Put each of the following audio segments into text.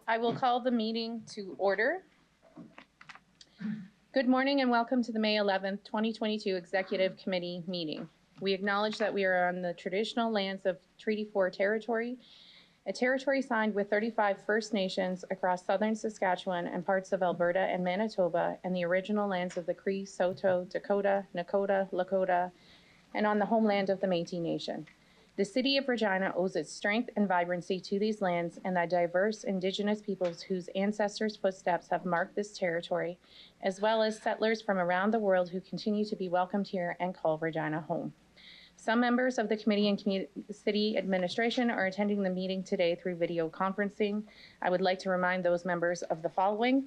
I will call the meeting to order. Good morning and welcome to the May 11th, 2022 Executive Committee meeting. We acknowledge that we are on the traditional lands of Treaty 4 territory, a territory signed with 35 First Nations across southern Saskatchewan and parts of Alberta and Manitoba, and the original lands of the Cree, Saulteaux, Dakota, Nakota, Lakota, and on the homeland of the Métis Nation. The City of Regina owes its strength and vibrancy to these lands and the diverse Indigenous peoples whose ancestors' footsteps have marked this territory, as well as settlers from around the world who continue to be welcomed here and call Regina home. Some members of the committee and city administration are attending the meeting today through video conferencing. I would like to remind those members of the following.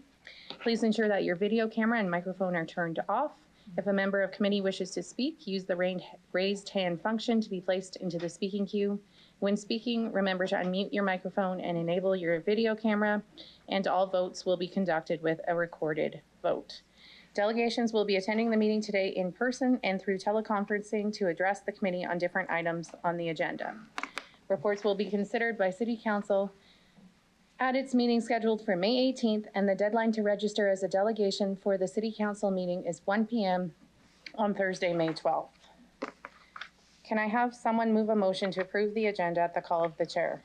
Please ensure that your video camera and microphone are turned off. If a member of committee wishes to speak, use the raised hand function to be placed into the speaking queue. When speaking, remember to unmute your microphone and enable your video camera, and all votes will be conducted with a recorded vote. Delegations will be attending the meeting today in person and through teleconferencing to address the committee on different items on the agenda. Reports will be considered by City Council at its meeting scheduled for May 18th, and the deadline to register as a delegation for the City Council meeting is 1 p.m. on Thursday, May 12th. Can I have someone move a motion to approve the agenda at the call of the chair?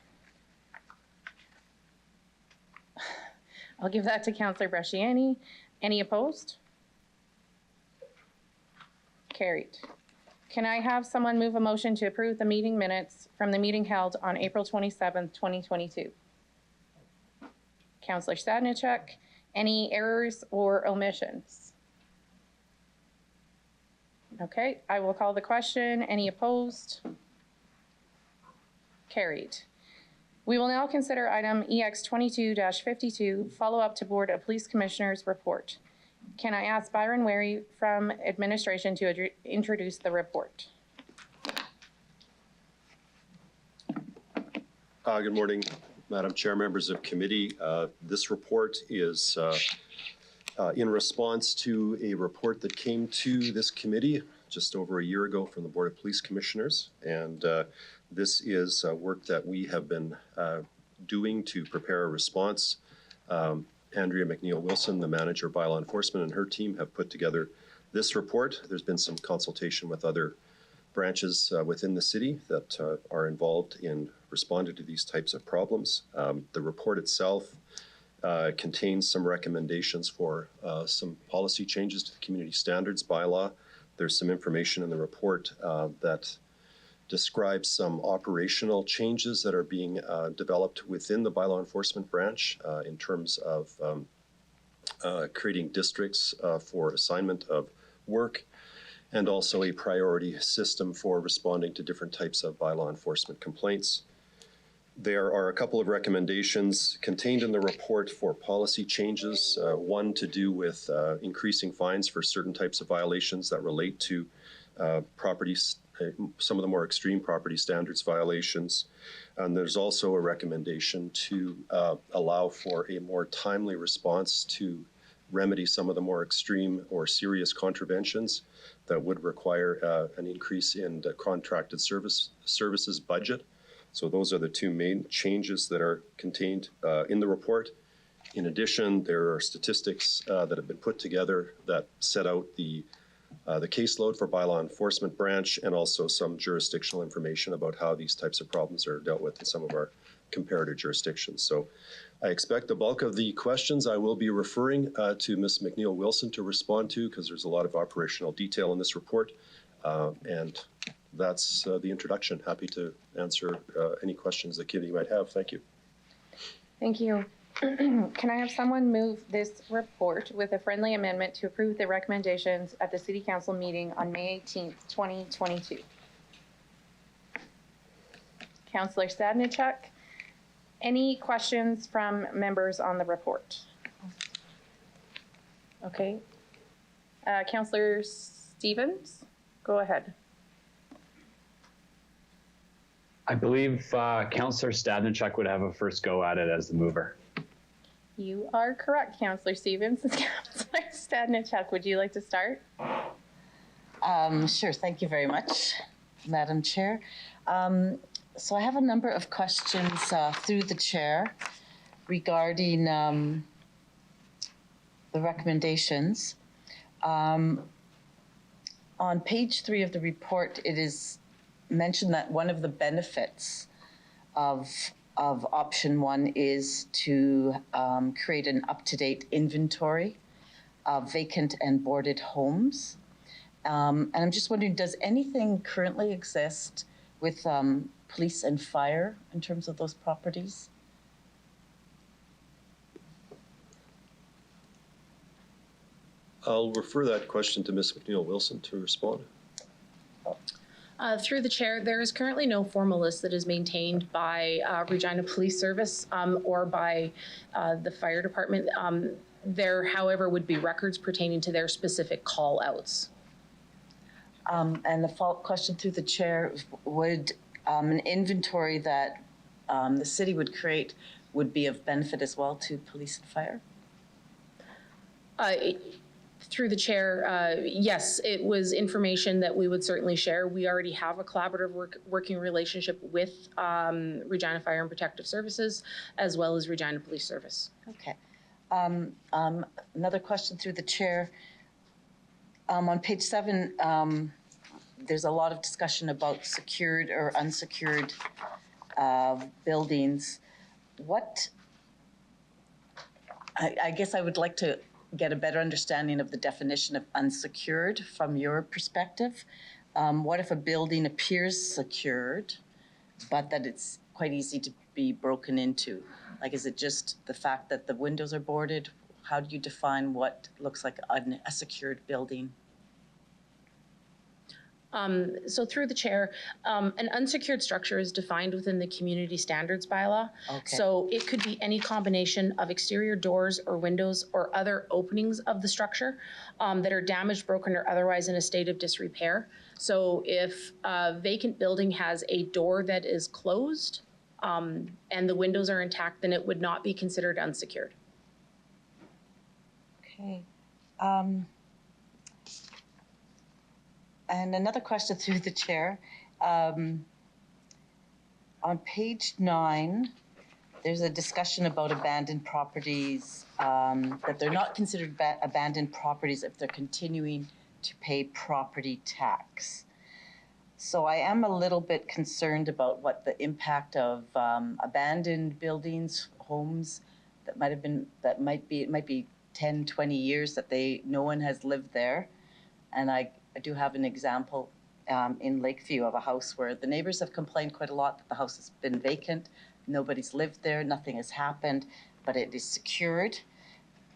I'll give that to Councillor Bresciani. Any opposed? Carried. Can I have someone move a motion to approve the meeting minutes from the meeting held on April 27th, 2022? Councillor Stadnichuk, any errors or omissions? Okay, I will call the question. Any opposed? Carried. We will now consider item EX 22-52, follow-up to Board of Police Commissioners report. Can I ask Byron Wary from administration to introduce the report? Good morning, Madam Chair, members of committee. This report is in response to a report that came to this committee just over a year ago from the Board of Police Commissioners. And this is work that we have been doing to prepare a response. Andrea McNeil-Wilson, the manager of bylaw enforcement, and her team have put together this report. There's been some consultation with other branches within the city that are involved in responding to these types of problems. The report itself contains some recommendations for some policy changes to the community standards bylaw. There's some information in the report that describes some operational changes that are being developed within the bylaw enforcement branch in terms of creating districts for assignment of work, and also a priority system for responding to different types of bylaw enforcement complaints. There are a couple of recommendations contained in the report for policy changes, one to do with increasing fines for certain types of violations that relate to properties, some of the more extreme property standards violations. And there's also a recommendation to allow for a more timely response to remedy some of the more extreme or serious contraventions that would require an increase in the contracted services budget. So those are the two main changes that are contained in the report. In addition, there are statistics that have been put together that set out the caseload for bylaw enforcement branch, and also some jurisdictional information about how these types of problems are dealt with in some of our comparator jurisdictions. So I expect the bulk of the questions I will be referring to Ms. McNeil-Wilson to respond to, because there's a lot of operational detail in this report. And that's the introduction. Happy to answer any questions the committee might have. Thank you. Thank you. Can I have someone move this report with a friendly amendment to approve the recommendations at the City Council meeting on May 18th, 2022? Councillor Stadnichuk, any questions from members on the report? Okay. Councillor Stevens, go ahead. I believe Councillor Stadnichuk would have a first go at it as the mover. You are correct, Councillor Stevens. Councillor Stadnichuk, would you like to start? Sure, thank you very much, Madam Chair. So I have a number of questions through the chair. regarding the recommendations. On page 3 of the report, it is mentioned that one of the benefits of option 1 is to create an up-to-date inventory of vacant and boarded homes. And I'm just wondering, does anything currently exist with police and fire in terms of those properties? I'll refer that question to Ms. McNeil-Wilson to respond. Through the chair, there is currently no formal list that is maintained by Regina Police Service or by the fire department. There, however, would be records pertaining to their specific call outs. And the follow-up question through the chair, would an inventory that the city would create would be of benefit as well to police and fire? Through the chair, yes, it was information that we would certainly share. We already have a collaborative working relationship with Regina Fire and Protective Services, as well as Regina Police Service. Okay. Another question through the chair. On page 7, there's a lot of discussion about secured or unsecured buildings. I guess I would like to get a better understanding of the definition of unsecured from your perspective. What if a building appears secured, but that it's quite easy to be broken into? Like, is it just the fact that the windows are boarded? How do you define what looks like a secured building? So through the chair, an unsecured structure is defined within the community standards bylaw. Okay. So it could be any combination of exterior doors or windows or other openings of the structure that are damaged, broken, or otherwise in a state of disrepair. So if a vacant building has a door that is closed and the windows are intact, then it would not be considered unsecured. Okay. And another question through the chair. On page 9, there's a discussion about abandoned properties, that they're not considered abandoned properties if they're continuing to pay property tax. So I am a little bit concerned about what the impact of abandoned buildings, homes that might be 10, 20 years that no one has lived there. And I do have an example in Lakeview of a house where the neighbors have complained quite a lot that the house has been vacant. Nobody's lived there, nothing has happened, but it is secured.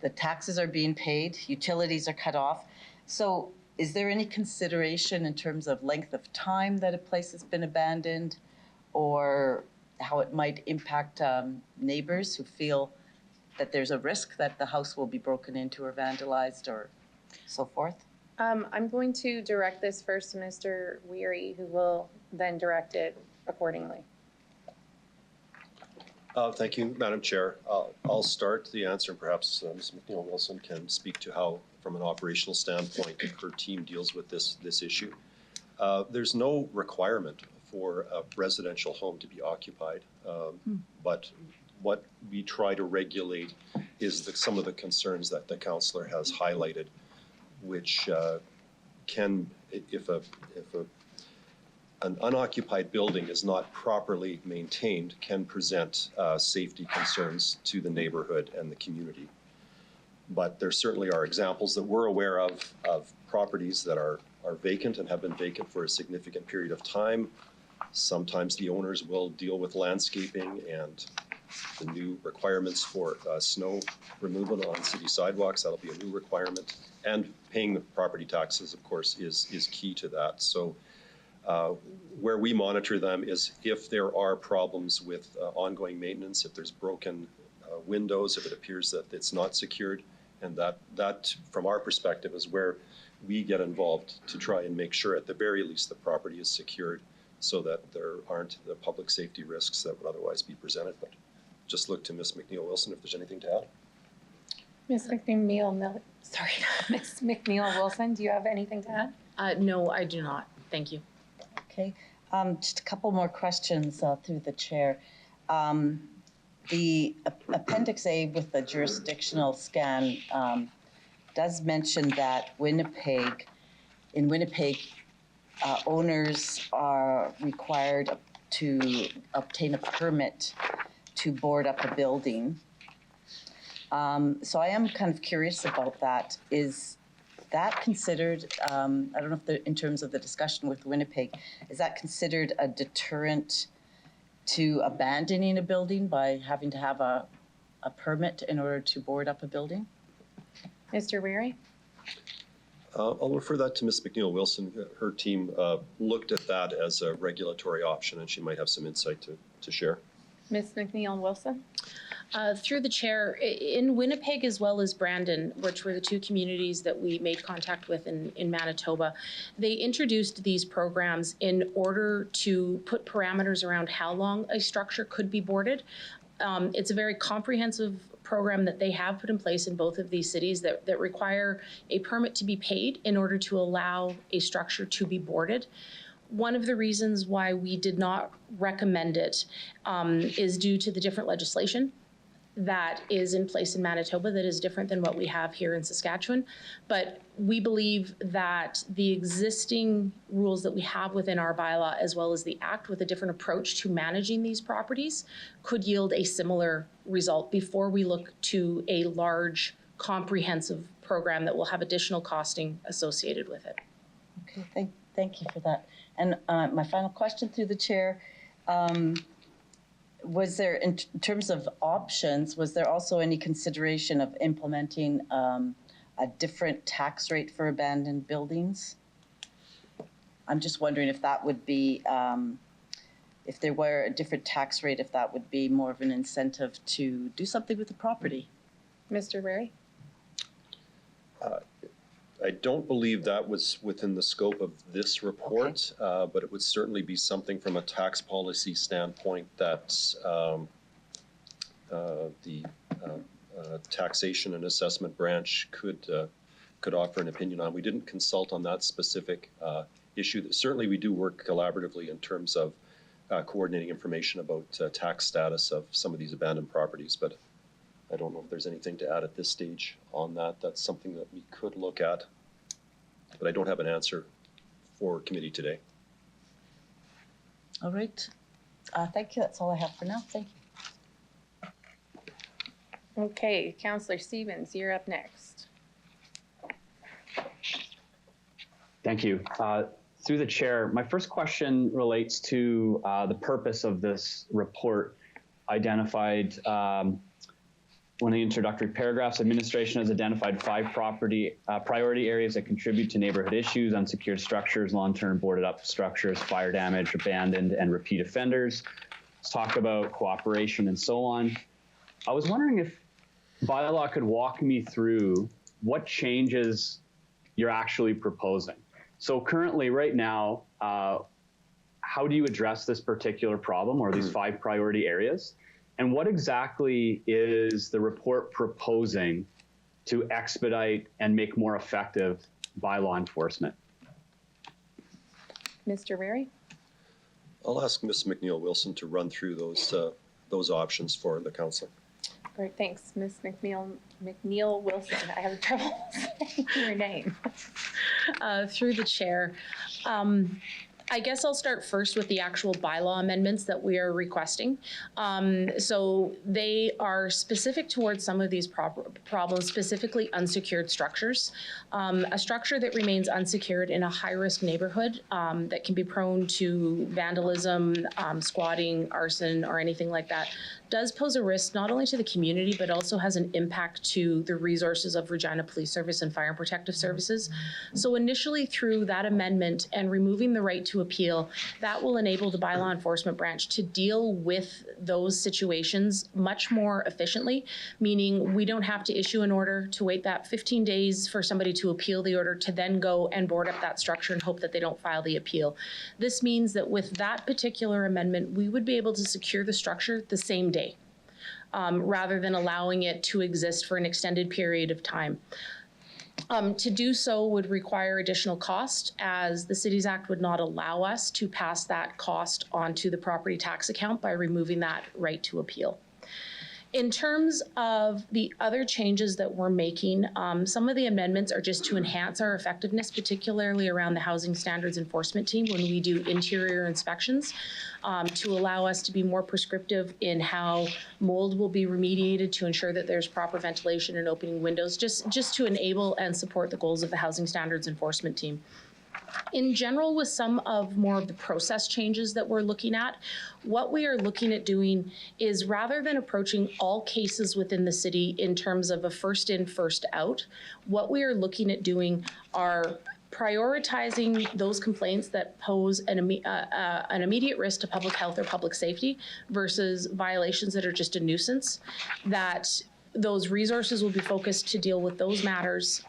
The taxes are being paid, utilities are cut off. So is there any consideration in terms of length of time that a place has been abandoned, or how it might impact neighbors who feel that there's a risk that the house will be broken into or vandalized or so forth? I'm going to direct this first to Mr. Weary, who will then direct it accordingly. Thank you, Madam Chair. I'll start the answer, and perhaps Ms. McNeil-Wilson can speak to how, from an operational standpoint, her team deals with this issue. There's no requirement for a residential home to be occupied, but what we try to regulate is some of the concerns that the councillor has highlighted, which can, if an unoccupied building is not properly maintained, can present safety concerns to the neighborhood and the community. But there certainly are examples that we're aware of properties that are vacant and have been vacant for a significant period of time. Sometimes the owners will deal with landscaping and the new requirements for snow removal on city sidewalks. That'll be a new requirement. And paying the property taxes, of course, is key to that. So where we monitor them is if there are problems with ongoing maintenance, if there's broken windows, if it appears that it's not secured, and that from our perspective is where we get involved to try and make sure at the very least the property is secured so that there aren't the public safety risks that would otherwise be presented. But just look to Ms. McNeil-Wilson if there's anything to add. Ms. McNeil-Wilson, do you have anything to add? No, I do not. Thank you. Okay, just a couple more questions through the chair. The Appendix A with the jurisdictional scan does mention that in Winnipeg, owners are required to obtain a permit to board up a building. So I am kind of curious about that. Is that considered, I don't know if in terms of the discussion with Winnipeg, is that considered a deterrent to abandoning a building by having to have a permit in order to board up a building? Mr. Weary? I'll refer that to Ms. McNeil-Wilson. Her team looked at that as a regulatory option, and she might have some insight to share. Ms. McNeil-Wilson? Through the chair, in Winnipeg as well as Brandon, which were the two communities that we made contact with in Manitoba, they introduced these programs in order to put parameters around how long a structure could be boarded. It's a very comprehensive program that they have put in place in both of these cities that require a permit to be paid in order to allow a structure to be boarded. One of the reasons why we did not recommend it is due to the different legislation that is in place in Manitoba that is different than what we have here in Saskatchewan. But we believe that the existing rules that we have within our bylaw, as well as the Act with a different approach to managing these properties, could yield a similar result before we look to a large, comprehensive program that will have additional costing associated with it. Okay, thank you for that. And my final question through the chair, was there, in terms of options, was there also any consideration of implementing a different tax rate for abandoned buildings? I'm just wondering if that would be, if there were a different tax rate, if that would be more of an incentive to do something with the property. Mr. Weary? I don't believe that was within the scope of this report, but it would certainly be something from a tax policy standpoint that the taxation and assessment branch could offer an opinion on. We didn't consult on that specific issue. Certainly, we do work collaboratively in terms of coordinating information about tax status of some of these abandoned properties, but I don't know if there's anything to add at this stage on that. That's something that we could look at, but I don't have an answer for committee today. All right. Thank you. That's all I have for now. Thank you. Okay, Councillor Stevens, you're up next. Thank you. Through the chair, my first question relates to the purpose of this report identified one of the introductory paragraphs. Administration has identified 5 priority areas that contribute to neighborhood issues: unsecured structures, long-term boarded up structures, fire damage, abandoned, and repeat offenders. Let's talk about cooperation and so on. I was wondering if bylaw could walk me through what changes you're actually proposing. So currently, right now, how do you address this particular problem or these 5 priority areas? And what exactly is the report proposing to expedite and make more effective bylaw enforcement? Mr. Weary? I'll ask Ms. McNeil-Wilson to run through those options for the council. Great, thanks. Ms. McNeil-Wilson, I have trouble saying your name. Through the chair, I guess I'll start first with the actual bylaw amendments that we are requesting. So they are specific towards some of these problems, specifically unsecured structures. A structure that remains unsecured in a high-risk neighborhood that can be prone to vandalism, squatting, arson, or anything like that does pose a risk not only to the community, but also has an impact to the resources of Regina Police Service and Fire and Protective Services. So initially, through that amendment and removing the right to appeal, that will enable the bylaw enforcement branch to deal with those situations much more efficiently, meaning we don't have to issue an order to wait that 15 days for somebody to appeal the order to then go and board up that structure and hope that they don't file the appeal. This means that with that particular amendment, we would be able to secure the structure the same day, rather than allowing it to exist for an extended period of time. To do so would require additional cost, as the Cities Act would not allow us to pass that cost onto the property tax account by removing that right to appeal. In terms of the other changes that we're making, some of the amendments are just to enhance our effectiveness, particularly around the housing standards enforcement team when we do interior inspections, to allow us to be more prescriptive in how mold will be remediated to ensure that there's proper ventilation and opening windows, just to enable and support the goals of the housing standards enforcement team. In general, with some of more of the process changes that we're looking at, what we are looking at doing is, rather than approaching all cases within the city in terms of a first in, first out, what we are looking at doing are prioritizing those complaints that pose an immediate risk to public health or public safety versus violations that are just a nuisance, that those resources will be focused to deal with those matters,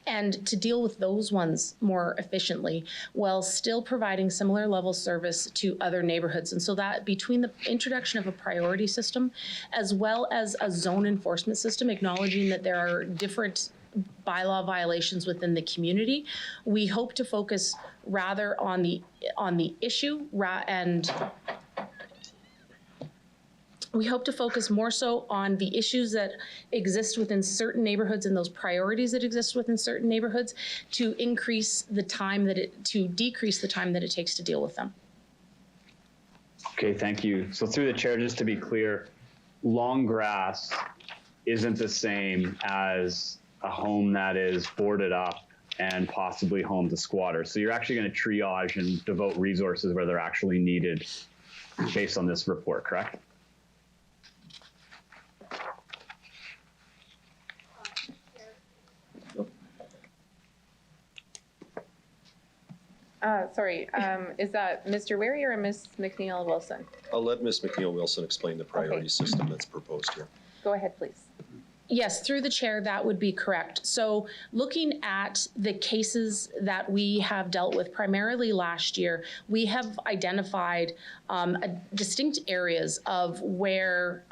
and to deal with those ones more efficiently while still providing similar level service to other neighborhoods. And so that between the introduction of a priority system as well as a zone enforcement system, acknowledging that there are different bylaw violations within the community, we hope to focus rather on the issue and we hope to focus more so on the issues that exist within certain neighborhoods and those priorities that exist within certain neighborhoods to decrease the time that it takes to deal with them. Okay, thank you. So through the chair, just to be clear, long grass isn't the same as a home that is boarded up and possibly home to squatters. So you're actually going to triage and devote resources where they're actually needed based on this report, correct? Sorry, is that Mr. Weary or Ms. McNeil Wilson? I'll let Ms. McNeil Wilson explain the priority system that's proposed here. Go ahead, please. Yes, through the chair, that would be correct. So looking at the cases that we have dealt with primarily last year, we have identified distinct areas of where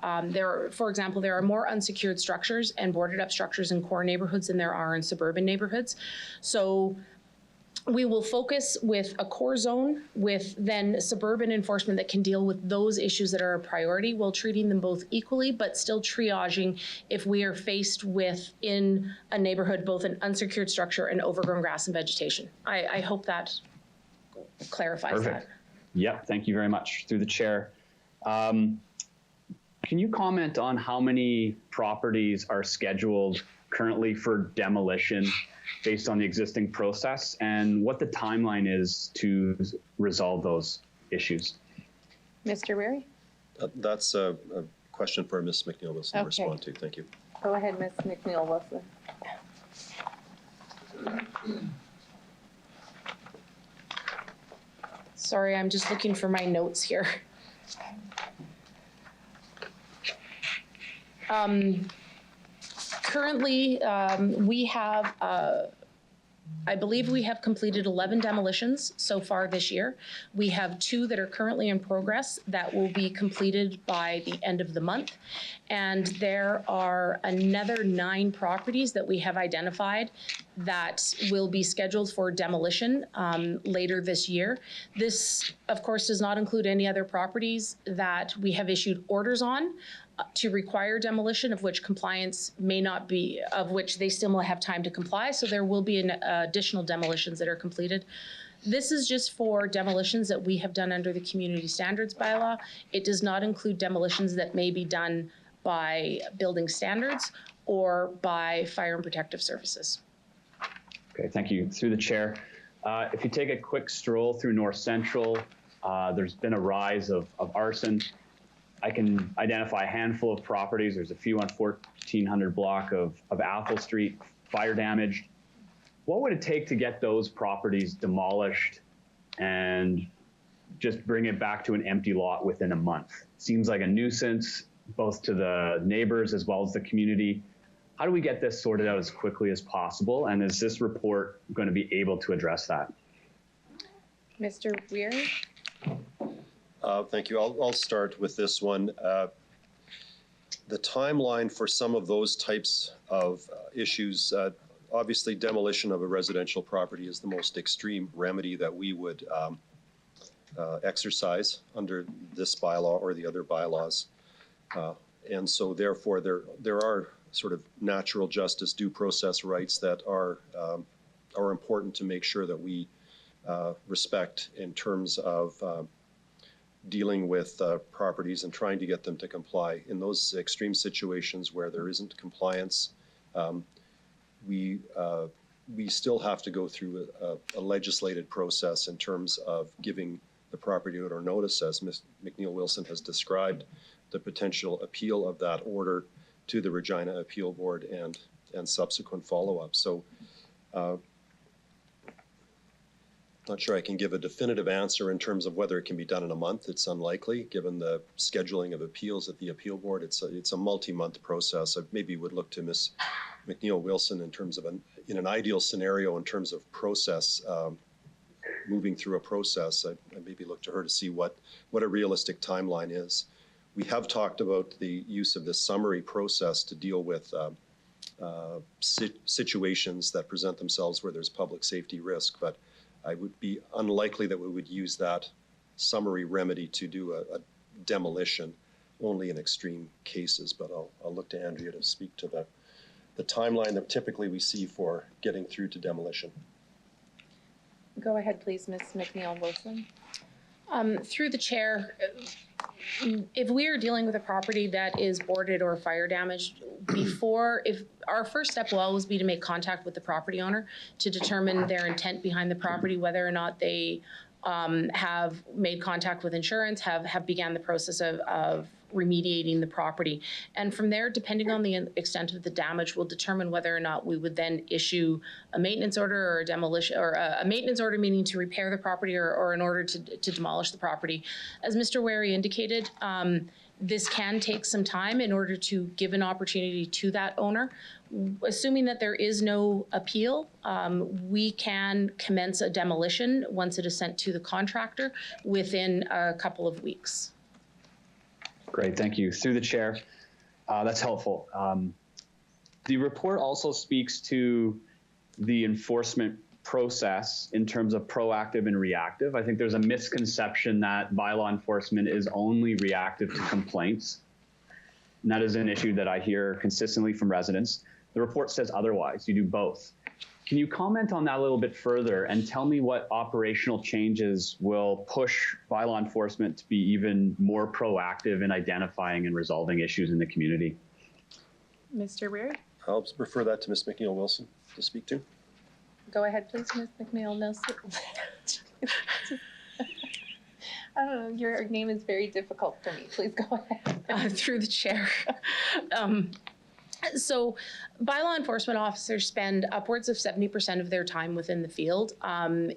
for example, there are more unsecured structures and boarded up structures in core neighborhoods than there are in suburban neighborhoods. So we will focus with a core zone with then suburban enforcement that can deal with those issues that are a priority while treating them both equally, but still triaging if we are faced with in a neighborhood both an unsecured structure and overgrown grass and vegetation. I hope that clarifies that. Yep, thank you very much. Through the chair. Can you comment on how many properties are scheduled currently for demolition based on the existing process and what the timeline is to resolve those issues? Mr. Weary? That's a question for Ms. McNeil Wilson to respond to. Thank you. Go ahead, Ms. McNeil Wilson. Sorry, I'm just looking for my notes here. Currently, we have, I believe we have completed 11 demolitions so far this year. We have 2 that are currently in progress that will be completed by the end of the month. And there are another 9 properties that we have identified that will be scheduled for demolition later this year. This, of course, does not include any other properties that we have issued orders on to require demolition, of which compliance may not be, of which they still will have time to comply. So there will be additional demolitions that are completed. This is just for demolitions that we have done under the community standards bylaw. It does not include demolitions that may be done by building standards or by fire and protective services. Okay, thank you. Through the chair, if you take a quick stroll through North Central, there's been a rise of arson. I can identify a handful of properties. There's a few on 1400 block of Athol Street, fire damaged. What would it take to get those properties demolished and just bring it back to an empty lot within a month? Seems like a nuisance, both to the neighbors as well as the community. How do we get this sorted out as quickly as possible? And is this report going to be able to address that? Mr. Weary? Thank you. I'll start with this one. The timeline for some of those types of issues, obviously demolition of a residential property is the most extreme remedy that we would exercise under this bylaw or the other bylaws. And so therefore, there are sort of natural justice due process rights that are important to make sure that we respect in terms of dealing with properties and trying to get them to comply. In those extreme situations where there isn't compliance, we still have to go through a legislated process in terms of giving the property owner notice, as Ms. McNeil-Wilson has described, the potential appeal of that order to the Regina Appeal Board and subsequent follow-up. So not sure I can give a definitive answer in terms of whether it can be done in a month. It's unlikely, given the scheduling of appeals at the appeal board. It's a multi-month process. I maybe would look to Ms. McNeil-Wilson in terms of in an ideal scenario in terms of process, moving through a process. I maybe look to her to see what a realistic timeline is. We have talked about the use of this summary process to deal with situations that present themselves where there's public safety risk, but I would be unlikely that we would use that summary remedy to do a demolition, only in extreme cases. But I'll look to Andrea to speak to the timeline that typically we see for getting through to demolition. Go ahead, please, Ms. McNeil-Wilson. Through the chair, if we are dealing with a property that is boarded or fire damaged, if our first step will always be to make contact with the property owner to determine their intent behind the property, whether or not they have made contact with insurance, have began the process of remediating the property. And from there, depending on the extent of the damage, we'll determine whether or not we would then issue a maintenance order or a demolition, or a maintenance order, meaning to repair the property, or an order to demolish the property. As Mr. Wary indicated, this can take some time in order to give an opportunity to that owner. Assuming that there is no appeal, we can commence a demolition once it is sent to the contractor within a couple of weeks. Great, thank you. Through the chair, that's helpful. The report also speaks to the enforcement process in terms of proactive and reactive. I think there's a misconception that bylaw enforcement is only reactive to complaints. And that is an issue that I hear consistently from residents. The report says otherwise. You do both. Can you comment on that a little bit further and tell me what operational changes will push bylaw enforcement to be even more proactive in identifying and resolving issues in the community? Mr. Weir? I'll refer that to Ms. McNeil-Wilson to speak to. Go ahead, please, Ms. McNeil-Wilson. I don't know, your name is very difficult for me. Please go ahead. Through the chair. So bylaw enforcement officers spend upwards of 70% of their time within the field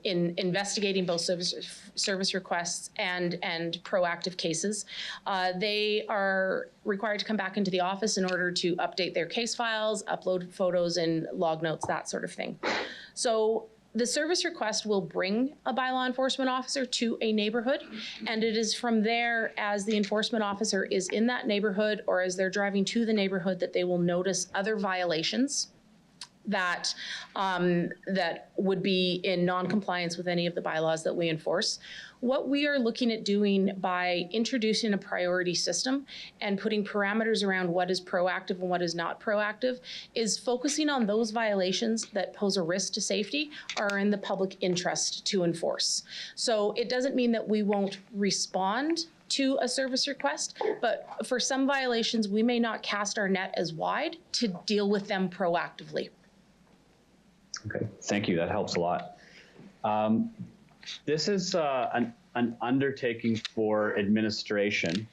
in investigating both service requests and proactive cases. They are required to come back into the office in order to update their case files, upload photos and log notes, that sort of thing. So the service request will bring a bylaw enforcement officer to a neighborhood, and it is from there, as the enforcement officer is in that neighborhood or as they're driving to the neighborhood, that they will notice other violations that that would be in non-compliance with any of the bylaws that we enforce. What we are looking at doing by introducing a priority system and putting parameters around what is proactive and what is not proactive is focusing on those violations that pose a risk to safety or are in the public interest to enforce. So it doesn't mean that we won't respond to a service request, but for some violations, we may not cast our net as wide to deal with them proactively. Okay, thank you. That helps a lot. This is an undertaking for administration,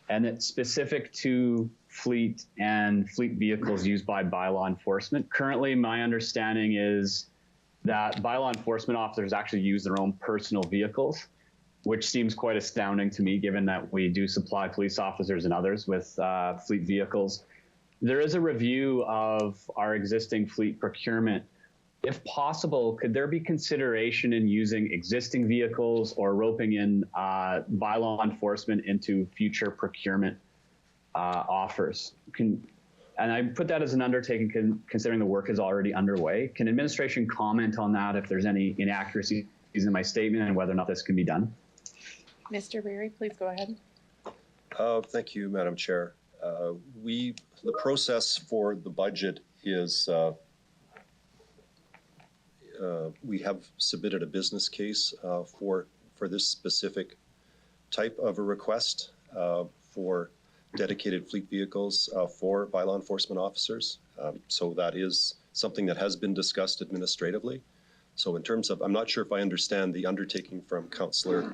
and it's specific to fleet and fleet vehicles used by bylaw enforcement. Currently, my understanding is that bylaw enforcement officers actually use their own personal vehicles, which seems quite astounding to me, given that we do supply police officers and others with fleet vehicles. There is a review of our existing fleet procurement. If possible, could there be consideration in using existing vehicles or roping in bylaw enforcement into future procurement offers? And I put that as an undertaking considering the work is already underway. Can administration comment on that if there's any inaccuracies in my statement and whether or not this can be done? Mr. Berry, please go ahead. Thank you, Madam Chair. The process for the budget is we have submitted a business case for this specific type of a request for dedicated fleet vehicles for bylaw enforcement officers. So that is something that has been discussed administratively. So in terms of, I'm not sure if I understand the undertaking from Councillor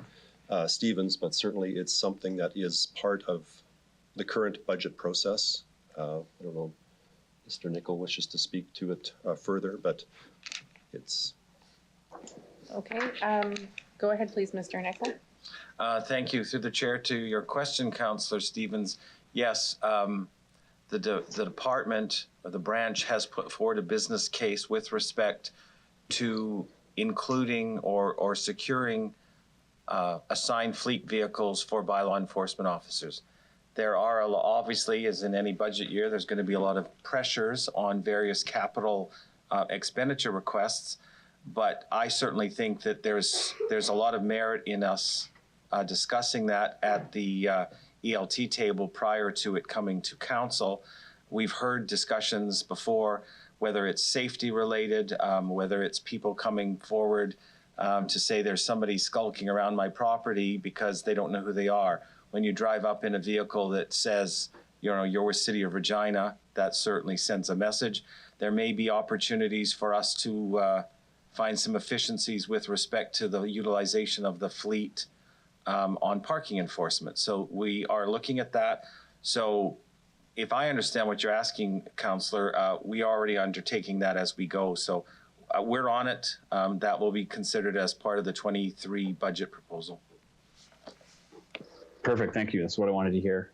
Stevens, but certainly it's something that is part of the current budget process. I don't know, Mr. Nicol wishes to speak to it further, but it's... Okay, go ahead, please, Mr. Nicol. Thank you. Through the chair to your question, Councillor Stevens. Yes, the department or the branch has put forward a business case with respect to including or securing assigned fleet vehicles for bylaw enforcement officers. There are, obviously, as in any budget year, there's going to be a lot of pressures on various capital expenditure requests, but I certainly think that there's a lot of merit in us discussing that at the ELT table prior to it coming to council. We've heard discussions before, whether it's safety related, whether it's people coming forward to say there's somebody skulking around my property because they don't know who they are. When you drive up in a vehicle that says, you know, you're with City of Regina, that certainly sends a message. There may be opportunities for us to find some efficiencies with respect to the utilization of the fleet on parking enforcement. So we are looking at that. So if I understand what you're asking, Councillor, we are already undertaking that as we go. So we're on it. That will be considered as part of the 23 budget proposal. Perfect, thank you. That's what I wanted to hear.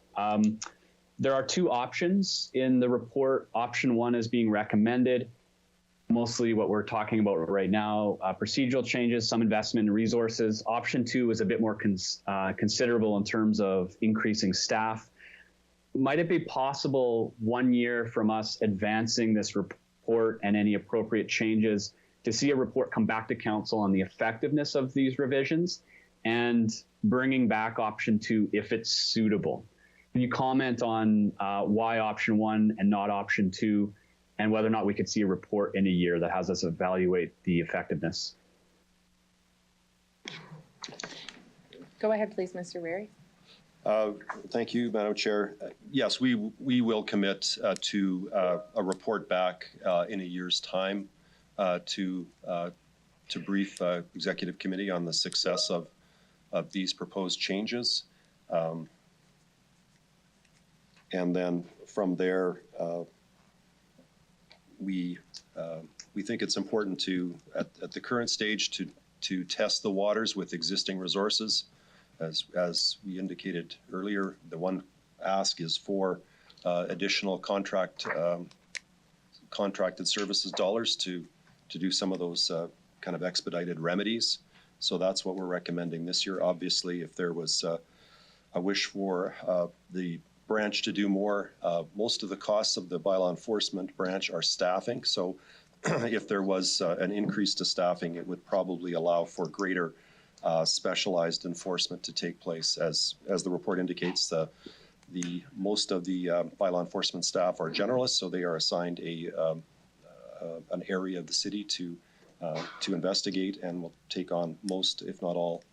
There are two options in the report. Option one is being recommended. Mostly what we're talking about right now, procedural changes, some investment in resources. Option two is a bit more considerable in terms of increasing staff. Might it be possible 1 year from us advancing this report and any appropriate changes to see a report come back to council on the effectiveness of these revisions and bringing back option two if it's suitable? Can you comment on why option one and not option two, and whether or not we could see a report in a year that has us evaluate the effectiveness? Go ahead, please, Mr. Weary. Thank you, Madam Chair. Yes, we will commit to a report back in a year's time to brief Executive Committee on the success of these proposed changes. And then from there, we think it's important to, at the current stage, to test the waters with existing resources. As we indicated earlier, the one ask is for additional contracted services dollars to do some of those kind of expedited remedies. So that's what we're recommending this year. Obviously, if there was a wish for the branch to do more, most of the costs of the bylaw enforcement branch are staffing. So if there was an increase to staffing, it would probably allow for greater specialized enforcement to take place. As the report indicates, most of the bylaw enforcement staff are generalists, so they are assigned an area of the city to investigate, and will take on most, if not all,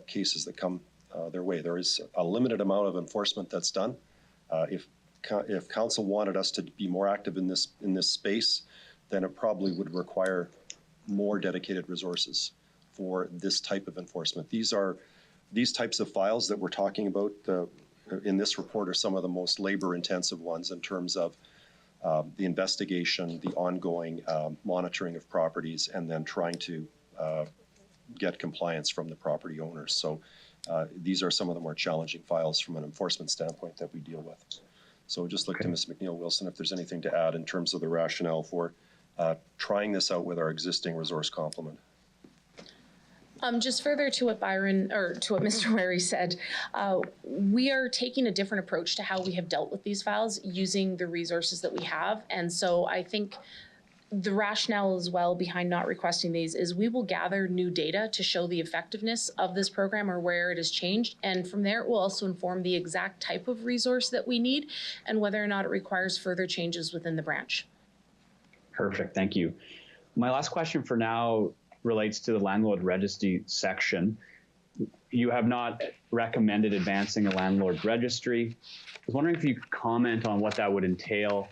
cases that come their way. There is a limited amount of enforcement that's done. If council wanted us to be more active in this space, then it probably would require more dedicated resources for this type of enforcement. These types of files that we're talking about in this report are some of the most labor-intensive ones in terms of the investigation, the ongoing monitoring of properties, and then trying to get compliance from the property owners. So these are some of the more challenging files from an enforcement standpoint that we deal with. So just look to Ms. McNeil-Wilson if there's anything to add in terms of the rationale for trying this out with our existing resource complement. Just further to what Byron, or to what Mr. Wary said, we are taking a different approach to how we have dealt with these files using the resources that we have. And so I think the rationale as well behind not requesting these is we will gather new data to show the effectiveness of this program or where it has changed. And from there, it will also inform the exact type of resource that we need and whether or not it requires further changes within the branch. Perfect, thank you. My last question for now relates to the landlord registry section. You have not recommended advancing a landlord registry. I was wondering if you could comment on what that would entail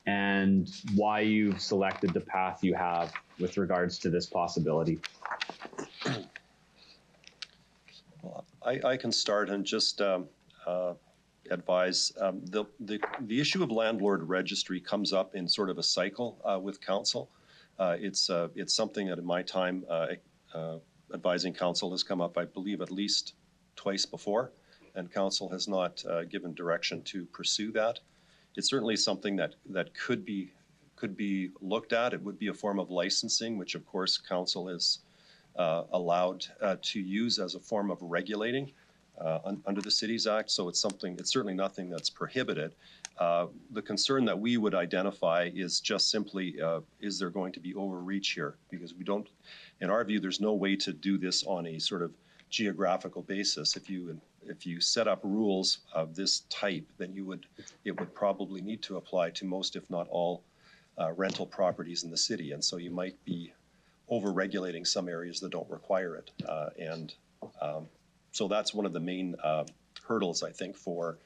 and why you've selected the path you have with regards to this possibility. Well, I can start and just advise. The issue of landlord registry comes up in sort of a cycle with council. It's something that in my time advising council has come up, I believe, at least twice before, and council has not given direction to pursue that. It's certainly something that could be looked at. It would be a form of licensing, which of course council is allowed to use as a form of regulating under the Cities Act. So it's certainly nothing that's prohibited. The concern that we would identify is just simply, is there going to be overreach here? Because we don't, in our view, there's no way to do this on a sort of geographical basis. If you set up rules of this type, then it would probably need to apply to most, if not all, rental properties in the city. And so you might be over-regulating some areas that don't require it. So that's one of the main hurdles, I think, for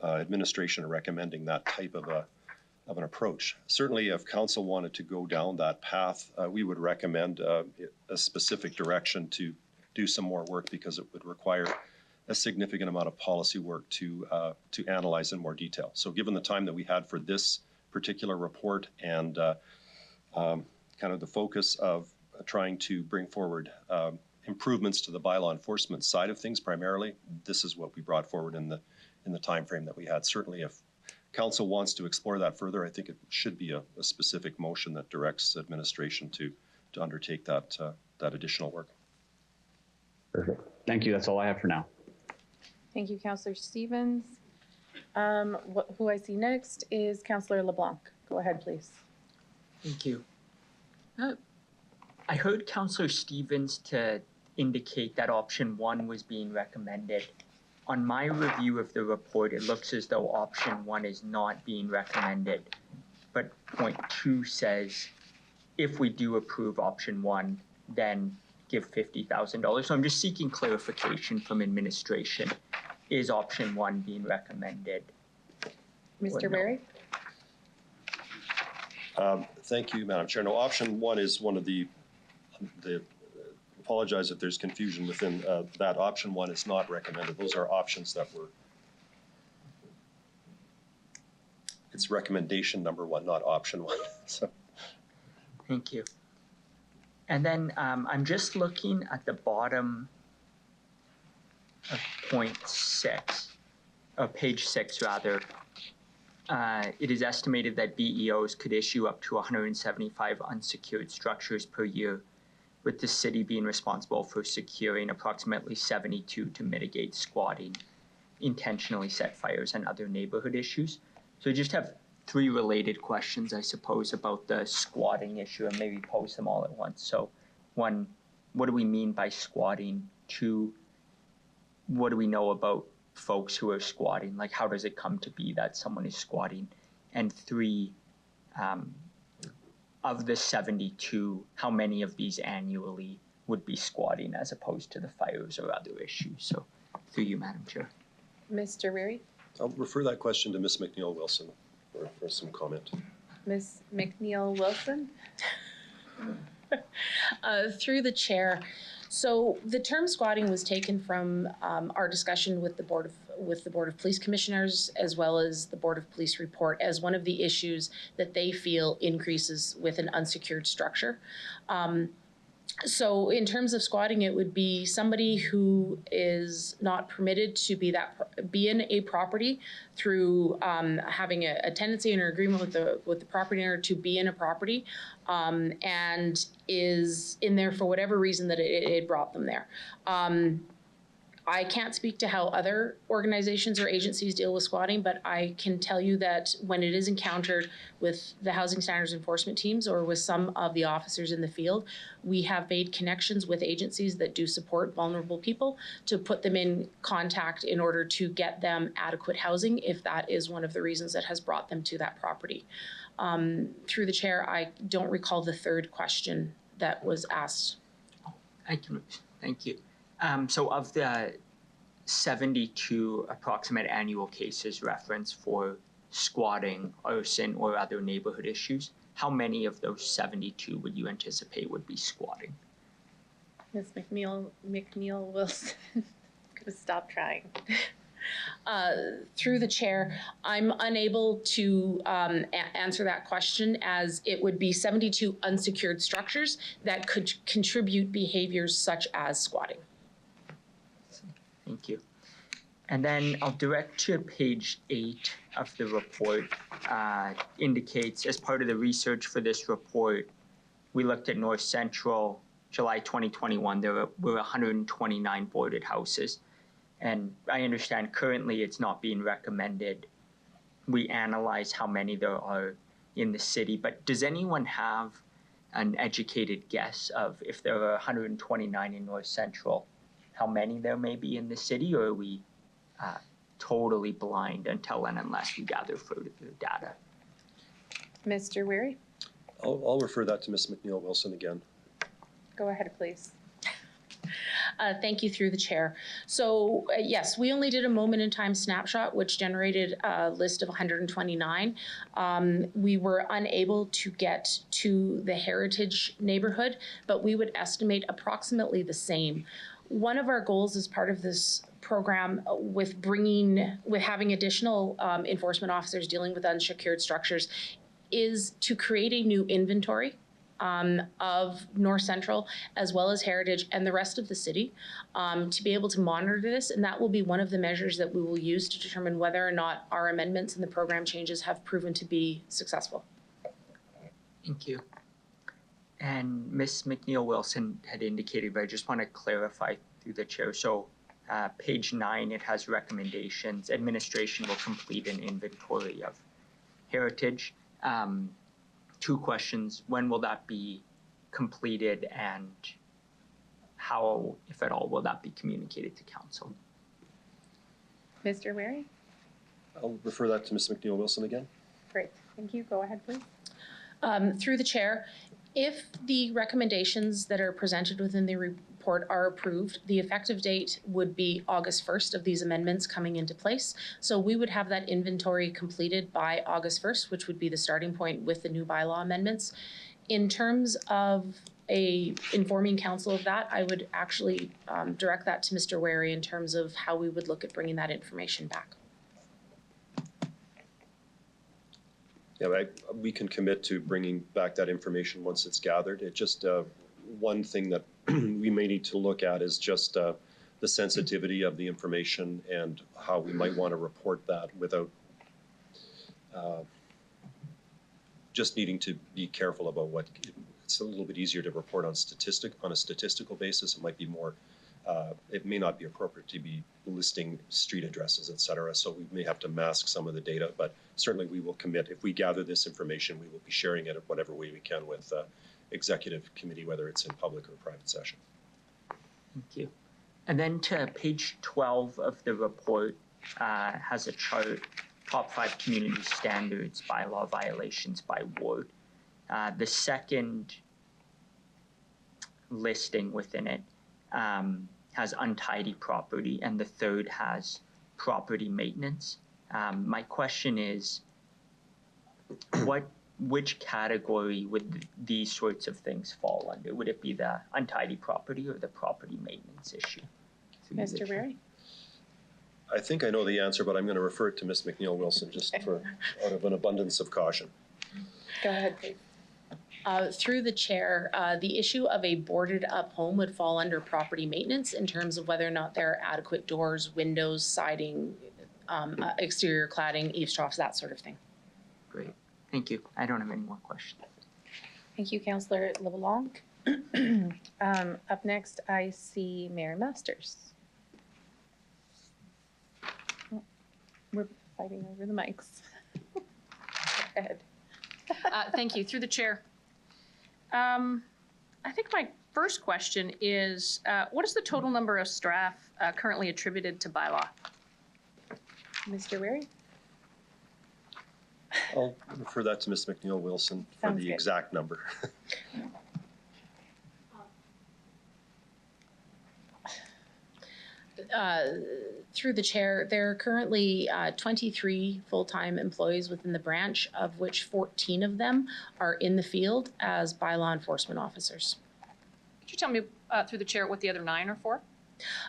administration recommending that type of an approach. Certainly, if council wanted to go down that path, we would recommend a specific direction to do some more work, because it would require a significant amount of policy work to analyze in more detail. So given the time that we had for this particular report and kind of the focus of trying to bring forward improvements to the bylaw enforcement side of things primarily, this is what we brought forward in the time frame that we had. Certainly, if council wants to explore that further, I think it should be a specific motion that directs administration to undertake that additional work. Perfect. Thank you. That's all I have for now. Thank you, Councillor Stevens. Who I see next is Councillor LeBlanc. Go ahead, please. Thank you. I heard Councillor Stevens to indicate that option 1 was being recommended. On my review of the report, it looks as though option 1 is not being recommended. But point 2 says, if we do approve option 1, then give $50,000. So I'm just seeking clarification from administration. Is option 1 being recommended? Mr. Berry? Thank you, Madam Chair. No, option 1 is one of the apologize if there's confusion within that. Option 1 is not recommended. Those are options that were, it's recommendation number 1, not option 1. So. Thank you. And then I'm just looking at the bottom of point 6, or page 6 rather. It is estimated that BEOs could issue up to 175 unsecured structures per year, with the city being responsible for securing approximately 72 to mitigate squatting, intentionally set fires, and other neighborhood issues. So I just have 3 related questions, I suppose, about the squatting issue, and maybe pose them all at once. So 1, what do we mean by squatting? 2, what do we know about folks who are squatting? Like, how does it come to be that someone is squatting? And 3, of the 72, how many of these annually would be squatting as opposed to the fires or other issues? So through you, Madam Chair. Mr. Berry? I'll refer that question to Ms. McNeil-Wilson for some comment. Ms. McNeil-Wilson? Through the chair. So the term squatting was taken from our discussion with the Board of Police Commissioners, as well as the Board of Police report, as one of the issues that they feel increases with an unsecured structure. So in terms of squatting, it would be somebody who is not permitted to be in a property through having a tenancy and an agreement with the property owner to be in a property, and is in there for whatever reason that it brought them there. I can't speak to how other organizations or agencies deal with squatting, but I can tell you that when it is encountered with the housing standards enforcement teams or with some of the officers in the field, we have made connections with agencies that do support vulnerable people to put them in contact in order to get them adequate housing if that is one of the reasons that has brought them to that property. Through the chair, I don't recall the third question that was asked. I can, thank you. So of the 72 approximate annual cases referenced for squatting, arson, or other neighborhood issues, how many of those 72 would you anticipate would be squatting? Ms. McNeil Wilson, gonna stop trying. Through the chair, I'm unable to answer that question, as it would be 72 unsecured structures that could contribute behaviors such as squatting. Thank you. And then I'll direct to page 8 of the report. Indicates as part of the research for this report, we looked at North Central, July 2021, there were 129 boarded houses. And I understand currently it's not being recommended. We analyze how many there are in the city, but does anyone have an educated guess of if there are 129 in North Central, how many there may be in the city, or are we totally blind until and unless we gather further data? Mr. Weary, I'll refer that to Ms. McNeil Wilson again. go ahead, please. Thank you, through the chair. So yes, we only did a moment in time snapshot, which generated a list of 129. We were unable to get to the heritage neighborhood, but we would estimate approximately the same. One of our goals as part of this program with having additional enforcement officers dealing with unsecured structures is to create a new inventory of North Central as well as Heritage and the rest of the city to be able to monitor this. And that will be one of the measures that we will use to determine whether or not our amendments and the program changes have proven to be successful. Thank you. And Ms. McNeil Wilson had indicated, but I just want to clarify through the chair. So page 9, it has recommendations. Administration will complete an inventory of heritage. 2 questions. When will that be completed, and how, if at all, will that be communicated to council? Mr. Weary? I'll refer that to Ms. McNeil Wilson again. Great, thank you. Go ahead, please. Through the chair, if the recommendations that are presented within the report are approved, the effective date would be August 1st of these amendments coming into place. So we would have that inventory completed by August 1st, which would be the starting point with the new bylaw amendments. In terms of informing council of that, I would actually direct that to Mr. Wary in terms of how we would look at bringing that information back. Yeah, we can commit to bringing back that information once it's gathered. It just, one thing that we may need to look at is just the sensitivity of the information and how we might want to report that without just needing to be careful about what, it's a little bit easier to report on a statistical basis. It might be more, it may not be appropriate to be listing street addresses, et cetera. So we may have to mask some of the data, but certainly we will commit. If we gather this information, we will be sharing it in whatever way we can with Executive Committee, whether it's in public or private session. Thank you. And then to page 12 of the report has a chart, top 5 community standards, bylaw violations by ward. The second listing within it has untidy property, and the third has property maintenance. My question is, which category would these sorts of things fall under? Would it be the untidy property or the property maintenance issue? Mr. Berry? I think I know the answer, but I'm going to refer it to Ms. McNeil Wilson just for out of an abundance of caution. Go ahead, please. Through the chair, the issue of a boarded up home would fall under property maintenance in terms of whether or not there are adequate doors, windows, siding, exterior cladding, eaves troughs, that sort of thing. Great, thank you. I don't have any more questions. Thank you, Councillor LeBlanc. Up next, I see Mayor Masters. We're fighting over the mics. Go ahead. Thank you. Through the chair. I think my first question is, what is the total number of staff currently attributed to bylaw? Mr. Wary? I'll refer that to Ms. McNeil Wilson for Sounds the good. exact number. Through the chair, there are currently 23 full-time employees within the branch, of which 14 of them are in the field as bylaw enforcement officers. Could you tell me, through the chair, what the other 9 are for?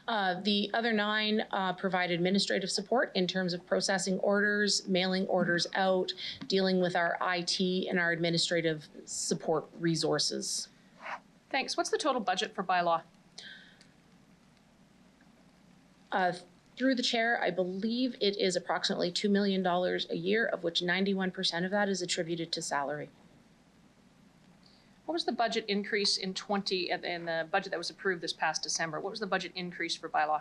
The other 9 provide administrative support in terms of processing orders, mailing orders out, dealing with our IT and our administrative support resources. Thanks. What's the total budget for bylaw? Through the chair, I believe it is approximately $2 million a year, of which 91% of that is attributed to salary. What was the budget increase in the budget that was approved this past December? What was the budget increase for bylaw?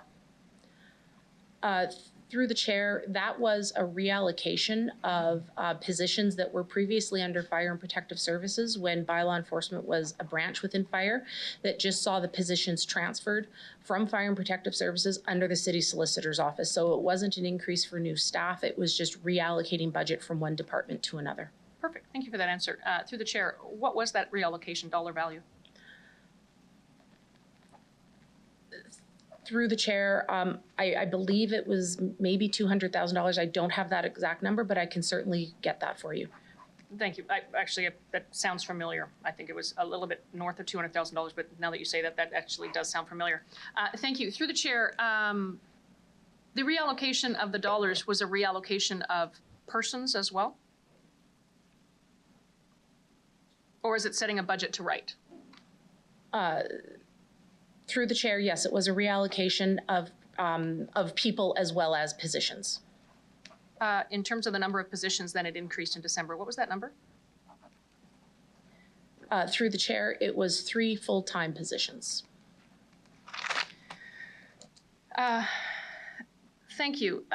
Through the chair, that was a reallocation of positions that were previously under Fire and Protective Services when bylaw enforcement was a branch within Fire that just saw the positions transferred from Fire and Protective Services under the City Solicitor's Office. So it wasn't an increase for new staff, it was just reallocating budget from one department to another. Perfect. Thank you for that answer. Through the chair, what was that reallocation dollar value? Through the chair, I believe it was maybe $200,000. I don't have that exact number, but I can certainly get that for you. Thank you. Actually, that sounds familiar. I think it was a little bit north of $200,000, but now that you say that, that actually does sound familiar. Thank you. Through the chair, the reallocation of the dollars was a reallocation of persons as well? Or is it setting a budget to right? Through the chair, yes, it was a reallocation of people as well as positions. In terms of the number of positions, then it increased in December. What was that number? Through the chair, it was 3 full-time positions. Thank you.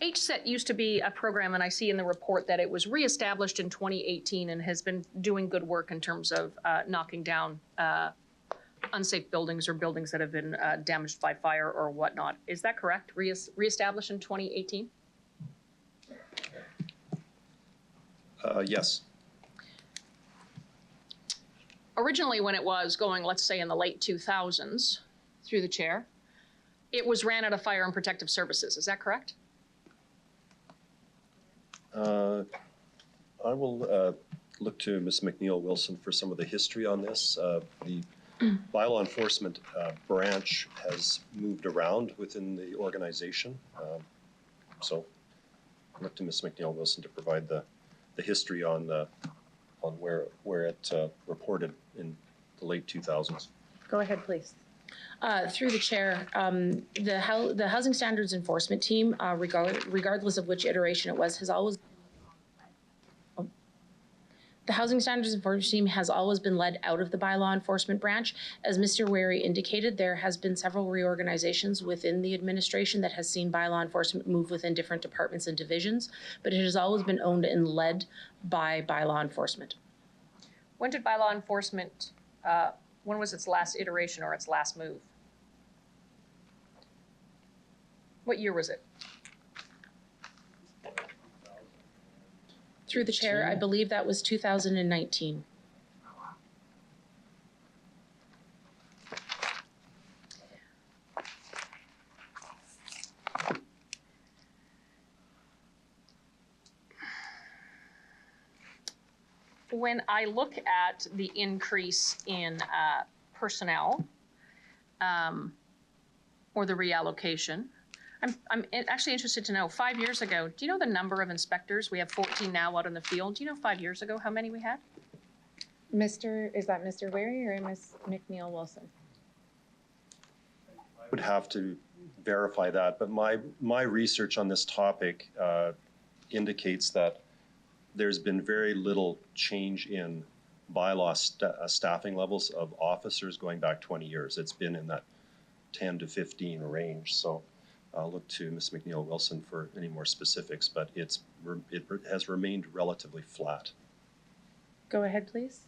HSET used to be a program, and I see in the report that it was reestablished in 2018 and has been doing good work in terms of knocking down unsafe buildings or buildings that have been damaged by fire or whatnot. Is that correct? Reestablished in 2018? Yes. Originally, when it was going, let's say in the late 2000s, through the chair, it was ran out of Fire and Protective Services. Is that correct? I will look to Ms. McNeil Wilson for some of the history on this. The bylaw enforcement branch has moved around within the organization. So I'll look to Ms. McNeil Wilson to provide the history on where it reported in the late 2000s. Go ahead, please. Through the chair, the Housing Standards Enforcement Team, regardless of which iteration it was, has always the Housing Standards Enforcement Team has always been led out of the bylaw enforcement branch. As Mr. Wary indicated, there has been several reorganizations within the administration that has seen bylaw enforcement move within different departments and divisions, but it has always been owned and led by bylaw enforcement. When did bylaw enforcement, when was its last iteration or its last move? What year was it? Through the chair, I believe that was 2019. When I look at the increase in personnel or the reallocation, I'm actually interested to know, 5 years ago, do you know the number of inspectors? We have 14 now out in the field. Do you know 5 years ago how many we had? Is that Mr. Wary or Ms. McNeil Wilson? I would have to verify that, but my research on this topic indicates that there's been very little change in bylaw staffing levels of officers going back 20 years. It's been in that 10 to 15 range. So I'll look to Ms. McNeil Wilson for any more specifics, but it has remained relatively flat. Go ahead, please.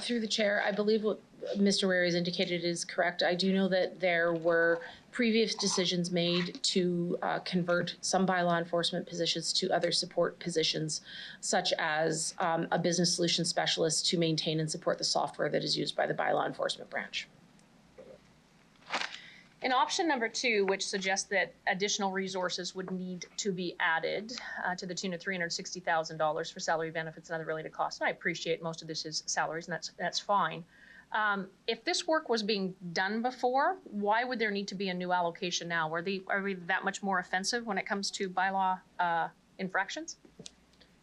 Through the chair, I believe what Mr. Wary has indicated is correct. I do know that there were previous decisions made to convert some bylaw enforcement positions to other support positions, such as a business solution specialist to maintain and support the software that is used by the bylaw enforcement branch. In option number 2, which suggests that additional resources would need to be added to the tune of $360,000 for salary, benefits, and other related costs, and I appreciate most of this is salaries, and that's fine. If this work was being done before, why would there need to be a new allocation now? Are we that much more offensive when it comes to bylaw infractions?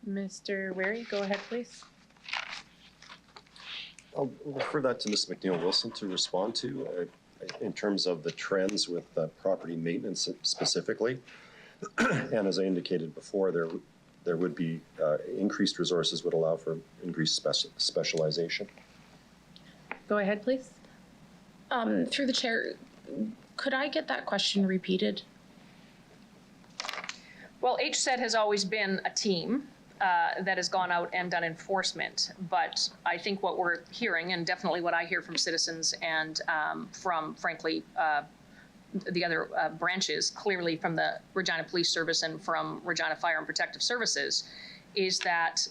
Mr. Wary, go ahead, please. I'll refer that to Ms. McNeil Wilson to respond to. In terms of the trends with property maintenance specifically. And as I indicated before, there would be increased resources would allow for increased specialization. Go ahead, please. Through the chair, could I get that question repeated? Well, HSED has always been a team that has gone out and done enforcement. But I think what we're hearing, and definitely what I hear from citizens and from, frankly, the other branches, clearly from the Regina Police Service and from Regina Fire and Protective Services, is that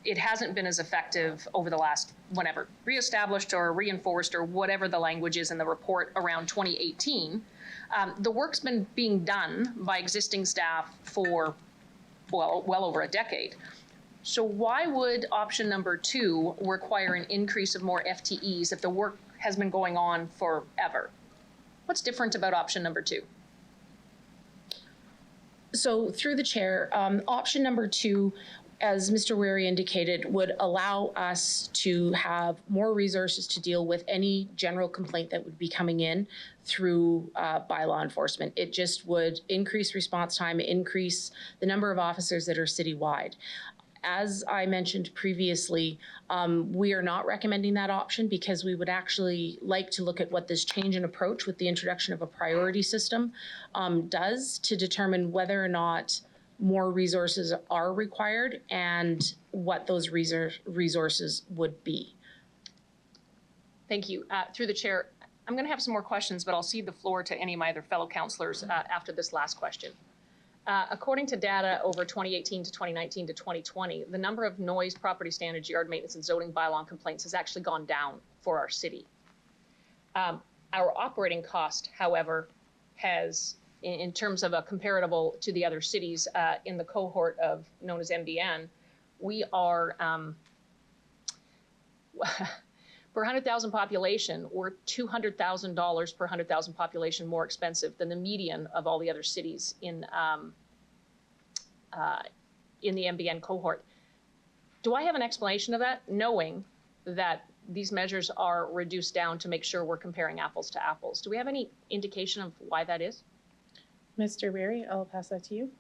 it hasn't been as effective over the last, whenever, reestablished or reinforced or whatever the language is in the report around 2018. The work's been being done by existing staff for well over a decade. So why would option number 2 require an increase of more FTEs if the work has been going on forever? What's different about option number 2? So through the chair, option number 2, as Mr. Wary indicated, would allow us to have more resources to deal with any general complaint that would be coming in through bylaw enforcement. It just would increase response time, increase the number of officers that are citywide. As I mentioned previously, we are not recommending that option because we would actually like to look at what this change in approach with the introduction of a priority system does to determine whether or not more resources are required and what those resources would be. Thank you. Through the chair, I'm going to have some more questions, but I'll cede the floor to any of my other fellow councillors after this last question. According to data over 2018 to 2019 to 2020, the number of noise, property standards, yard maintenance, and zoning bylaw complaints has actually gone down for our city. Our operating cost, however, has, in terms of a comparable to the other cities in the cohort of known as MBN, we are, per 100,000 population, we're $200,000 per 100,000 population more expensive than the median of all the other cities in the MBN cohort. Do I have an explanation of that, knowing that these measures are reduced down to make sure we're comparing apples to apples? Do we have any indication of why that is? Mr. Wary, I'll pass that to you.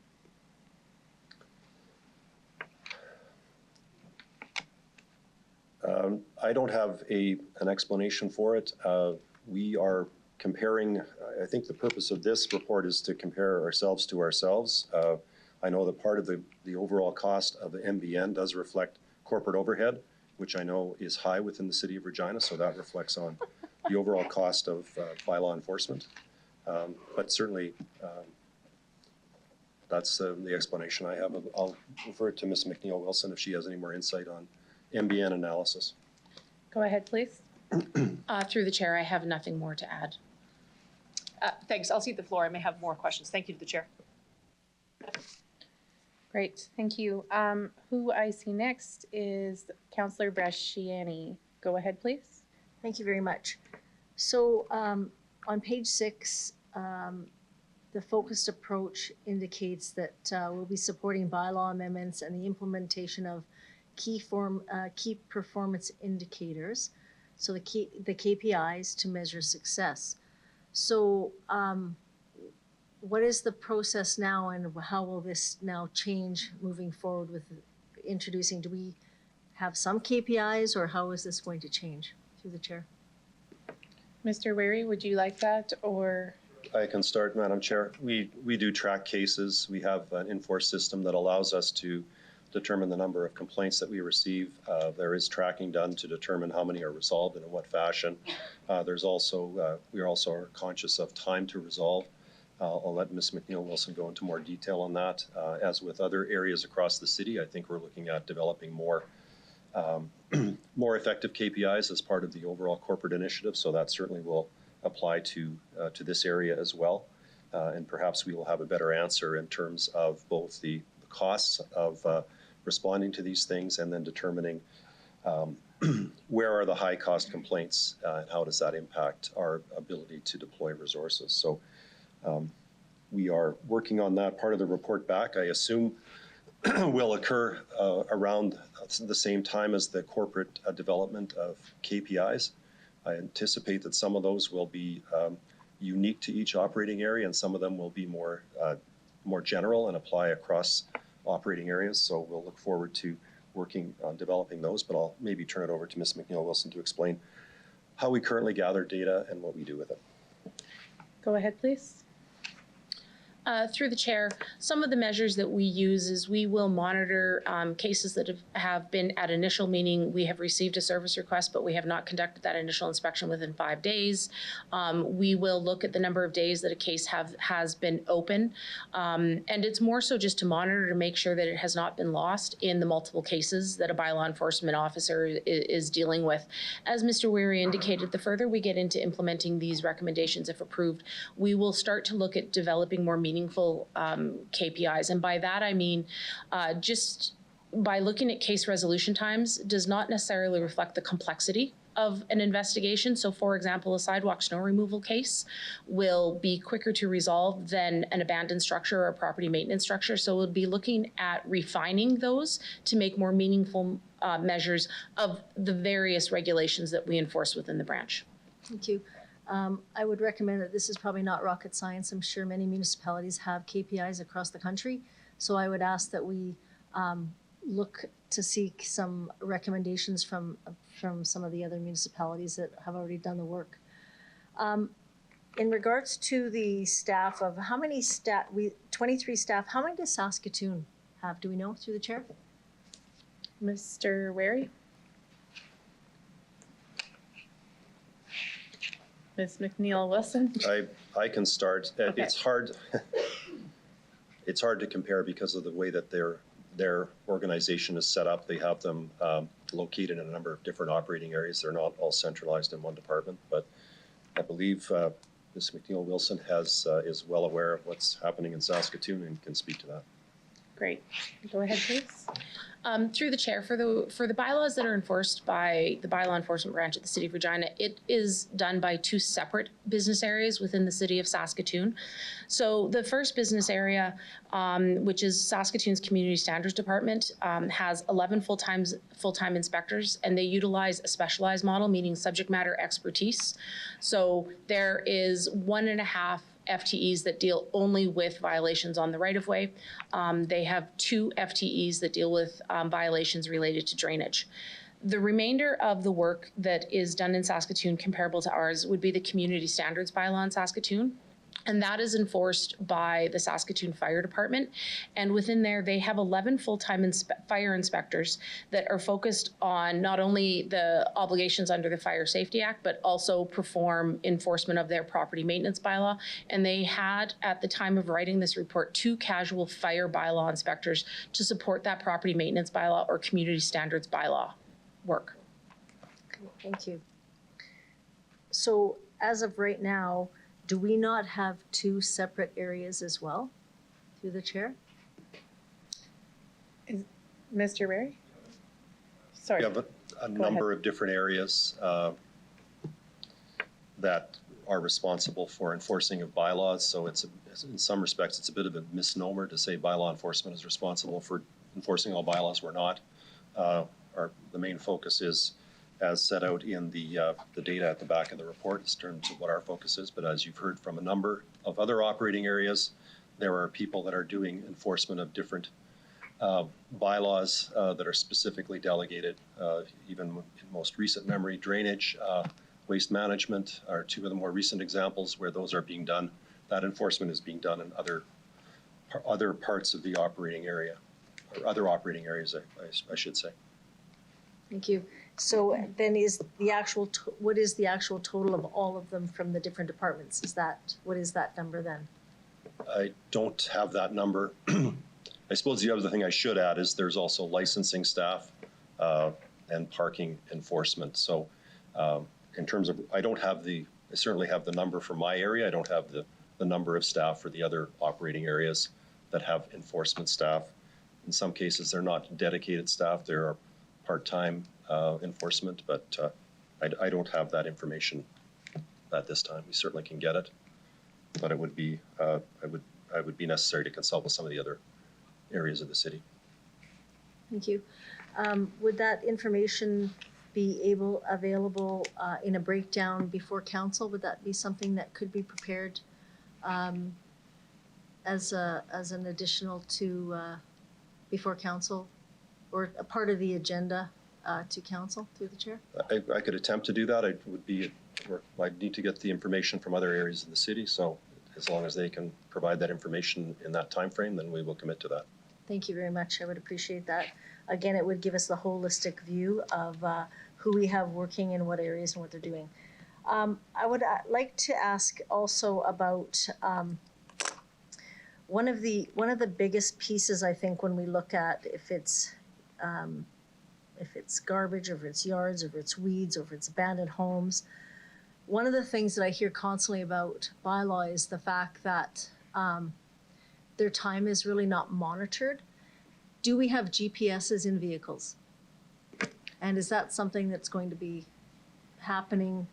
I don't have an explanation for it. We are comparing, I think the purpose of this report is to compare ourselves to ourselves. I know that part of the overall cost of the MBN does reflect corporate overhead, which I know is high within the city of Regina, so that reflects on the overall cost of bylaw enforcement. But certainly, that's the explanation I have. I'll refer it to Ms. McNeil Wilson if she has any more insight on MBN analysis. Go ahead, please. Through the chair, I have nothing more to add. Thanks. I'll cede the floor. I may have more questions. Thank you to the chair. Great, thank you. Who I see next is Councillor Bresciani. Go ahead, please. Thank you very much. So on page 6, the focused approach indicates that we'll be supporting bylaw amendments and the implementation of key performance indicators, so the KPIs to measure success. So what is the process now, and how will this now change moving forward with introducing? Do we have some KPIs, or how is this going to change? Through the chair. Mr. Weary, would you like that, or? I can start, Madam Chair. We do track cases. We have an Enforce system that allows us to determine the number of complaints that we receive. There is tracking done to determine how many are resolved and in what fashion. We also are conscious of time to resolve. I'll let Ms. McNeil-Wilson go into more detail on that. As with other areas across the city, I think we're looking at developing more effective KPIs as part of the overall corporate initiative. So that certainly will apply to this area as well. And perhaps we will have a better answer in terms of both the costs of responding to these things and then determining where are the high cost complaints and how does that impact our ability to deploy resources. So we are working on that. Part of the report back, I assume, will occur around the same time as the corporate development of KPIs. I anticipate that some of those will be unique to each operating area, and some of them will be more general and apply across operating areas. So we'll look forward to working on developing those, but I'll maybe turn it over to Ms. McNeil-Wilson to explain how we currently gather data and what we do with it. Go ahead, please. Through the chair, some of the measures that we use is we will monitor cases that have been at initial, meaning we have received a service request, but we have not conducted that initial inspection within 5 days. We will look at the number of days that a case has been open. And it's more so just to monitor to make sure that it has not been lost in the multiple cases that a bylaw enforcement officer is dealing with. As Mr. Weary indicated, the further we get into implementing these recommendations, if approved, we will start to look at developing more meaningful KPIs. And by that, I mean just by looking at case resolution times does not necessarily reflect the complexity of an investigation. So for example, a sidewalk snow removal case will be quicker to resolve than an abandoned structure or a property maintenance structure. So we'll be looking at refining those to make more meaningful measures of the various regulations that we enforce within the branch. Thank you. I would recommend that this is probably not rocket science. I'm sure many municipalities have KPIs across the country. So I would ask that we look to seek some recommendations from some of the other municipalities that have already done the work. In regards to the staff of how many 23 staff, how many does Saskatoon have? Do we know through the chair? Mr. Weary? Ms. McNeil-Wilson? I can start. Okay. It's hard to compare because of the way that their organization is set up. They have them located in a number of different operating areas. They're not all centralized in one department, but I believe Ms. McNeil-Wilson is well aware of what's happening in Saskatoon and can speak to that. Great. Go ahead, please. Through the chair, for the bylaws that are enforced by the bylaw enforcement branch at the City of Regina, it is done by 2 separate business areas within the City of Saskatoon. So the first business area, which is Saskatoon's Community Standards Department, has 11 full-time inspectors, and they utilize a specialized model, meaning subject matter expertise. So there is 1.5 FTEs that deal only with violations on the right-of-way. They have 2 FTEs that deal with violations related to drainage. The remainder of the work that is done in Saskatoon comparable to ours would be the Community Standards Bylaw in Saskatoon. And that is enforced by the Saskatoon Fire Department. And within there, they have 11 full-time fire inspectors that are focused on not only the obligations under the Fire Safety Act, but also perform enforcement of their property maintenance bylaw. And they had, at the time of writing this report, 2 casual fire bylaw inspectors to support that property maintenance bylaw or community standards bylaw work. Okay, thank you. So as of right now, do we not have 2 separate areas as well, through the chair? Mr. Weary? Sorry. We have a number of different areas that are responsible for enforcing of bylaws. So in some respects, it's a bit of a misnomer to say bylaw enforcement is responsible for enforcing all bylaws. We're not. The main focus is, as set out in the data at the back of the report, in terms of what our focus is. But as you've heard from a number of other operating areas, there are people that are doing enforcement of different bylaws that are specifically delegated. Even in most recent memory, drainage, waste management are two of the more recent examples where those are being done. That enforcement is being done in other parts of the operating area, or other operating areas, I should say. Thank you. So then what is the actual total of all of them from the different departments? What is that number then? I don't have that number. I suppose the other thing I should add is there's also licensing staff and parking enforcement. So in terms of, I certainly have the number for my area. I don't have the number of staff for the other operating areas that have enforcement staff. In some cases, they're not dedicated staff. They're part-time enforcement, but I don't have that information at this time. We certainly can get it, but it would be, I would be necessary to consult with some of the other areas of the city. Thank you. Would that information be available in a breakdown before council? Would that be something that could be prepared as an additional to before council, or a part of the agenda to council through the chair? I could attempt to do that. I'd need to get the information from other areas of the city. So as long as they can provide that information in that time frame, then we will commit to that. Thank you very much. I would appreciate that. Again, it would give us the holistic view of who we have working in what areas and what they're doing. I would like to ask also about one of the biggest pieces, I think, when we look at if it's garbage, or if it's yards, or if it's weeds, or if it's abandoned homes. One of the things that I hear constantly about bylaw is the fact that their time is really not monitored. Do we have GPSs in vehicles? And is that something that's going to be happening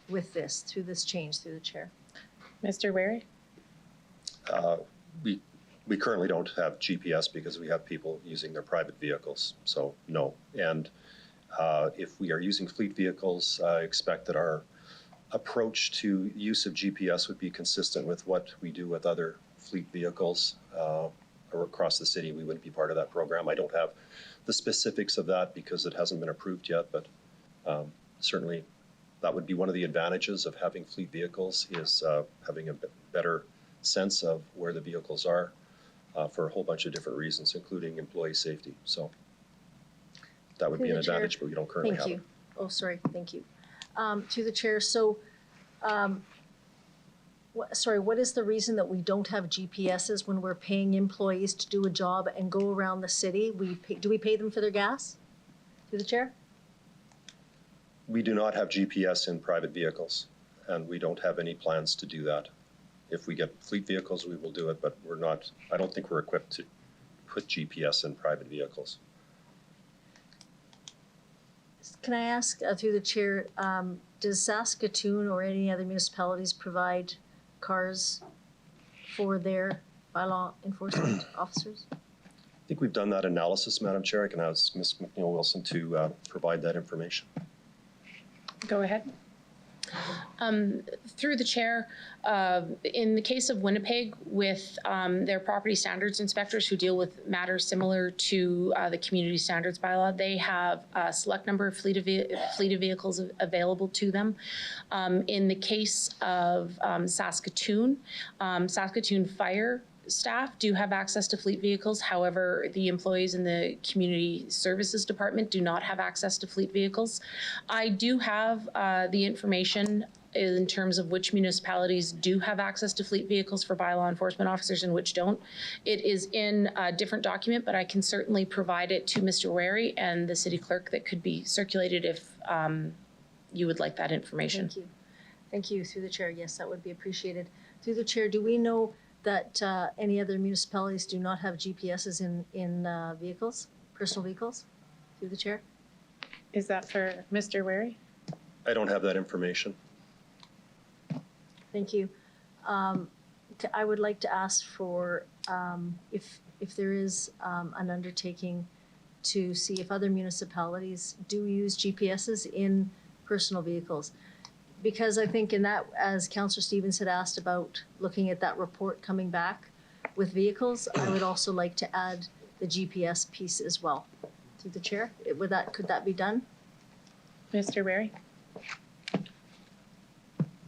with this, through this change, through the chair? Mr. Wary? We currently don't have GPS because we have people using their private vehicles, so no. And if we are using fleet vehicles, I expect that our approach to use of GPS would be consistent with what we do with other fleet vehicles or across the city. We wouldn't be part of that program. I don't have the specifics of that because it hasn't been approved yet, but certainly that would be one of the advantages of having fleet vehicles, is having a better sense of where the vehicles are for a whole bunch of different reasons, including employee safety. So that would be an advantage, but we don't currently have it. Thank you. Oh, sorry, thank you. To the chair, so, what is the reason that we don't have GPSs when we're paying employees to do a job and go around the city? Do we pay them for their gas? To the chair? We do not have GPS in private vehicles, and we don't have any plans to do that. If we get fleet vehicles, we will do it, but I don't think we're equipped to put GPS in private vehicles. Can I ask, through the chair, does Saskatoon or any other municipalities provide cars for their bylaw enforcement officers? I think we've done that analysis, Madam Chair. I can ask Ms. McNeil-Wilson to provide that information. Go ahead. Through the chair, in the case of Winnipeg, with their property standards inspectors who deal with matters similar to the community standards bylaw, they have a select number of fleet of vehicles available to them. In the case of Saskatoon, Saskatoon Fire staff do have access to fleet vehicles. However, the employees in the community services department do not have access to fleet vehicles. I do have the information in terms of which municipalities do have access to fleet vehicles for bylaw enforcement officers and which don't. It is in a different document, but I can certainly provide it to Mr. Wary and the city clerk. That could be circulated if you would like that information. Thank you. Thank you. Through the chair, yes, that would be appreciated. Through the chair, do we know that any other municipalities do not have GPSs in vehicles, personal vehicles? Through the chair? Is that for Mr. Wary? I don't have that information. Thank you. I would like to ask for if there is an undertaking to see if other municipalities do use GPSs in personal vehicles. Because I think in that, as Councillor Stevens had asked about looking at that report coming back with vehicles, I would also like to add the GPS piece as well. Through the chair, could that be done? Mr. Wary?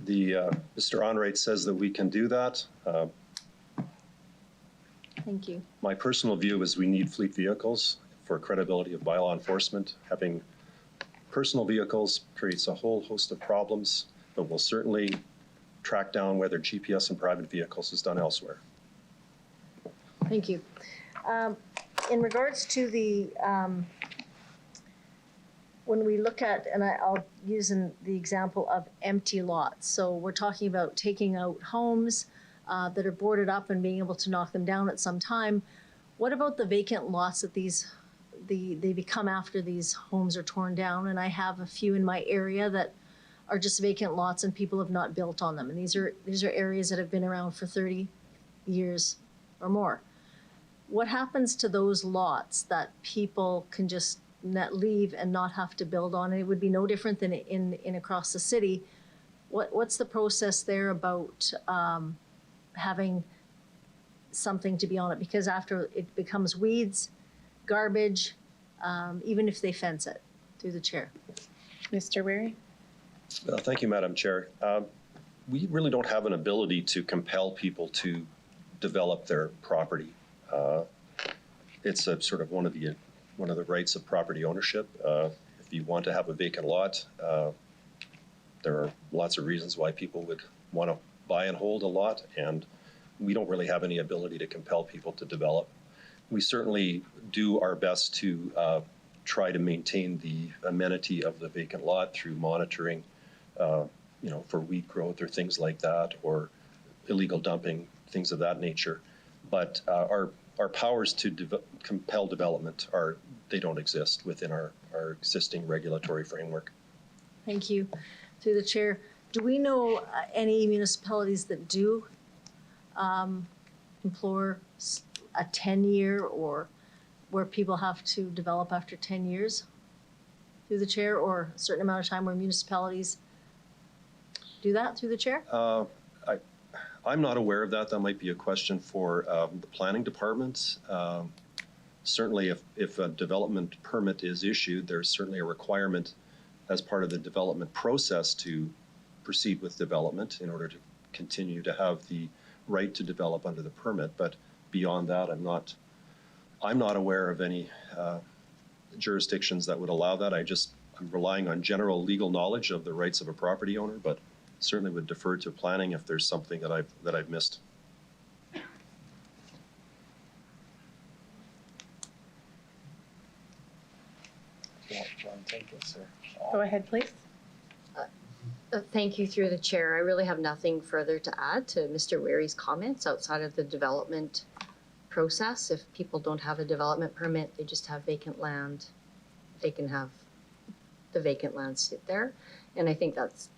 Mr. Onrait says that we can do that. Thank you. My personal view is we need fleet vehicles for credibility of bylaw enforcement. Having personal vehicles creates a whole host of problems, but we'll certainly track down whether GPS in private vehicles is done elsewhere. Thank you. In regards to the, when we look at, and I'll use the example of empty lots. So we're talking about taking out homes that are boarded up and being able to knock them down at some time. What about the vacant lots that they become after these homes are torn down? And I have a few in my area that are just vacant lots and people have not built on them. And these are areas that have been around for 30 years or more. What happens to those lots that people can just leave and not have to build on? And it would be no different than in across the city. What's the process there about having something to be on it? Because after it becomes weeds, garbage, even if they fence it. Through the chair. Mr. Wary? Thank you, Madam Chair. We really don't have an ability to compel people to develop their property. It's a sort of one of the rights of property ownership. If you want to have a vacant lot, there are lots of reasons why people would want to buy and hold a lot, and we don't really have any ability to compel people to develop. We certainly do our best to try to maintain the amenity of the vacant lot through monitoring, for weed growth or things like that, or illegal dumping, things of that nature. But our powers to compel development they don't exist within our existing regulatory framework. Thank you. Through the chair, do we know any municipalities that do implore a 10-year or where people have to develop after 10 years? Through the chair, or a certain amount of time where municipalities do that? Through the chair? I'm not aware of that. That might be a question for the planning department. Certainly, if a development permit is issued, there's certainly a requirement as part of the development process to proceed with development in order to continue to have the right to develop under the permit. But beyond that, I'm not aware of any jurisdictions that would allow that. I'm relying on general legal knowledge of the rights of a property owner, but certainly would defer to planning if there's something that I've missed. Go ahead, please. Thank you, through the chair. I really have nothing further to add to Mr. Wary's comments outside of the development process. If people don't have a development permit, they just have vacant land, they can have the vacant land sit there. And I think that's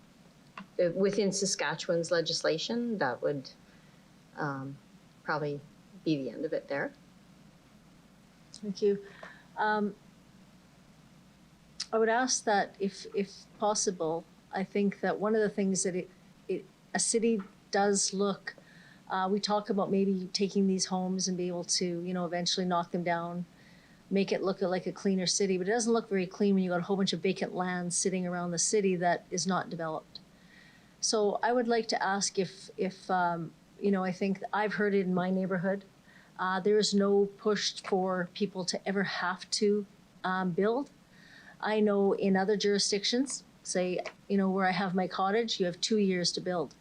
within Saskatchewan's legislation, that would probably be the end of it there. Thank you. I would ask that if possible, I think that one of the things that a city does look, we talk about maybe taking these homes and be able to, eventually knock them down, make it look like a cleaner city, but it doesn't look very clean when you got a whole bunch of vacant land sitting around the city that is not developed. So I would like to ask if I think I've heard it in my neighborhood, there is no push for people to ever have to build. I know in other jurisdictions, say, where I have my cottage, you have 2 years to build.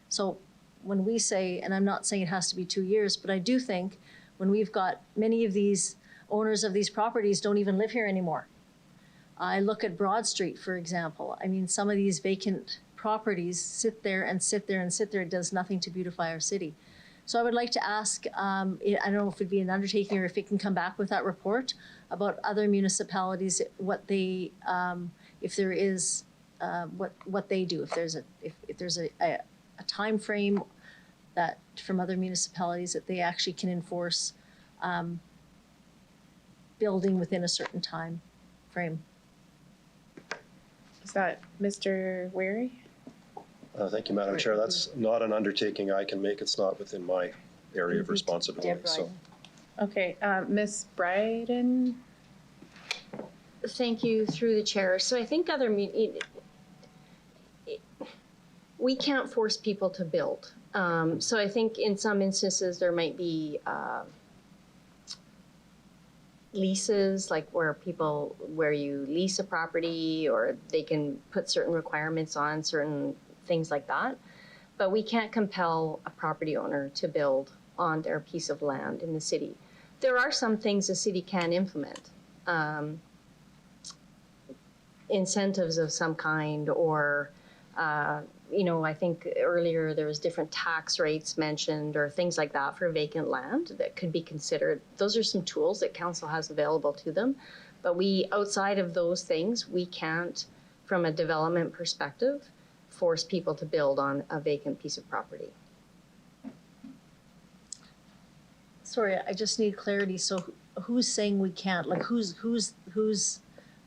So when we say, and I'm not saying it has to be 2 years, but I do think when we've got many of these owners of these properties don't even live here anymore. I look at Broad Street, for example. I mean, some of these vacant properties sit there and sit there and sit there. It does nothing to beautify our city. So I would like to ask, I don't know if it'd be an undertaking or if it can come back with that report about other municipalities, what they, if there is, what they do, if there's a time frame that from other municipalities that they actually can enforce building within a certain time frame. Is that Mr. Wary? Thank you, Madam Chair. That's not an undertaking I can make. It's not within my area of responsibility. So Okay, Ms. Bryden? Thank you, through the chair. So I think we can't force people to build. So I think in some instances there might be leases, like where you lease a property, or they can put certain requirements on certain things like that. But we can't compel a property owner to build on their piece of land in the city. There are some things the city can implement. Incentives of some kind, or I think earlier there was different tax rates mentioned, or things like that for vacant land that could be considered. Those are some tools that council has available to them. But outside of those things, we can't, from a development perspective, force people to build on a vacant piece of property. Sorry, I just need clarity. So who's saying we can't? Like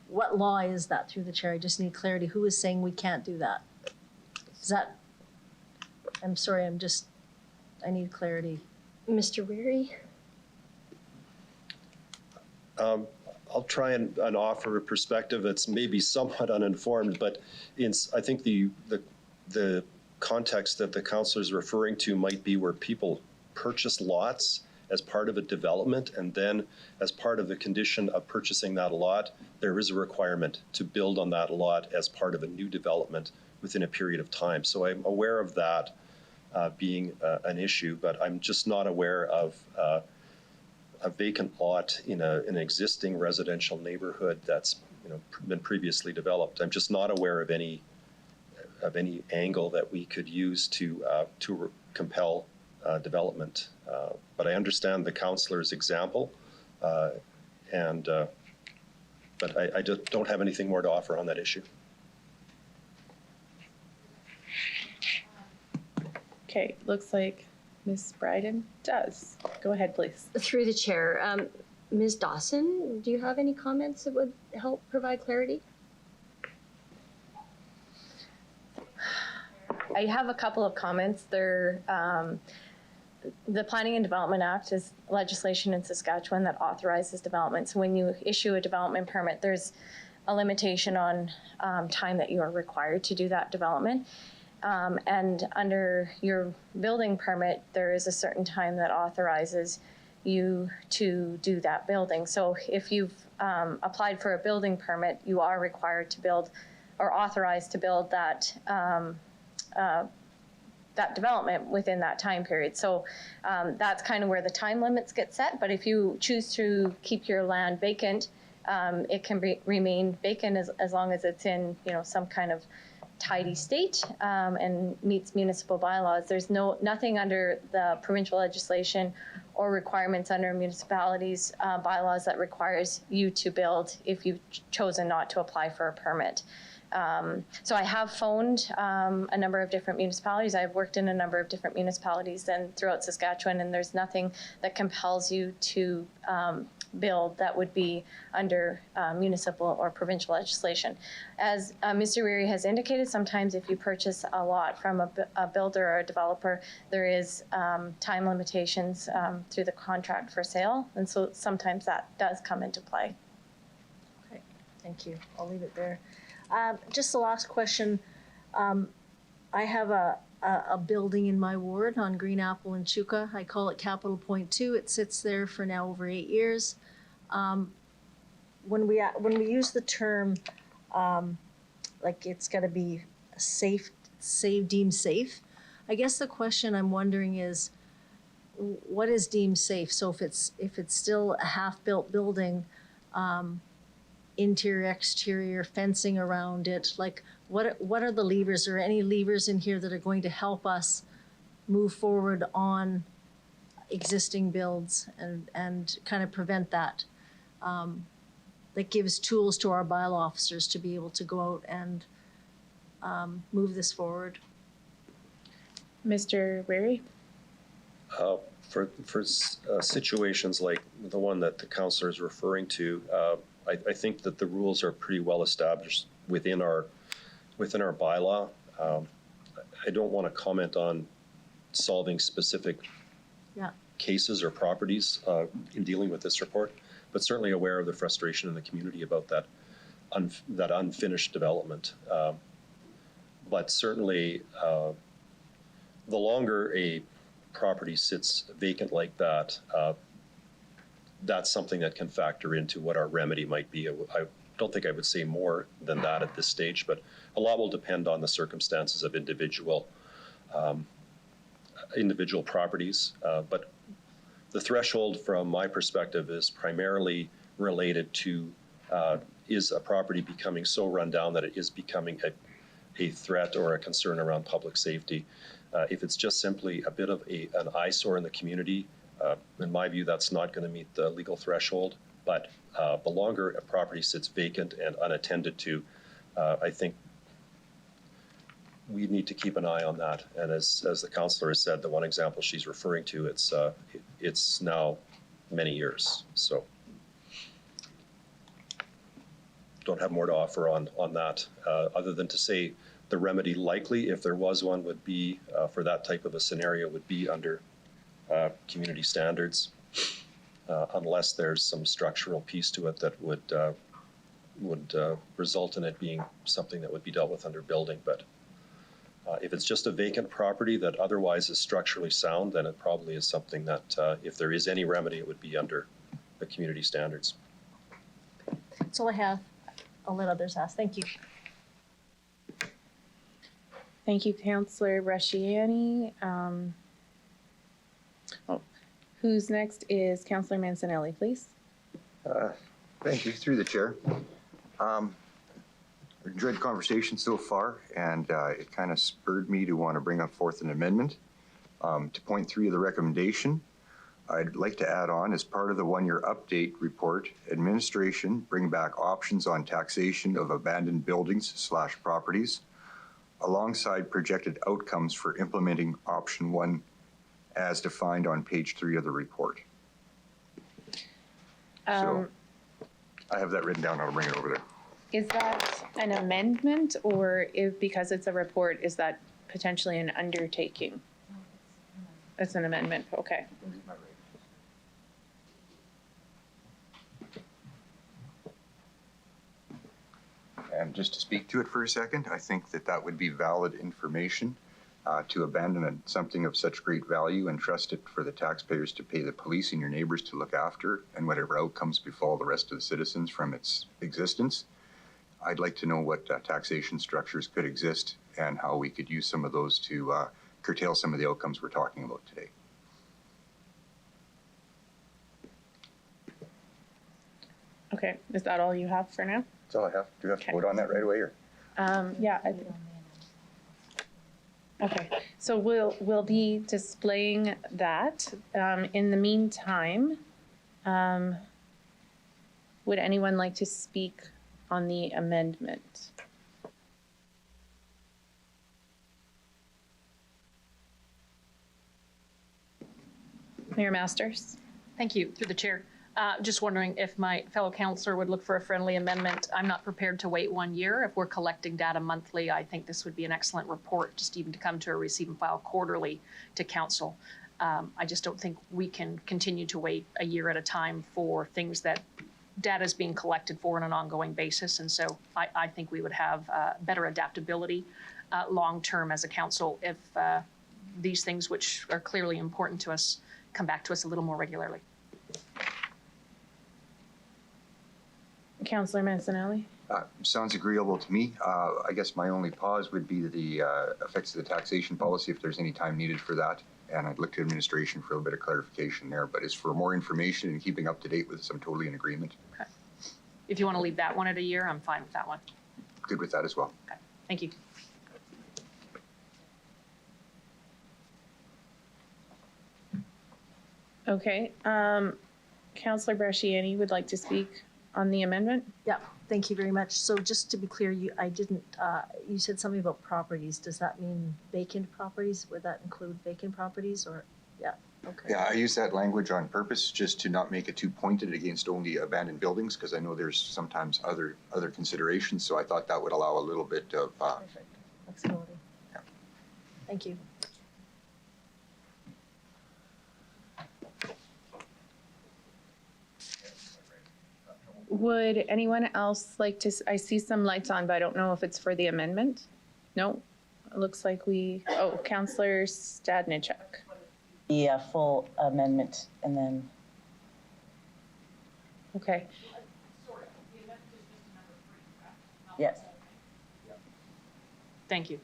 what law is that, through the chair? I just need clarity. Who is saying we can't do that? Is that, I'm sorry, I need clarity. Mr. Weary? I'll try and offer a perspective that's maybe somewhat uninformed, but I think the context that the councillor is referring to might be where people purchase lots as part of a development, and then as part of the condition of purchasing that lot, there is a requirement to build on that lot as part of a new development within a period of time. So I'm aware of that being an issue, but I'm just not aware of a vacant lot in an existing residential neighborhood that's been previously developed. I'm just not aware of any angle that we could use to compel development. But I understand the councillor's example, but I just don't have anything more to offer on that issue. Okay, looks like Ms. Bryden does. Go ahead, please. Through the chair, Ms. Dawson, do you have any comments that would help provide clarity? I have a couple of comments. The Planning and Development Act is legislation in Saskatchewan that authorizes development. So when you issue a development permit, there's a limitation on time that you are required to do that development. And under your building permit, there is a certain time that authorizes you to do that building. So if you've applied for a building permit, you are required to build or authorized to build that development within that time period. So that's kind of where the time limits get set. But if you choose to keep your land vacant, it can remain vacant as long as it's in some kind of tidy state and meets municipal bylaws. There's nothing under the provincial legislation or requirements under municipalities bylaws that requires you to build if you've chosen not to apply for a permit. So I have phoned a number of different municipalities. I've worked in a number of different municipalities and throughout Saskatchewan, and there's nothing that compels you to build that would be under municipal or provincial legislation. As Mr. Weary has indicated, sometimes if you purchase a lot from a builder or a developer, there is time limitations through the contract for sale, and so sometimes that does come into play. Okay, thank you. I'll leave it there. Just the last question. I have a building in my ward on Green Apple and Chuka. I call it Capital Point 2. It sits there for now over 8 years. When we use the term like it's got to be deemed safe, I guess the question I'm wondering is, what is deemed safe? So if it's still a half-built building, interior, exterior, fencing around it, like what are the levers, or any levers in here that are going to help us move forward on existing builds and kind of prevent that, that gives tools to our bylaw officers to be able to go out and move this forward? Mr. Weary? For situations like the one that the councillor is referring to, I think that the rules are pretty well established within our bylaw. I don't want to comment on solving specific cases or properties in dealing with this report, but certainly aware of the frustration in the community about that unfinished development. But certainly, the longer a property sits vacant like that, that's something that can factor into what our remedy might be. I don't think I would say more than that at this stage, but a lot will depend on the circumstances of individual properties. But the threshold from my perspective is primarily related to is a property becoming so run down that it is becoming a threat or a concern around public safety. If it's just simply a bit of an eyesore in the community, in my view, that's not going to meet the legal threshold. But the longer a property sits vacant and unattended to, I think we need to keep an eye on that. And as the councillor has said, the one example she's referring to, it's now many years. So don't have more to offer on that, other than to say the remedy likely, if there was one, would be for that type of a scenario would be under community standards, unless there's some structural piece to it that would result in it being something that would be dealt with under building. But if it's just a vacant property that otherwise is structurally sound, then it probably is something that if there is any remedy, it would be under the community standards. That's all I have. I'll let others ask. Thank you. Thank you, Councillor Bresciani. Who's next is Councillor Mancinelli, please. Thank you, through the chair. Enjoyed the conversation so far, and it kind of spurred me to want to bring up forth an amendment. To point 3 of the recommendation, I'd like to add on, as part of the 1-year update report, administration bring back options on taxation of abandoned buildings / properties, alongside projected outcomes for implementing option 1 as defined on page 3 of the report. So I have that written down. I'll bring it over there. Is that an amendment, or if because it's a report, is that potentially an undertaking? It's an amendment, okay. And just to speak to it for a second, I think that would be valid information to abandon something of such great value and trust it for the taxpayers to pay the police and your neighbors to look after, and whatever outcomes befall the rest of the citizens from its existence. I'd like to know what taxation structures could exist and how we could use some of those to curtail some of the outcomes we're talking about today. Okay, is that all you have for now? That's all I have. Do you have to vote on that right away, or? Yeah. Okay, so we'll be displaying that. In the meantime, would anyone like to speak on the amendment? Mayor Masters? Thank you, through the chair. Just wondering if my fellow councillor would look for a friendly amendment. I'm not prepared to wait 1 year. If we're collecting data monthly, I think this would be an excellent report, just even to come to a receive and file quarterly to council. I just don't think we can continue to wait a year at a time for things that data is being collected for on an ongoing basis. And so I think we would have better adaptability long-term as a council if these things, which are clearly important to us, come back to us a little more regularly. Councillor Mancinelli? Sounds agreeable to me. I guess my only pause would be the effects of the taxation policy, if there's any time needed for that. And I'd look to administration for a little bit of clarification there. But as for more information and keeping up to date with this, I'm totally in agreement. Okay. If you want to leave that one at a year, I'm fine with that one. Good with that as well. Okay. Thank you. Okay, Councillor Bresciani would like to speak on the amendment? Yeah, thank you very much. So just to be clear, you said something about properties. Does that mean vacant properties? Would that include vacant properties, or, yeah, okay. Yeah, I use that language on purpose just to not make it too pointed against only abandoned buildings, because I know there's sometimes other considerations. So I thought that would allow a little bit of Perfect. Flexibility. Yeah. Thank you. Would anyone else like to, I see some lights on, but I don't know if it's for the amendment? No, it looks like Counselor Stadnichuk. The full amendment and then. Okay. Yes. Thank you.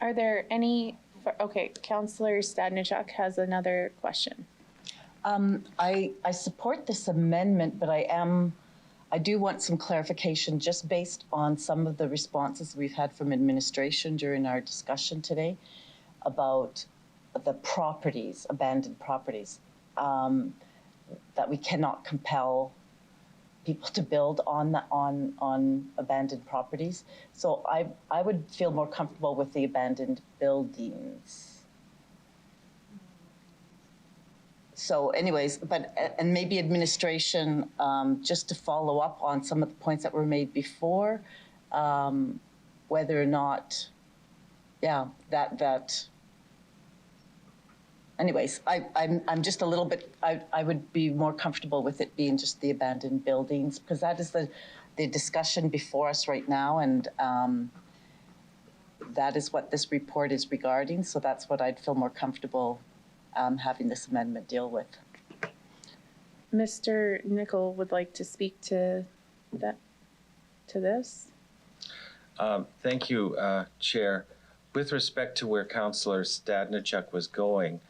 Are there any, okay, Counselor Stadnichuk has another question. I support this amendment, but I do want some clarification just based on some of the responses we've had from administration during our discussion today about the properties, abandoned properties, that we cannot compel people to build on abandoned properties. So I would feel more comfortable with the abandoned buildings. So anyways, and maybe administration, just to follow up on some of the points that were made before, whether or not, anyways, I'm just a little bit, I would be more comfortable with it being just the abandoned buildings, because that is the discussion before us right now, and that is what this report is regarding, so that's what I'd feel more comfortable having this amendment deal with. Mr. Nicol would like to speak to this. Thank you, Chair. With respect to where Councillor Stadnichuk was going,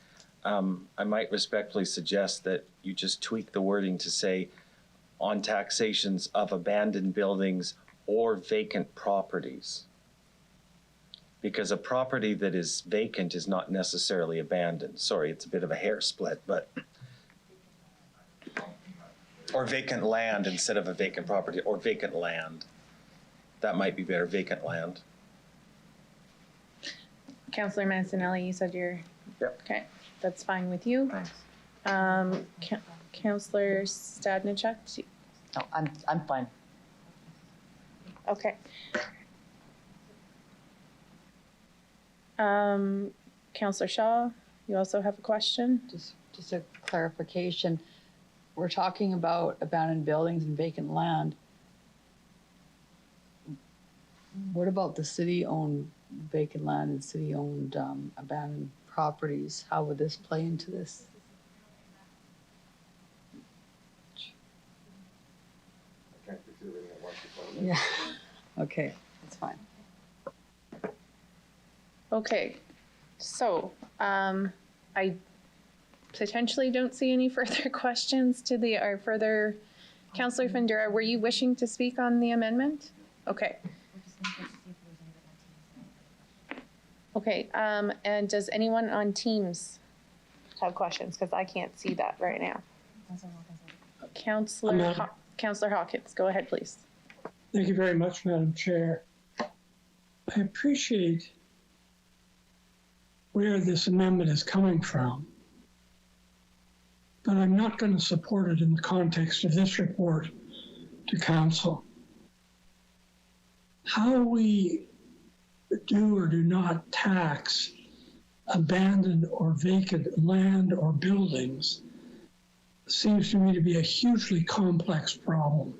I might respectfully suggest that you just tweak the wording to say on taxations of abandoned buildings or vacant properties. Because a property that is vacant is not necessarily abandoned. Sorry, it's a bit of a hair split, but. Or vacant land instead of a vacant property, or vacant land. That might be better, vacant land. Councillor Mancinelli, you said you're, Yep. Okay, that's fine with you. Thanks. Councillor Stadnichuk? No, I'm fine. Okay. Councillor Shaw, you also have a question? Just a clarification. We're talking about abandoned buildings and vacant land. What about the city-owned vacant land and city-owned abandoned properties? How would this play into this? Yeah, okay, that's fine. Okay, so I potentially don't see any further questions to or further. Councillor Fundura, were you wishing to speak on the amendment? Okay. Okay, and does anyone on Teams have questions? Because I can't see that right now. Councillor Hawkins, go ahead, please. Thank you very much, Madam Chair. I appreciate where this amendment is coming from, but I'm not going to support it in the context of this report to Council. How we do or do not tax abandoned or vacant land or buildings seems to me to be a hugely complex problem.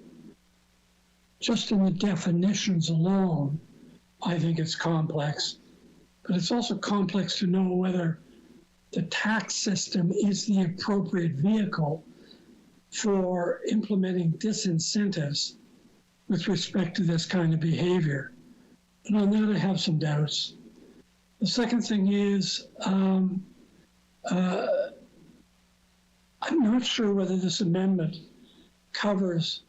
Just in the definitions alone, I think it's complex, but it's also complex to know whether the tax system is the appropriate vehicle for implementing disincentives with respect to this kind of behavior. And on that, I have some doubts. The second thing is, I'm not sure whether this amendment covers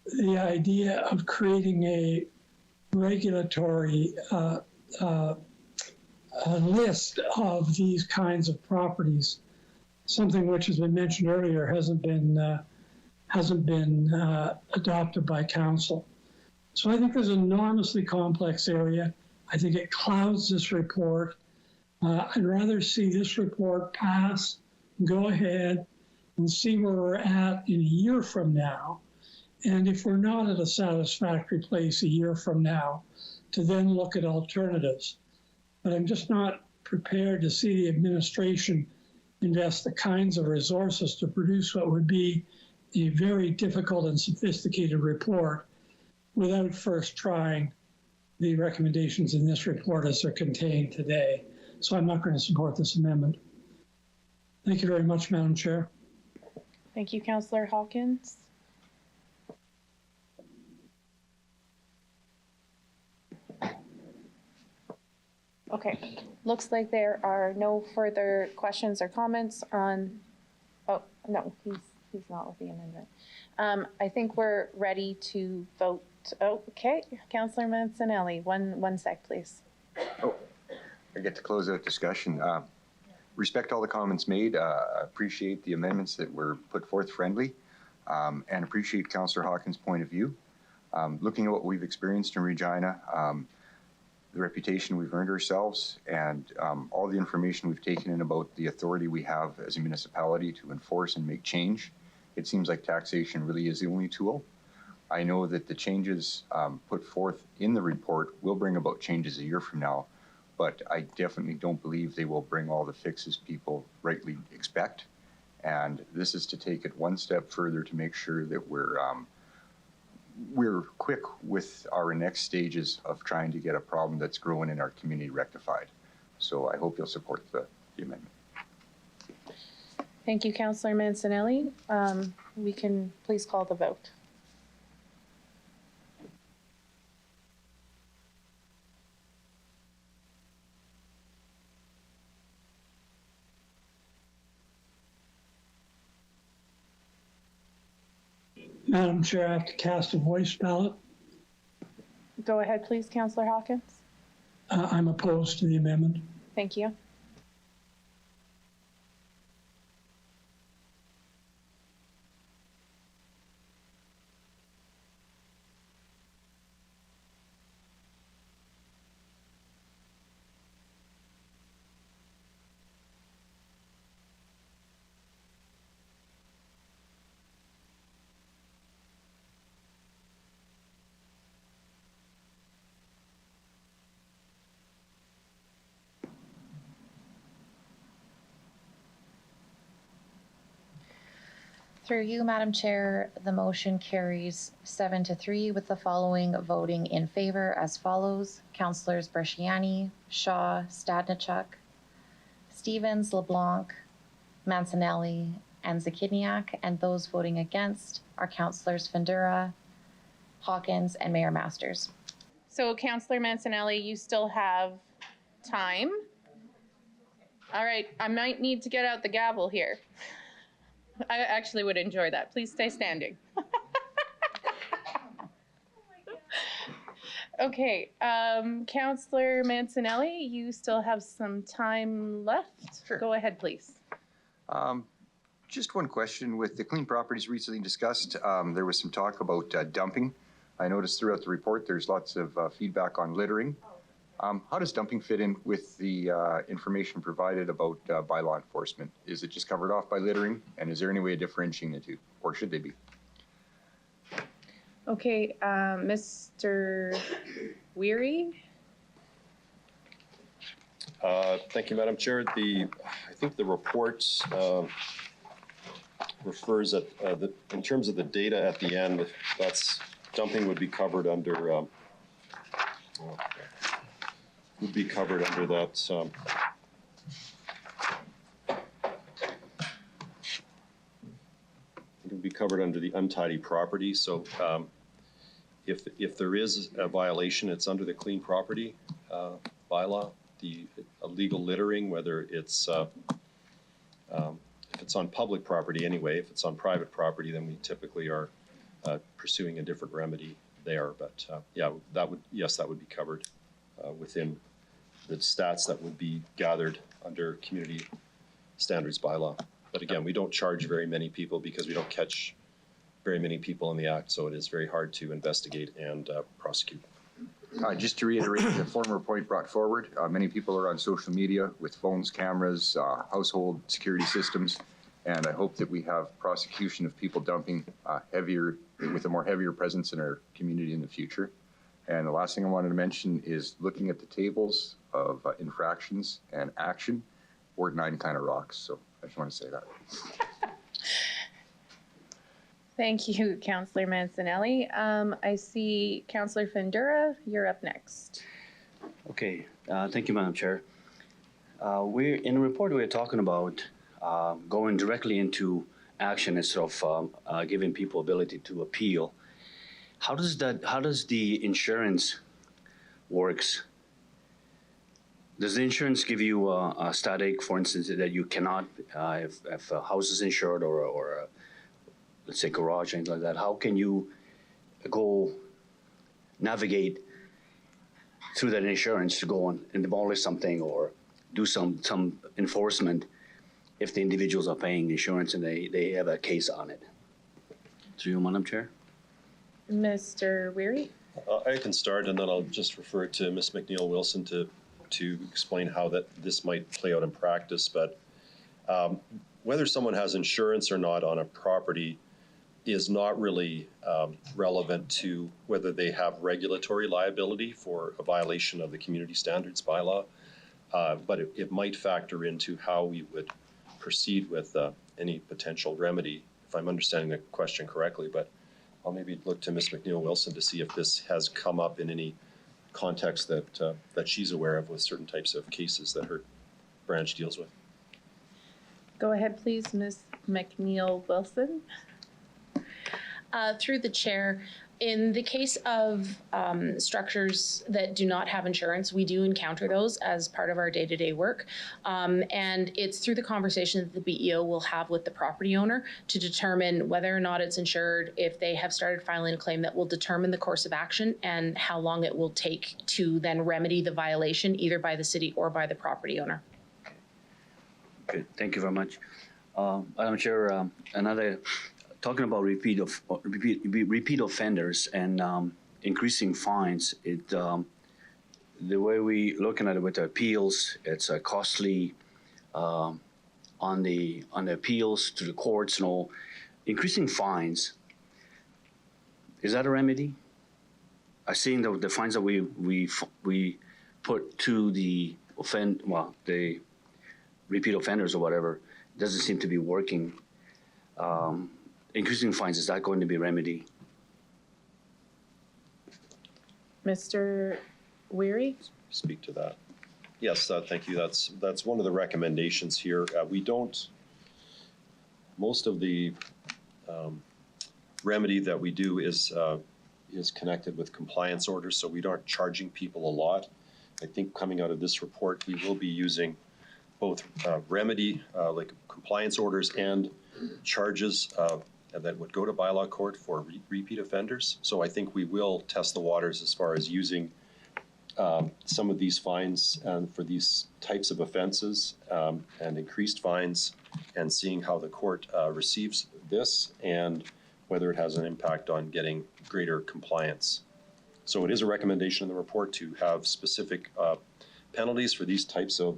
the idea of creating regulatory list of these kinds of properties, something which, as I mentioned earlier, hasn't been adopted by council. So I think there's an enormously complex area. I think it clouds this report. I'd rather see this report pass, go ahead, and see where we're at in a year from now. And if we're not at a satisfactory place a year from now, to then look at alternatives. But I'm just not prepared to see the administration invest the kinds of resources to produce what would be a very difficult and sophisticated report without first trying the recommendations in this report as they're contained today. So I'm not going to support this amendment. Thank you very much, Madam Chair. Thank you, Councillor Hawkins. Okay, looks like there are no further questions or comments on, oh, no, he's not with the amendment. I think we're ready to vote. Oh, okay, Councillor Mancinelli, one sec, please. Oh, I get to close out discussion. Respect all the comments made. Appreciate the amendments that were put forth friendly, and appreciate Councillor Hawkins' point of view. Looking at what we've experienced in Regina, the reputation we've earned ourselves, and all the information we've taken in about the authority we have as a municipality to enforce and make change, it seems like taxation really is the only tool. I know that the changes put forth in the report will bring about changes a year from now, but I definitely don't believe they will bring all the fixes people rightly expect. And this is to take it one step further to make sure that we're quick with our next stages of trying to get a problem that's growing in our community rectified. So I hope you'll support the amendment. Thank you, Councillor Mancinelli. We can please call the vote. Madam Chair, I have to cast a voice ballot. Go ahead, please, Councillor Hawkins. I'm opposed to the amendment. Thank you. Through you, Madam Chair, the motion carries 7-3 with the following voting in favor as follows. Councillors Bresciani, Shaw, Stadnichuk, Stevens, LeBlanc, Mancinelli, and Zakidniak, and those voting against are Councillors Findura, Hawkins, and Mayor Masters. So, Councillor Mancinelli, you still have time. All right, I might need to get out the gavel here. I actually would enjoy that. Please stay standing. Okay, Councillor Mancinelli, you still have some time left. Sure. Go ahead, please. Just one question. With the clean properties recently discussed, there was some talk about dumping. I noticed throughout the report there's lots of feedback on littering. How does dumping fit in with the information provided about bylaw enforcement? Is it just covered off by littering? And is there any way of differentiating the two? Or should they be? Okay, Mr. Weary? Thank you, Madam Chair. I think the report refers at, in terms of the data at the end, that's dumping would be covered under that. It would be covered under the untidy property. So if there is a violation, it's under the clean property bylaw. The illegal littering, whether it's if it's on public property anyway. If it's on private property, then we typically are pursuing a different remedy. there. But yeah, that would be covered within the stats that would be gathered under community standards bylaw. But again, we don't charge very many people because we don't catch very many people in the act, so it is very hard to investigate and prosecute. Just to reiterate the former point brought forward, many people are on social media with phones, cameras, household security systems, and I hope that we have prosecution of people dumping with a more heavier presence in our community in the future. And the last thing I wanted to mention is looking at the tables of infractions and action, Ward 9 kind of rocks, so I just want to say that. Thank you, Councillor Mancinelli. I see Councillor Findura, you're up next. Okay, thank you, Madam Chair. We're in the report we're talking about going directly into action instead of giving people ability to appeal. How does the insurance works? Does the insurance give you a static, for instance, that you cannot, if a house is insured or let's say garage, anything like that, how can you go navigate through that insurance to go on and demolish something or do some enforcement if the individuals are paying insurance and they have a case on it? Through you, Madam Chair. Mr. Weary? I can start, and then I'll just refer to Ms. McNeil-Wilson to explain how this might play out in practice. But whether someone has insurance or not on a property is not really relevant to whether they have regulatory liability for a violation of the community standards bylaw, but it might factor into how we would proceed with any potential remedy, if I'm understanding the question correctly. But I'll maybe look to Ms. McNeil-Wilson to see if this has come up in any context that she's aware of with certain types of cases that her branch deals with. Go ahead, please, Ms. McNeil-Wilson. Through the chair, in the case of structures that do not have insurance, we do encounter those as part of our day-to-day work. And it's through the conversation that the BEO will have with the property owner to determine whether or not it's insured, if they have started filing a claim that will determine the course of action and how long it will take to then remedy the violation either by the city or by the property owner. Okay, thank you very much. Madam Chair, talking about repeat offenders and increasing fines, the way we looking at it with the appeals, it's costly on the appeals to the courts and all. Increasing fines, is that a remedy? I've seen the fines that we put to the the repeat offenders or whatever doesn't seem to be working. Increasing fines, is that going to be a remedy? Mr. Weary? Speak to that. Yes, thank you. That's one of the recommendations here. Most of the remedy that we do is connected with compliance orders, so we aren't charging people a lot. I think coming out of this report, we will be using both remedy, like compliance orders, and charges that would go to bylaw court for repeat offenders. So I think we will test the waters as far as using some of these fines for these types of offenses and increased fines, and seeing how the court receives this and whether it has an impact on getting greater compliance. So it is a recommendation in the report to have specific penalties for these types of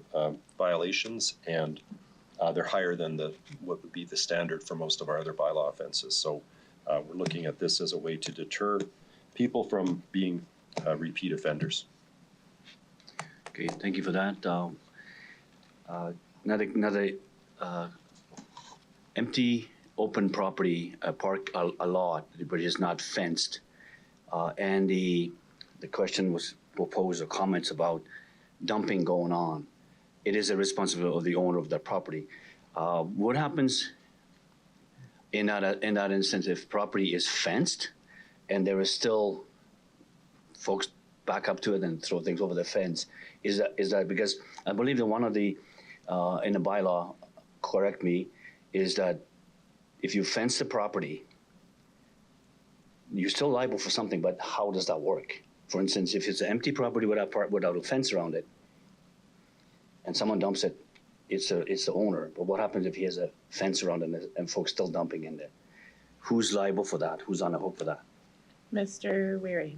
violations, and they're higher than what would be the standard for most of our other bylaw offenses. So we're looking at this as a way to deter people from being repeat offenders. Okay, thank you for that. Another empty open property, a lot, but it's not fenced. And the question was proposed, or comments about dumping going on. It is a responsibility of the owner of that property. What happens in that instance if property is fenced and there is still folks back up to it and throw things over the fence? Is that because I believe that one of the in the bylaw, correct me, is that if you fence the property, you're still liable for something, but how does that work? For instance, if it's an empty property without a fence around it, and someone dumps it, it's the owner. But what happens if he has a fence around it and folks still dumping in there? Who's liable for that? Who's on the hook for that? Mr. Weary.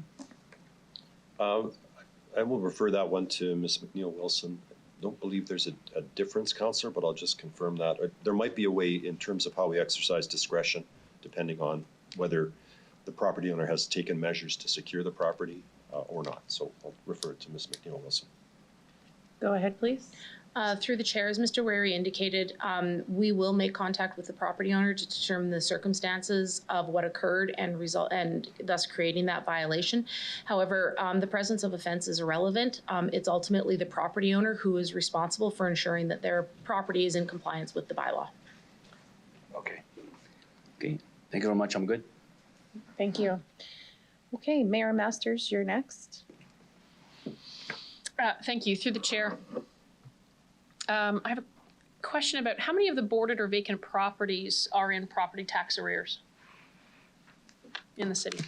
I will refer that one to Ms. McNeil Wilson. I don't believe there's a difference, Councillor, but I'll just confirm that. There might be a way in terms of how we exercise discretion, depending on whether the property owner has taken measures to secure the property or not. So I'll refer it to Ms. McNeil Wilson. Go ahead, please. Through the chair, as Mr. Wary indicated, we will make contact with the property owner to determine the circumstances of what occurred and thus creating that violation. However, the presence of a fence is irrelevant. It's ultimately the property owner who is responsible for ensuring that their property is in compliance with the bylaw. Okay. Okay. Thank you very much. I'm good. Thank you. Okay, Mayor Masters, you're next. Thank you. Through the chair. I have a question about how many of the boarded or vacant properties are in property tax arrears in the city?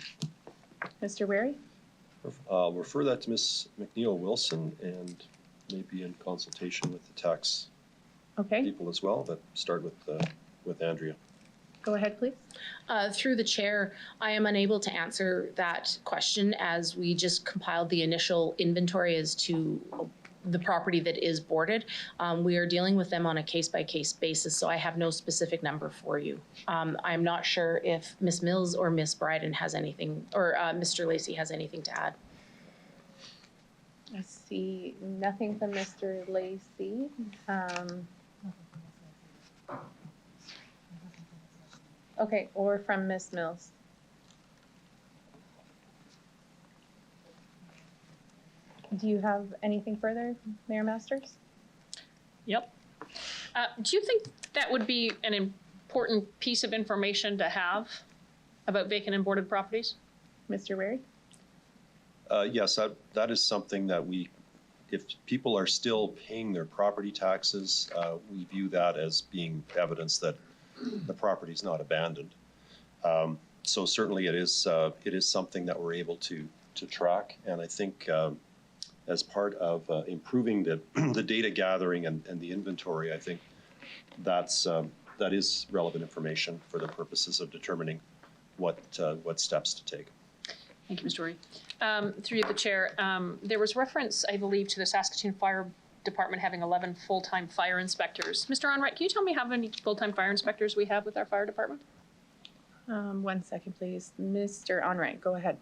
Mr. Wary? I'll refer that to Ms. McNeil Wilson and maybe in consultation with the tax people as well, but start with Andrea. Go ahead, please. Through the chair, I am unable to answer that question as we just compiled the initial inventory as to the property that is boarded. We are dealing with them on a case-by-case basis, so I have no specific number for you. I'm not sure if Ms. Mills or Ms. Bryden has anything, or Mr. Lacey has anything to add. I see nothing from Mr. Lacey. Okay, or from Ms. Mills. Do you have anything further, Mayor Masters? Yep. Do you think that would be an important piece of information to have about vacant and boarded properties? Mr. Wary? Yes, that is something that if people are still paying their property taxes, we view that as being evidence that the property is not abandoned. So certainly it is something that we're able to track, and I think as part of improving the data gathering and the inventory, I think that is relevant information for the purposes of determining what steps to take. Thank you, Mr. Wary. Through the chair, there was reference, I believe, to the Saskatoon Fire Department having 11 full-time fire inspectors. Mr. Onrait, can you tell me how many full-time fire inspectors we have with our fire department? 1 second, please. Mr. Onrait, go ahead.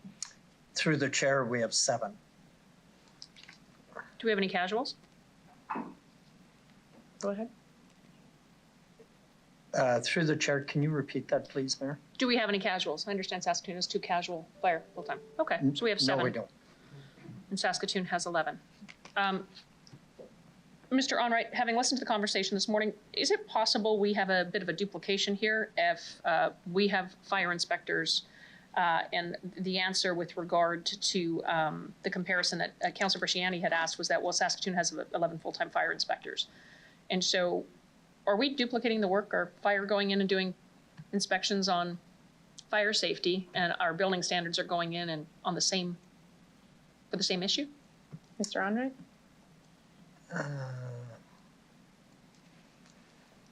Through the chair, we have 7. Do we have any casuals? Go ahead. Through the chair, can you repeat that, please, Mayor? Do we have any casuals? I understand Saskatoon has 2 casual fire full-time. Okay, so we have 7. No, we don't. And Saskatoon has 11. Mr. Onrait, having listened to the conversation this morning, is it possible we have a bit of a duplication here if we have fire inspectors and the answer with regard to the comparison that Councillor Bresciani had asked was that, well, Saskatoon has 11 full-time fire inspectors. And so are we duplicating the work? Are fire going in and doing inspections on fire safety and our building standards are going in and on the same, for the same issue? Mr. Onrait?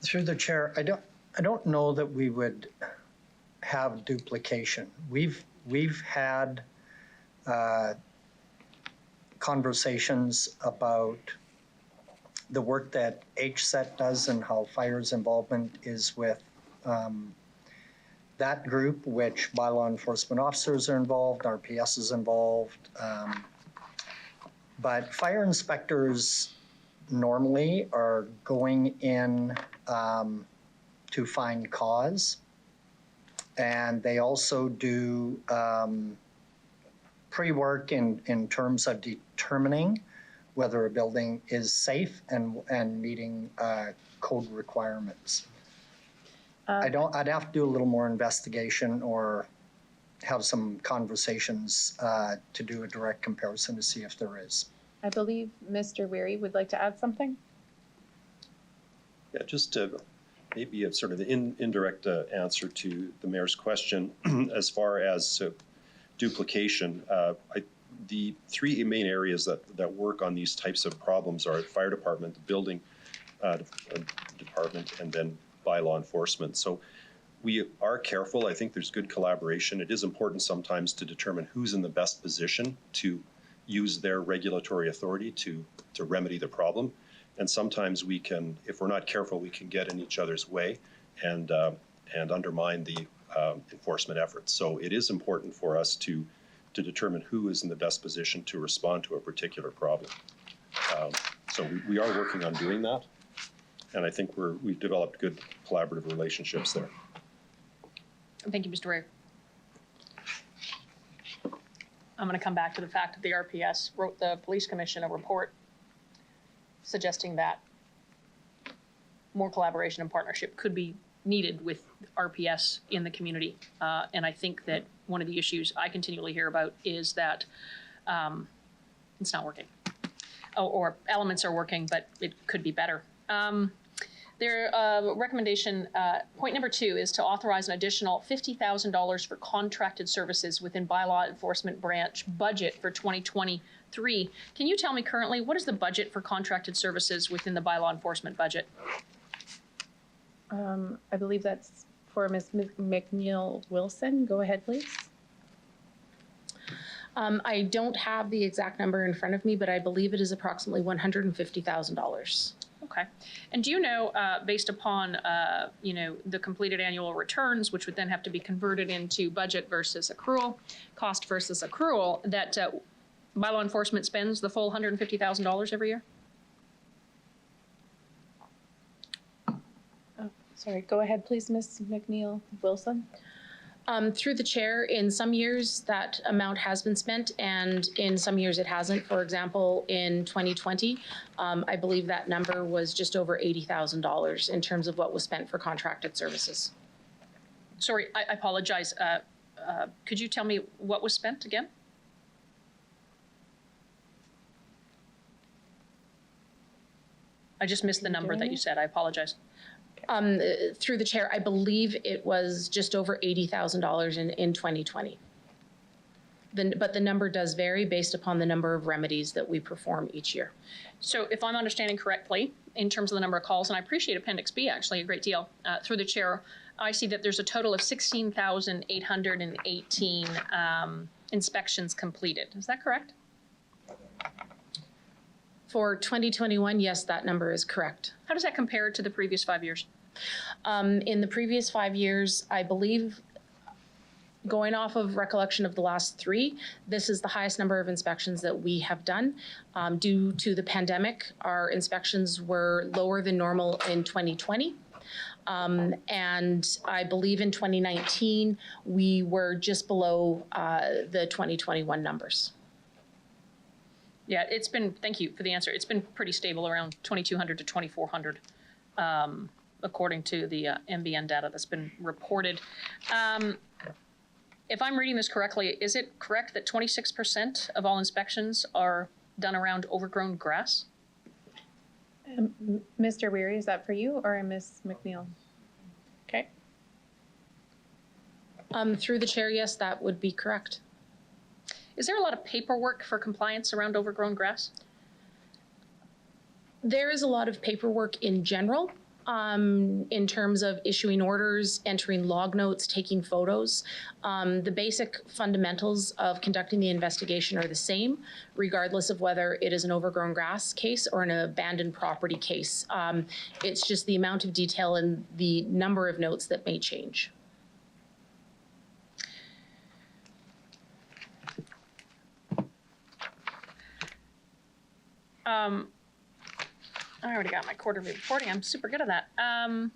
Through the chair, I don't know that we would have duplication. We've had conversations about the work that HSET does and how fire's involvement is with that group, which by law enforcement officers are involved, RPS is involved. But fire inspectors normally are going in to find cause. And they also do pre-work in terms of determining whether a building is safe and meeting code requirements. I'd have to do a little more investigation or have some conversations to do a direct comparison to see if there is. I believe Mr. Wary would like to add something. Yeah, just maybe a sort of indirect answer to the mayor's question as far as duplication. The three main areas that work on these types of problems are the fire department, the building department, and then bylaw enforcement. So we are careful. I think there's good collaboration. It is important sometimes to determine who's in the best position to use their regulatory authority to remedy the problem. And sometimes we can, if we're not careful, we can get in each other's way and undermine the enforcement efforts. So it is important for us to determine who is in the best position to respond to a particular problem. So we are working on doing that. And I think we've developed good collaborative relationships there. Thank you, Mr. Ray. I'm going to come back to the fact that the RPS wrote the Police Commission a report suggesting that more collaboration and partnership could be needed with RPS in the community. And I think that one of the issues I continually hear about is that it's not working. Or elements are working, but it could be better. Their recommendation, point number 2, is to authorize an additional $50,000 for contracted services within bylaw enforcement branch budget for 2023. Can you tell me currently, what is the budget for contracted services within the bylaw enforcement budget? I believe that's for Ms. McNeil Wilson. Go ahead, please. I don't have the exact number in front of me, but I believe it is approximately $150,000. Okay. And do you know, based upon, the completed annual returns, which would then have to be converted into budget versus accrual, cost versus accrual, that bylaw enforcement spends the full $150,000 every year? Oh, sorry. Go ahead, please, Ms. McNeil Wilson. Through the chair, in some years that amount has been spent and in some years it hasn't. For example, in 2020, I believe that number was just over $80,000 in terms of what was spent for contracted services. Sorry, I apologize. Could you tell me what was spent again? I just missed the number that you said. I apologize. Through the chair, I believe it was just over $80,000 in 2020. But the number does vary based upon the number of remedies that we perform each year. So if I'm understanding correctly, in terms of the number of calls, and I appreciate Appendix B actually a great deal, through the chair, I see that there's a total of 16,818 inspections completed. Is that correct? For 2021, yes, that number is correct. How does that compare to the previous 5 years? In the previous 5 years, I believe, going off of recollection of the last 3, this is the highest number of inspections that we have done. Due to the pandemic, our inspections were lower than normal in 2020. And I believe in 2019, we were just below the 2021 numbers. Yeah, it's been, thank you for the answer. It's been pretty stable around 2,200 to 2,400, according to the MBN data that's been reported. If I'm reading this correctly, is it correct that 26% of all inspections are done around overgrown grass? Mr. Weary, is that for you or Ms. McNeil? Okay. Through the chair, yes, that would be correct. Is there a lot of paperwork for compliance around overgrown grass? There is a lot of paperwork in general, in terms of issuing orders, entering log notes, taking photos. The basic fundamentals of conducting the investigation are the same, regardless of whether it is an overgrown grass case or an abandoned property case. It's just the amount of detail and the number of notes that may change. I already got my quarterly reporting. I'm super good at that. I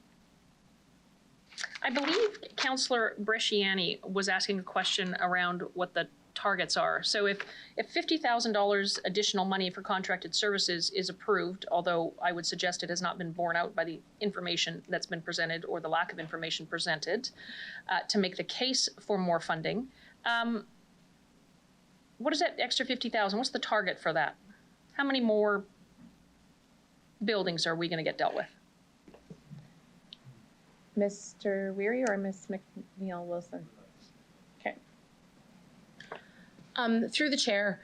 believe Councillor Bresciani was asking a question around what the targets are. So if $50,000 additional money for contracted services is approved, although I would suggest it has not been borne out by the information that's been presented or the lack of information presented to make the case for more funding, what is that extra $50,000? What's the target for that? How many more buildings are we going to get dealt with? Mr. Weary or Ms. McNeil Wilson? Okay. Through the chair,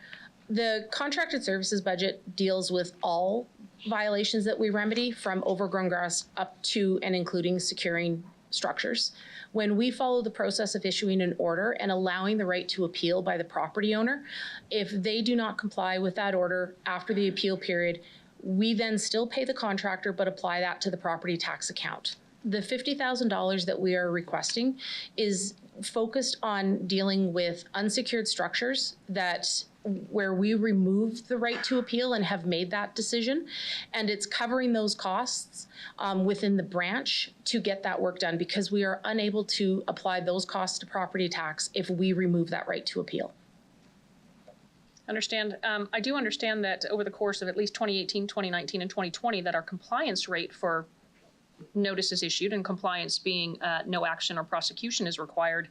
the contracted services budget deals with all violations that we remedy, from overgrown grass up to and including securing structures. When we follow the process of issuing an order and allowing the right to appeal by the property owner, if they do not comply with that order after the appeal period, we then still pay the contractor but apply that to the property tax account. The $50,000 that we are requesting is focused on dealing with unsecured structures where we remove the right to appeal and have made that decision. And it's covering those costs within the branch to get that work done, because we are unable to apply those costs to property tax if we remove that right to appeal. Understand. I do understand that over the course of at least 2018, 2019, and 2020, that our compliance rate for notices issued and compliance being no action or prosecution is required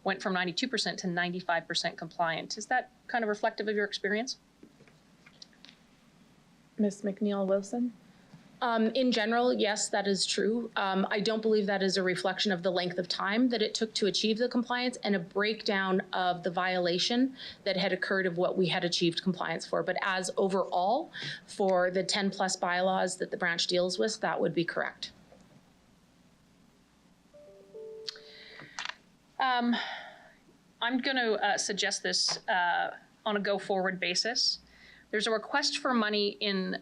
went from 92% to 95% compliant. Is that kind of reflective of your experience? Ms. McNeil Wilson? In general, yes, that is true. I don't believe that is a reflection of the length of time that it took to achieve the compliance and a breakdown of the violation that had occurred of what we had achieved compliance for. But as overall, for the 10 plus bylaws that the branch deals with, that would be correct. I'm going to suggest this on a go-forward basis. There's a request for money in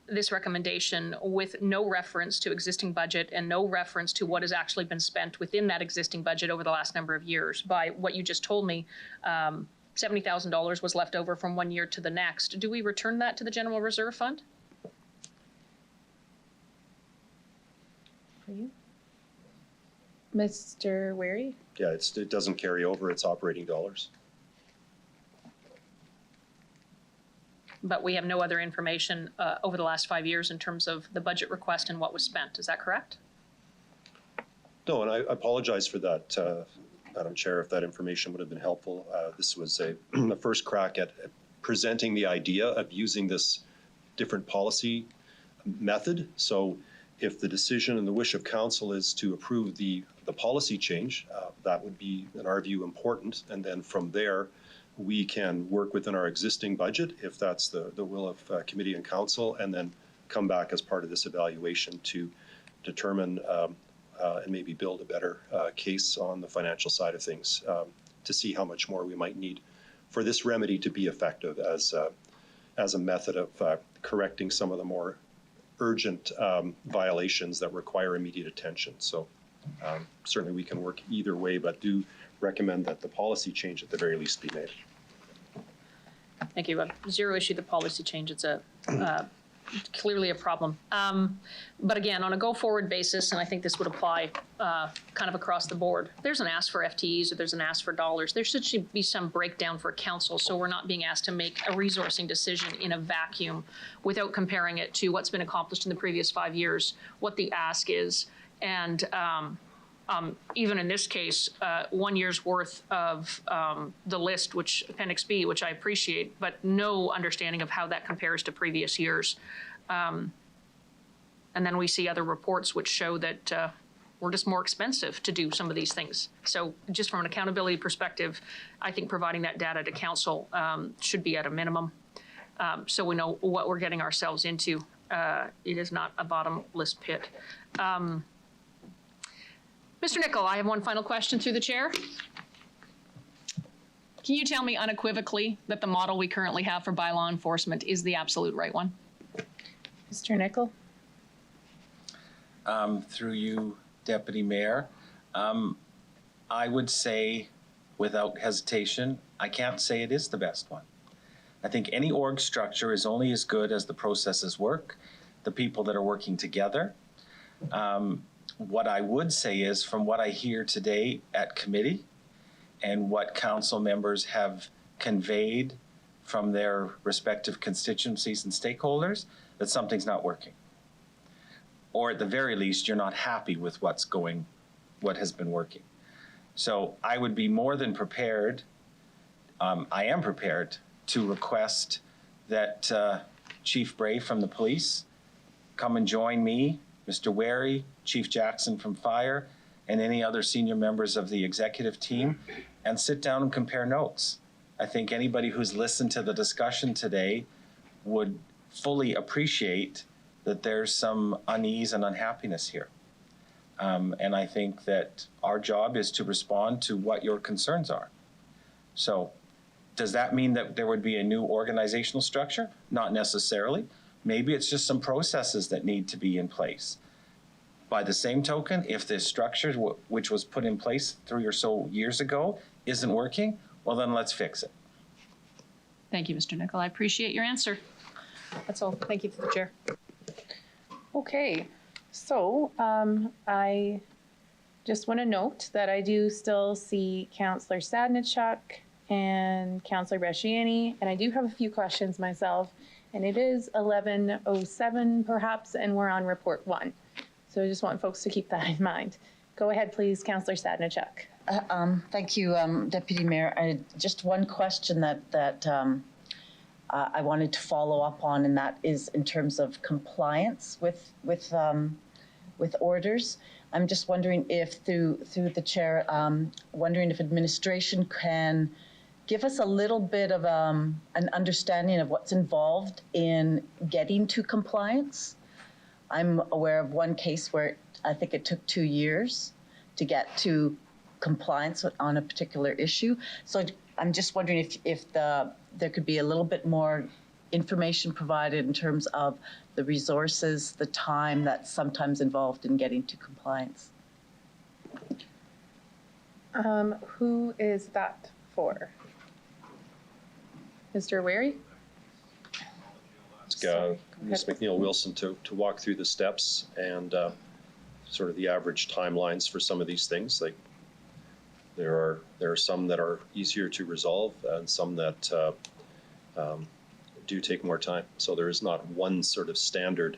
this recommendation with no reference to existing budget and no reference to what has actually been spent within that existing budget over the last number of years. By what you just told me, $70,000 was left over from one year to the next. Do we return that to the General Reserve Fund? For you? Mr. Weary? Yeah, it doesn't carry over, it's operating dollars. But we have no other information over the last 5 years in terms of the budget request and what was spent. Is that correct? No, and I apologize for that, Madam Chair, if that information would have been helpful. This was a first crack at presenting the idea of using this different policy method. So if the decision and the wish of council is to approve the policy change, that would be, in our view, important. And then from there, we can work within our existing budget, if that's the will of committee and council, and then come back as part of this evaluation to determine and maybe build a better case on the financial side of things to see how much more we might need for this remedy to be effective as a method of correcting some of the more urgent violations that require immediate attention. So certainly we can work either way, but do recommend that the policy change at the very least be made. Thank you. Zero issue the policy change. It's clearly a problem. But again, on a go-forward basis, and I think this would apply kind of across the board, there's an ask for FTEs or there's an ask for dollars. There should be some breakdown for council, so we're not being asked to make a resourcing decision in a vacuum without comparing it to what's been accomplished in the previous 5 years, what the ask is, and even in this case, 1 year's worth of the list, which Appendix B, which I appreciate, but no understanding of how that compares to previous years. And then we see other reports which show that we're just more expensive to do some of these things. So just from an accountability perspective, I think providing that data to council should be at a minimum, so we know what we're getting ourselves into. It is not a bottomless pit. Mr. Nicol, I have one final question through the chair. Can you tell me unequivocally that the model we currently have for bylaw enforcement is the absolute right one? Mr. Nicol? Through you, Deputy Mayor, I would say without hesitation, I can't say it is the best one. I think any org structure is only as good as the processes work, the people that are working together. What I would say is, from what I hear today at committee and what council members have conveyed from their respective constituencies and stakeholders, that something's not working. Or at the very least, you're not happy with what has been working. So I would be more than prepared, I am prepared to request that Chief Bray from the police come and join me Mr. Wary, Chief Jackson from Fire, and any other senior members of the executive team, and sit down and compare notes. I think anybody who's listened to the discussion today would fully appreciate that there's some unease and unhappiness here. And I think that our job is to respond to what your concerns are. So does that mean that there would be a new organizational structure? Not necessarily. Maybe it's just some processes that need to be in place. By the same token, if this structure, which was put in place 3 or so years ago, isn't working, well, then let's fix it. Thank you, Mr. Nicol. I appreciate your answer. That's all. Thank you, through the chair. Okay, so I just want to note that I do still see Councillor Sadnichuk and Councillor Bresciani, and I do have a few questions myself, and it is 11:07 perhaps, and we're on report 1. So I just want folks to keep that in mind. Go ahead, please, Councillor Sadnichuk. Thank you, Deputy Mayor. Just one question that I wanted to follow up on, and that is in terms of compliance with orders. I'm just wondering if through the chair, wondering if administration can give us a little bit of an understanding of what's involved in getting to compliance. I'm aware of one case where I think it took 2 years to get to compliance on a particular issue. So I'm just wondering if there could be a little bit more information provided in terms of the resources, the time that's sometimes involved in getting to compliance. Who is that for? Mr. Wary? Ask Ms. McNeil-Wilson to walk through the steps and sort of the average timelines for some of these things. Like there are some that are easier to resolve and some that do take more time. So there is not one sort of standard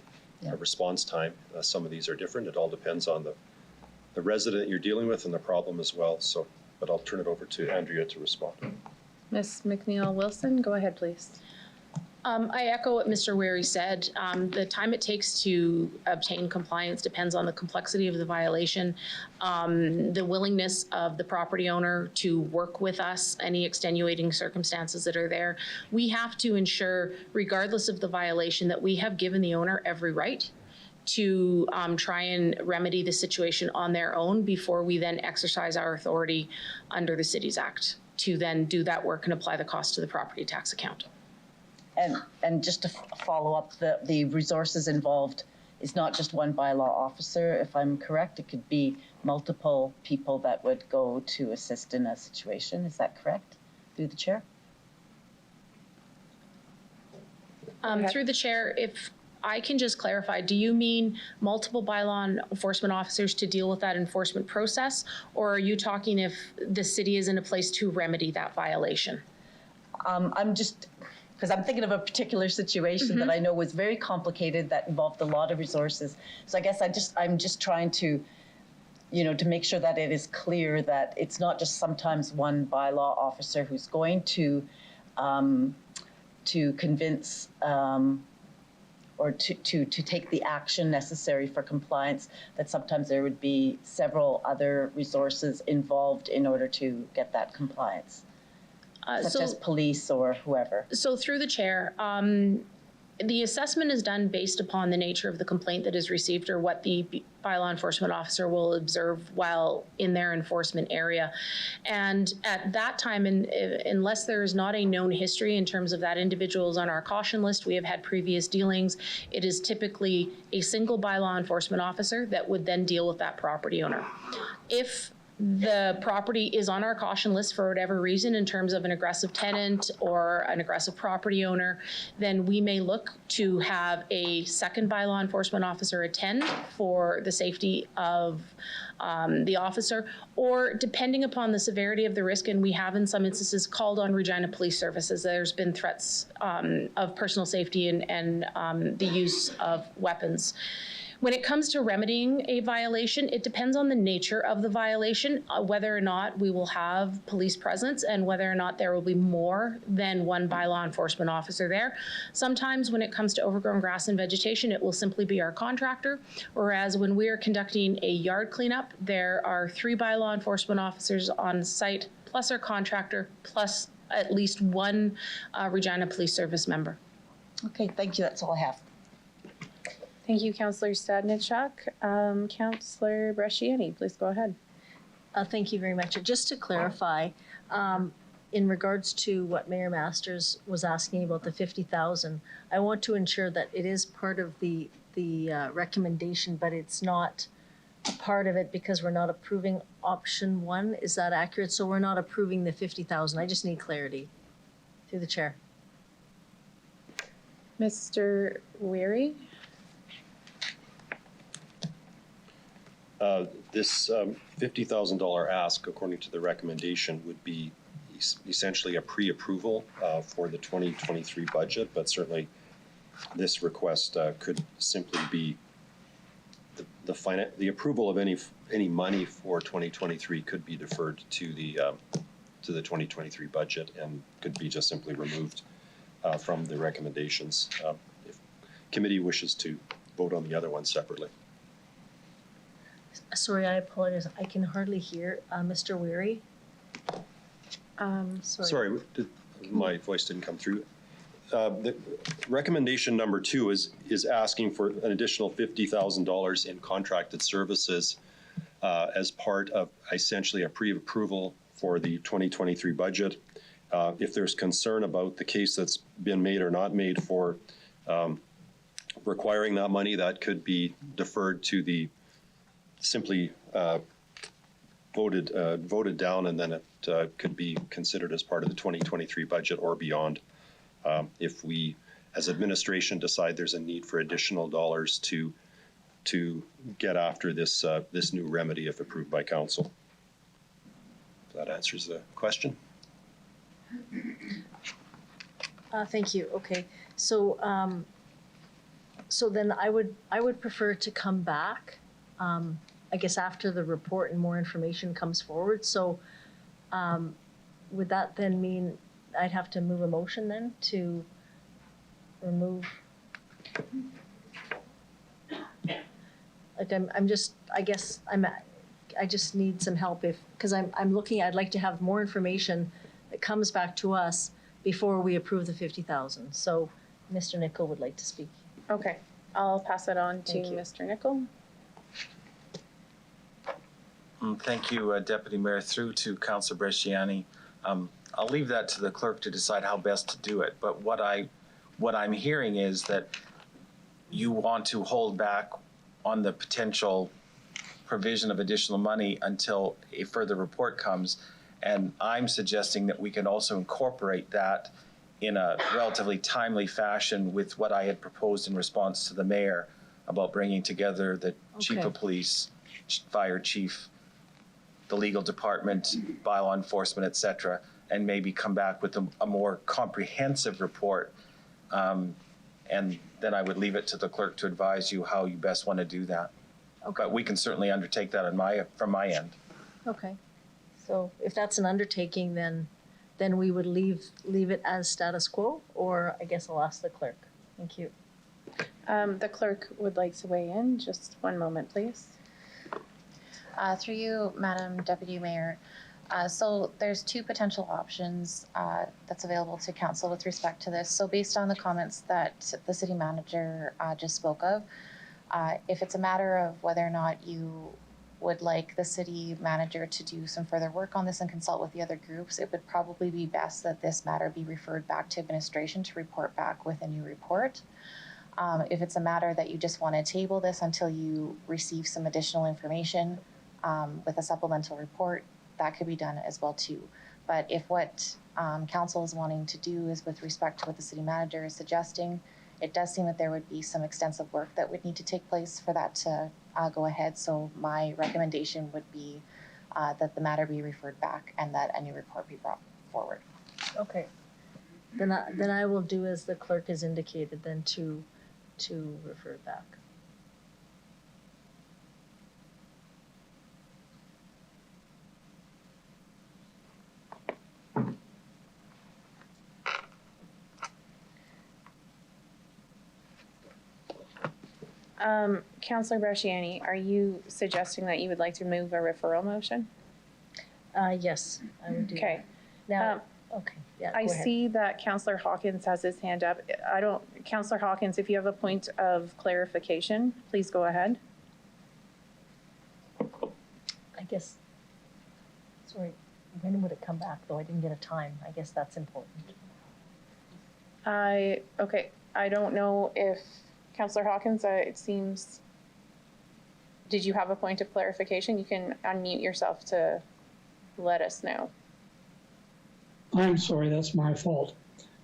response time. Some of these are different. It all depends on the resident you're dealing with and the problem as well. So, but I'll turn it over to Andrea to respond. Ms. McNeil-Wilson, go ahead, please. I echo what Mr. Wary said. The time it takes to obtain compliance depends on the complexity of the violation, the willingness of the property owner to work with us, any extenuating circumstances that are there. We have to ensure, regardless of the violation, that we have given the owner every right to try and remedy the situation on their own before we then exercise our authority under the Cities Act to then do that work and apply the cost to the property tax account. And just to follow up, the resources involved is not just one bylaw officer, if I'm correct. It could be multiple people that would go to assist in a situation. Is that correct? Through the chair? Through the chair, if I can just clarify, do you mean multiple bylaw enforcement officers to deal with that enforcement process? Or are you talking if the city is in a place to remedy that violation? I'm just, because I'm thinking of a particular situation that I know was very complicated, that involved a lot of resources. So I guess I'm just trying to, to make sure that it is clear that it's not just sometimes one bylaw officer who's going to convince or to take the action necessary for compliance, that sometimes there would be several other resources involved in order to get that compliance. Such as police or whoever. So through the chair, the assessment is done based upon the nature of the complaint that is received or what the bylaw enforcement officer will observe while in their enforcement area. And at that time, unless there is not a known history in terms of that individual is on our caution list, we have had previous dealings, it is typically a single bylaw enforcement officer that would then deal with that property owner. If the property is on our caution list for whatever reason in terms of an aggressive tenant or an aggressive property owner, then we may look to have a second bylaw enforcement officer attend for the safety of the officer, or depending upon the severity of the risk, and we have in some instances called on Regina Police Services. There's been threats of personal safety and the use of weapons. When it comes to remedying a violation, it depends on the nature of the violation, whether or not we will have police presence and whether or not there will be more than one bylaw enforcement officer there. Sometimes when it comes to overgrown grass and vegetation, it will simply be our contractor, whereas when we are conducting a yard cleanup, there are 3 bylaw enforcement officers on site, plus our contractor, plus at least one Regina Police Service member. Okay, thank you. That's all I have. Thank you, Councillor Stadnichuk. Councillor Bresciani, please go ahead. Thank you very much. Just to clarify, in regards to what Mayor Masters was asking about the 50,000, I want to ensure that it is part of the recommendation, but it's not a part of it because we're not approving option 1. Is that accurate? So we're not approving the 50,000. I just need clarity through the chair. Mr. Weary? This $50,000 ask, according to the recommendation, would be essentially a pre-approval for the 2023 budget, but certainly this request could simply be the approval of any money for 2023 could be deferred to the 2023 budget and could be just simply removed from the recommendations if committee wishes to vote on the other one separately. Sorry, I apologize. I can hardly hear Mr. Weary. Sorry, my voice didn't come through. The recommendation number 2 is asking for an additional $50,000 in contracted services as part of essentially a pre-approval for the 2023 budget. If there's concern about the case that's been made or not made for requiring that money, that could be deferred to the simply voted down, and then it could be considered as part of the 2023 budget or beyond. If we, as administration, decide there's a need for additional dollars to get after this this new remedy if approved by council. If that answers the question. Thank you. Okay, so so then I would prefer to come back, I guess after the report and more information comes forward. So would that then mean I'd have to move a motion then to remove? Like I'm just, I guess I just need some help because I'm looking, I'd like to have more information that comes back to us before we approve the 50,000. So Mr. Nicol would like to speak. Okay, I'll pass it on to Mr. Nicol. Thank you, Deputy Mayor. Through to Councillor Bresciani. I'll leave that to the clerk to decide how best to do it. But what I'm hearing is that you want to hold back on the potential provision of additional money until a further report comes. And I'm suggesting that we can also incorporate that in a relatively timely fashion with what I had proposed in response to the mayor about bringing together the chief of police, fire chief, the legal department, bylaw enforcement, et cetera, and maybe come back with a more comprehensive report. And then I would leave it to the clerk to advise you how you best want to do that. Okay. But we can certainly undertake that from my end. Okay. So if that's an undertaking, then we would leave it as status quo, or I guess I'll ask the clerk. Thank you. The clerk would like to weigh in. Just one moment, please. Through you, Madam Deputy Mayor. So there's 2 potential options that's available to council with respect to this. So based on the comments that the city manager just spoke of, if it's a matter of whether or not you would like the city manager to do some further work on this and consult with the other groups, it would probably be best that this matter be referred back to administration to report back with a new report. If it's a matter that you just want to table this until you receive some additional information with a supplemental report, that could be done as well too. But if what council is wanting to do is with respect to what the city manager is suggesting, it does seem that there would be some extensive work that would need to take place for that to go ahead. So my recommendation would be that the matter be referred back and that a new report be brought forward. Okay. Then I will do as the clerk has indicated, then to refer back. Counselor Bresciani, are you suggesting that you would like to move a referral motion? Yes, I would do that. Okay. Now, okay, yeah, I go ahead. see that Counselor Hawkins has his hand up. Counselor Hawkins, if you have a point of clarification, please go ahead. I guess, sorry, when would it come back, though? I didn't get a time. I guess that's important. Okay, I don't know if, Counselor Hawkins, it seems, did you have a point of clarification? You can unmute yourself to let us know. I'm sorry, that's my fault.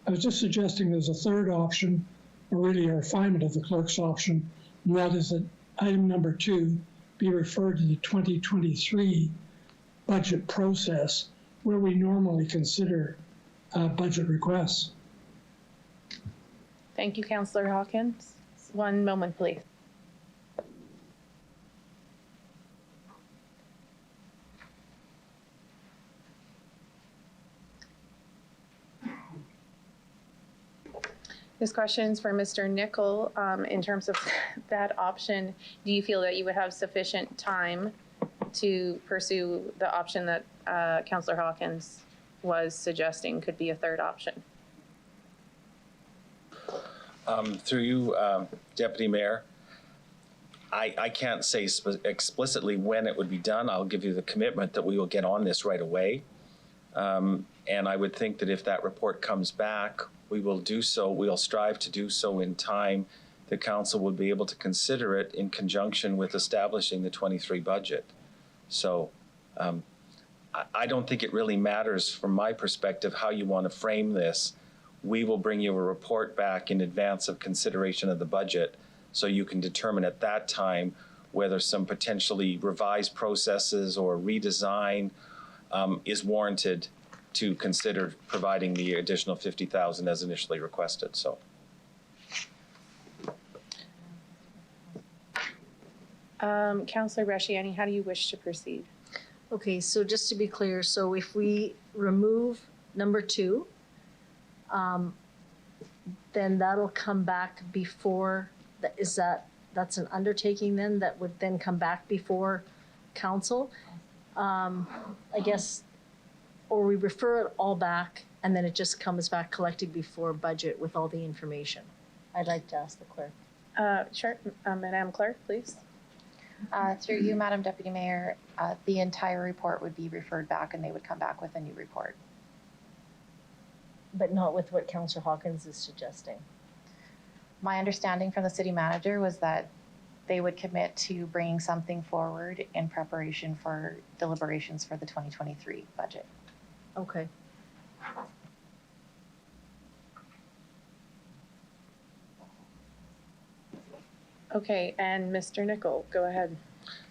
I was just suggesting there's a third option, or really a refinement of the clerk's option, and that is that item number 2 be referred to the 2023 budget process where we normally consider budget requests. Thank you, Counselor Hawkins. One moment, please. This question is for Mr. Nicol. In terms of that option, do you feel that you would have sufficient time to pursue the option that Counselor Hawkins was suggesting could be a third option? Through you, Deputy Mayor, I can't say explicitly when it would be done. I'll give you the commitment that we will get on this right away. And I would think that if that report comes back, we will do so. We'll strive to do so in time. The council will be able to consider it in conjunction with establishing the 23 budget. So I don't think it really matters from my perspective how you want to frame this. We will bring you a report back in advance of consideration of the budget so you can determine at that time whether some potentially revised processes or redesign is warranted to consider providing the additional 50,000 as initially requested. So. Counselor Bresciani, how do you wish to proceed? Okay, so just to be clear, so if we remove number 2, then that'll come back before, that's an undertaking then that would then come back before council? I guess, or we refer it all back and then it just comes back collected before budget with all the information? I'd like to ask the clerk. Sure, Madam Clerk, please. Through you, Madam Deputy Mayor, the entire report would be referred back and they would come back with a new report. But not with what Councillor Hawkins is suggesting. My understanding from the city manager was that they would commit to bringing something forward in preparation for deliberations for the 2023 budget. Okay. Okay, and Mr. Nicol, go ahead.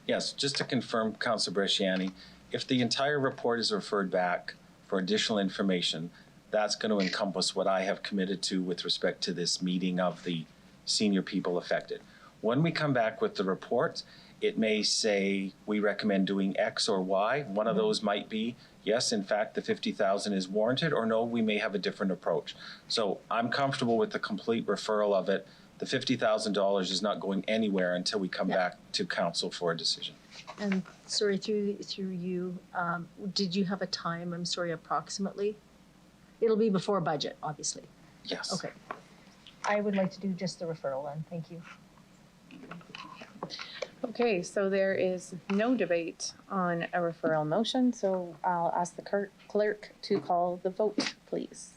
Yes, just to confirm, Councilor Bresciani, if the entire report is referred back for additional information, that's going to encompass what I have committed to with respect to this meeting of the senior people affected. When we come back with the report, it may say we recommend doing X or Y. One of those might be, yes, in fact, the 50,000 is warranted, or no, we may have a different approach. So I'm comfortable with the complete referral of it. The $50,000 is not going anywhere until we come back to council for a decision. And sorry, through you, did you have a time? I'm sorry, approximately? It'll be before budget, obviously. Yes. Okay. I would like to do just the referral then. Thank you. Okay, so there is no debate on a referral motion, so I'll ask the clerk to call the vote, please.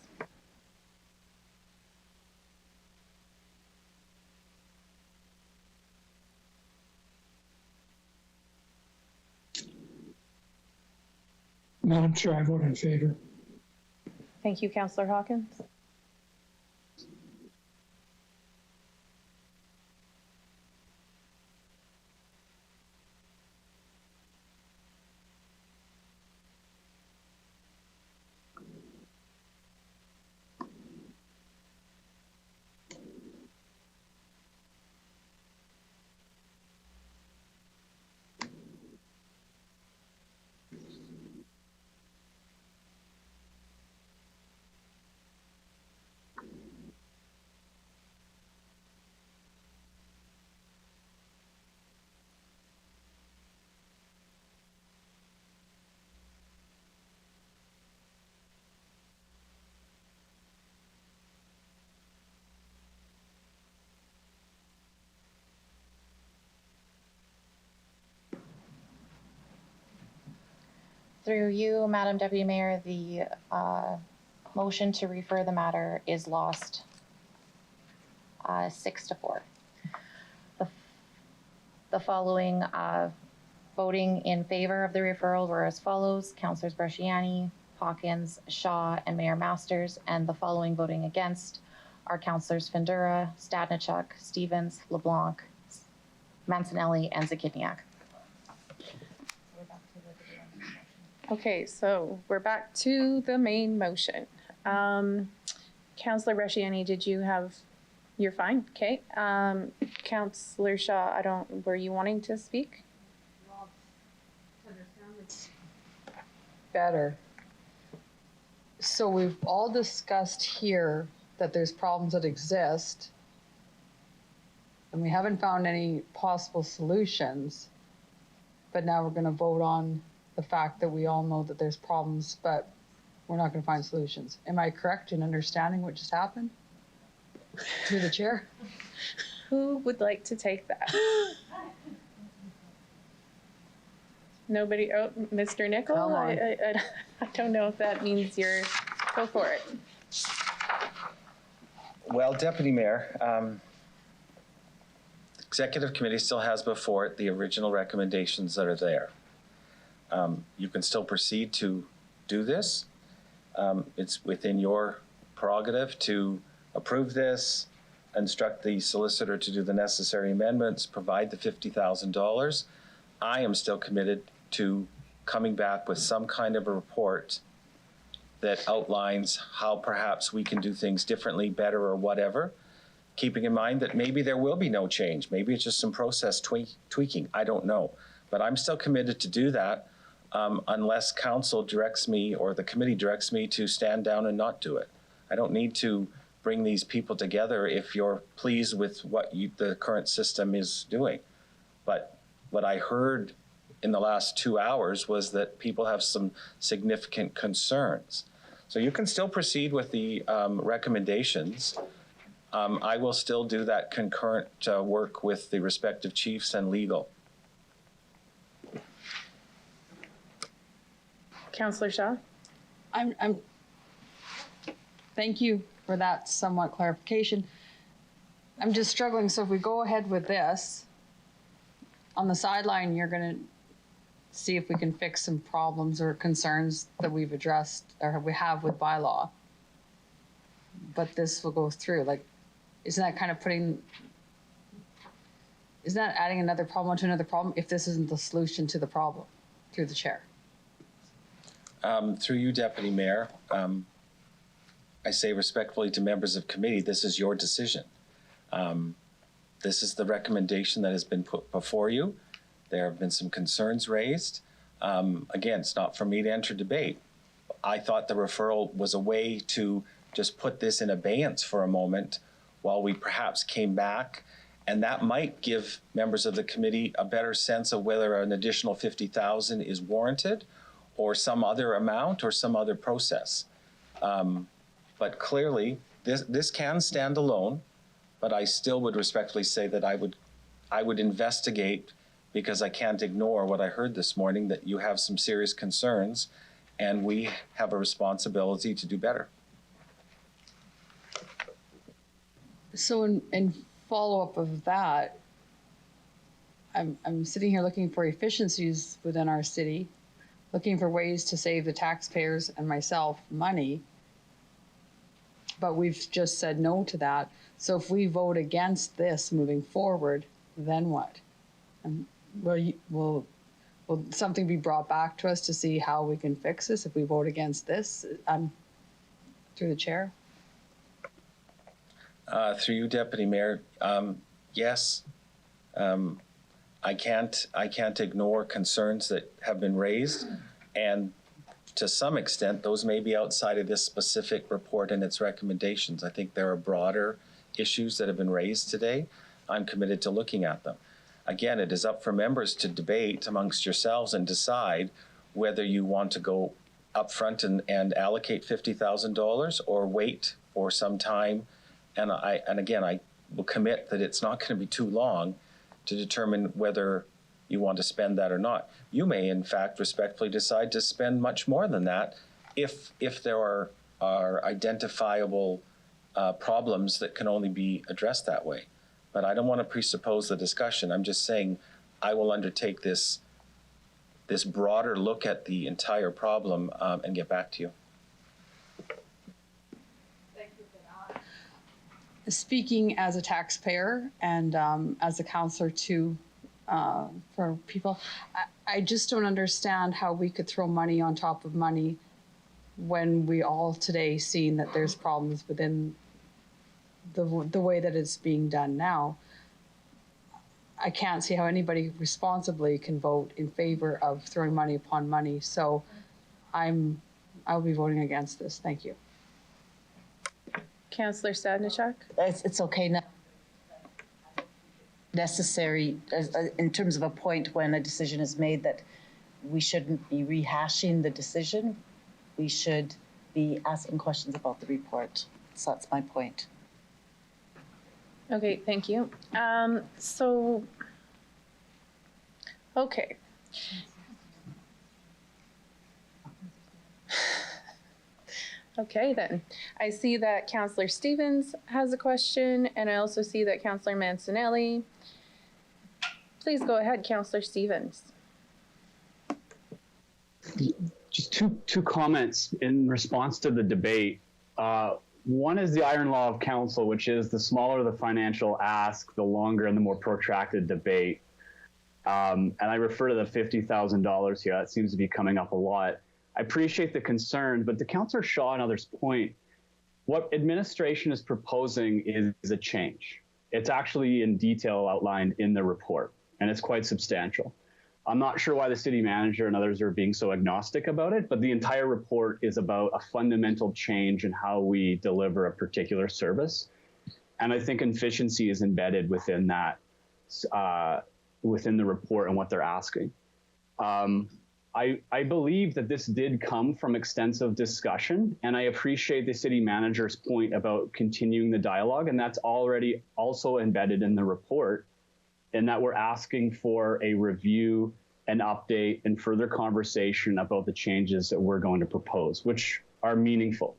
Madam Chair, I vote in favor. Thank you, Councillor Hawkins. Through you, Madam Deputy Mayor, the motion to refer the matter is lost 6-4. The following voting in favor of the referral were as follows: Councillors Bresciani, Hawkins, Shaw, and Mayor Masters, and the following voting against are Councillors Findura, Stadnichuk, Stevens, LeBlanc, Mancinelli, and Zakidniak. Okay, so we're back to the main motion. Councillor Bresciani, did you have, you're fine, okay. Councillor Shaw, were you wanting to speak? Better. So we've all discussed here that there's problems that exist, and we haven't found any possible solutions, but now we're going to vote on the fact that we all know that there's problems, but we're not going to find solutions. Am I correct in understanding what just happened? Through the chair? Who would like to take that? Nobody? Oh, Mr. Nickel? Come on. I don't know if that means you're, go for it. Well, Deputy Mayor, Executive Committee still has before it the original recommendations that are there. You can still proceed to do this. It's within your prerogative to approve this, instruct the solicitor to do the necessary amendments, provide the $50,000. I am still committed to coming back with some kind of a report that outlines how perhaps we can do things differently, better, or whatever, keeping in mind that maybe there will be no change. Maybe it's just some process tweaking. I don't know. But I'm still committed to do that unless council directs me or the committee directs me to stand down and not do it. I don't need to bring these people together if you're pleased with what the current system is doing. But what I heard in the last 2 hours was that people have some significant concerns. So you can still proceed with the recommendations. I will still do that concurrent work with the respective chiefs and legal. Councillor Shaw? Thank you for that somewhat clarification. I'm just struggling. So if we go ahead with this, on the sideline, you're going to see if we can fix some problems or concerns that we've addressed or we have with bylaw. But this will go through. Like, isn't that kind of isn't that adding another problem onto another problem if this isn't the solution to the problem? Through the chair. Through you, Deputy Mayor, I say respectfully to members of committee, this is your decision. This is the recommendation that has been put before you. There have been some concerns raised. Again, it's not for me to enter debate. I thought the referral was a way to just put this in abeyance for a moment while we perhaps came back, and that might give members of the committee a better sense of whether an additional $50,000 is warranted or some other amount or some other process. But clearly, this can stand alone, but I still would respectfully say that I would investigate, because I can't ignore what I heard this morning, that you have some serious concerns and we have a responsibility to do better. So in follow-up of that, I'm sitting here looking for efficiencies within our city, looking for ways to save the taxpayers and myself money, but we've just said no to that. So if we vote against this moving forward, then what? Will something be brought back to us to see how we can fix this if we vote against this? Through the chair. Through you, Deputy Mayor, yes. I can't ignore concerns that have been raised, and to some extent, those may be outside of this specific report and its recommendations. I think there are broader issues that have been raised today. I'm committed to looking at them. Again, it is up for members to debate amongst yourselves and decide whether you want to go up front and allocate $50,000 or wait for some time. And again, I will commit that it's not going to be too long to determine whether you want to spend that or not. You may, in fact, respectfully decide to spend much more than that if there are identifiable problems that can only be addressed that way. But I don't want to presuppose the discussion. I'm just saying I will undertake this broader look at the entire problem and get back to you. Thank you for that. Speaking as a taxpayer and as a counselor too, for people, I just don't understand how we could throw money on top of money when we all today seen that there's problems within the way that it's being done now. I can't see how anybody responsibly can vote in favor of throwing money upon money. So I'll be voting against this. Thank you. Councillor Stadnichuk? It's okay now. Necessary in terms of a point when a decision is made that we shouldn't be rehashing the decision. We should be asking questions about the report. So that's my point. Okay, thank you. Okay. Okay, then. I see that Councillor Stevens has a question, and I also see that Councillor Mancinelli. Please go ahead, Councillor Stevens. Just two comments in response to the debate. One is the iron law of council, which is the smaller the financial ask, the longer and the more protracted debate. And I refer to the $50,000 here. That seems to be coming up a lot. I appreciate the concern, but to Councillor Shaw and others' point, what administration is proposing is a change. It's actually in detail outlined in the report, and it's quite substantial. I'm not sure why the city manager and others are being so agnostic about it, but the entire report is about a fundamental change in how we deliver a particular service. And I think efficiency is embedded within that, within the report and what they're asking. I believe that this did come from extensive discussion, and I appreciate the city manager's point about continuing the dialogue, and that's already also embedded in the report, in that we're asking for a review, an update, and further conversation about the changes that we're going to propose, which are meaningful.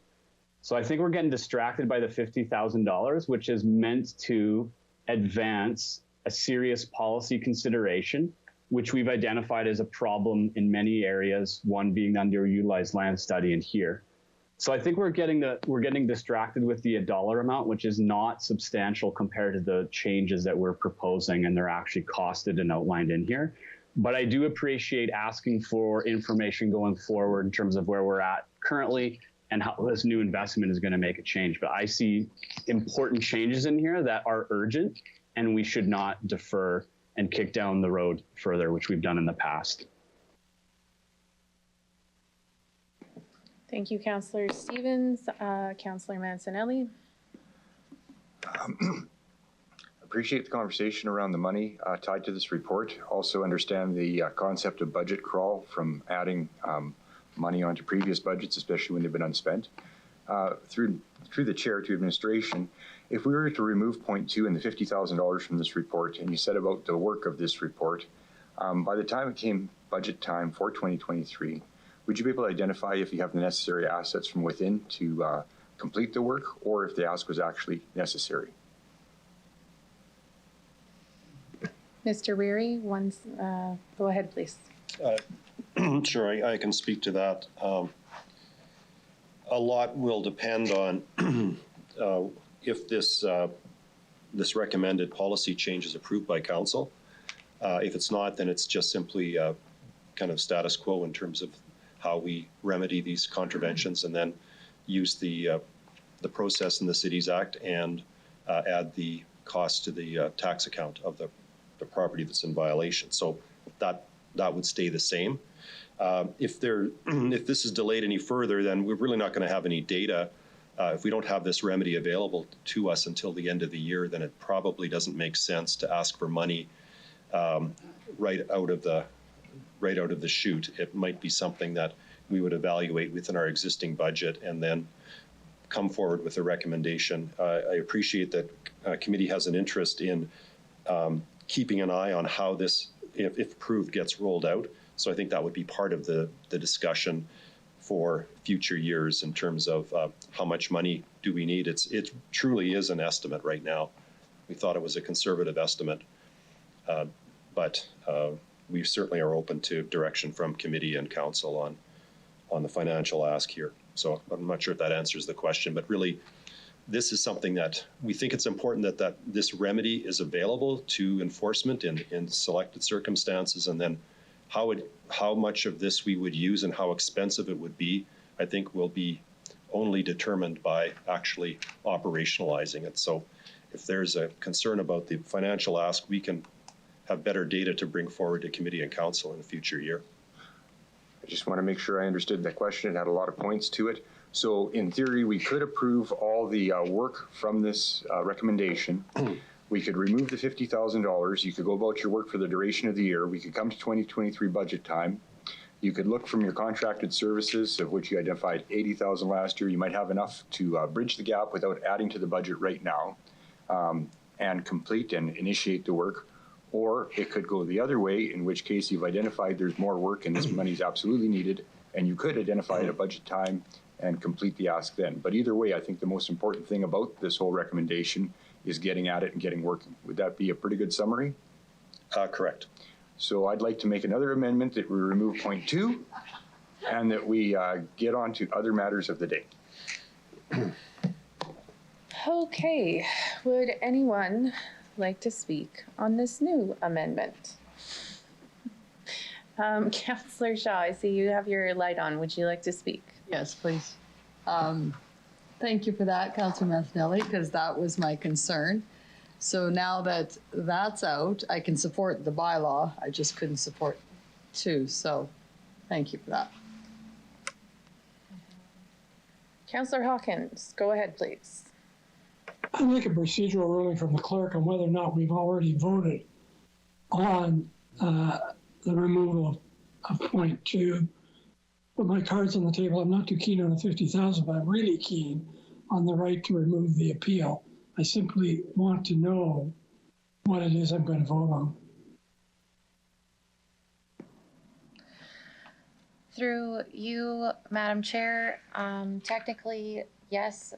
So I think we're getting distracted by the $50,000, which is meant to advance a serious policy consideration, which we've identified as a problem in many areas, one being the underutilized land study in here. So I think we're getting distracted with the dollar amount, which is not substantial compared to the changes that we're proposing, and they're actually costed and outlined in here. But I do appreciate asking for information going forward in terms of where we're at currently and how this new investment is going to make a change. But I see important changes in here that are urgent, and we should not defer and kick down the road further, which we've done in the past. Thank you, Councillor Stevens. Councillor Mancinelli. Appreciate the conversation around the money tied to this report. Also understand the concept of budget crawl from adding money onto previous budgets, especially when they've been unspent. Through the chair to administration, if we were to remove point 2 and the $50,000 from this report, and you said about the work of this report, by the time it came budget time for 2023, would you be able to identify if you have the necessary assets from within to complete the work, or if the ask was actually necessary? Mr. Weary, go ahead, please. Sure, I can speak to that. A lot will depend on if this recommended policy change is approved by council. If it's not, then it's just simply kind of status quo in terms of how we remedy these contraventions, and then use the process in the Cities Act and add the cost to the tax account of the property that's in violation. So that would stay the same. If this is delayed any further, then we're really not going to have any data. If we don't have this remedy available to us until the end of the year, then it probably doesn't make sense to ask for money right out of the chute. It might be something that we would evaluate within our existing budget and then come forward with a recommendation. I appreciate that committee has an interest in keeping an eye on how this if approved, gets rolled out. So I think that would be part of the discussion for future years in terms of how much money do we need. It truly is an estimate right now. We thought it was a conservative estimate, but we certainly are open to direction from committee and council on the financial ask here. So I'm not sure if that answers the question, but really, this is something that we think it's important that this remedy is available to enforcement in selected circumstances, and then how much of this we would use and how expensive it would be, I think will be only determined by actually operationalizing it. So if there's a concern about the financial ask, we can have better data to bring forward to committee and council in the future year. I just want to make sure I understood the question. It had a lot of points to it. So in theory, we could approve all the work from this recommendation. We could remove the $50,000. You could go about your work for the duration of the year. We could come to 2023 budget time. You could look from your contracted services, of which you identified 80,000 last year. You might have enough to bridge the gap without adding to the budget right now, and complete and initiate the work. Or it could go the other way, in which case you've identified there's more work and this money is absolutely needed, and you could identify at a budget time and complete the ask then. But either way, I think the most important thing about this whole recommendation is getting at it and getting working. Would that be a pretty good summary? Correct. So I'd like to make another amendment that we remove point 2 and that we get on to other matters of the day. Okay, would anyone like to speak on this new amendment? Councillor Shaw, I see you have your light on. Would you like to speak? Yes, please. Thank you for that, Councillor Mancinelli, because that was my concern. So now that that's out, I can support the bylaw. I just couldn't support 2. So thank you for that. Councillor Hawkins, go ahead, please. I'd like a procedural ruling from the clerk on whether or not we've already voted on the removal of point 2. Put my cards on the table. I'm not too keen on the 50,000, but I'm really keen on the right to remove the appeal. I simply want to know what it is I'm going to vote on. Through you, Madam Chair, technically, yes,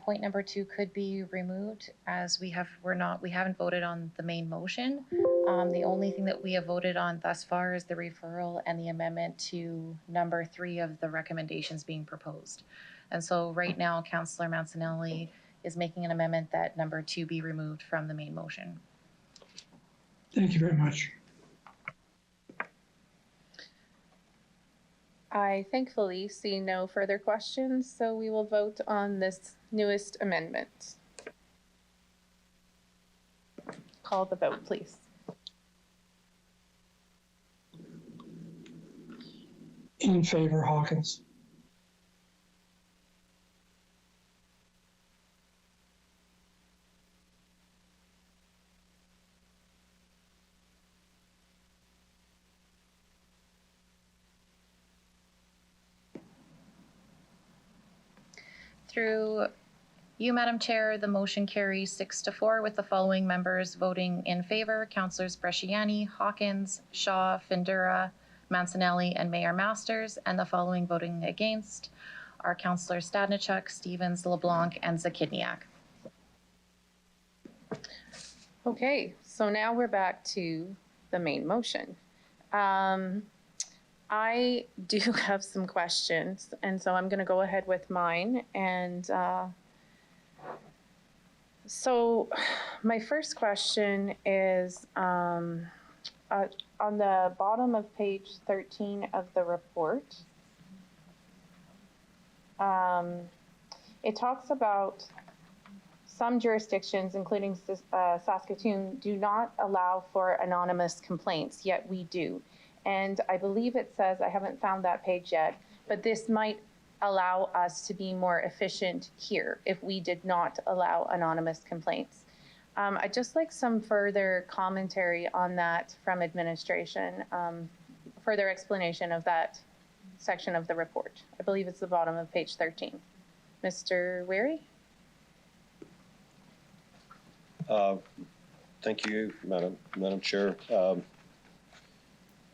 point number 2 could be removed, as we haven't voted on the main motion. The only thing that we have voted on thus far is the referral and the amendment to number 3 of the recommendations being proposed. And so right now, Councillor Mancinelli is making an amendment that number 2 be removed from the main motion. Thank you very much. I thankfully see no further questions, so we will vote on this newest amendment. Call the vote, please. In favor, Hawkins. Through you, Madam Chair, the motion carries 6-4 with the following members voting in favor: Councillors Bresciani, Hawkins, Shaw, Findura, Mancinelli, and Mayor Masters, and the following voting against are Councillors Stadnichuk, Stevens, LeBlanc, and Zakidniak. Okay, so now we're back to the main motion. I do have some questions, and so I'm going to go ahead with mine. And so my first question is on the bottom of page 13 of the report. It talks about some jurisdictions, including Saskatoon, do not allow for anonymous complaints, yet we do. And I believe it says, I haven't found that page yet, but this might allow us to be more efficient here if we did not allow anonymous complaints. I'd just like some further commentary on that from administration, further explanation of that section of the report. I believe it's the bottom of page 13. Mr. Weary? Thank you, Madam Chair.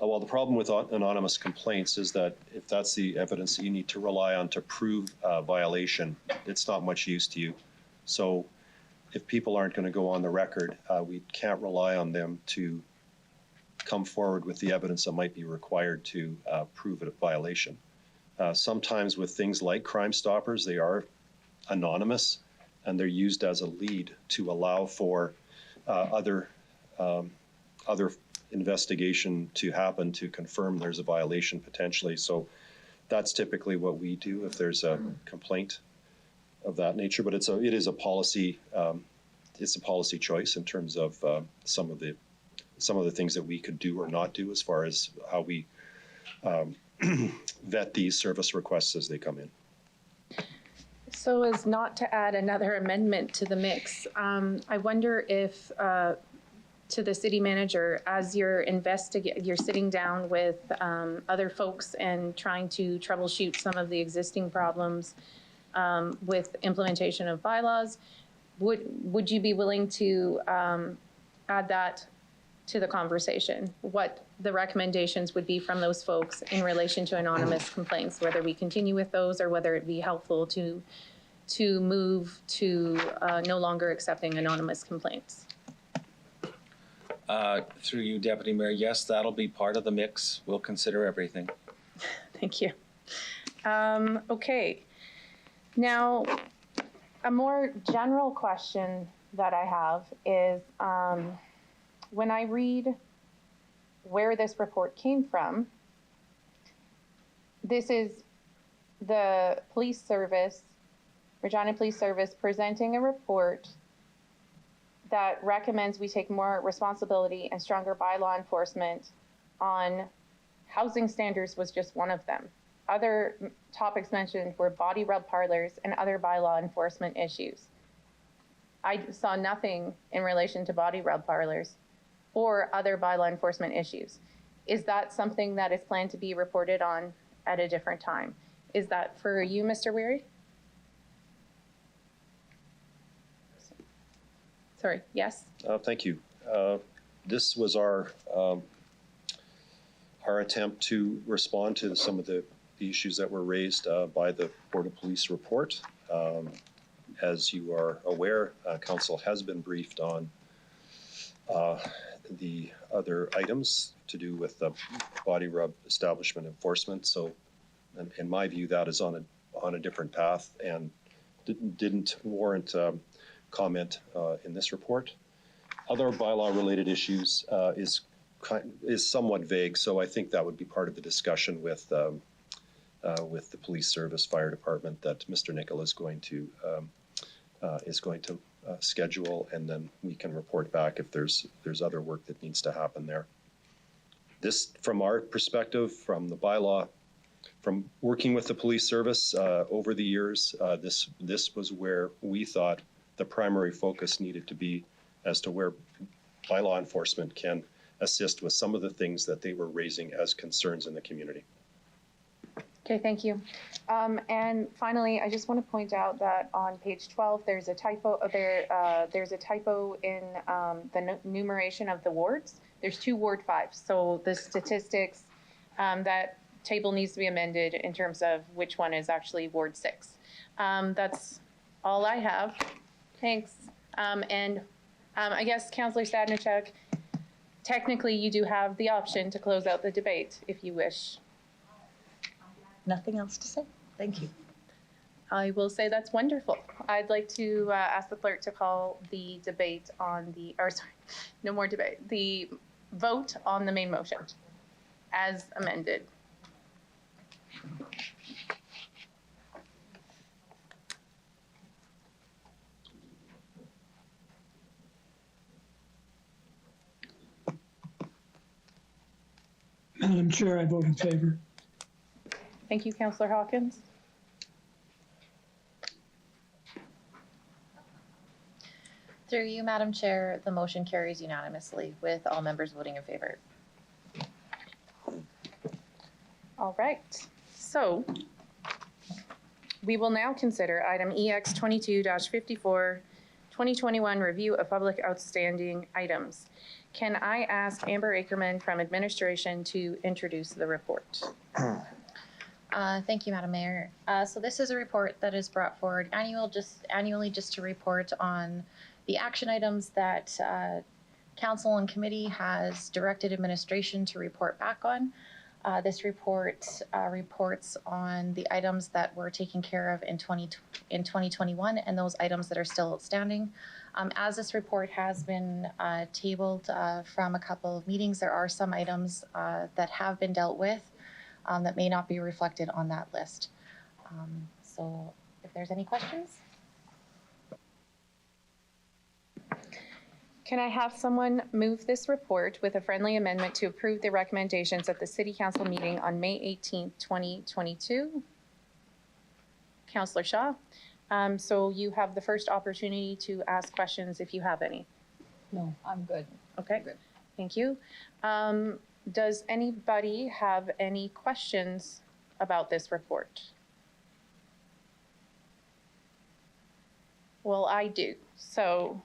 Well, the problem with anonymous complaints is that if that's the evidence that you need to rely on to prove a violation, it's not much use to you. So if people aren't going to go on the record, we can't rely on them to come forward with the evidence that might be required to prove a violation. Sometimes with things like Crime Stoppers, they are anonymous and they're used as a lead to allow for other investigation to happen to confirm there's a violation potentially. So that's typically what we do if there's a complaint of that nature. But it is a policy. It's a policy choice in terms of some of the things that we could do or not do as far as how we vet these service requests as they come in. So as not to add another amendment to the mix, I wonder if to the city manager, as you're sitting down with other folks and trying to troubleshoot some of the existing problems with implementation of bylaws, would you be willing to add that to the conversation? What the recommendations would be from those folks in relation to anonymous complaints, whether we continue with those or whether it be helpful to move to no longer accepting anonymous complaints? Through you, Deputy Mayor, yes, that'll be part of the mix. We'll consider everything. Thank you. Okay. Now, a more general question that I have is when I read where this report came from, this is the police service, Regina Police Service, presenting a report that recommends we take more responsibility and stronger bylaw enforcement on housing standards was just one of them. Other topics mentioned were body rub parlors and other bylaw enforcement issues. I saw nothing in relation to body rub parlors or other bylaw enforcement issues. Is that something that is planned to be reported on at a different time? Is that for you, Mr. Weary? Sorry, yes? Thank you. This was our attempt to respond to some of the issues that were raised by the Board of Police report. As you are aware, Council has been briefed on the other items to do with the body rub establishment enforcement. So in my view, that is on a different path and didn't warrant comment in this report. Other bylaw related issues is somewhat vague, so I think that would be part of the discussion with the police service, fire department that Mr. Nicoll is going to schedule, and then we can report back if there's other work that needs to happen there. This, from our perspective, from the bylaw, from working with the police service over the years, this was where we thought the primary focus needed to be as to where bylaw enforcement can assist with some of the things that they were raising as concerns in the community. Okay, thank you. And finally, I just want to point out that on page 12, there's a typo. There's a typo in the numeration of the wards. There's 2 Ward 5s, so the statistics, that table needs to be amended in terms of which one is actually Ward 6. That's all I have. Thanks. And I guess, Councillor Stadnichuk, technically you do have the option to close out the debate if you wish. Nothing else to say? Thank you. I will say that's wonderful. I'd like to ask the clerk to call the debate on the, or sorry, no more debate, the vote on the main motion as amended. Madam Chair, I vote in favor. Thank you, Councillor Hawkins. Through you, Madam Chair, the motion carries unanimously with all members voting in favor. All right, so we will now consider item EX 22-54, 2021 review of public outstanding items. Can I ask Amber Ackerman from administration to introduce the report? Thank you, Madam Mayor. So this is a report that is brought forward annually just to report on the action items that council and committee has directed administration to report back on. This report reports on the items that were taken care of in 2021 and those items that are still outstanding. As this report has been tabled from a couple of meetings, there are some items that have been dealt with that may not be reflected on that list. So if there's any questions. Can I have someone move this report with a friendly amendment to approve the recommendations at the City Council meeting on May 18th, 2022? Councillor Shaw. So you have the first opportunity to ask questions if you have any. No, I'm good. Okay, Good. thank you. Does anybody have any questions about this report? Well, I do. So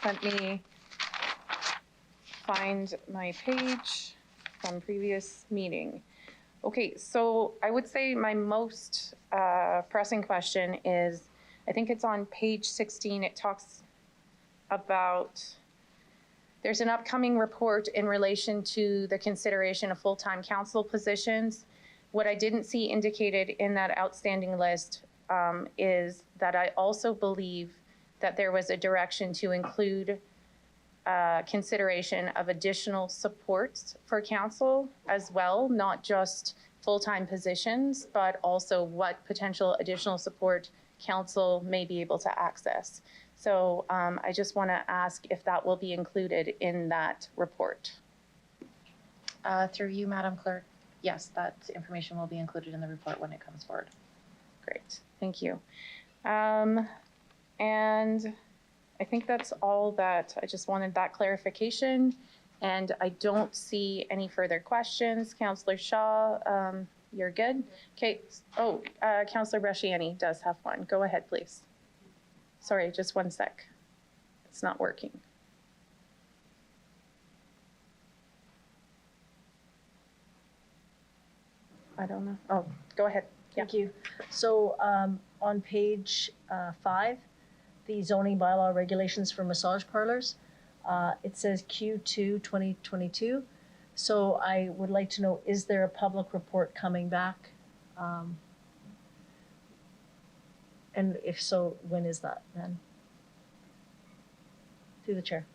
let me find my page from previous meeting. Okay, so I would say my most pressing question is, I think it's on page 16, it talks about, there's an upcoming report in relation to the consideration of full-time council positions. What I didn't see indicated in that outstanding list is that I also believe that there was a direction to include consideration of additional supports for council as well, not just full-time positions, but also what potential additional support council may be able to access. So I just want to ask if that will be included in that report. Through you, Madam Clerk, yes, that information will be included in the report when it comes forward. Great, thank you. And I think that's all that, I just wanted that clarification. And I don't see any further questions. Councillor Shaw, you're good? Okay, oh, Councillor Bresciani does have one. Go ahead, please. Sorry, just one sec. It's not working. I don't know. Oh, go ahead. Yeah. Thank you. So on page 5, the zoning bylaw regulations for massage parlors, it says Q2 2022. So I would like to know, is there a public report coming back? And if so, when is that then? Through the chair.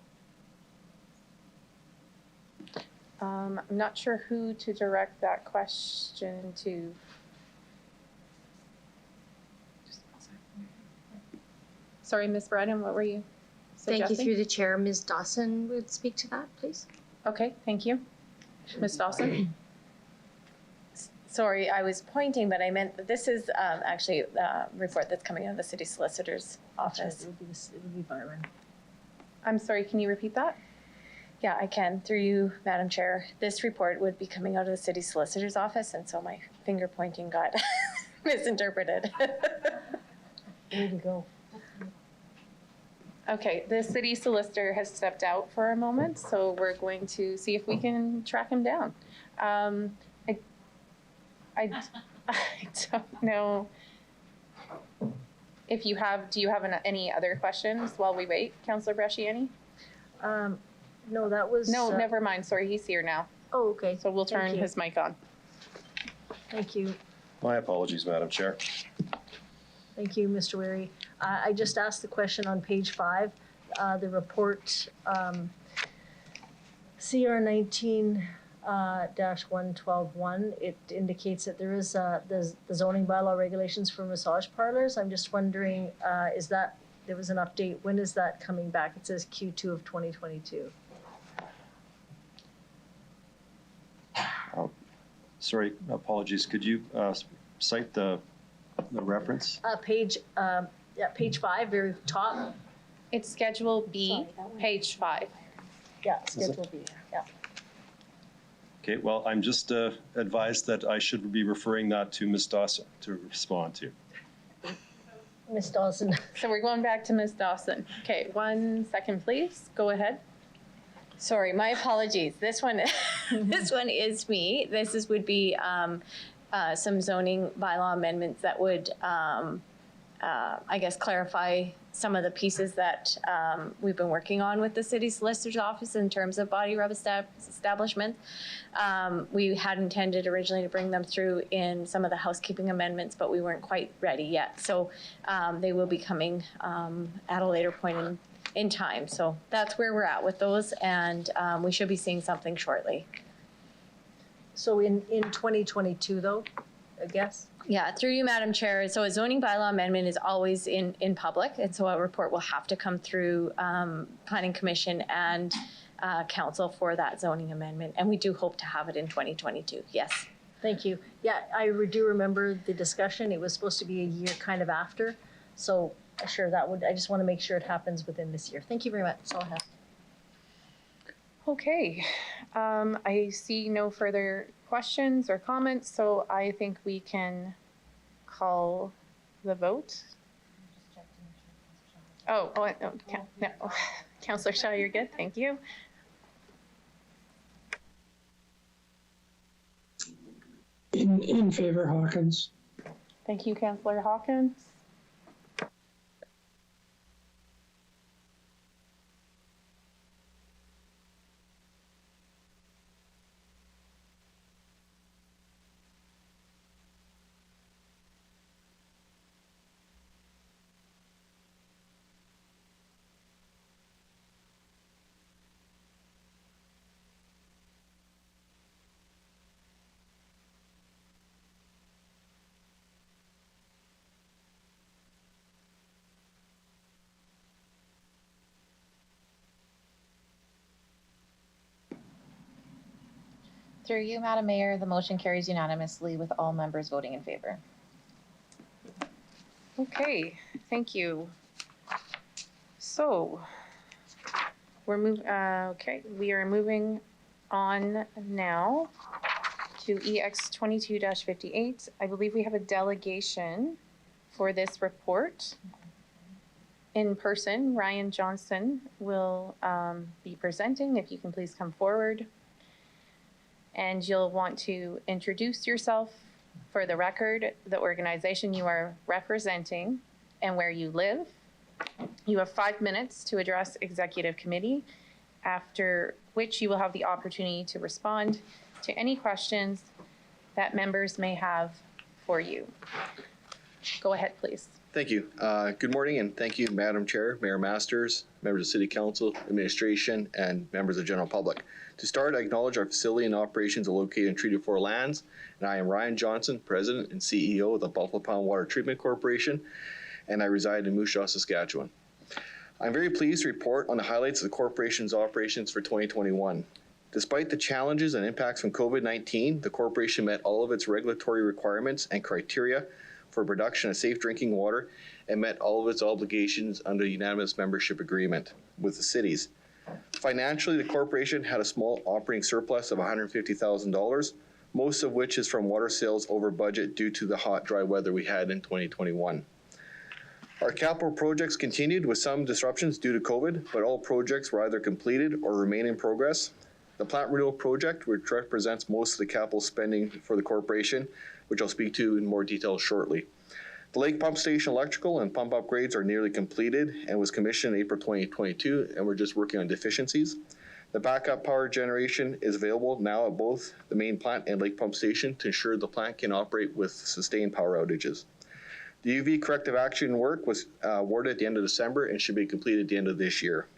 I'm not sure who to direct that question to. Sorry, Ms. Brennan, what were you suggesting? Thank you. Through the chair, Ms. Dawson would speak to that, please. Okay, thank you. Ms. Dawson? Sorry, I was pointing, but I meant that this is actually a report that's coming out of the city solicitor's office. It would be Byron. I'm sorry, can you repeat that? Yeah, I can. Through you, Madam Chair. This report would be coming out of the city solicitor's office, and so my finger pointing got misinterpreted. Way to go. Okay, the city solicitor has stepped out for a moment, so we're going to see if we can track him down. I don't know if you have, do you have any other questions while we wait, Councillor Bresciani? No, that was. No, never mind, sorry, he's here now. Oh, okay. So we'll turn his mic on. Thank you. My apologies, Madam Chair. Thank you, Mr. Wary. I just asked the question on page 5, the report CR 19-1121. It indicates that there is the zoning bylaw regulations for massage parlors. I'm just wondering, is that, there was an update, when is that coming back? It says Q2 of 2022. Sorry, apologies. Could you cite the reference? Page 5, very top. It's Schedule B, page 5. Yeah, Schedule B, yeah. Okay, well, I'm just advised that I should be referring that to Ms. Dawson to respond to. Ms. Dawson. So we're going back to Ms. Dawson. Okay, 1 second, please. Go ahead. Sorry, my apologies. This one, this one is me. Would be some zoning bylaw amendments that would, I guess, clarify some of the pieces that we've been working on with the city solicitor's office in terms of body rub establishment. We had intended originally to bring them through in some of the housekeeping amendments, but we weren't quite ready yet. So they will be coming at a later point in time. So that's where we're at with those, and we should be seeing something shortly. So in 2022 though, I guess? Yeah, through you, Madam Chair. So a zoning bylaw amendment is always in public, and so a report will have to come through Planning Commission and Council for that zoning amendment, and we do hope to have it in 2022, yes. Thank you. Yeah, I do remember the discussion. It was supposed to be a year kind of after, so sure, I just want to make sure it happens within this year. Thank you very much. That's all I have. Okay, I see no further questions or comments, so I think we can call the vote. No. Councillor Shaw, you're good, thank you. In favor, Hawkins. Thank you, Councillor Hawkins. Through you, Madam Mayor, the motion carries unanimously with all members voting in favor. Okay, thank you. So we are moving on now to EX 22-58. I believe we have a delegation for this report. In person, Ryan Johnson will be presenting. If you can please come forward. And you'll want to introduce yourself for the record, the organization you are representing, and where you live. You have 5 minutes to address Executive Committee, after which you will have the opportunity to respond to any questions that members may have for you. Go ahead, please. Thank you. Good morning, and thank you, Madam Chair, Mayor Masters, members of City Council, administration, and members of the general public. To start, I acknowledge our facility and operations are located in Treaty 4 lands, and I am Ryan Johnson, President and CEO of the Buffalo Pound Water Treatment Corporation, and I reside in Moose Jaw, Saskatchewan. I'm very pleased to report on the highlights of the corporation's operations for 2021. Despite the challenges and impacts from COVID-19, the corporation met all of its regulatory requirements and criteria for production of safe drinking water and met all of its obligations under the unanimous membership agreement with the cities. Financially, the corporation had a small operating surplus of $150,000, most of which is from water sales over budget due to the hot, dry weather we had in 2021. Our capital projects continued with some disruptions due to COVID, but all projects were either completed or remain in progress. The plant renewal project, which represents most of the capital spending for the corporation, which I'll speak to in more detail shortly. The lake pump station electrical and pump upgrades are nearly completed and was commissioned in April 2022, and we're just working on deficiencies. The backup power generation is available now at both the main plant and lake pump station to ensure the plant can operate with sustained power outages. The UV corrective action work was awarded at the end of December and should be completed at the end of this year.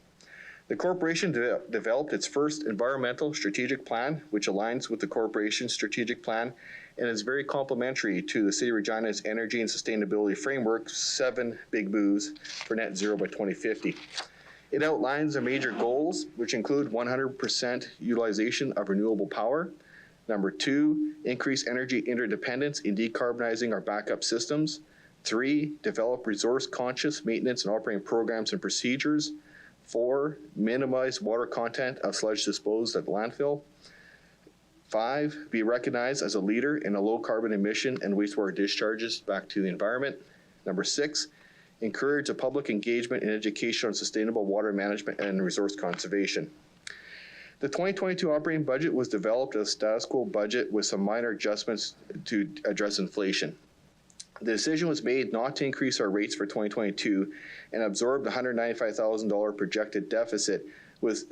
The corporation developed its first environmental strategic plan, which aligns with the corporation's strategic plan and is very complementary to the City of Regina's Energy and Sustainability Framework 7 Big Moves for Net Zero by 2050. It outlines the major goals, which include 100% utilization of renewable power. Number 2, increase energy interdependence in decarbonizing our backup systems. 3, develop resource-conscious maintenance and operating programs and procedures. 4, minimize water content of sludge disposed at the landfill. 5, be recognized as a leader in a low carbon emission and wastewater discharges back to the environment. Number 6, encourage a public engagement and education on sustainable water management and resource conservation. The 2022 operating budget was developed as a status quo budget with some minor adjustments to address inflation. The decision was made not to increase our rates for 2022 and absorb the $195,000 projected deficit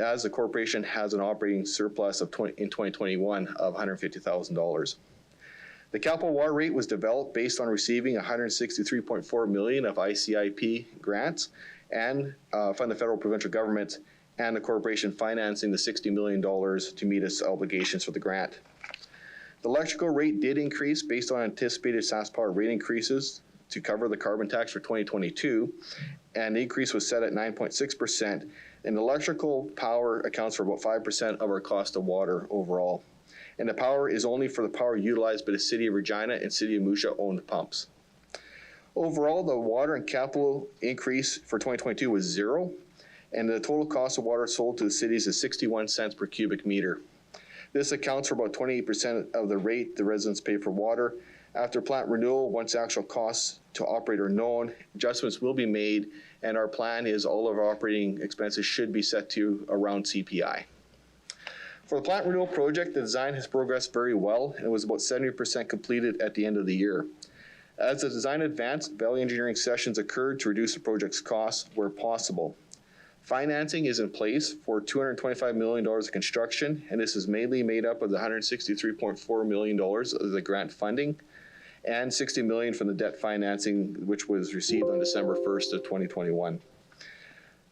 as the corporation has an operating surplus in 2021 of $150,000. The capital water rate was developed based on receiving $163.4 million of ICIP grants and from the federal provincial government, and the corporation financing the $60 million to meet its obligations for the grant. The electrical rate did increase based on anticipated SaskPower rate increases to cover the carbon tax for 2022, and the increase was set at 9.6%, and electrical power accounts for about 5% of our cost of water overall. And the power is only for the power utilized by the City of Regina and City of Moose Jaw owned pumps. Overall, the water and capital increase for 2022 was zero, and the total cost of water sold to the cities is 61 cents per cubic meter. This accounts for about 28% of the rate the residents pay for water. After plant renewal, once actual costs to operate are known, adjustments will be made, and our plan is all of our operating expenses should be set to around CPI. For the plant renewal project, the design has progressed very well and was about 70% completed at the end of the year. As the design advanced, value engineering sessions occurred to reduce the project's costs where possible. Financing is in place for $225 million of construction, and this is mainly made up of the $163.4 million of the grant funding and $60 million from the debt financing, which was received on December 1st of 2021.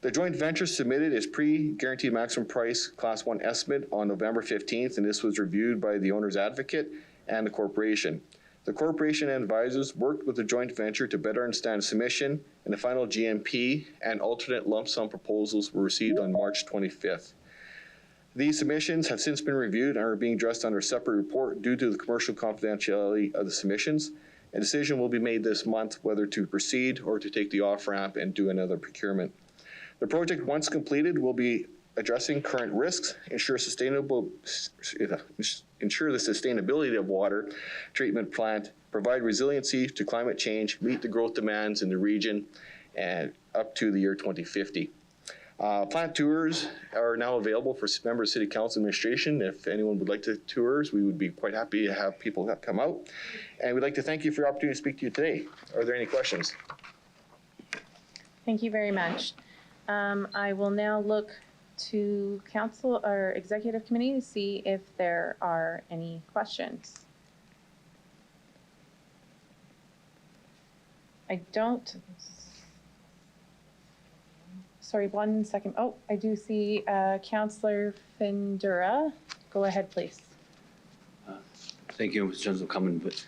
The joint venture submitted its pre-guaranteed maximum price Class 1 estimate on November 15th, and this was reviewed by the owner's advocate and the corporation. The corporation and advisors worked with the joint venture to better understand the submission, and the final GMP and alternate lump sum proposals were received on March 25th. These submissions have since been reviewed and are being addressed under a separate report due to the commercial confidentiality of the submissions. A decision will be made this month whether to proceed or to take the off-ramp and do another procurement. The project, once completed, will be addressing current risks, ensure the sustainability of water treatment plant, provide resiliency to climate change, meet the growth demands in the region, and up to the year 2050. Plant tours are now available for members of City Council administration. If anyone would like to tours, we would be quite happy to have people that come out. And we'd like to thank you for your opportunity to speak to you today. Are there any questions? Thank you very much. I will now look to Council or Executive Committee to see if there are any questions. I don't. Sorry, 1 second. Oh, I do see Councillor Findura. Go ahead, please. Thank you, Mr. Johnson, for coming. But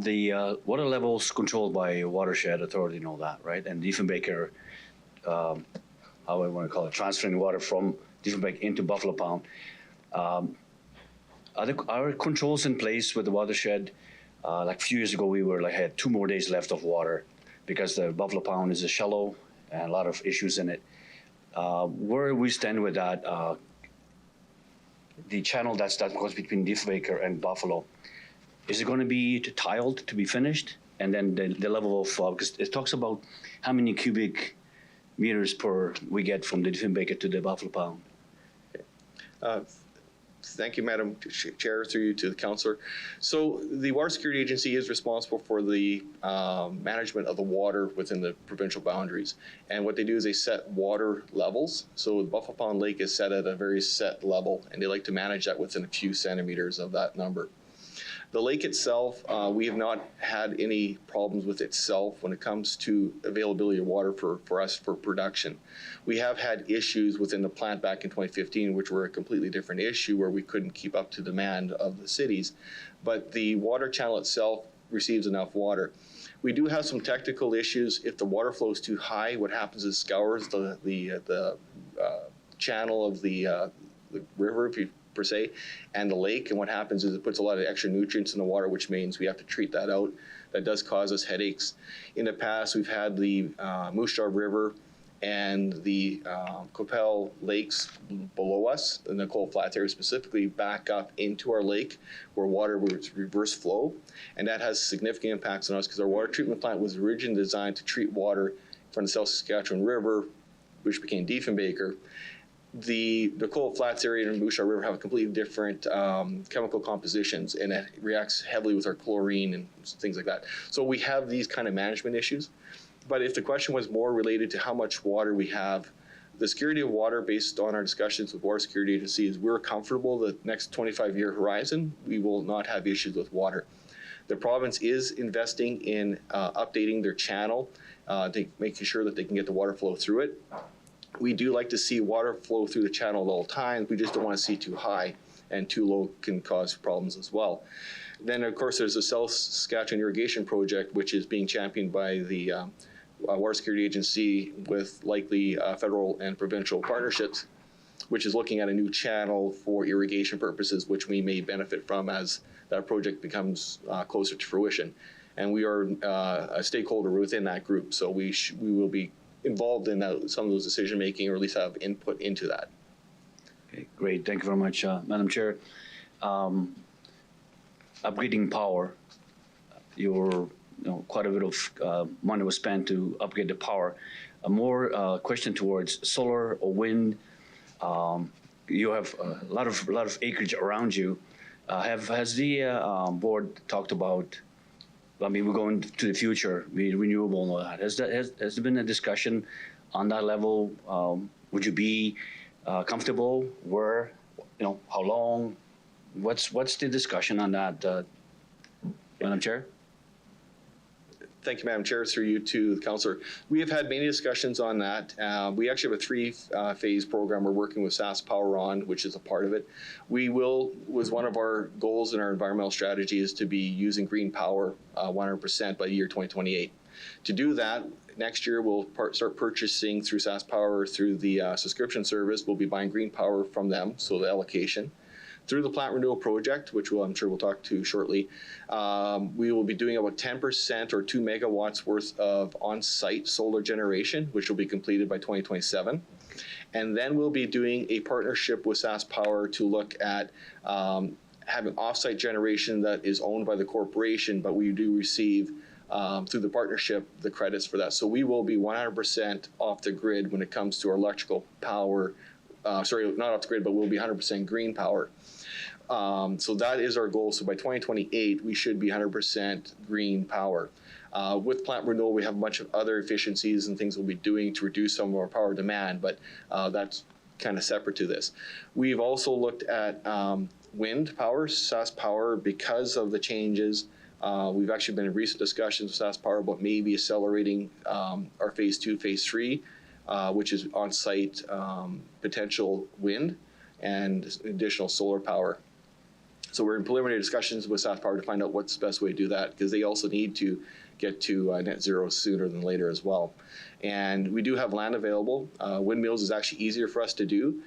the water levels controlled by Watershed Authority, know that, right? And Diefenbaker, how I want to call it, transferring water from Diefenbaker into Buffalo Pound. Are controls in place with the Watershed? Like a few years ago, we had 2 more days left of water because the Buffalo Pound is shallow and a lot of issues in it. Where we stand with that, the channel that goes between Diefenbaker and Buffalo, is it going to be tiled to be finished? And then the level of, because it talks about how many cubic meters per we get from the Diefenbaker to the Buffalo Pound. Thank you, Madam Chair, through you to the Councillor. So the Water Security Agency is responsible for the management of the water within the provincial boundaries. And what they do is they set water levels. So the Buffalo Pound Lake is set at a very set level, and they like to manage that within a few centimeters of that number. The lake itself, we have not had any problems with itself when it comes to availability of water for us for production. We have had issues within the plant back in 2015, which were a completely different issue where we couldn't keep up to demand of the cities. But the water channel itself receives enough water. We do have some technical issues. If the water flow is too high, what happens is scours the channel of the river, per se, and the lake, and what happens is it puts a lot of extra nutrients in the water, which means we have to treat that out. That does cause us headaches. In the past, we've had the Moose Jaw River and the Coppell Lakes below us, the Nicole Flats area specifically, back up into our lake where water was reverse flow, and that has significant impacts on us because our water treatment plant was originally designed to treat water from the South Saskatchewan River, which became Diefenbaker, the Cold Flats area and Moose Jaw River have completely different chemical compositions, and it reacts heavily with our chlorine and things like that. So we have these kind of management issues. But if the question was more related to how much water we have, the security of water, based on our discussions with Water Security Agency, is we're comfortable that next 25-year horizon, we will not have issues with water. The province is investing in updating their channel, making sure that they can get the water flow through it. We do like to see water flow through the channel at all times. We just don't want to see too high, and too low can cause problems as well. Then, of course, there's the South Saskatchewan Irrigation Project, which is being championed by the Water Security Agency with likely federal and provincial partnerships, which is looking at a new channel for irrigation purposes, which we may benefit from as that project becomes closer to fruition. And we are a stakeholder within that group, so we will be involved in some of those decision-making, or at least have input into that. Okay, great. Thank you very much, Madam Chair. Upgrading power, quite a bit of money was spent to upgrade the power. A more question towards solar or wind. You have a lot of acreage around you. Has the board talked about? I mean, we're going to the future, renewable and all that. Has there been a discussion on that level? Would you be comfortable? Where? How long? What's the discussion on that, Madam Chair? Thank you, Madam Chair. Through you to the councillor. We have had many discussions on that. We actually have a three-phase program we're working with SAS Power on, which is a part of it. Was one of our goals in our environmental strategy is to be using green power 100% by the year 2028. To do that, next year we'll start purchasing through SAS Power, through the subscription service. We'll be buying green power from them, so the allocation. Through the plant renewal project, which I'm sure we'll talk to shortly, we will be doing about 10% or 2 megawatts worth of on-site solar generation, which will be completed by 2027. And then we'll be doing a partnership with SAS Power to look at having off-site generation that is owned by the corporation, but we do receive through the partnership the credits for that. So we will be 100% off the grid when it comes to our electrical power. Sorry, not off the grid, but we'll be 100% green power. So that is our goal. So by 2028, we should be 100% green power. With plant renewal, we have a bunch of other efficiencies and things we'll be doing to reduce some of our power demand, but that's kind of separate to this. We've also looked at wind power, SAS Power, because of the changes. We've actually been in recent discussions with SAS Power about maybe accelerating our phase 2, phase 3, which is on-site potential wind and additional solar power. So we're in preliminary discussions with SAS Power to find out what's the best way to do that, because they also need to get to net zero sooner than later as well. And we do have land available. Windmills is actually easier for us to do.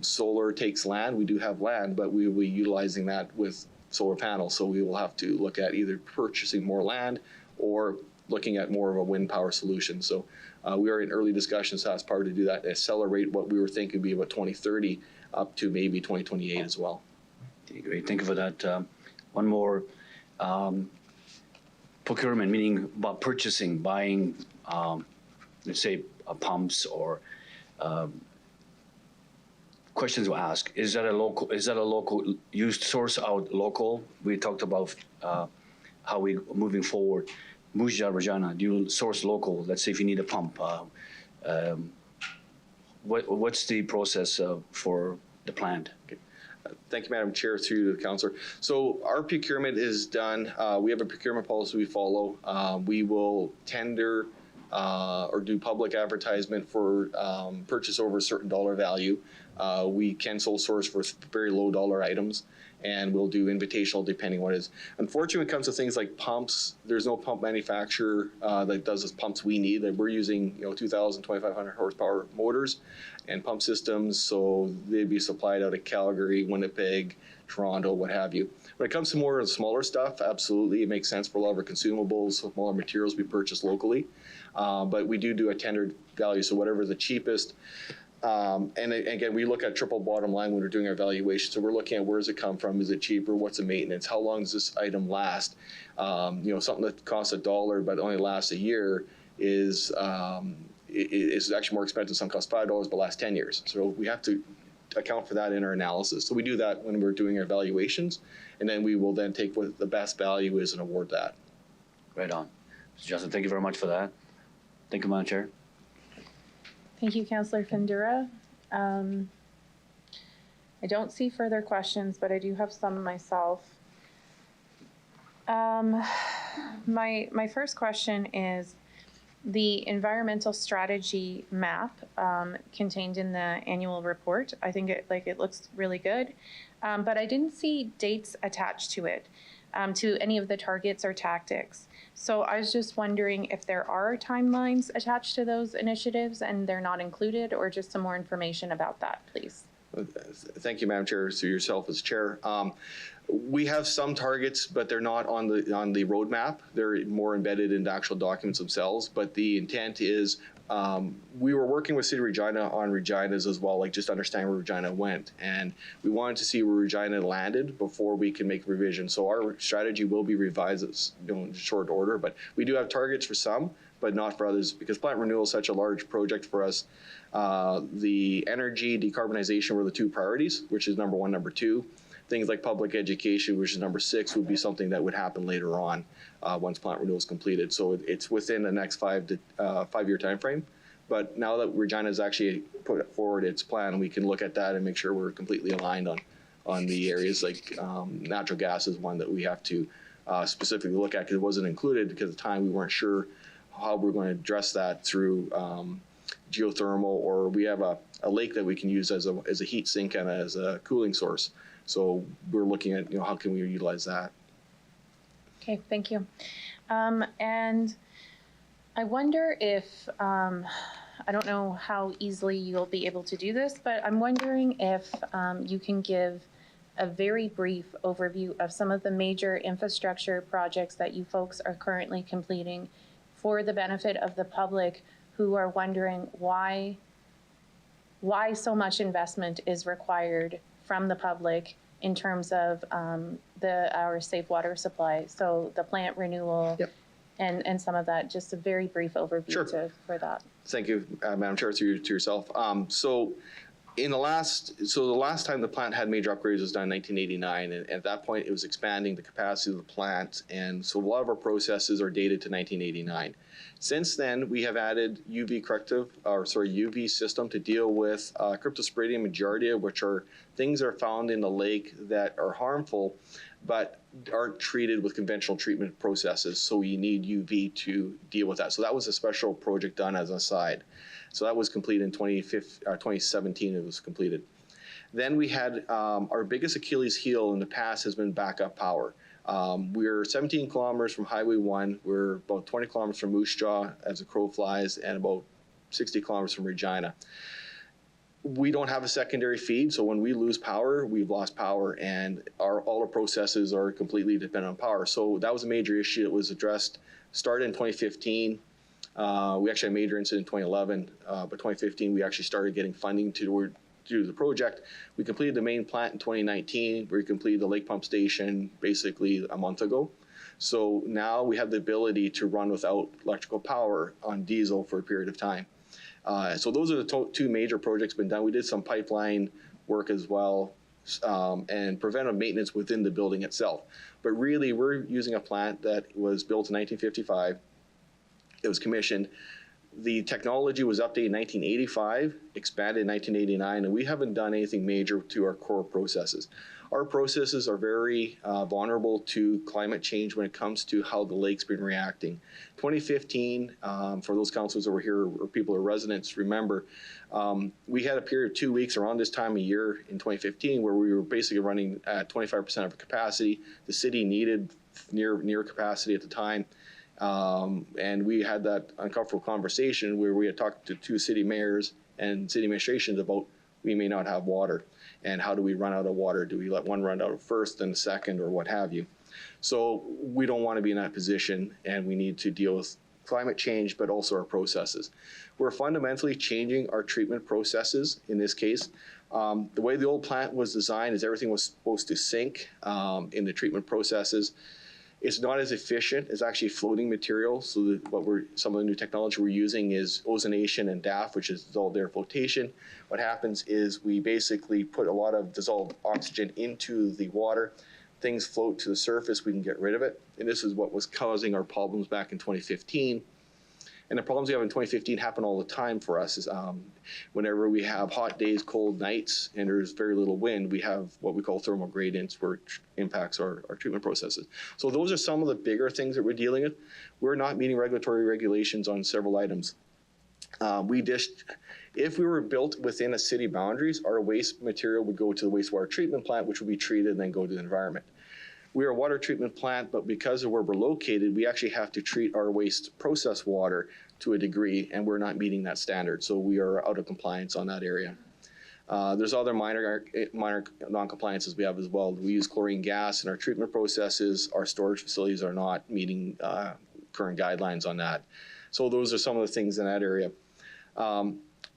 Solar takes land. We do have land, but we will be utilizing that with solar panels. So we will have to look at either purchasing more land or looking at more of a wind power solution. So we are in early discussions with SAS Power to do that, accelerate what we were thinking would be about 2030 up to maybe 2028 as well. Okay, great. Thank you for that. One more. Procurement, meaning about purchasing, buying, let's say, pumps or questions to ask. Is that a local? You source out local. We talked about how we moving forward. Moose Jaw, Regina, do you source local? Let's say if you need a pump. What's the process for the plant? Okay. Thank you, Madam Chair, through the councillor. So our procurement is done. We have a procurement policy we follow. We will tender or do public advertisement for purchase over a certain dollar value. We can sole source for very low dollar items, and we'll do invitational depending what it is. Unfortunately, when it comes to things like pumps, there's no pump manufacturer that does the pumps we need. We're using 2,000, 2,500 horsepower motors and pump systems, so they'd be supplied out of Calgary, Winnipeg, Toronto, what have you. When it comes to more of the smaller stuff, absolutely, it makes sense for a lot of our consumables, smaller materials we purchase locally. But we do a tendered value, so whatever the cheapest. And again, we look at triple bottom line when we're doing our evaluation. So we're looking at where does it come from? Is it cheaper? What's the maintenance? How long does this item last? Something that costs $1 but only lasts a year is is actually more expensive. Some cost $5, but last 10 years. So we have to account for that in our analysis. So we do that when we're doing our evaluations, and then we will then take what the best value is and award that. Right on. Mr. Justin, thank you very much for that. Thank you, Madam Chair. Thank you, Councillor Findura. I don't see further questions, but I do have some myself. My first question is the environmental strategy map contained in the annual report. I think it looks really good, but I didn't see dates attached to it, to any of the targets or tactics. So I was just wondering if there are timelines attached to those initiatives and they're not included, or just some more information about that, please. Thank you, Madam Chair. So yourself as chair. We have some targets, but they're not on the roadmap. They're more embedded in the actual documents themselves. But the intent is, we were working with City of Regina on Reginas as well, like just understanding where Regina went. And we wanted to see where Regina landed before we can make revisions. So our strategy will be revised in short order, but we do have targets for some, but not for others, because plant renewal is such a large project for us. The energy decarbonization were the two priorities, which is number one. Number two, things like public education, which is number 6, would be something that would happen later on once plant renewal is completed. So it's within the next 5-year time frame. But now that Regina has actually put forward its plan, we can look at that and make sure we're completely aligned on the areas like natural gas is one that we have to specifically look at, because it wasn't included because at the time we weren't sure how we're going to address that through geothermal, or we have a lake that we can use as a heat sink and as a cooling source. So we're looking at, how can we utilize that? Okay, thank you. And I wonder if, I don't know how easily you'll be able to do this, but I'm wondering if you can give a very brief overview of some of the major infrastructure projects that you folks are currently completing for the benefit of the public who are wondering why so much investment is required from the public in terms of our safe water supply. So the plant renewal, yep, and some of that, just a very brief overview. Sure. For that. Thank you, Madam Chair, to yourself. So the last time the plant had major upgrades was done in 1989, and at that point it was expanding the capacity of the plant, and so a lot of our processes are dated to 1989. Since then, we have added UV system to deal with Cryptosporidium and Giardia, which are things that are found in the lake that are harmful, but aren't treated with conventional treatment processes. So we need UV to deal with that. So that was a special project done as an aside. So that was completed in 2017. It was completed. Then we had our biggest Achilles heel in the past has been backup power. We're 17 kilometers from Highway 1. We're about 20 kilometers from Moose Jaw as the crow flies, and about 60 kilometers from Regina. We don't have a secondary feed, so when we lose power, we've lost power, and all our processes are completely dependent on power. So that was a major issue that was addressed, started in 2015. We actually had a major incident in 2011, but 2015 we actually started getting funding to do the project. We completed the main plant in 2019. We completed the lake pump station basically a month ago. So now we have the ability to run without electrical power on diesel for a period of time. So those are the two major projects been done. We did some pipeline work as well, and preventive maintenance within the building itself. But really, we're using a plant that was built in 1955. It was commissioned. The technology was updated in 1985, expanded in 1989, and we haven't done anything major to our core processes. Our processes are very vulnerable to climate change when it comes to how the lake's been reacting. 2015, for those councillors that were here or people or residents remember, we had a period of 2 weeks around this time of year in 2015 where we were basically running at 25% of capacity. The city needed near capacity at the time. And we had that uncomfortable conversation where we had talked to 2 city mayors and city administrations about we may not have water, and how do we run out of water? Do we let one run out first, then the second, or what have you? So we don't want to be in that position, and we need to deal with climate change, but also our processes. We're fundamentally changing our treatment processes in this case. The way the old plant was designed is everything was supposed to sink in the treatment processes. It's not as efficient. It's actually floating material. So some of the new technology we're using is ozonation and DAF, which is dissolved air flotation. What happens is we basically put a lot of dissolved oxygen into the water. Things float to the surface, we can get rid of it. And this is what was causing our problems back in 2015. And the problems we have in 2015 happen all the time for us. Is whenever we have hot days, cold nights, and there's very little wind, we have what we call thermal gradients, where impacts our treatment processes. So those are some of the bigger things that we're dealing with. We're not meeting regulatory regulations on several items. If we were built within a city boundaries, our waste material would go to the wastewater treatment plant, which would be treated and then go to the environment. We are a water treatment plant, but because of where we're located, we actually have to treat our waste process water to a degree, and we're not meeting that standard. So we are out of compliance on that area. There's other minor non-compliances we have as well. We use chlorine gas in our treatment processes. Our storage facilities are not meeting current guidelines on that. So those are some of the things in that area.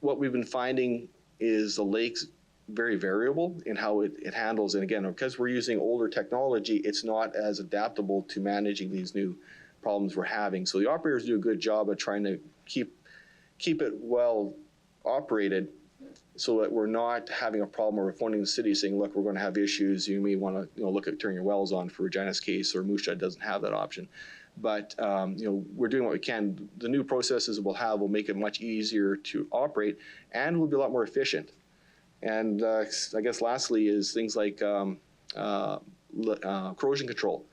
What we've been finding is the lake's very variable in how it handles. And again, because we're using older technology, it's not as adaptable to managing these new problems we're having. So the operators do a good job of trying to keep it well operated so that we're not having a problem or phoning the city saying, look, we're going to have issues. You may want to look at turning your wells on. For Regina's case, or Moose Jaw doesn't have that option. But we're doing what we can. The new processes will make it much easier to operate, and will be a lot more efficient. And I guess lastly is things like corrosion control.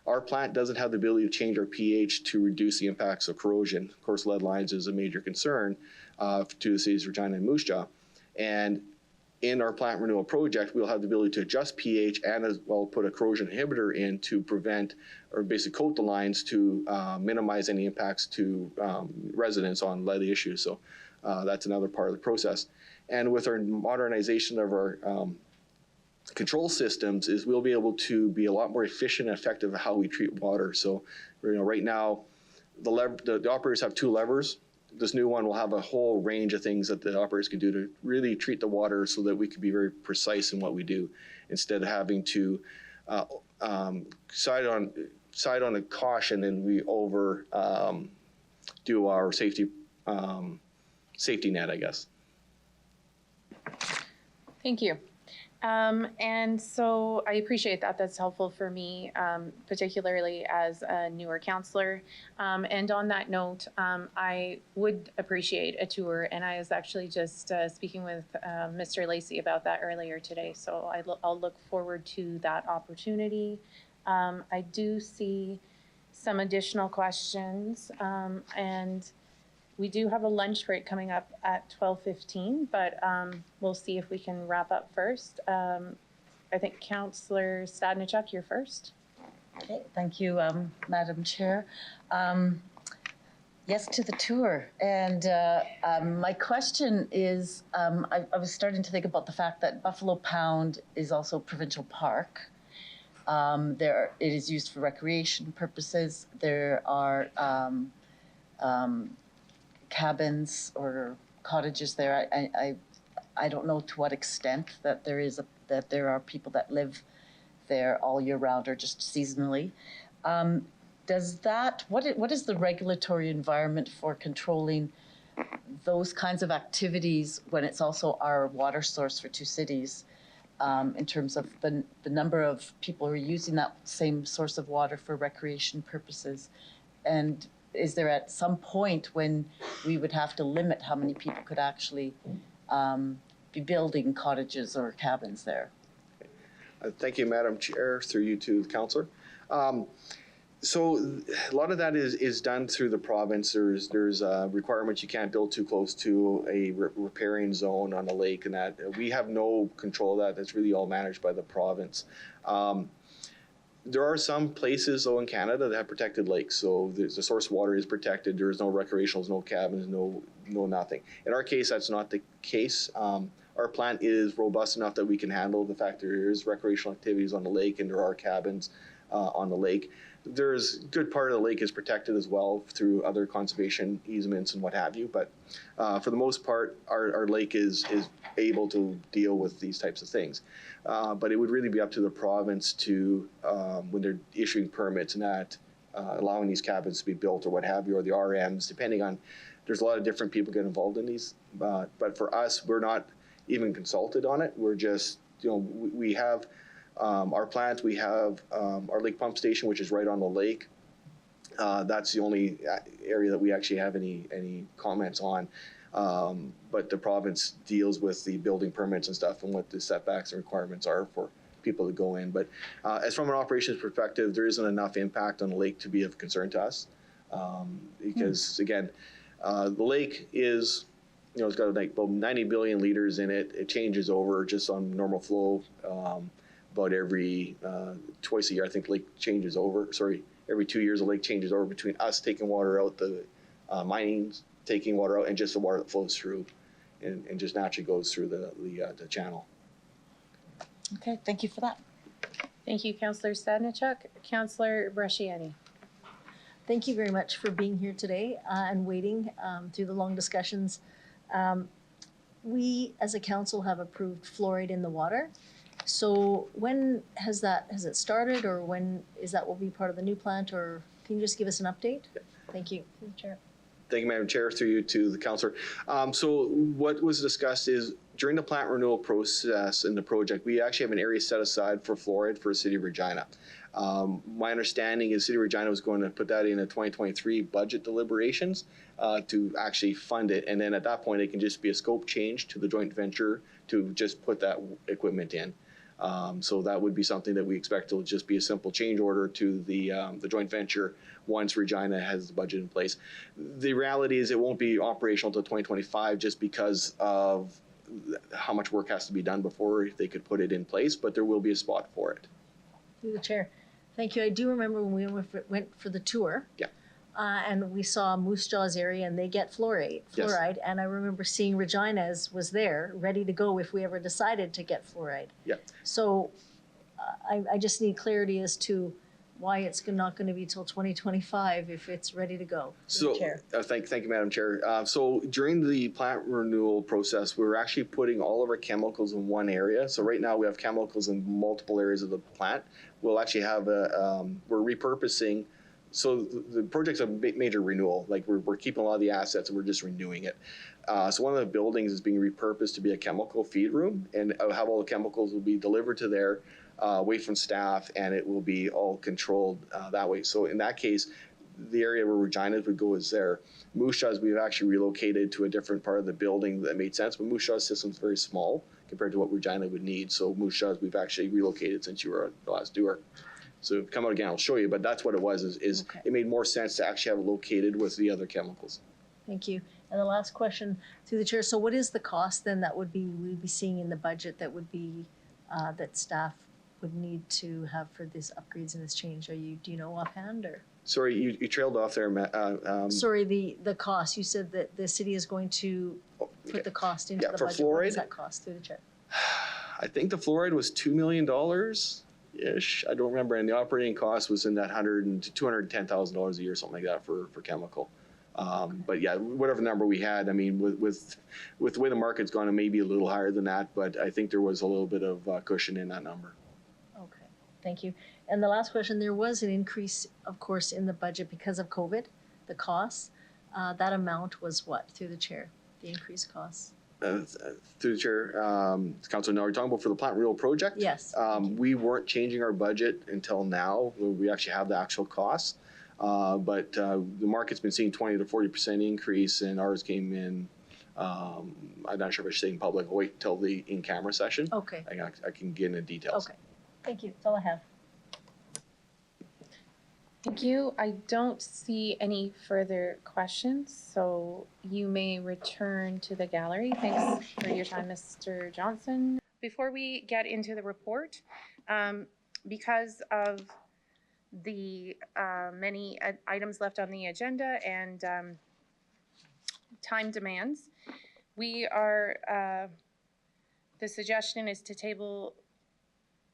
Our plant doesn't have the ability to change our pH to reduce the impacts of corrosion. Of course, lead lines is a major concern to the cities of Regina and Moose Jaw. And in our plant renewal project, we'll have the ability to adjust pH and as well put a corrosion inhibitor in to prevent or basically coat the lines to minimize any impacts to residents on lead issues. So that's another part of the process. And with our modernization of our control systems, is we'll be able to be a lot more efficient and effective at how we treat water. So right now, the operators have 2 levers. This new one will have a whole range of things that the operators can do to really treat the water so that we can be very precise in what we do, instead of having to side on a caution and we over do our safety net, I guess. Thank you. And so I appreciate that. That's helpful for me, particularly as a newer counselor. And on that note, I would appreciate a tour. And I was actually just speaking with Mr. Lacey about that earlier today. So I'll look forward to that opportunity. I do see some additional questions. And we do have a lunch break coming up at 12:15, but we'll see if we can wrap up first. I think Councillor Stadnichuk, you're first. Okay, thank you, Madam Chair. Yes to the tour. And my question is, I was starting to think about the fact that Buffalo Pound is also a provincial park. It is used for recreation purposes. There are cabins or cottages there. I don't know to what extent that there are people that live there all year round or just seasonally. What is the regulatory environment for controlling those kinds of activities when it's also our water source for 2 cities, in terms of the number of people who are using that same source of water for recreation purposes? And is there at some point when we would have to limit how many people could actually be building cottages or cabins there? Thank you, Madam Chair, through you to the councillor. So a lot of that is done through the province. There's requirements you can't build too close to a riparian zone on a lake, and that we have no control of that. That's really all managed by the province. There are some places, though, in Canada that have protected lakes. So the source of water is protected. There's no recreationals, no cabins, no nothing. In our case, that's not the case. Our plant is robust enough that we can handle the fact there is recreational activities on the lake and there are cabins on the lake. there's a good part of the lake is protected as well through other conservation easements and what have you. But for the most part, our lake is able to deal with these types of things. But it would really be up to the province to, when they're issuing permits and that, allowing these cabins to be built or what have you, or the RMs, depending on, there's a lot of different people get involved in these. But for us, we're not even consulted on it. We're just, we have our plant, we have our lake pump station, which is right on the lake. That's the only area that we actually have any comments on. But the province deals with the building permits and stuff and what the setbacks and requirements are for people to go in. But as from an operations perspective, there isn't enough impact on the lake to be of concern to us. Because again, the lake is, it's got like about 90 billion liters in it. It changes over just on normal flow about every twice a year. I think the lake changes over. Sorry, every 2 years the lake changes over between us taking water out, the mining's taking water out, and just the water that flows through and just naturally goes through the channel. Okay, thank you for that. Thank you, Councillor Stadnichuk. Councillor Bresciani. Thank you very much for being here today and waiting through the long discussions. We, as a council, have approved fluoride in the water. So when has it started, or when is that will be part of the new plant, or can you just give us an update? Thank you. Chair. Thank you, Madam Chair, through you to the councillor. So what was discussed is during the plant renewal process in the project, we actually have an area set aside for fluoride for the City of Regina. My understanding is City of Regina was going to put that in a 2023 budget deliberations to actually fund it. And then at that point, it can just be a scope change to the joint venture to just put that equipment in. So that would be something that we expect to just be a simple change order to the joint venture once Regina has the budget in place. The reality is it won't be operational until 2025 just because of how much work has to be done before they could put it in place, but there will be a spot for it. Through the chair. Thank you. I do remember when we went for the tour. Yeah. And we saw Moose Jaw's area, and they get fluoride. Yes. And I remember seeing Regina's was there, ready to go if we ever decided to get fluoride. Yeah. So I just need clarity as to why it's not going to be till 2025 if it's ready to go. So, thank you, Madam Chair. So during the plant renewal process, we were actually putting all of our chemicals in one area. So right now we have chemicals in multiple areas of the plant. We'll actually have we're repurposing. So the project's a major renewal. Like we're keeping a lot of the assets and we're just renewing it. So one of the buildings is being repurposed to be a chemical feed room, and how all the chemicals will be delivered to there, away from staff, and it will be all controlled that way. So in that case, the area where Regina's would go is there. Moose Jaw's we've actually relocated to a different part of the building that made sense, but Moose Jaw's system's very small compared to what Regina would need. So Moose Jaw's we've actually relocated since you were the last doer. So come out again, I'll show you, but that's what it was, is okay. It made more sense to actually have it located with the other chemicals. Thank you. And the last question through the chair. So what is the cost then that we'd be seeing in the budget that would be, that staff would need to have for this upgrades and this change? Do you know offhand, or? Sorry, you trailed off there, Matt. Sorry, the cost. You said that the city is going to put the cost into the budget. For fluoride? What does that cost through the chair? I think the fluoride was $2 million-ish. I don't remember, and the operating cost was in that $100,000 to $210,000 a year, something like that for chemical. But yeah, whatever number we had, I mean, with the way the market's gone, it may be a little higher than that, but I think there was a little bit of cushion in that number. Okay, thank you. And the last question, there was an increase, of course, in the budget because of COVID, the costs. That amount was what, through the chair, the increased costs? Through the chair, Councilor, now we're talking about for the plant renewal project? Yes. We weren't changing our budget until now. We actually have the actual costs. But the market's been seeing 20 to 40% increase, and ours came in, I'm not sure if I should say in public. I'll wait until the in-camera session. Okay. I can get into details. Okay. Thank you. That's all I have. Thank you. I don't see any further questions, so you may return to the gallery. Thanks for your time, Mr. Johnson. Before we get into the report, because of the many items left on the agenda and time demands, we are, the suggestion is to table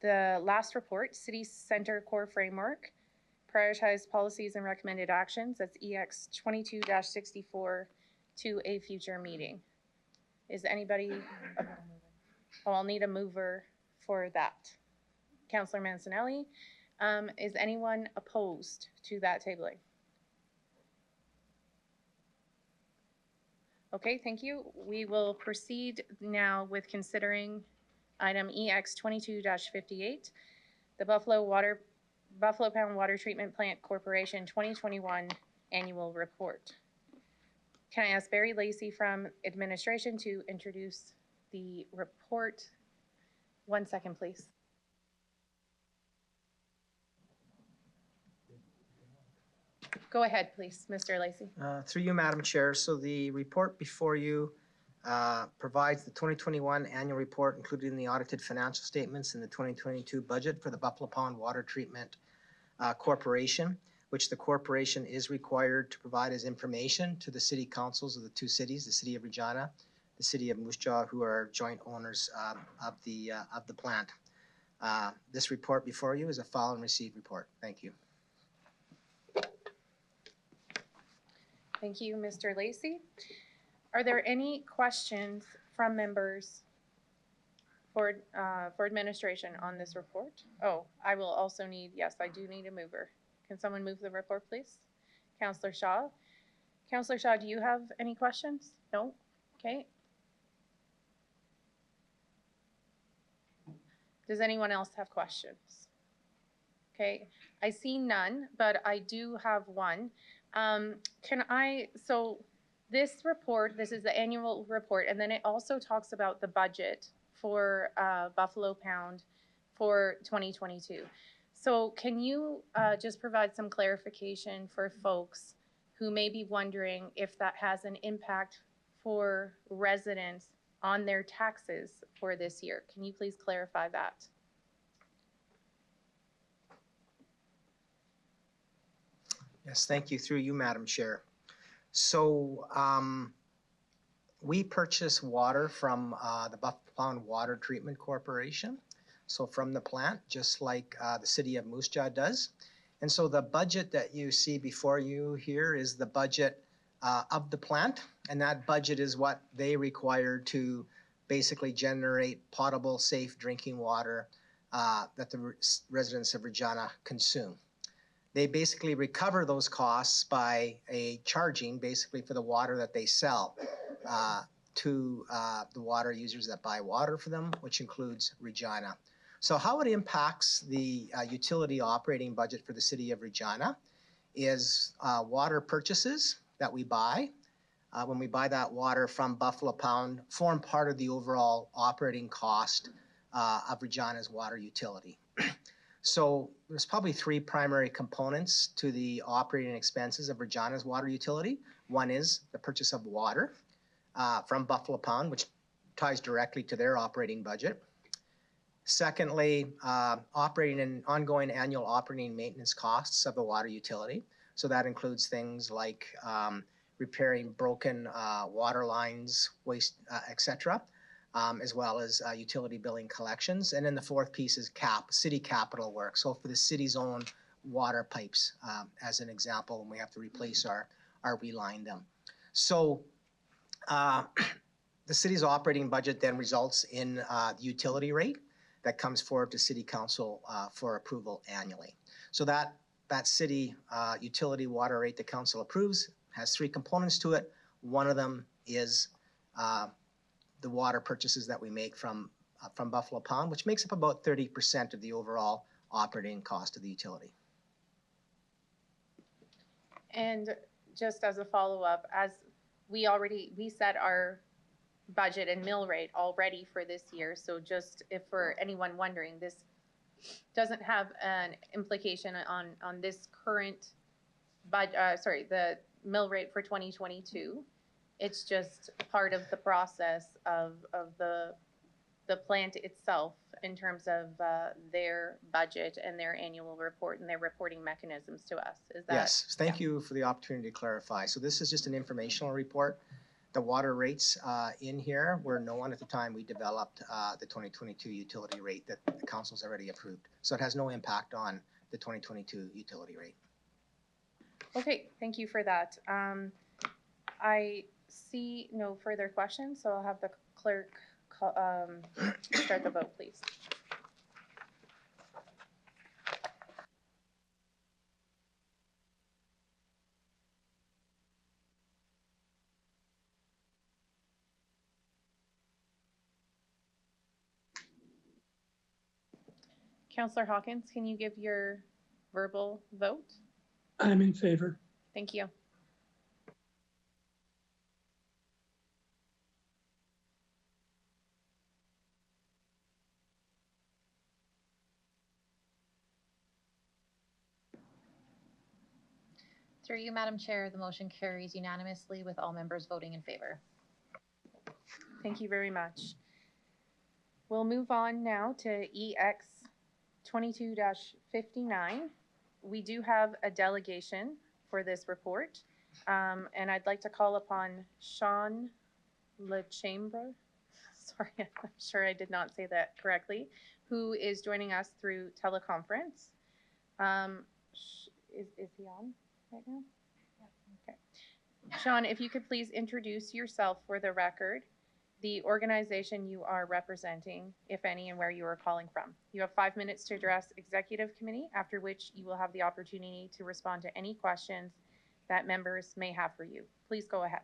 the last report, City Center Core Framework, prioritize policies and recommended actions. That's EX 22-64 to a future meeting. Is anybody, I'll need a mover for that. Councillor Mancinelli, is anyone opposed to that tabling? Okay, thank you. We will proceed now with considering item EX 22-58, the Buffalo Pound Water Treatment Plant Corporation 2021 Annual Report. Can I ask Barry Lacey from administration to introduce the report? 1 second, please. Go ahead, please, Mr. Lacey. Through you, Madam Chair. So the report before you provides the 2021 annual report, including the audited financial statements and the 2022 budget for the Buffalo Pound Water Treatment Corporation, which the corporation is required to provide as information to the city councils of the two cities, the city of Regina, the city of Moose Jaw, who are joint owners of the plant. This report before you is a file and receive report. Thank you. Thank you, Mr. Lacey. Are there any questions from members for administration on this report? Oh, I will also need, yes, I do need a mover. Can someone move the report, please? Councillor Shaw. Councillor Shaw, do you have any questions? No? Okay. Does anyone else have questions? Okay, I see none, but I do have one. So this report, this is the annual report, and then it also talks about the budget for Buffalo Pound for 2022. So can you just provide some clarification for folks who may be wondering if that has an impact for residents on their taxes for this year? Can you please clarify that? Yes, thank you. Through you, Madam Chair. So we purchase water from the Buffalo Pound Water Treatment Corporation, so from the plant, just like the city of Moose Jaw does. And so the budget that you see before you here is the budget of the plant, and that budget is what they require to basically generate potable, safe drinking water that the residents of Regina consume. They basically recover those costs by charging basically for the water that they sell to the water users that buy water for them, which includes Regina. So how it impacts the utility operating budget for the city of Regina is water purchases that we buy. When we buy that water from Buffalo Pound, form part of the overall operating cost of Regina's water utility. So there's probably three primary components to the operating expenses of Regina's water utility. One is the purchase of water from Buffalo Pound, which ties directly to their operating budget. Secondly, operating and ongoing annual operating maintenance costs of the water utility. So that includes things like repairing broken water lines, waste, etc., as well as utility billing collections. And then the fourth piece is city capital work. So for the city's own water pipes, as an example, when we have to replace or reline them. So the city's operating budget then results in the utility rate that comes forward to City Council for approval annually. So that city utility water rate the council approves has three components to it. One of them is the water purchases that we make from Buffalo Pound, which makes up about 30% of the overall operating cost of the utility. And just as a follow-up, as we set our budget and mill rate already for this year. So just if for anyone wondering, this doesn't have an implication on this current the mill rate for 2022. It's just part of the process of the plant itself in terms of their budget and their annual report and their reporting mechanisms to us. Is that? Yes, thank you for the opportunity to clarify. So this is just an informational report. The water rates in here were known at the time we developed the 2022 utility rate that the council's already approved. So it has no impact on the 2022 utility rate. Okay, thank you for that. I see no further questions, so I'll have the clerk start the vote, please. Councillor Hawkins, can you give your verbal vote? I'm in favor. Thank you. Through you, Madam Chair, the motion carries unanimously with all members voting in favor. Thank you very much. We'll move on now to EX 22-59. We do have a delegation for this report, and I'd like to call upon Sean LeChambre, sorry, I'm sure I did not say that correctly, who is joining us through teleconference. Is he on right now? Okay. Sean, if you could please introduce yourself for the record, the organization you are representing, if any, and where you are calling from. You have 5 minutes to address Executive Committee, after which you will have the opportunity to respond to any questions that members may have for you. Please go ahead.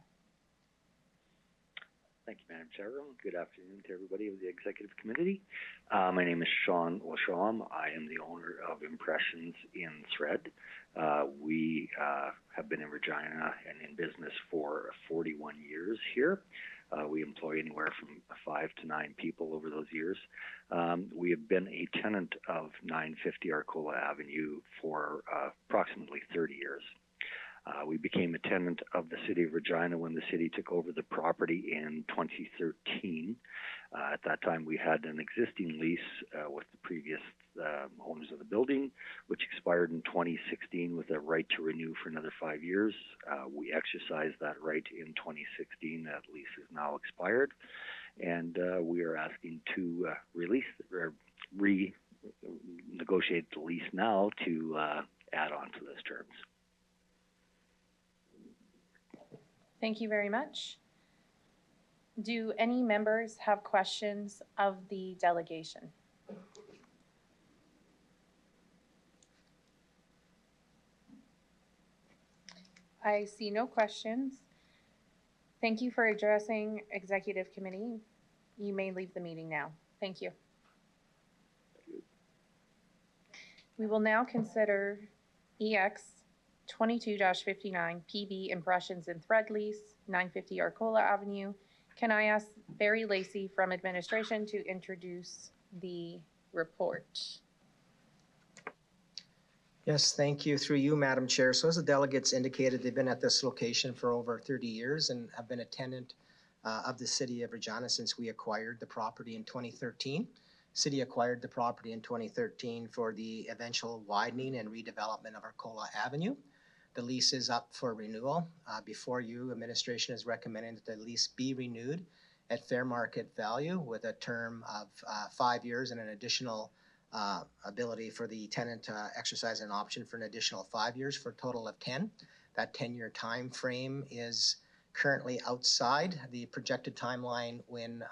Thank you, Madam Chair. Good afternoon to everybody of the Executive Committee. My name is Sean Lasham. I am the owner of Impressions in Thread. We have been in Regina and in business for 41 years here. We employ anywhere from 5 to 9 people over those years. We have been a tenant of 950 Arcola Avenue for approximately 30 years. We became a tenant of the City of Regina when the city took over the property in 2013. At that time, we had an existing lease with the previous owners of the building, which expired in 2016 with a right to renew for another 5 years. We exercised that right in 2016. That lease is now expired, and we are asking to release or renegotiate the lease now to add on to those terms. Thank you very much. Do any members have questions of the delegation? I see no questions. Thank you for addressing Executive Committee. You may leave the meeting now. Thank you. We will now consider EX 22-59 PB Impressions in Thread Lease, 950 Arcola Avenue. Can I ask Barry Lacey from administration to introduce the report? Yes, thank you. Through you, Madam Chair. So as the delegates indicated, they've been at this location for over 30 years and have been a tenant of the City of Regina since we acquired the property in 2013. City acquired the property in 2013 for the eventual widening and redevelopment of Arcola Avenue. The lease is up for renewal. Before you, administration is recommending that the lease be renewed at fair market value with a term of 5 years and an additional ability for the tenant to exercise an option for an additional 5 years for a total of 10. That 10-year time frame is currently outside the projected timeline when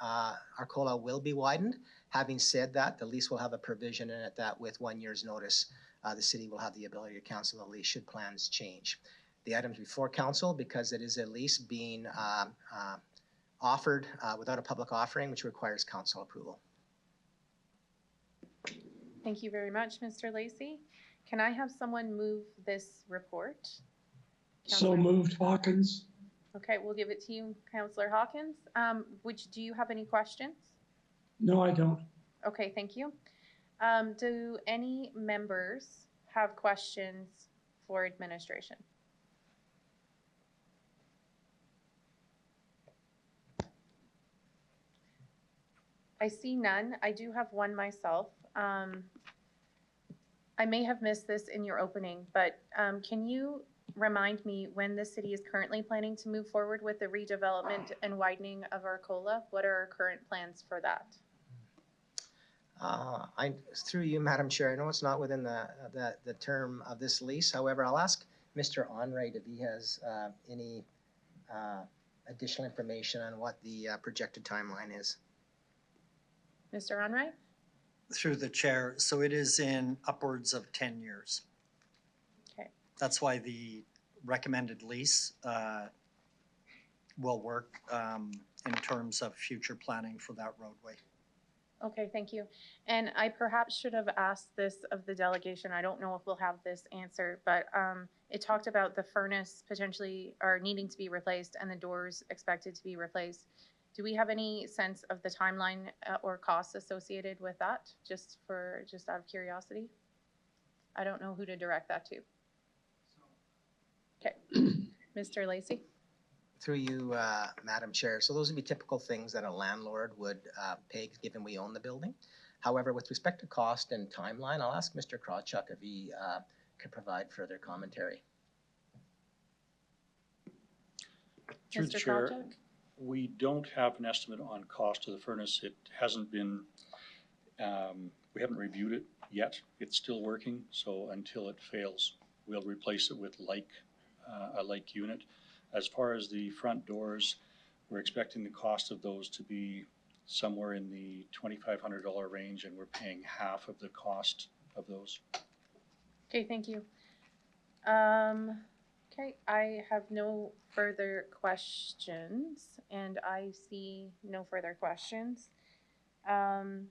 Arcola will be widened. Having said that, the lease will have a provision in it that with 1 year's notice, the city will have the ability to cancel the lease should plans change. The items before council, because it is a lease being offered without a public offering, which requires council approval. Thank you very much, Mr. Lacey. Can I have someone move this report? So moved, Hawkins. Okay, we'll give it to you, Councillor Hawkins. Do you have any questions? No, I don't. Okay, thank you. Do any members have questions for administration? I see none. I do have one myself. I may have missed this in your opening, but can you remind me when the city is currently planning to move forward with the redevelopment and widening of Arcola? What are our current plans for that? Through you, Madam Chair, I know it's not within the term of this lease. However, I'll ask Mr. Onrait if he has any additional information on what the projected timeline is. Mr. Onrait? Through the chair, so it is in upwards of 10 years. Okay. That's why the recommended lease will work in terms of future planning for that roadway. Okay, thank you. And I perhaps should have asked this of the delegation. I don't know if we'll have this answer, but it talked about the furnace potentially or needing to be replaced and the doors expected to be replaced. Do we have any sense of the timeline or costs associated with that? Just out of curiosity? I don't know who to direct that to. Okay, Mr. Lacey? Through you, Madam Chair. So those would be typical things that a landlord would pay given we own the building. However, with respect to cost and timeline, I'll ask Mr. Krawchuk if he could provide further commentary. Through the chair, we don't have an estimate on cost of the furnace. It hasn't been, we haven't reviewed it yet. It's still working, so until it fails, we'll replace it with a like unit. As far as the front doors, we're expecting the cost of those to be somewhere in the $2,500 range, and we're paying half of the cost of those. Okay, thank you. Okay, I have no further questions, and I see no further questions. Councillor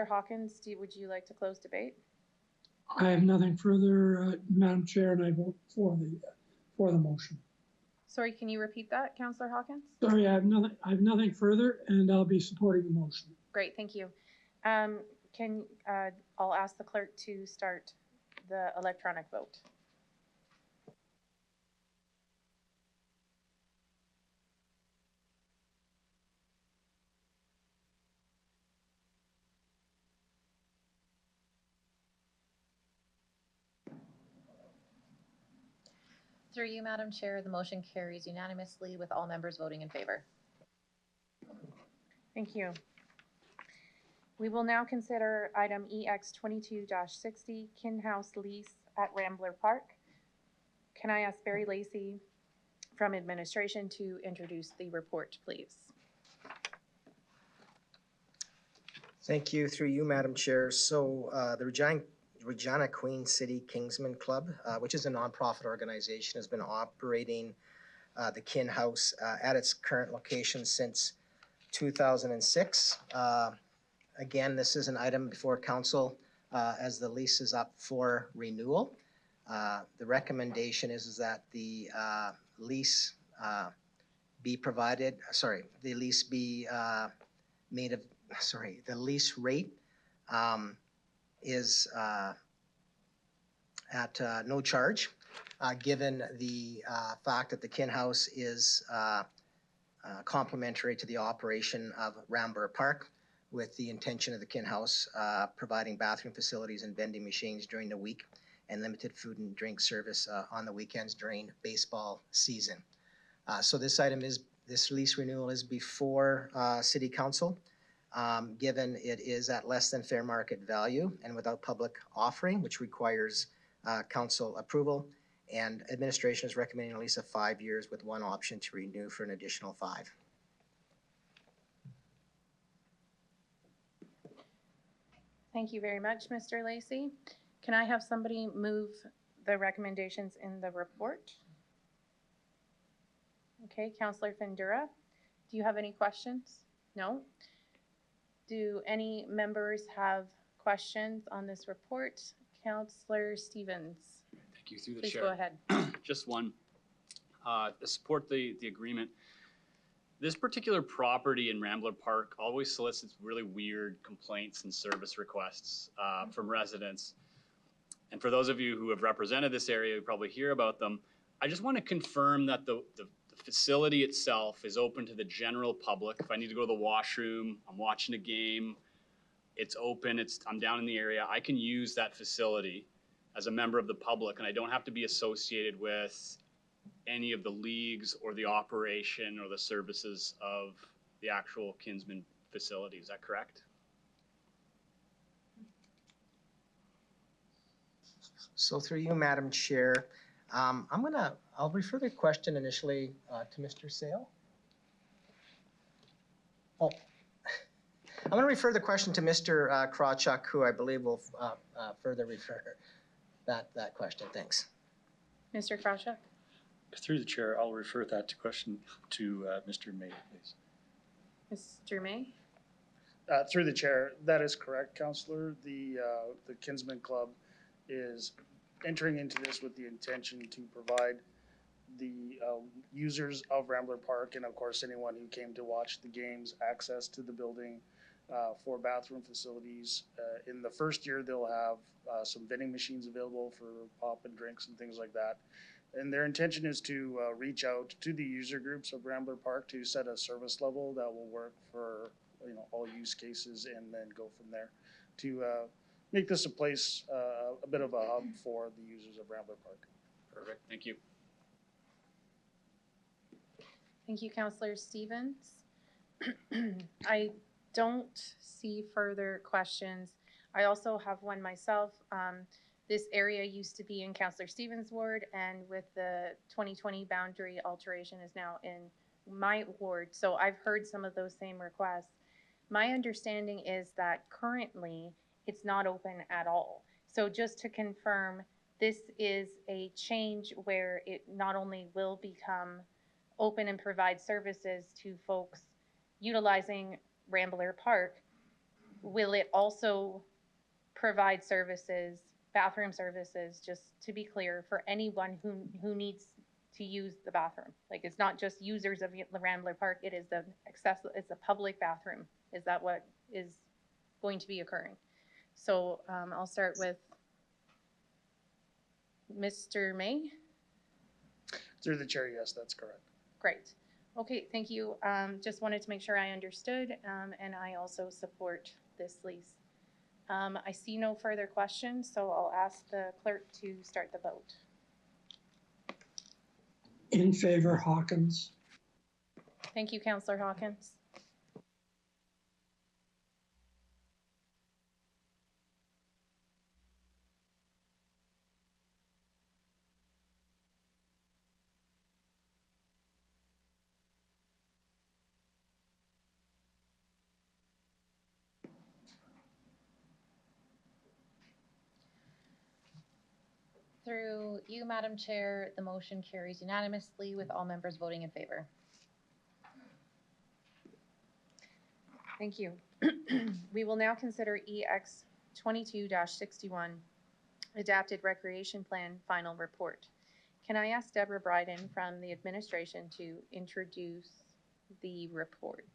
Hawkins, would you like to close debate? I have nothing further, Madam Chair, and I vote for the motion. Sorry, can you repeat that, Councillor Hawkins? Sorry, I have nothing further, and I'll be supporting the motion. Great, thank you. I'll ask the clerk to start the electronic vote. Through you, Madam Chair, the motion carries unanimously with all members voting in favor. Thank you. We will now consider item EX 22-60, Kin House lease at Rambler Park. Can I ask Barry Lacey from administration to introduce the report, please? Thank you. Through you, Madam Chair. So the Regina Queen City Kingsman Club, which is a nonprofit organization, has been operating the Kin House at its current location since 2006. Again, this is an item before council as the lease is up for renewal. The recommendation is that the lease be provided, the lease be made of, the lease rate is at no charge, given the fact that the Kin House is complementary to the operation of Rambler Park, with the intention of the Kin House providing bathroom facilities and vending machines during the week and limited food and drink service on the weekends during baseball season. So this lease renewal is before City Council. Given it is at less than fair market value and without public offering, which requires council approval, and administration is recommending a lease of 5 years with one option to renew for an additional 5. Thank you very much, Mr. Lacey. Can I have somebody move the recommendations in the report? Okay, Councillor Findura, do you have any questions? No? Do any members have questions on this report? Councillor Stevens. Thank you. Through the Please chair. go ahead. Just one. To support the agreement. This particular property in Rambler Park always solicits really weird complaints and service requests from residents. And for those of you who have represented this area, you probably hear about them. I just want to confirm that the facility itself is open to the general public. If I need to go to the washroom, I'm watching a game, it's open, I'm down in the area, I can use that facility as a member of the public, and I don't have to be associated with any of the leagues or the operation or the services of the actual Kinsman facility. Is that correct? So through you, Madam Chair, I'll refer the question initially to Mr. Sale. Oh, I'm going to refer the question to Mr. Krawchuk, who I believe will further refer that question. Thanks. Mr. Krawchuk? Through the chair, I'll refer that question to Mr. May, please. Mr. May? Through the chair, that is correct, Councillor. The Kinsman Club is entering into this with the intention to provide the users of Rambler Park and of course anyone who came to watch the games access to the building for bathroom facilities. In the first year, they'll have some vending machines available for pop and drinks and things like that. And their intention is to reach out to the user groups of Rambler Park to set a service level that will work for all use cases, and then go from there to make this a place, a bit of a hub for the users of Rambler Park. Perfect. Thank you. Thank you, Councillor Stevens. I don't see further questions. I also have one myself. This area used to be in Councillor Stevens' ward, and with the 2020 boundary alteration is now in my ward. So I've heard some of those same requests. My understanding is that currently it's not open at all. So just to confirm, this is a change where it not only will become open and provide services to folks utilizing Rambler Park, will it also provide services, bathroom services, just to be clear, for anyone who needs to use the bathroom? Like, it's not just users of the Rambler Park, it is it's a public bathroom. Is that what is going to be occurring? So I'll start with Mr. May. Through the chair, yes, that's correct. Great. Okay, thank you. Just wanted to make sure I understood, and I also support this lease. I see no further questions, so I'll ask the clerk to start the vote. In favor, Hawkins. Thank you, Councillor Hawkins. Through you, Madam Chair, the motion carries unanimously with all members voting in favor. Thank you. We will now consider EX 22-61, Adapted Recreation Plan Final Report. Can I ask Deborah Bryden from the administration to introduce the report?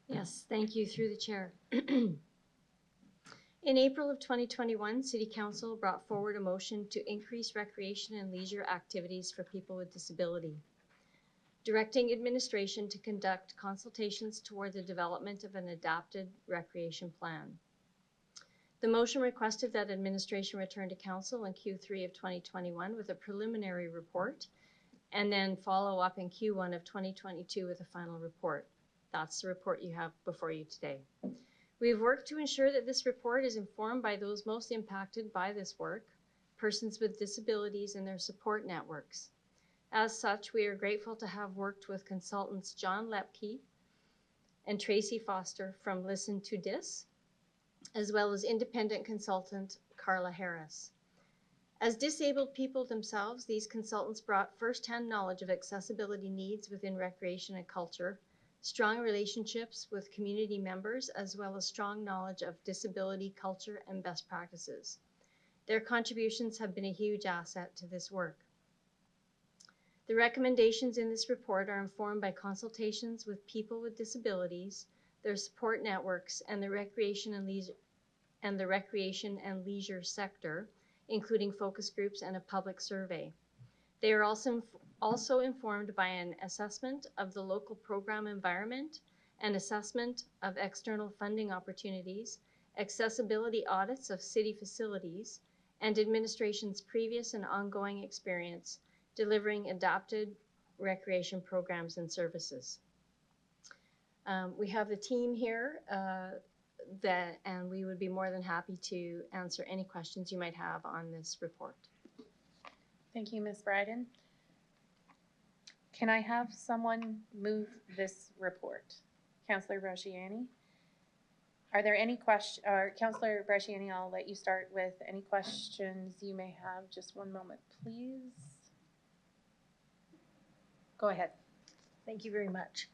Yes, thank you, through the chair. In April of 2021, City Council brought forward a motion to increase recreation and leisure activities for people with disability, directing administration to conduct consultations toward the development of an adapted recreation plan. The motion requested that administration return to Council in Q3 of 2021 with a preliminary report, and then follow up in Q1 of 2022 with a final report. That's the report you have before you today. We've worked to ensure that this report is informed by those most impacted by this work, persons with disabilities and their support networks. As such, we are grateful to have worked with consultants John Lepke and Tracy Foster from Listen to Dis, as well as independent consultant Carla Harris. As disabled people themselves, these consultants brought first-hand knowledge of accessibility needs within recreation and culture, strong relationships with community members, as well as strong knowledge of disability culture and best practices. Their contributions have been a huge asset to this work. The recommendations in this report are informed by consultations with people with disabilities, their support networks, and the recreation and leisure sector, including focus groups and a public survey. They are also informed by an assessment of the local program environment, an assessment of external funding opportunities, accessibility audits of city facilities, and administration's previous and ongoing experience delivering adapted recreation programs and services. We have the team here. and we would be more than happy to answer any questions you might have on this report. Thank you, Ms. Bryden. Can I have someone move this report? Councillor Brasciani? Are there any questions, or Councillor Brasciani, I'll let you start with any questions you may have. Just one moment, please. Go ahead. Thank you very much.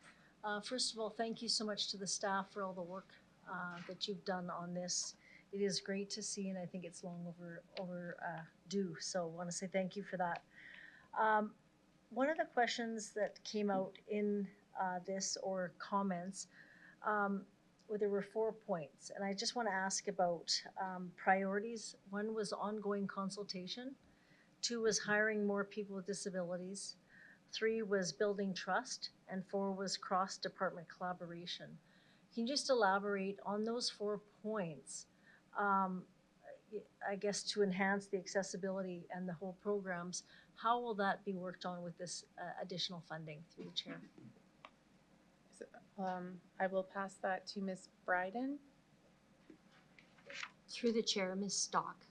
First of all, thank you so much to the staff for all the work that you've done on this. It is great to see, and I think it's long overdue. So I want to say thank you for that. One of the questions that came out in this, or comments, where there were 4 points, and I just want to ask about priorities. 1 was ongoing consultation. 2 was hiring more people with disabilities. 3 was building trust, and 4 was cross-department collaboration. Can you just elaborate on those 4 points, I guess, to enhance the accessibility and the whole programs? How will that be worked on with this additional funding, through the chair? I will pass that to Ms. Bryden. Through the chair, Ms. Stock.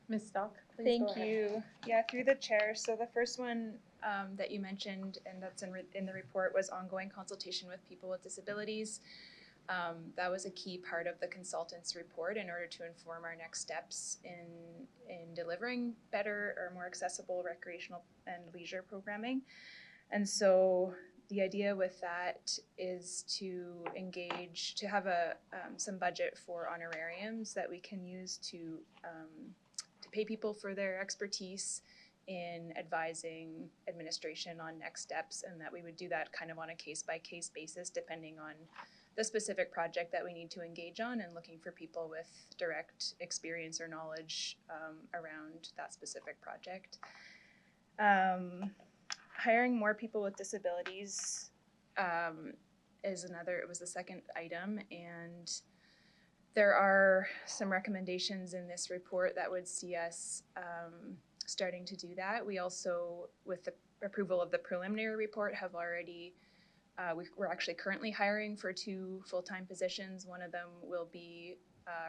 Ms. Stock, please. Thank you. Yeah, through the chair. So the first one that you mentioned, and that's in the report, was ongoing consultation with people with disabilities. That was a key part of the consultant's report in order to inform our next steps in delivering better or more accessible recreational and leisure programming. And so the idea with that is to engage, to have some budget for honorariums that we can use to pay people for their expertise in advising administration on next steps, and that we would do that kind of on a case-by-case basis depending on the specific project that we need to engage on, and looking for people with direct experience or knowledge around that specific project. Hiring more people with disabilities is another, it was the second item, and there are some recommendations in this report that would see us starting to do that. We also, with the approval of the preliminary report, have already, we're actually currently hiring for 2 full-time positions. One of them will be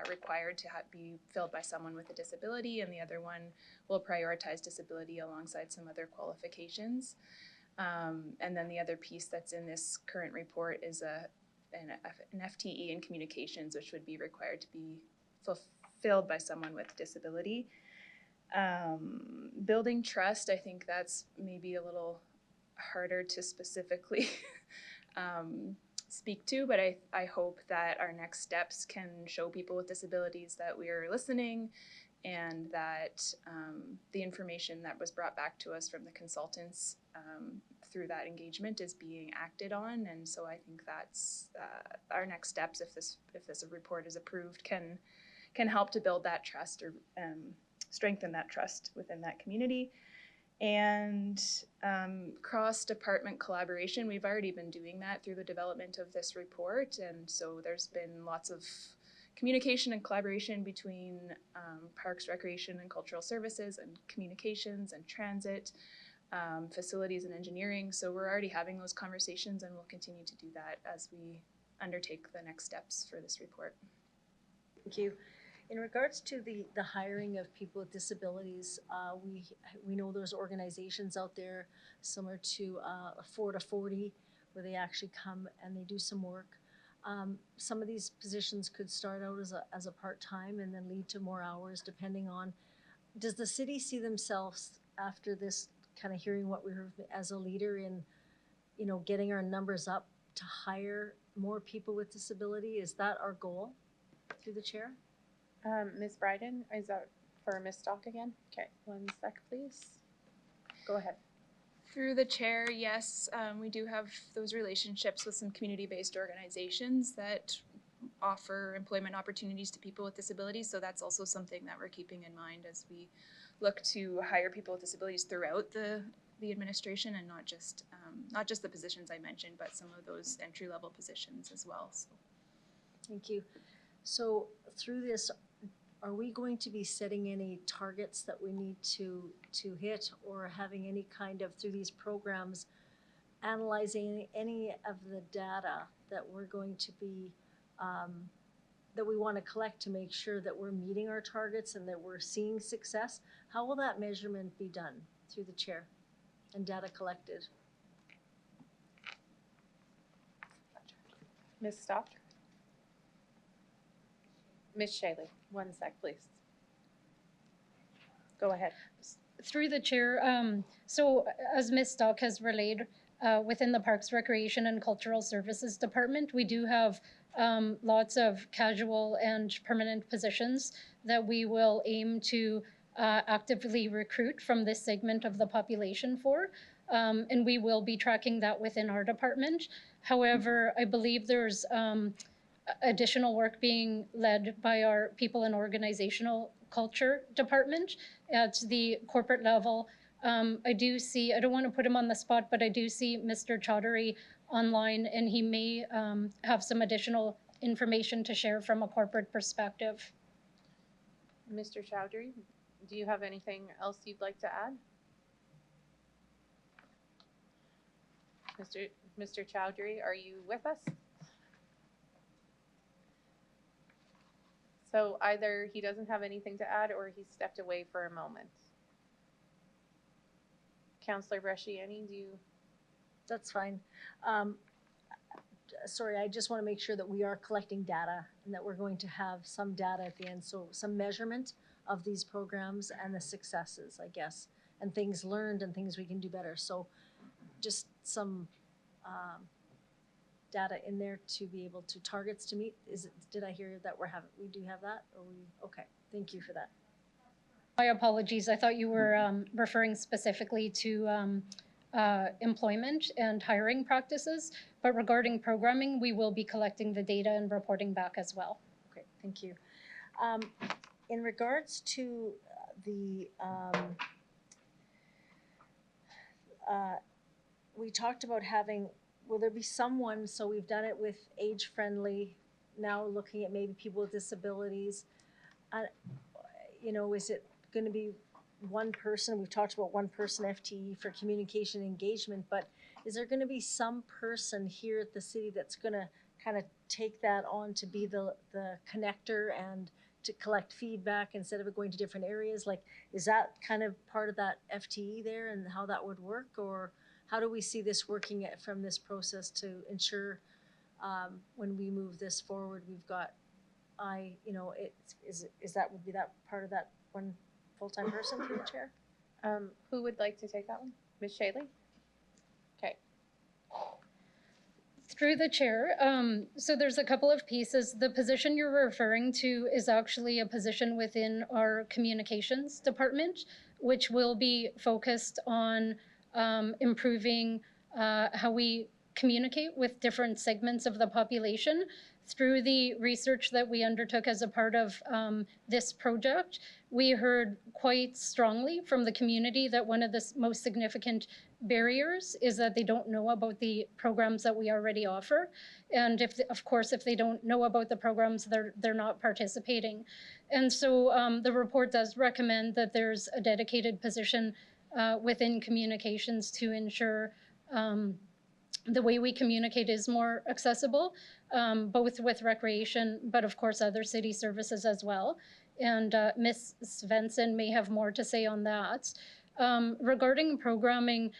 required to be filled by someone with a disability, and the other one will prioritize disability alongside some other qualifications. And then the other piece that's in this current report is an FTE in communications, which would be required to be fulfilled by someone with disability. Building trust, I think that's maybe a little harder to specifically speak to, but I hope that our next steps can show people with disabilities that we are listening, and that the information that was brought back to us from the consultants through that engagement is being acted on. And so I think that's our next steps, if this report is approved, can help to build that trust, or strengthen that trust within that community. And cross-department collaboration, we've already been doing that through the development of this report, and so there's been lots of communication and collaboration between Parks, Recreation and Cultural Services, and Communications and Transit, Facilities and Engineering. So we're already having those conversations, and we'll continue to do that as we undertake the next steps for this report. Thank you. In regards to the hiring of people with disabilities, we know there's organizations out there similar to 4 to 40, where they actually come and they do some work. Some of these positions could start out as a part-time and then lead to more hours, depending on, does the city see themselves, after this kind of hearing what we heard, as a leader in, getting our numbers up to hire more people with disability? Is that our goal, through the chair? Ms. Bryden, is that for Ms. Stock again? Okay, 1 sec, please. Go ahead. Through the chair, yes, we do have those relationships with some community-based organizations that offer employment opportunities to people with disabilities. So that's also something that we're keeping in mind as we look to hire people with disabilities throughout the administration, and not just the positions I mentioned, but some of those entry-level positions as well. So. Thank you. So through this, are we going to be setting any targets that we need to hit, or having any kind of, through these programs, analyzing any of the data that we're going to be, that we want to collect to make sure that we're meeting our targets and that we're seeing success, how will that measurement be done through the chair and data collected? Ms. Stock? Ms. Shaley, 1 sec, please. Go ahead. Through the chair, so as Ms. Stock has relayed, within the Parks, Recreation and Cultural Services Department, we do have lots of casual and permanent positions that we will aim to actively recruit from this segment of the population for. And we will be tracking that within our department. However, I believe there's additional work being led by our People and Organizational Culture Department at the corporate level. I do see, I don't want to put him on the spot, but I do see Mr. Chaudhary online, and he may have some additional information to share from a corporate perspective. Mr. Chowdhury, do you have anything else you'd like to add? Mr. Chowdhury, are you with us? So either he doesn't have anything to add or he's stepped away for a moment. Councillor Bresciani, do you? That's fine. Sorry, I just want to make sure that we are collecting data and that we're going to have some data at the end. So some measurement of these programs and the successes, I guess, and things learned and things we can do better. So just some data in there to be able to targets to meet. Did I hear that we do have that? Okay, thank you for that. My apologies. I thought you were referring specifically to employment and hiring practices, but regarding programming, we will be collecting the data and reporting back as well. Okay, thank you. In regards to the, we talked about having, will there be someone, so we've done it with age-friendly, now looking at maybe people with disabilities. You know, is it going to be one person? We've talked about one person FTE for communication engagement, but is there going to be some person here at the city that's going to kind of take that on to be the connector and to collect feedback instead of it going to different areas? Like, is that kind of part of that FTE there and how that would work? Or how do we see this working from this process to ensure when we move this forward, we've got, would be that part of that one full-time person through the chair? Who would like to take that one? Ms. Shaley? Okay. Through the chair, so there's a couple of pieces. The position you're referring to is actually a position within our communications department, which will be focused on improving how we communicate with different segments of the population. Through the research that we undertook as a part of this project, we heard quite strongly from the community that one of the most significant barriers is that they don't know about the programs that we already offer. And of course, if they don't know about the programs, they're not participating. And so the report does recommend that there's a dedicated position within communications to ensure the way we communicate is more accessible, both with recreation, but of course other city services as well. And Ms. Svensson may have more to say on that. Regarding programming,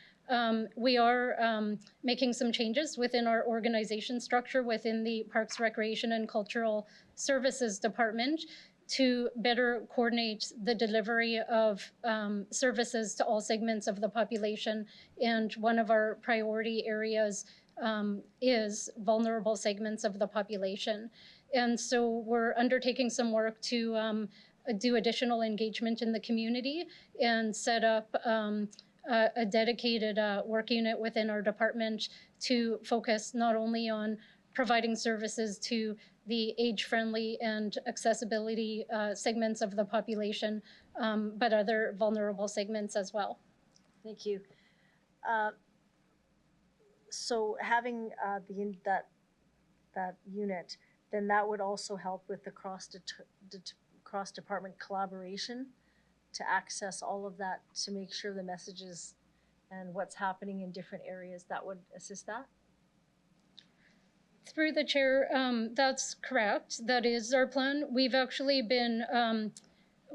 we are making some changes within our organization structure within the Parks, Recreation and Cultural Services Department to better coordinate the delivery of services to all segments of the population. And one of our priority areas is vulnerable segments of the population. And so we're undertaking some work to do additional engagement in the community and set up a dedicated work unit within our department to focus not only on providing services to the age-friendly and accessibility segments of the population, but other vulnerable segments as well. Thank you. So having that unit, then that would also help with the cross-department collaboration to access all of that, to make sure the messages and what's happening in different areas that would assist that? Through the chair, that's correct. That is our plan. We've actually been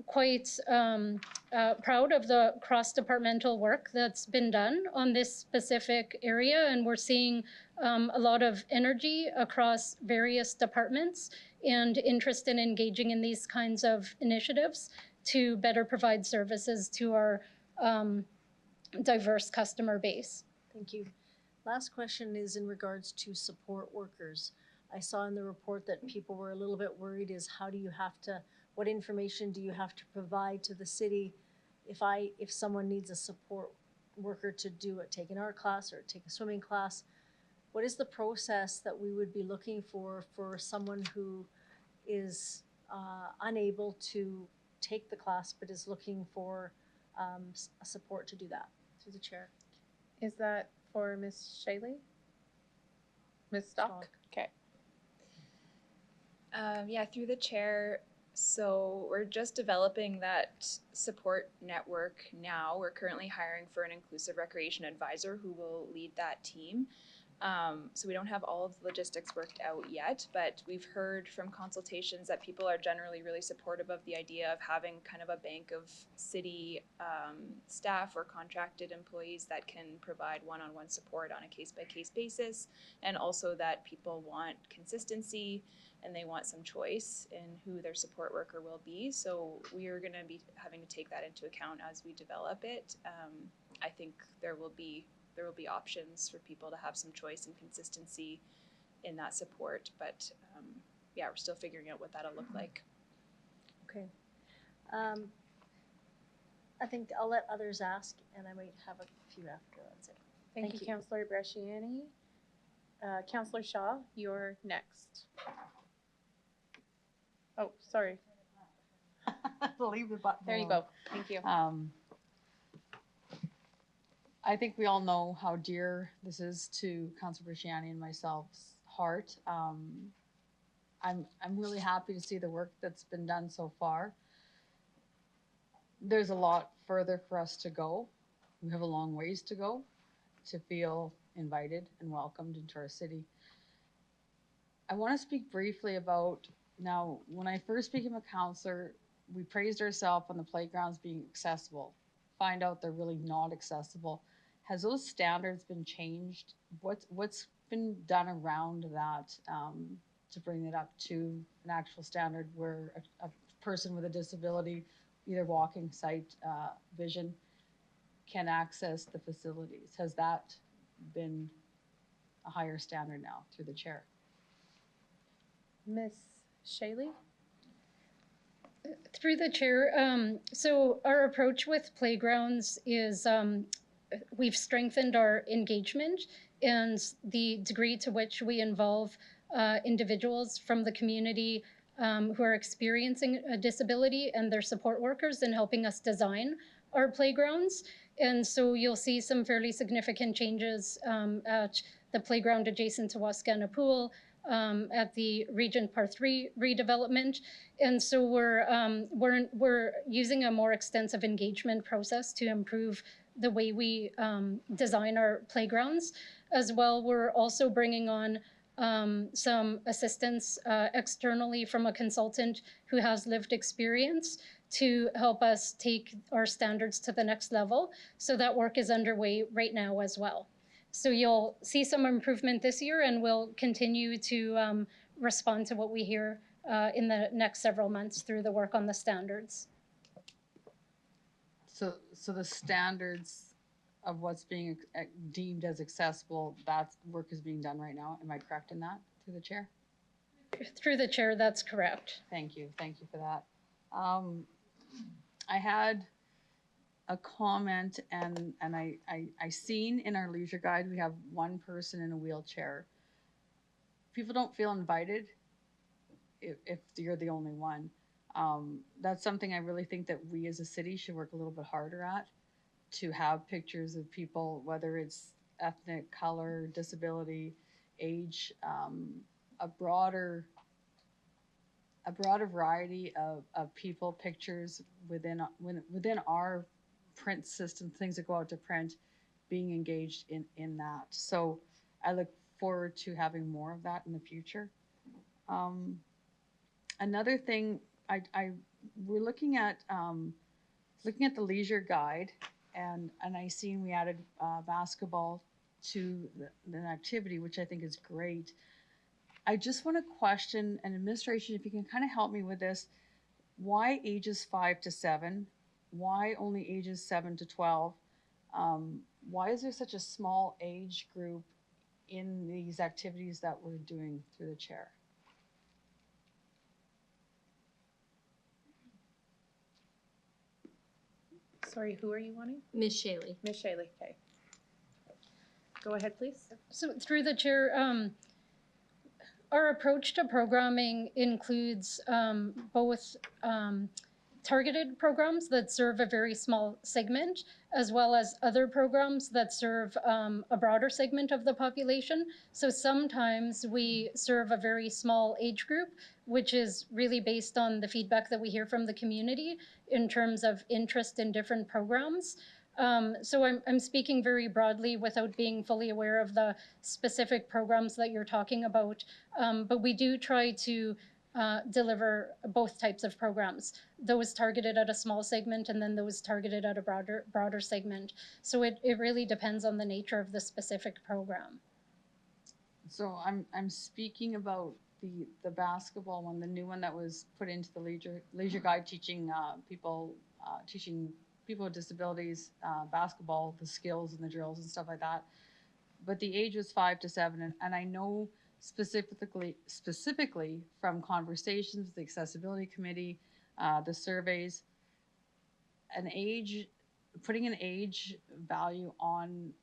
quite proud of the cross-departmental work that's been done on this specific area, and we're seeing a lot of energy across various departments and interest in engaging in these kinds of initiatives to better provide services to our diverse customer base. Thank you. Last question is in regards to support workers. I saw in the report that people were a little bit worried is what information do you have to provide to the city if someone needs a support worker to take an art class or take a swimming class? What is the process that we would be looking for someone who is unable to take the class but is looking for support to do that? Through the chair. Is that for Ms. Shaley? Ms. Stock? Okay. Yeah, through the chair. So we're just developing that support network now. We're currently hiring for an inclusive recreation advisor who will lead that team. So we don't have all of the logistics worked out yet, but we've heard from consultations that people are generally really supportive of the idea of having kind of a bank of city staff or contracted employees that can provide one-on-one support on a case-by-case basis, and also that people want consistency and they want some choice in who their support worker will be. So we are going to be having to take that into account as we develop it. I think there will be options for people to have some choice and consistency in that support, but yeah, we're still figuring out what that'll look like. Okay. I think I'll let others ask, and I might have a few after. That's it. Thank you, Councillor Bresciani. Councillor Shaw, you're next. Oh, sorry. Leave the button. There you go. Thank you. I think we all know how dear this is to Councillor Bresciani and myself's heart. I'm really happy to see the work that's been done so far. There's a lot further for us to go. We have a long ways to go to feel invited and welcomed into our city. I want to speak briefly about, now, when I first became a councillor, we praised ourselves on the playgrounds being accessible. Find out they're really not accessible. Has those standards been changed? What's been done around that to bring it up to an actual standard where a person with a disability, either walking, sight, vision, can access the facilities? Has that been a higher standard now through the chair? Ms. Shaley? Through the chair, so our approach with playgrounds is we've strengthened our engagement and the degree to which we involve individuals from the community who are experiencing a disability and their support workers in helping us design our playgrounds. And so you'll see some fairly significant changes at the playground adjacent to Wascana Pool, at the Regent Par 3 redevelopment. And so we're using a more extensive engagement process to improve the way we design our playgrounds. As well, we're also bringing on some assistance externally from a consultant who has lived experience to help us take our standards to the next level. So that work is underway right now as well. So you'll see some improvement this year, and we'll continue to respond to what we hear in the next several months through the work on the standards. So the standards of what's being deemed as accessible, that work is being done right now. Am I correct in that, through the chair? Through the chair, that's correct. Thank you for that. I had a comment, and I seen in our leisure guide we have one person in a wheelchair. People don't feel invited if you're the only one. That's something I really think that we as a city should work a little bit harder at, to have pictures of people, whether it's ethnic, color, disability, age, a broader variety of people, pictures within our print system, things that go out to print, being engaged in that. So I look forward to having more of that in the future. Another thing, we're looking at the leisure guide, and I seen we added basketball to the activity, which I think is great. I just want to question an administration, if you can kind of help me with this, why ages 5 to 7? Why only ages 7 to 12? Why is there such a small age group in these activities that we're doing through the chair? Sorry, who are you wanting? Ms. Shaley. Ms. Shaley, okay. Go ahead, please. So through the chair, our approach to programming includes both targeted programs that serve a very small segment, as well as other programs that serve a broader segment of the population. So sometimes we serve a very small age group, which is really based on the feedback that we hear from the community in terms of interest in different programs. So I'm speaking very broadly without being fully aware of the specific programs that you're talking about, but we do try to deliver both types of programs, those targeted at a small segment and then those targeted at a broader segment. So it really depends on the nature of the specific program. So I'm speaking about the basketball one, the new one that was put into the leisure guide, teaching people with disabilities basketball, the skills and the drills and stuff like that. But the age was 5 to 7, and I know specifically from conversations with the Accessibility Committee, the surveys, putting an age value on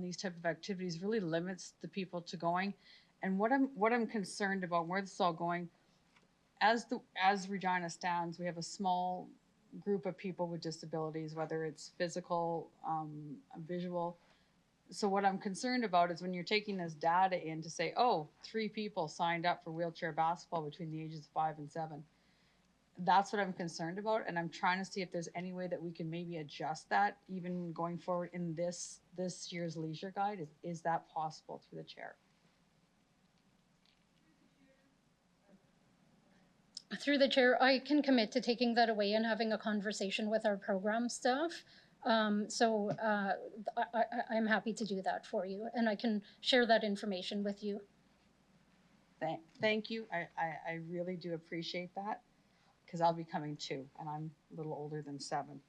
these type of activities really limits the people to going. And what I'm concerned about, where this is all going, as Regina stands, we have a small group of people with disabilities, whether it's physical, visual. So what I'm concerned about is when you're taking this data in to say, oh, 3 people signed up for wheelchair basketball between the ages of 5 and 7. That's what I'm concerned about, and I'm trying to see if there's any way that we can maybe adjust that even going forward in this year's leisure guide. Is that possible through the chair? Through the chair, I can commit to taking that away and having a conversation with our program staff. I'm happy to do that for you, and I can share that information with you. Thank you. I really do appreciate that, because I'll be coming too, and I'm a little older than 7.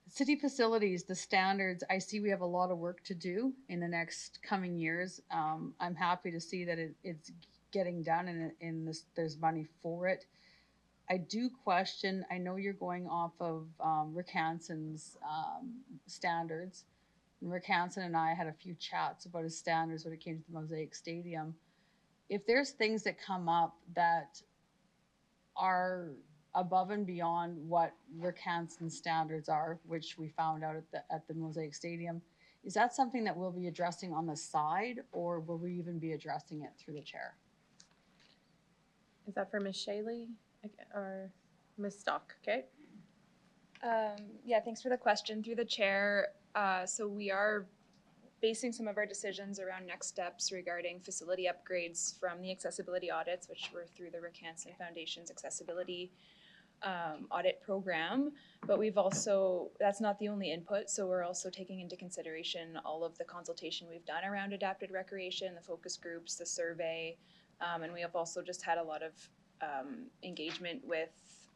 City facilities, the standards, I see we have a lot of work to do in the next coming years. I'm happy to see that it's getting done and there's money for it. I do question, I know you're going off of Rick Hansen's standards. And Rick Hansen and I had a few chats about his standards when it came to the Mosaic Stadium. If there's things that come up that are above and beyond what Rick Hansen's standards are, which we found out at the Mosaic Stadium, is that something that we'll be addressing on the side, or will we even be addressing it through the chair? Is that for Ms. Shaley or Ms. Stock? Okay. Yeah, thanks for the question. Through the chair, so we are basing some of our decisions around next steps regarding facility upgrades from the accessibility audits, which were through the Rick Hansen Foundation's accessibility audit program. But we've also, that's not the only input, so we're also taking into consideration all of the consultation we've done around adapted recreation, the focus groups, the survey, and we have also just had a lot of engagement with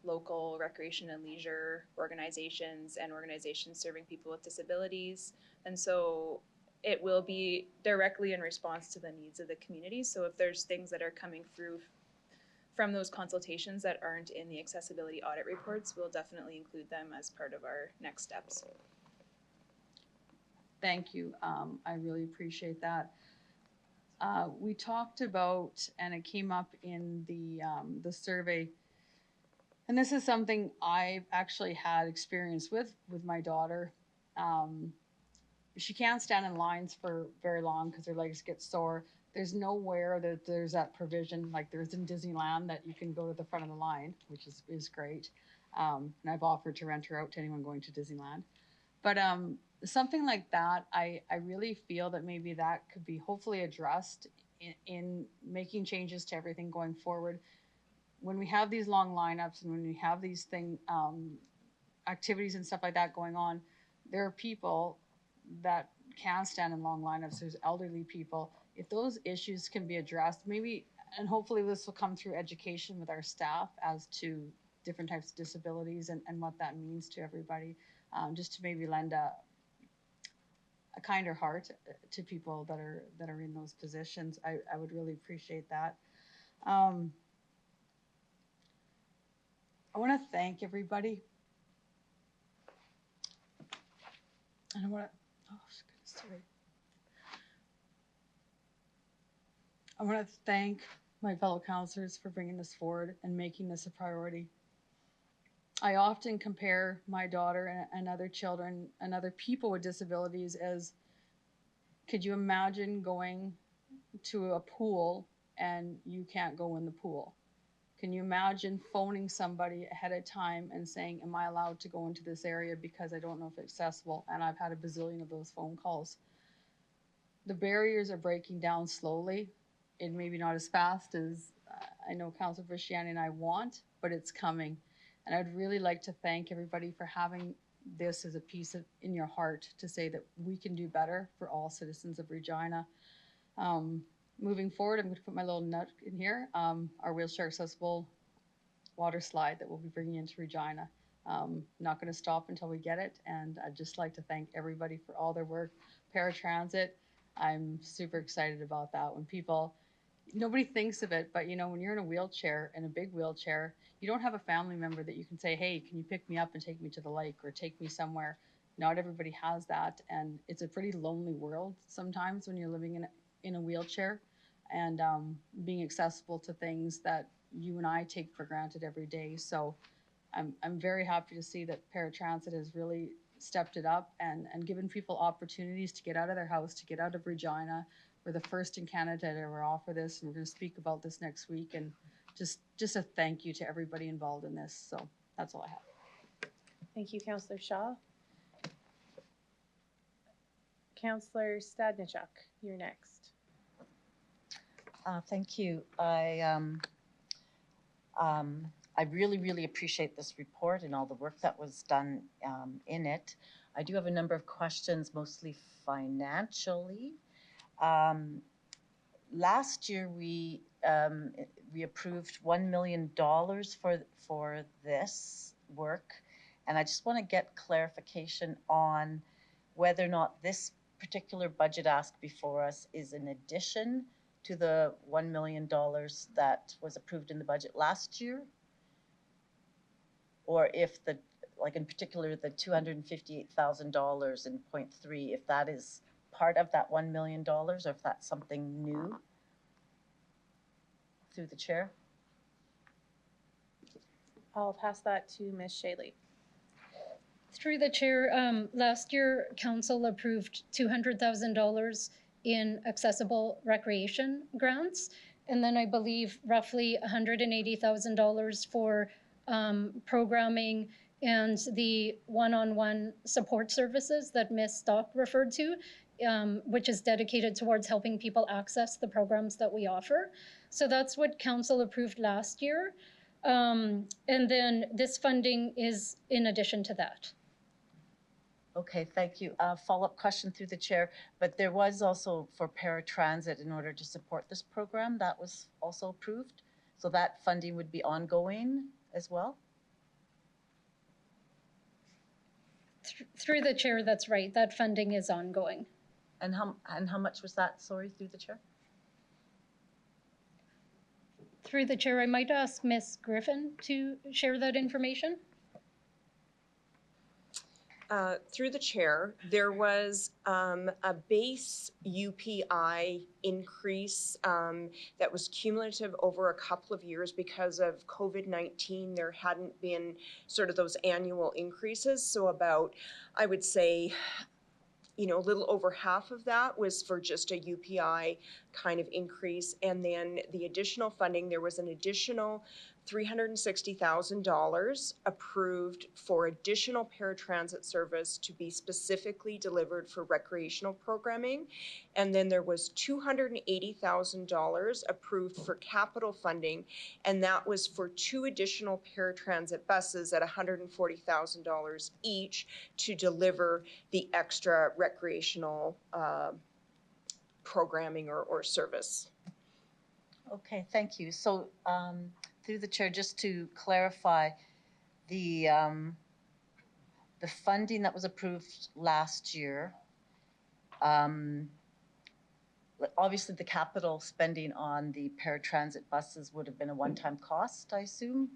local recreation and leisure organizations and organizations serving people with disabilities. And so it will be directly in response to the needs of the community. So if there's things that are coming through from those consultations that aren't in the accessibility audit reports, we'll definitely include them as part of our next steps. Thank you. I really appreciate that. We talked about, and it came up in the survey, and this is something I've actually had experience with my daughter. She can't stand in lines for very long because her legs get sore. There's nowhere that there's that provision like there's in Disneyland that you can go to the front of the line, which is great. And I've offered to rent her out to anyone going to Disneyland. But something like that, I really feel that maybe that could be hopefully addressed in making changes to everything going forward. When we have these long lineups and when we have these activities and stuff like that going on, there are people that can stand in long lineups. There's elderly people. If those issues can be addressed, maybe, and hopefully this will come through education with our staff as to different types of disabilities and what that means to everybody, just to maybe lend a kinder heart to people that are in those positions. I would really appreciate that. I want to thank everybody. And I want to, oh, sorry. I want to thank my fellow counselors for bringing this forward and making this a priority. I often compare my daughter and other children and other people with disabilities as, could you imagine going to a pool and you can't go in the pool? Can you imagine phoning somebody ahead of time and saying, am I allowed to go into this area because I don't know if it's accessible? And I've had a bazillion of those phone calls. The barriers are breaking down slowly. It may be not as fast as I know Councilor Brichiani and I want, but it's coming. And I'd really like to thank everybody for having this as a piece of in your heart to say that we can do better for all citizens of Regina. Moving forward, I'm going to put my little note in here, our wheelchair accessible water slide that we'll be bringing into Regina. Not going to stop until we get it, and I'd just like to thank everybody for all their work. Paratransit, I'm super excited about that. When people, nobody thinks of it, but you know, when you're in a wheelchair, in a big wheelchair, you don't have a family member that you can say, hey, can you pick me up and take me to the lake or take me somewhere? Not everybody has that, and it's a pretty lonely world sometimes when you're living in a wheelchair, and being accessible to things that you and I take for granted every day. So I'm very happy to see that paratransit has really stepped it up and given people opportunities to get out of their house, to get out of Regina. We're the first in Canada to ever offer this, and we're going to speak about this next week. And just a thank you to everybody involved in this. So that's all I have. Thank you, Councillor Shaw. Councillor Stadnichuk, you're next. Thank you. I really, really appreciate this report and all the work that was done in it. I do have a number of questions, mostly financially. Last year, we approved $1 million for this work, and I just want to get clarification on whether or not this particular budget ask before us is in addition to the $1 million that was approved in the budget last year, or if the, like in particular, the $258,000 in point 3, if that is part of that $1 million, or if that's something new. Through the chair. I'll pass that to Ms. Shaley. Through the chair, last year council approved $200,000 in accessible recreation grants, and then I believe roughly $180,000 for programming and the one-on-one support services that Ms. Stock referred to, which is dedicated towards helping people access the programs that we offer. So that's what council approved last year. And then this funding is in addition to that. Okay, thank you. Follow-up question through the chair, but there was also for paratransit in order to support this program, that was also approved. So that funding would be ongoing as well? Through the chair, that's right. That funding is ongoing. And how much was that, sorry, through the chair? Through the chair, I might ask Ms. Griffin to share that information. Through the chair, there was a base UPI increase that was cumulative over a couple of years because of COVID-19. There hadn't been sort of those annual increases. So about, I would say, you know, a little over half of that was for just a UPI kind of increase. And then the additional funding, there was an additional $360,000 approved for additional paratransit service to be specifically delivered for recreational programming. And then there was $280,000 approved for capital funding, and that was for 2 additional paratransit buses at $140,000 each to deliver the extra recreational programming or service. Okay, thank you. So through the chair, just to clarify, the funding that was approved last year, obviously the capital spending on the paratransit buses would have been a one-time cost, I assume.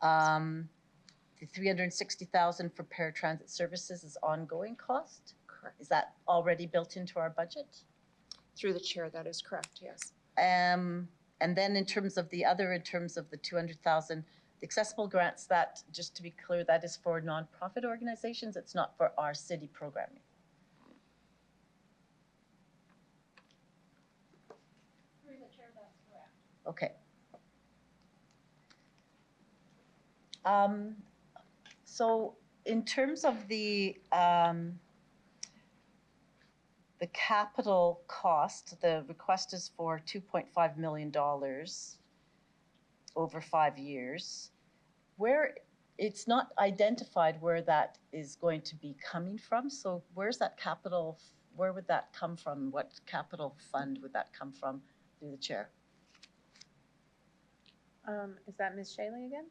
The $360,000 for paratransit services is ongoing cost? Correct. Is that already built into our budget? Through the chair, that is correct, yes. And then in terms of the other, in terms of the $200,000, the accessible grants, that, just to be clear, that is for nonprofit organizations. It's not for our city programming. Through the chair, that's correct. Okay. So in terms of the capital cost, the request is for $2.5 million over 5 years. Where it's not identified where that is going to be coming from. So where's that capital? Where would that come from? What capital fund would that come from? Through the chair. Is that Ms. Shaley again?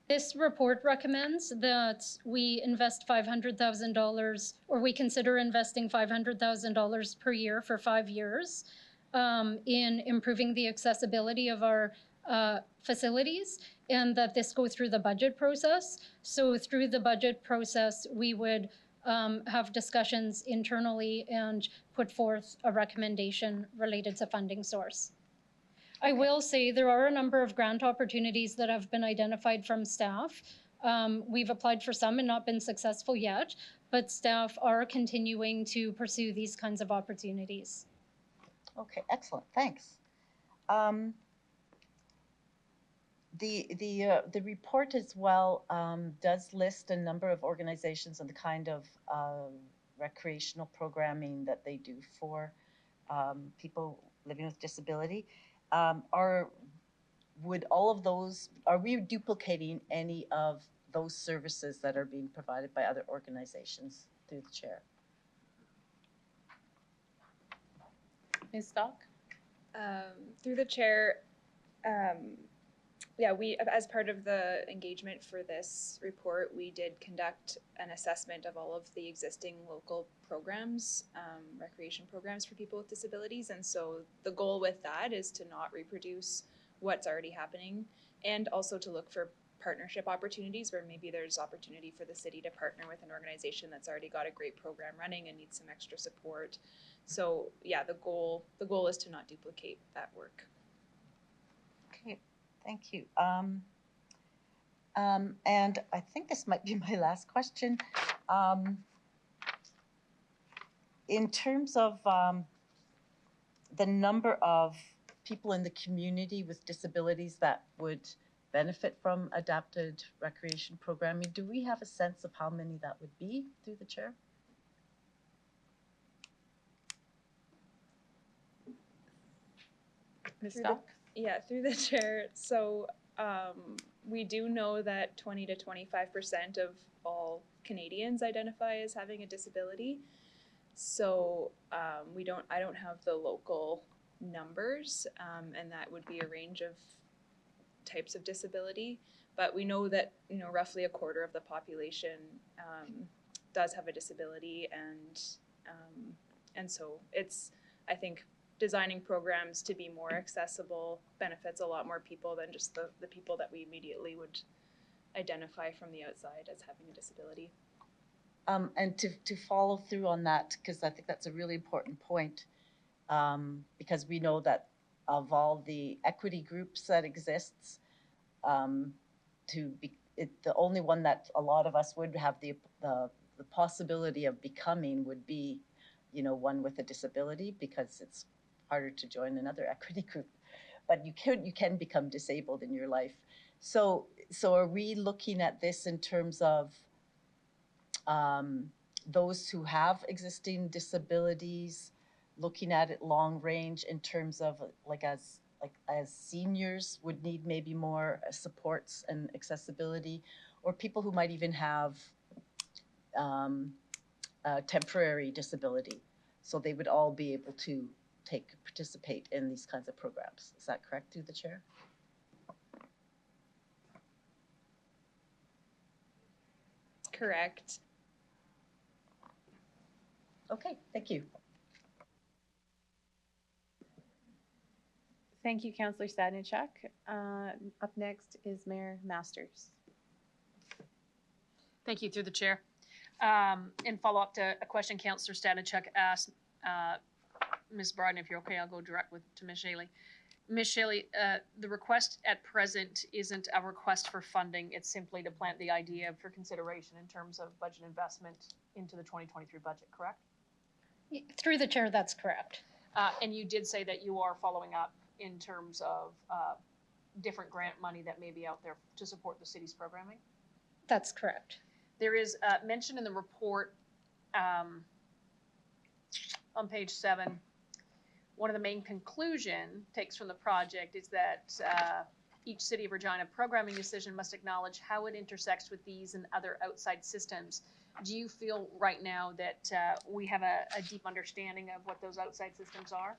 This report recommends that we invest $500,000, or we consider investing $500,000 per year for 5 years in improving the accessibility of our facilities, and that this go through the budget process. So through the budget process, we would have discussions internally and put forth a recommendation related to funding source. I will say there are a number of grant opportunities that have been identified from staff. We've applied for some and not been successful yet, but staff are continuing to pursue these kinds of opportunities. Okay, excellent, thanks. The report as well does list a number of organizations and the kind of recreational programming that they do for people living with disability. Would all of those, are we duplicating any of those services that are being provided by other organizations? Through the chair. Ms. Stock? Through the chair, yeah, we, as part of the engagement for this report, we did conduct an assessment of all of the existing local programs, recreation programs for people with disabilities. And so the goal with that is to not reproduce what's already happening, and also to look for partnership opportunities where maybe there's opportunity for the city to partner with an organization that's already got a great program running and needs some extra support. So yeah, the goal is to not duplicate that work. Okay, thank you. And I think this might be my last question. In terms of the number of people in the community with disabilities that would benefit from adapted recreation programming, do we have a sense of how many that would be? Through the chair. Ms. Stock? Yeah, through the chair. So we do know that 20 to 25% of all Canadians identify as having a disability. So I don't have the local numbers, and that would be a range of types of disability. But we know that roughly a quarter of the population does have a disability, and so it's, I think, designing programs to be more accessible benefits a lot more people than just the people that we immediately would identify from the outside as having a disability. And to follow through on that, because I think that's a really important point, because we know that of all the equity groups that exists, the only one that a lot of us would have the possibility of becoming would be, one with a disability, because it's harder to join another equity group. but you can become disabled in your life. So are we looking at this in terms of those who have existing disabilities, looking at it long range in terms of as seniors would need maybe more supports and accessibility, or people who might even have temporary disability, so they would all be able to participate in these kinds of programs. Is that correct, through the chair? Correct. Okay, thank you. Thank you, Councillor Stadnichuk. Up next is Mayor Masters. Thank you, through the chair. In follow-up to a question Councillor Stadnichuk asked Ms. Brodin, if you're okay, I'll go direct to Ms. Shaley. Ms. Shaley, the request at present isn't a request for funding. It's simply to plant the idea for consideration in terms of budget investment into the 2023 budget, correct? Through the chair, that's correct. And you did say that you are following up in terms of different grant money that may be out there to support the city's programming? That's correct. There is mention in the report on page 7. One of the main conclusion takes from the project is that each City of Regina programming decision must acknowledge how it intersects with these and other outside systems. Do you feel right now that we have a deep understanding of what those outside systems are?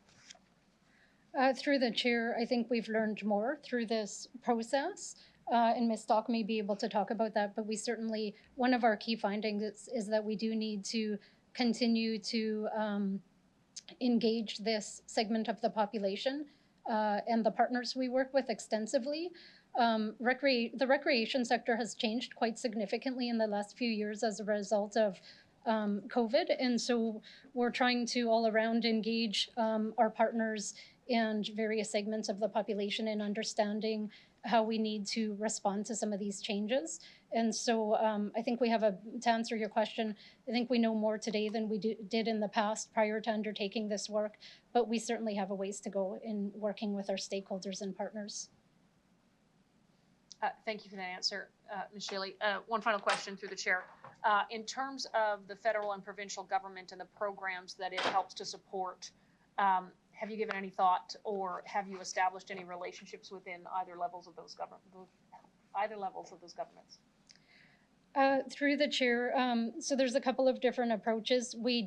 Through the chair, I think we've learned more through this process. And Ms. Stock may be able to talk about that, but we certainly, one of our key findings is that we do need to continue to engage this segment of the population and the partners we work with extensively. The recreation sector has changed quite significantly in the last few years as a result of COVID, and so we're trying to all around engage our partners and various segments of the population in understanding how we need to respond to some of these changes. And so I think we have to answer your question, I think we know more today than we did in the past prior to undertaking this work, but we certainly have a ways to go in working with our stakeholders and partners. Thank you for that answer, Ms. Shaley. One final question through the chair. In terms of the federal and provincial government and the programs that it helps to support, have you given any thought, or have you established any relationships within either levels of those governments? Through the chair, so there's a couple of different approaches. We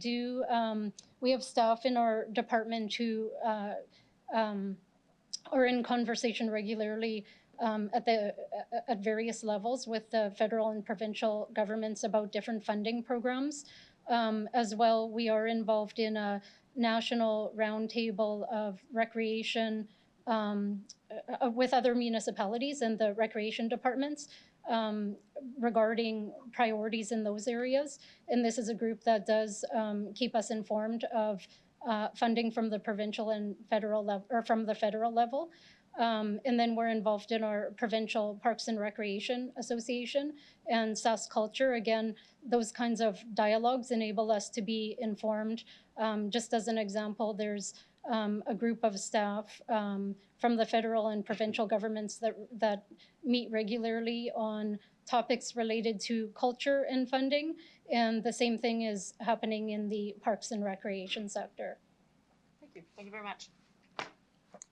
have staff in our department who are in conversation regularly at various levels with the federal and provincial governments about different funding programs. As well, we are involved in a national roundtable of recreation with other municipalities and the recreation departments regarding priorities in those areas. And this is a group that does keep us informed of funding from the provincial and federal level, or from the federal level. And then we're involved in our Provincial Parks and Recreation Association and SAS Culture. Again, those kinds of dialogues enable us to be informed. Just as an example, there's a group of staff from the federal and provincial governments that meet regularly on topics related to culture and funding. And the same thing is happening in the Parks and Recreation sector. Thank you. Thank you very much.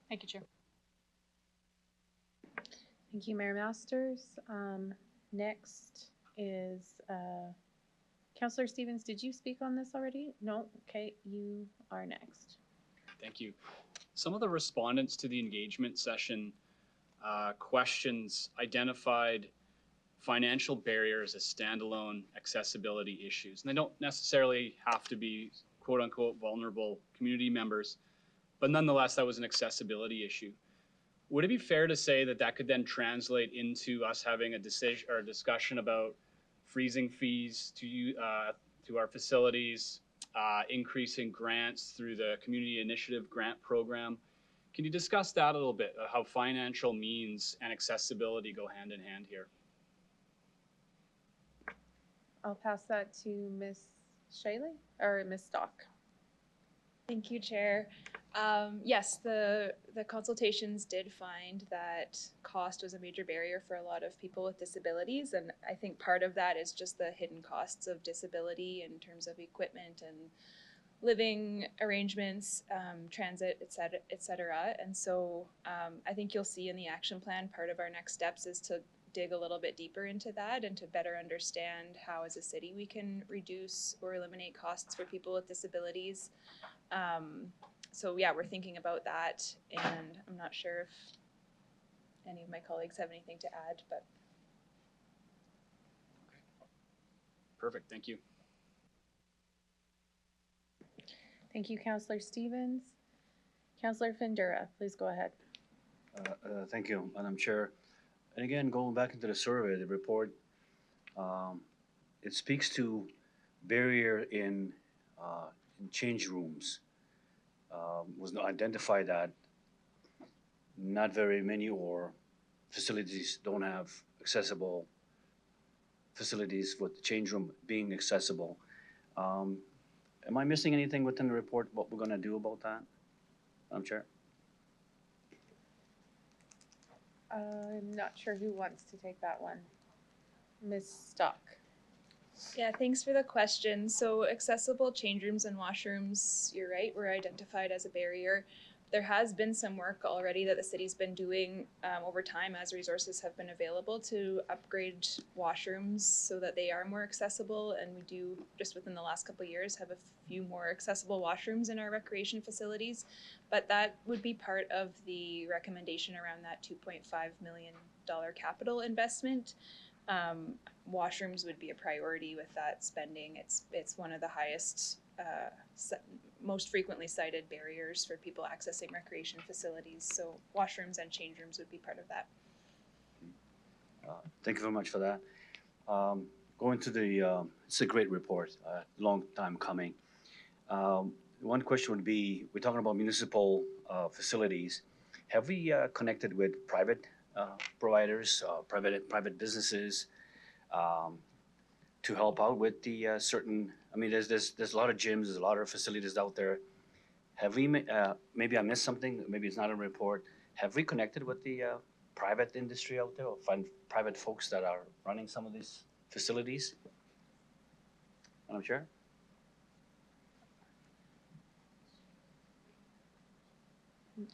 Thank you, Chair. Thank you, Mayor Masters. Next is Councillor Stevens. Did you speak on this already? No? Okay, you are next. Thank you. Some of the respondents to the engagement session questions identified financial barriers as standalone accessibility issues. And they don't necessarily have to be quote unquote vulnerable community members, but nonetheless, that was an accessibility issue. Would it be fair to say that that could then translate into us having a decision or a discussion about freezing fees to our facilities, increasing grants through the Community Initiative Grant Program? Can you discuss that a little bit, how financial means and accessibility go hand in hand here? I'll pass that to Ms. Shaley or Ms. Stock. Thank you, Chair. Yes, the consultations did find that cost was a major barrier for a lot of people with disabilities, and I think part of that is just the hidden costs of disability in terms of equipment and living arrangements, transit, et cetera. And so I think you'll see in the action plan, part of our next steps is to dig a little bit deeper into that and to better understand how as a city we can reduce or eliminate costs for people with disabilities. So yeah, we're thinking about that, and I'm not sure if any of my colleagues have anything to add, but. Perfect, thank you. Thank you, Councillor Stevens. Councillor Findura, please go ahead. Thank you, Madam Chair. And again, going back into the survey, the report, it speaks to barrier in change rooms. Was identified that not very many or facilities don't have accessible facilities with the change room being accessible. Am I missing anything within the report, what we're gonna do about that, Madam Chair? I'm not sure who wants to take that one. Ms. Stock. Yeah, thanks for the question. So accessible change rooms and washrooms, you're right, were identified as a barrier. There has been some work already that the city's been doing over time as resources have been available to upgrade washrooms so that they are more accessible. And we do, just within the last couple of years, have a few more accessible washrooms in our recreation facilities. But that would be part of the recommendation around that $2.5 million capital investment. Washrooms would be a priority with that spending. It's one of the highest, most frequently cited barriers for people accessing recreation facilities. So washrooms and change rooms would be part of that. Thank you very much for that. Going to the, it's a great report, long time coming. One question would be, we're talking about municipal facilities. Have we connected with private providers, private businesses to help out with the certain, I mean, there's a lot of gyms, there's a lot of facilities out there. Have we, maybe I missed something, maybe it's not in a report. Have we connected with the private industry out there or find private folks that are running some of these facilities? Madam Chair?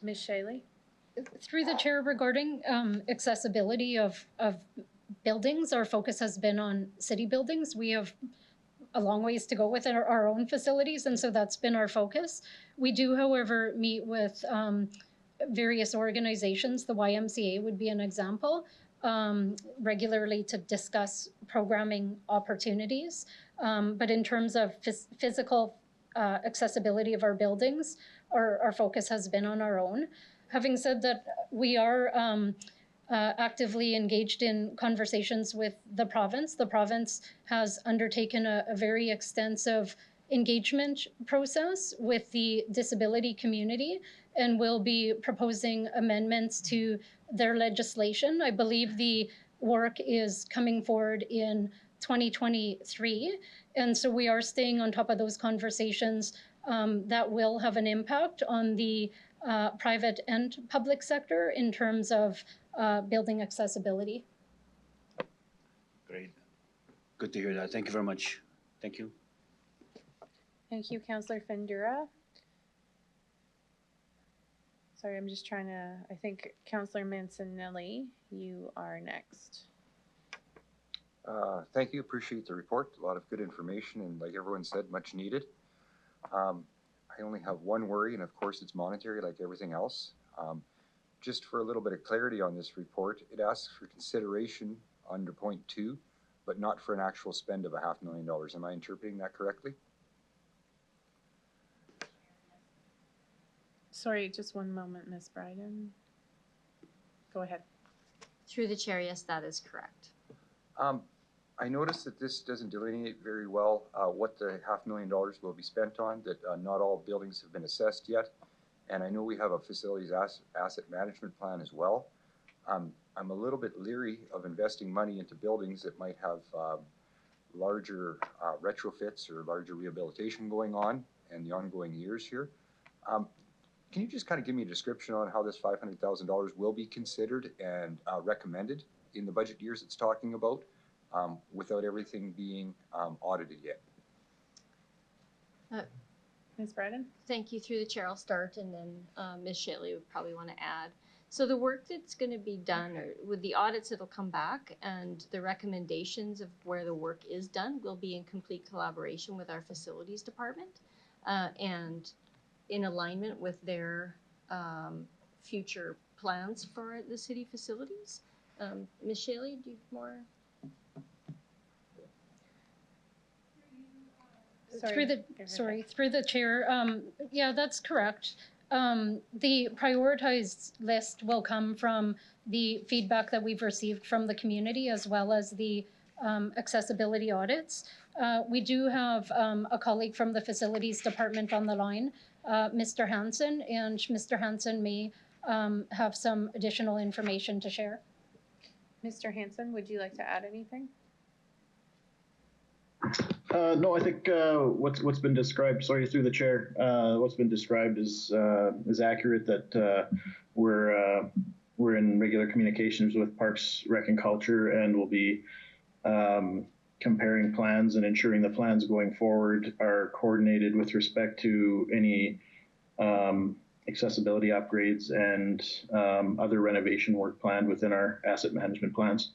Ms. Shaley? Through the chair, regarding accessibility of buildings, our focus has been on city buildings. We have a long ways to go with our own facilities, and so that's been our focus. We do, however, meet with various organizations. The YMCA would be an example, regularly to discuss programming opportunities. But in terms of physical accessibility of our buildings, our focus has been on our own. Having said that, we are actively engaged in conversations with the province. The province has undertaken a very extensive engagement process with the disability community and will be proposing amendments to their legislation. I believe the work is coming forward in 2023. And so we are staying on top of those conversations that will have an impact on the private and public sector in terms of building accessibility. Great. Good to hear that. Thank you very much. Thank you. Thank you, Councillor Findura. Sorry, I'm just trying to, I think Councillor Mancinelli, you are next. Thank you. Appreciate the report. A lot of good information, and like everyone said, much needed. I only have one worry, and of course it's monetary like everything else. Just for a little bit of clarity on this report, it asks for consideration under point 2, but not for an actual spend of $500,000. Am I interpreting that correctly? Sorry, just one moment, Ms. Bryden. Go ahead. Through the chair, yes, that is correct. I noticed that this doesn't delineate very well what the $500,000 will be spent on, that not all buildings have been assessed yet. And I know we have a facilities asset management plan as well. I'm a little bit leery of investing money into buildings that might have larger retrofits or larger rehabilitation going on in the ongoing years here. Can you just kind of give me a description on how this $500,000 will be considered and recommended in the budget years it's talking about, without everything being audited yet? Ms. Bredin? Thank you. Through the chair, I'll start, and then Ms. Shitley would probably want to add. So the work that's going to be done, or with the audits that'll come back, and the recommendations of where the work is done will be in complete collaboration with our facilities department, and in alignment with their future plans for the city facilities. Ms. Shitley, do you have more? Through the chair, yeah, that's correct. The prioritized list will come from the feedback that we've received from the community as well as the accessibility audits. We do have a colleague from the facilities department on the line, Mr. Hansen, and Mr. Hansen may have some additional information to share. Mr. Hansen, would you like to add anything? No, I think what's been described. Sorry, through the chair. What's been described is accurate. That we're in regular communications with Parks, Rec, and Culture, and we'll be comparing plans and ensuring the plans going forward are coordinated with respect to any accessibility upgrades and other renovation work planned within our asset management plans.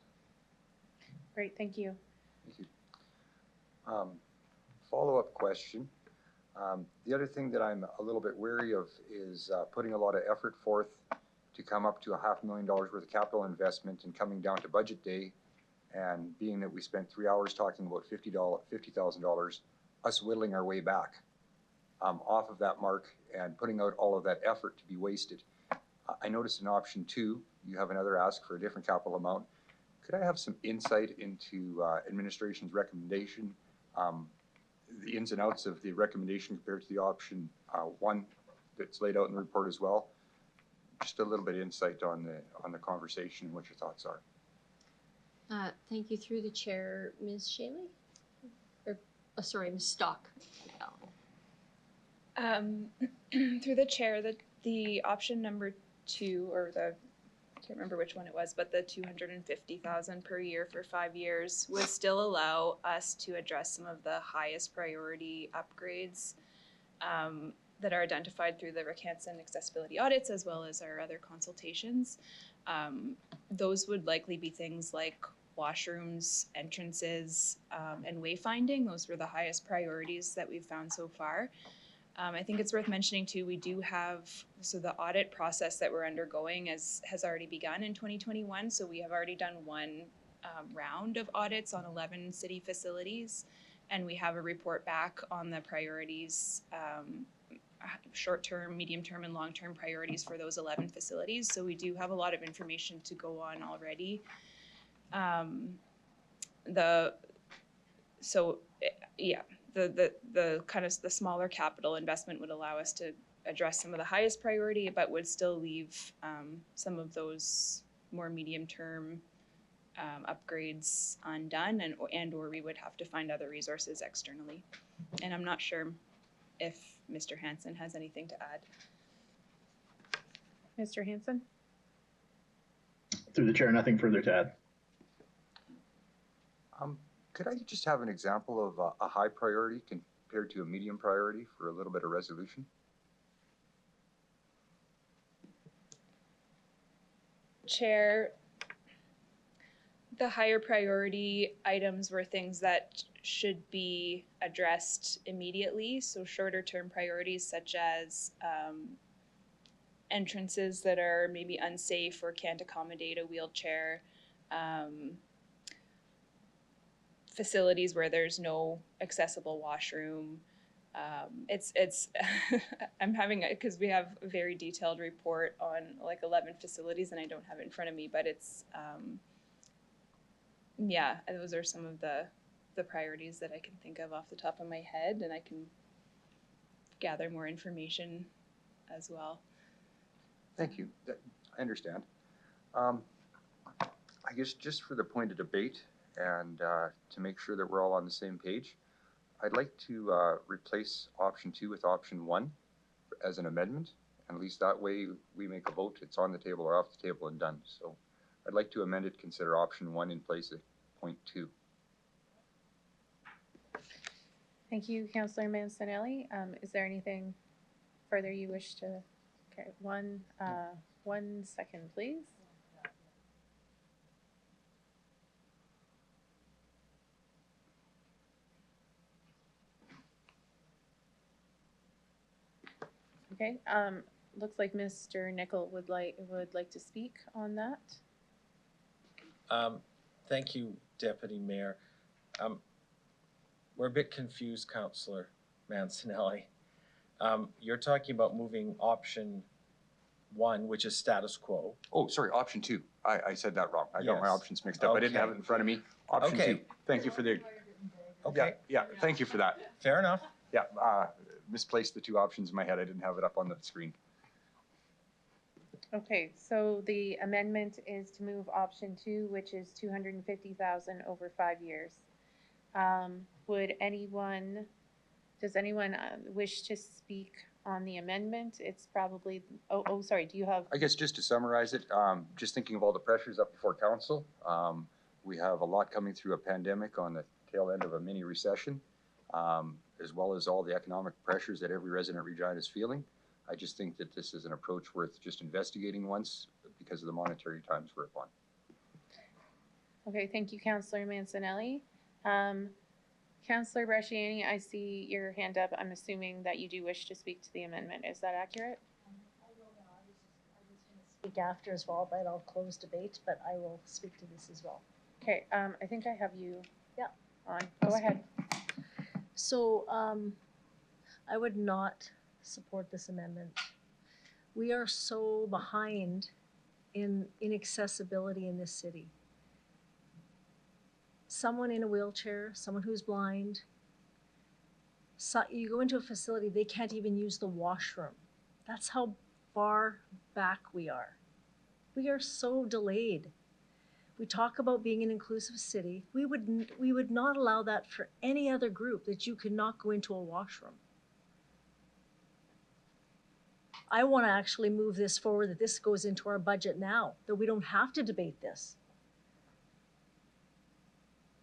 Great, thank you. Thank you. Follow-up question. The other thing that I'm a little bit wary of is putting a lot of effort forth to come up to $500,000 worth of capital investment and coming down to budget day, and being that we spent 3 hours talking about $50,000, us whittling our way back off of that mark and putting out all of that effort to be wasted. I noticed in option 2, you have another ask for a different capital amount. Could I have some insight into administration's recommendation, the ins and outs of the recommendation compared to the option 1 that's laid out in the report as well? Just a little bit of insight on the conversation and what your thoughts are. Thank you. Through the chair, Ms. Shitley? Or, sorry, Ms. Stock. Through the chair, the option number 2, or the, I can't remember which one it was, but the $250,000 per year for 5 years would still allow us to address some of the highest priority upgrades that are identified through the Rick-Hansen accessibility audits as well as our other consultations. Those would likely be things like washrooms, entrances, and wayfinding. Those were the highest priorities that we've found so far. I think it's worth mentioning too, we do have, so the audit process that we're undergoing has already begun in 2021. So we have already done one round of audits on 11 city facilities, and we have a report back on the priorities, short-term, medium-term, and long-term priorities for those 11 facilities. So we do have a lot of information to go on already. The kind of the smaller capital investment would allow us to address some of the highest priority, but would still leave some of those more medium-term upgrades undone, and or we would have to find other resources externally. And I'm not sure if Mr. Hansen has anything to add. Mr. Hansen? Through the chair, nothing further to add. Could I just have an example of a high priority compared to a medium priority for a little bit of resolution? Chair, the higher priority items were things that should be addressed immediately. So shorter term priorities such as entrances that are maybe unsafe or can't accommodate a wheelchair, facilities where there's no accessible washroom. It's I'm having, because we have a very detailed report on like 11 facilities and I don't have it in front of me, but it's yeah, those are some of the priorities that I can think of off the top of my head, and I can gather more information as well. Thank you. I understand. I guess just for the point of debate and to make sure that we're all on the same page, I'd like to replace option 2 with option 1 as an amendment, And at least that way we make a vote, it's on the table or off the table and done. So I'd like to amend it, consider option 1 in place of point 2. Thank you, Councillor Mancinelli. Is there anything further you wish to? Okay, one second, please. Okay, looks like Mr. Nickel would like to speak on that. Thank you, Deputy Mayor. We're a bit confused, Councillor Mancinelli. You're talking about moving option 1, which is status quo. Oh, sorry, option 2. I said that wrong. I got my Yes. options mixed up. I didn't have it in front of me. Option 2. Thank you for the. Okay. Yeah, thank you for that. Fair enough. Yeah, misplaced the 2 options in my head. I didn't have it up on the screen. Okay, so the amendment is to move option 2, which is 250,000 over 5 years. Does anyone wish to speak on the amendment? It's probably, sorry, do you have? I guess just to summarize it, just thinking of all the pressures up before council, we have a lot coming through a pandemic on the tail end of a mini recession, as well as all the economic pressures that every resident of Regina is feeling. I just think that this is an approach worth just investigating once because of the monetary times we're upon. Okay, thank you, Councillor Mancinelli. Councillor Bresciani, I see your hand up. I'm assuming that you do wish to speak to the amendment. Is that accurate? I will now. I was going to speak after as well, but I'll close debate, but I will speak to this as well. Okay, I think I have you on. Go ahead. So I would not support this amendment. We are so behind in inaccessibility in this city. Someone in a wheelchair, someone who's blind, so you go into a facility, they can't even use the washroom. That's how far back we are. We are so delayed. We talk about being an inclusive city. We would not allow that for any other group, that you could not go into a washroom. I want to actually move this forward, that this goes into our budget now, that we don't have to debate this.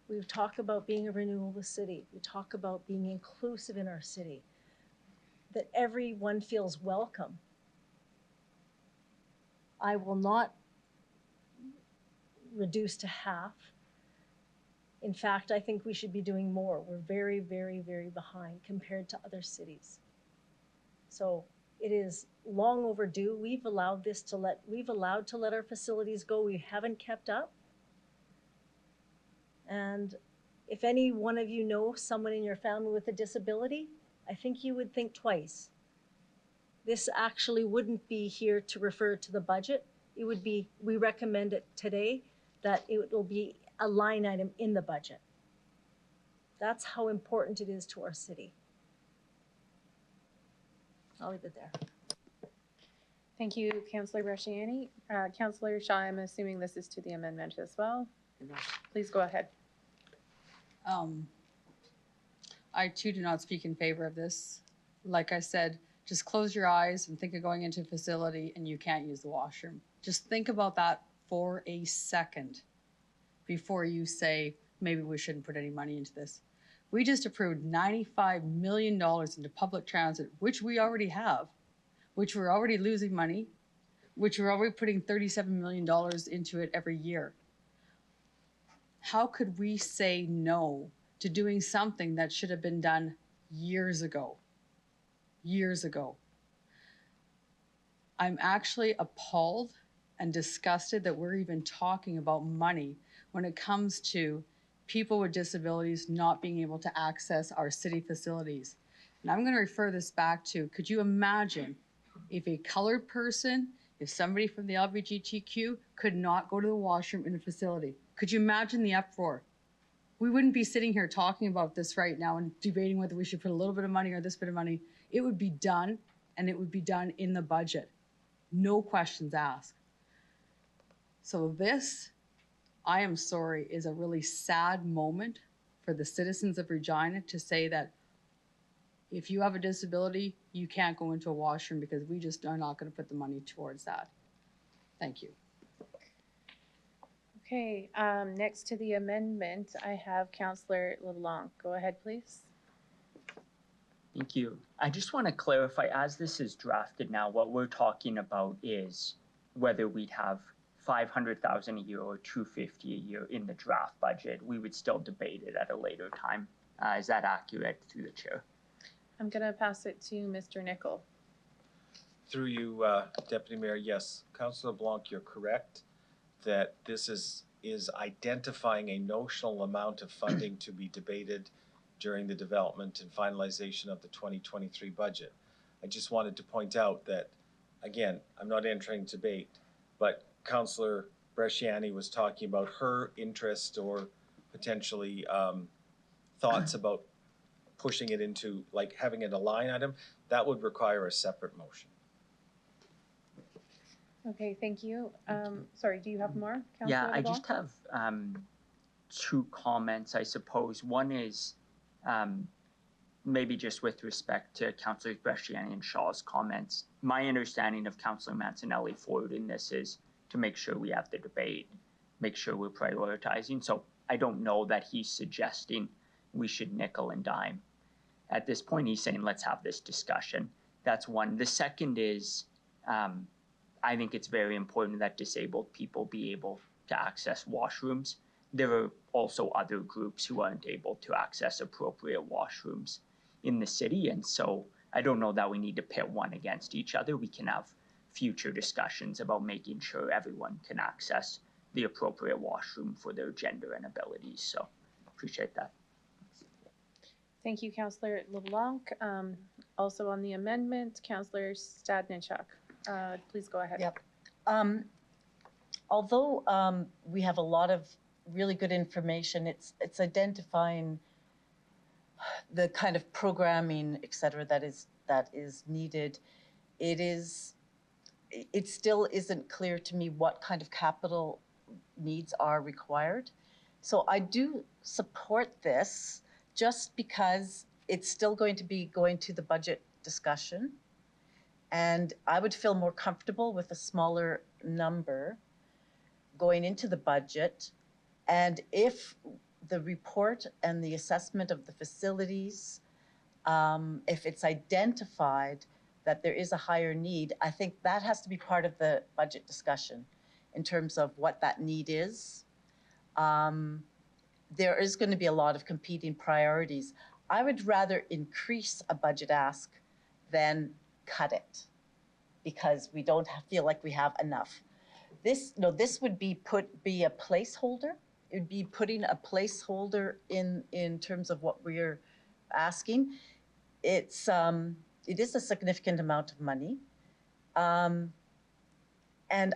We talk about being a renewable city. We talk about being inclusive in our city, that everyone feels welcome. I will not reduce to half. In fact, I think we should be doing more. We're very, very, very behind compared to other cities. So it is long overdue. We've allowed to let our facilities go. We haven't kept up. And if any one of you know someone in your family with a disability, I think you would think twice. This actually wouldn't be here to refer to the budget. It would be, we recommend it today, that it will be a line item in the budget. That's how important it is to our city. I'll leave it there. Thank you, Councillor Bresciani. Councillor Shaw, I'm assuming this is to the amendment as well. Please go ahead. I too do not speak in favor of this. Like I said, just close your eyes and think of going into a facility and you can't use the washroom. Just think about that for a second before you say, maybe we shouldn't put any money into this. We just approved $95 million into public transit, which we already have, which we're already losing money, which we're already putting $37 million into it every year. How could we say no to doing something that should have been done years ago? Years ago. I'm actually appalled and disgusted that we're even talking about money when it comes to people with disabilities not being able to access our city facilities. And I'm going to refer this back to, could you imagine if a colored person, if somebody from the LGBTQ could not go to the washroom in a facility? Could you imagine the uproar? We wouldn't be sitting here talking about this right now and debating whether we should put a little bit of money or this bit of money. It would be done, and it would be done in the budget. No questions asked. So this, I am sorry, is a really sad moment for the citizens of Regina to say that if you have a disability, you can't go into a washroom because we just are not gonna put the money towards that. Thank you. Okay, next to the amendment, I have Counselor LeBlanc. Go ahead, please. Thank you. I just want to clarify, as this is drafted now, what we're talking about is whether we'd have 500,000 a year or 250 a year in the draft budget. We would still debate it at a later time. Is that accurate through the chair? I'm gonna pass it to Mr. Nickel. Through you, Deputy Mayor, yes, Councillor Blanc, you're correct that this is identifying a notional amount of funding to be debated during the development and finalization of the 2023 budget. I just wanted to point out that, again, I'm not entering debate, but Councillor Bresciani was talking about her interest or potentially thoughts about pushing it into, like, having it a line item. That would require a separate motion. Okay, thank you. Sorry, do you have more, Counselor Yeah, I LeBlanc? just have two comments, I suppose. One is maybe just with respect to Councillors Bresciani and Shaw's comments. My understanding of Councillor Mancinelli forward in this is to make sure we have the debate, make sure we're prioritizing. So I don't know that he's suggesting we should nickel and dime. At this point, he's saying, let's have this discussion. That's one. The second is, I think it's very important that disabled people be able to access washrooms. There are also other groups who aren't able to access appropriate washrooms in the city. And so I don't know that we need to pit one against each other. We can have future discussions about making sure everyone can access the appropriate washroom for their gender and abilities. So appreciate that. Thank you, Counselor LeBlanc. Also on the amendment, Counselor Stadnichuk. Please go ahead. Yep. Although we have a lot of really good information, it's identifying the kind of programming, et cetera, that is needed. It still isn't clear to me what kind of capital needs are required. So I do support this just because it's still going to be going to the budget discussion. And I would feel more comfortable with a smaller number going into the budget. And if the report and the assessment of the facilities, if it's identified that there is a higher need, I think that has to be part of the budget discussion in terms of what that need is. There is going to be a lot of competing priorities. I would rather increase a budget ask than cut it because we don't feel like we have enough. This would be a placeholder. It would be putting a placeholder in terms of what we're asking. It is a significant amount of money. And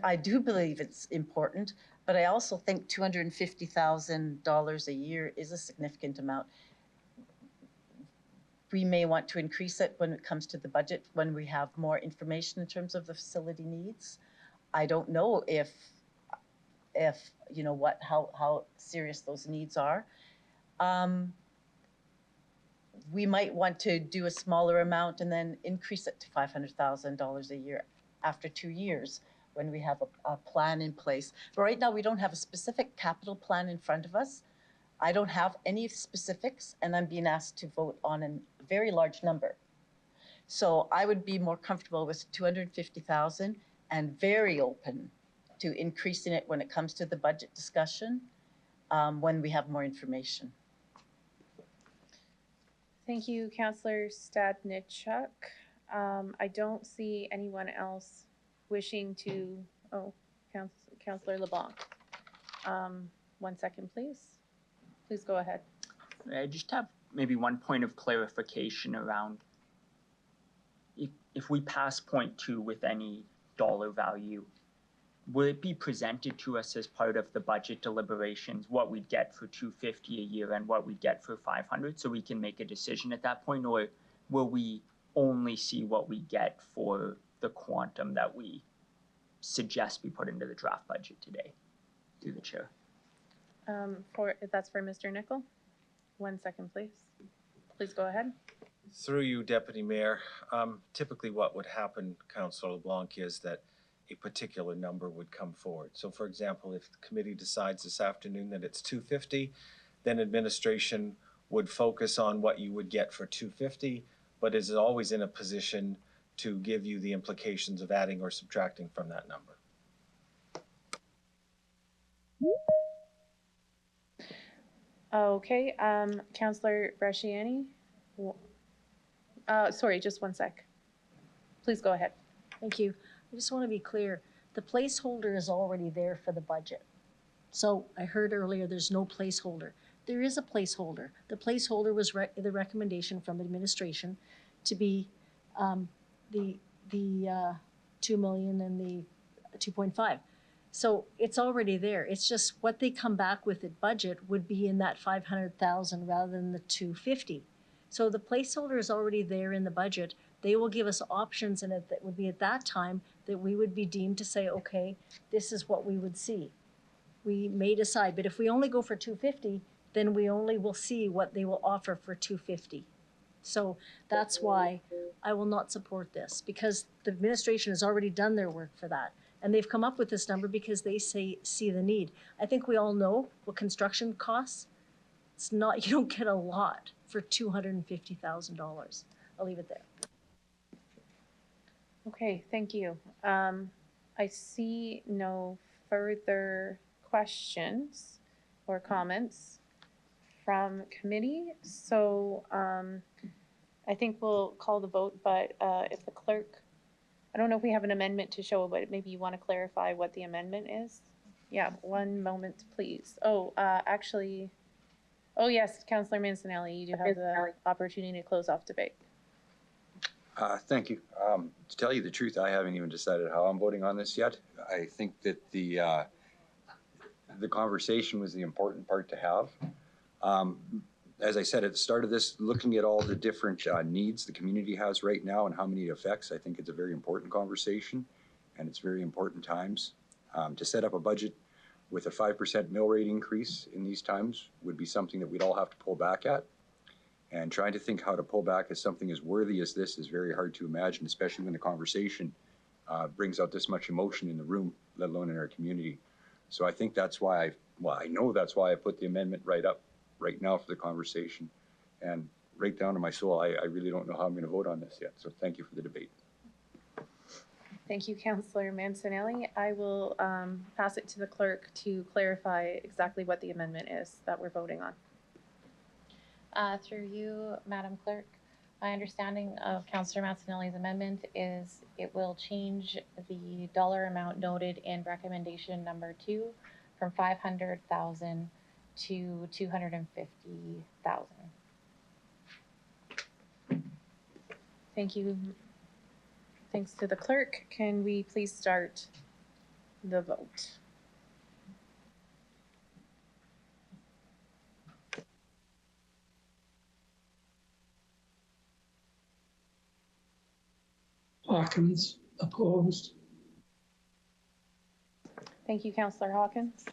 I do believe it's important, but I also think $250,000 a year is a significant amount. We may want to increase it when it comes to the budget, when we have more information in terms of the facility needs. I don't know if you know how serious those needs are. We might want to do a smaller amount and then increase it to $500,000 a year after 2 years when we have a plan in place. But right now we don't have a specific capital plan in front of us. I don't have any specifics, and I'm being asked to vote on a very large number. So I would be more comfortable with 250,000 and very open to increasing it when it comes to the budget discussion when we have more information. Thank you, Counselor Stadnichuk. I don't see anyone else wishing to, Counselor LeBlanc. 1 second, please. Please go ahead. I just have maybe one point of clarification around if we pass point 2 with any dollar value, will it be presented to us as part of the budget deliberations what we'd get for 250 a year and what we'd get for 500 so we can make a decision at that point, or will we only see what we get for the quantum that we suggest we put into the draft budget today? Through the chair. That's for Mr. Nickel. 1 second, please. Please go ahead. Through you, Deputy Mayor, typically what would happen, Councillor LeBlanc, is that a particular number would come forward. So for example, if the committee decides this afternoon that it's 250, then administration would focus on what you would get for 250, but is always in a position to give you the implications of adding or subtracting from that number. Okay, Councillor Bresciani? Sorry, just one sec. Please go ahead. Thank you. I just want to be clear. The placeholder is already there for the budget. So I heard earlier there's no placeholder. There is a placeholder. The placeholder was the recommendation from administration to be the 2 million and the 2.5. So it's already there. It's just what they come back with at budget would be in that 500,000 rather than the 250. So the placeholder is already there in the budget. They will give us options, and it would be at that time that we would be deemed to say, okay, this is what we would see. We may decide, but if we only go for 250, then we only will see what they will offer for 250. So that's why I will not support this, because the administration has already done their work for that. And they've come up with this number because they see the need. I think we all know what construction costs. It's not, you don't get a lot for $250,000. I'll leave it there. Okay, thank you. I see no further questions or comments from committee. So I think we'll call the vote, but if the clerk, I don't know if we have an amendment to show, but maybe you want to clarify what the amendment is? Yeah, one moment, please. Oh, actually, oh yes, Councillor Mancinelli, you do have the opportunity to close off debate. Thank you. To tell you the truth, I haven't even decided how I'm voting on this yet. I think that the conversation was the important part to have. As I said at the start of this, looking at all the different needs the community has right now and how many it affects, I think it's a very important conversation, and it's very important times. To set up a budget with a 5% mill rate increase in these times would be something that we'd all have to pull back at. And trying to think how to pull back at something as worthy as this is very hard to imagine, especially when the conversation brings out this much emotion in the room, let alone in our community. So I think that's why I know that's why I put the amendment right now for the conversation. And right down to my soul, I really don't know how I'm going to vote on this yet. So thank you for the debate. Thank you, Councillor Mancinelli. I will pass it to the clerk to clarify exactly what the amendment is that we're voting on. Through you, Madam Clerk, my understanding of Councillor Mancinelli's amendment is it will change the dollar amount noted in recommendation number 2 from 500,000 to 250,000. Thank you. Thanks to the clerk. Can we please start the vote? Hawkins, opposed. Thank you, Councillor Hawkins.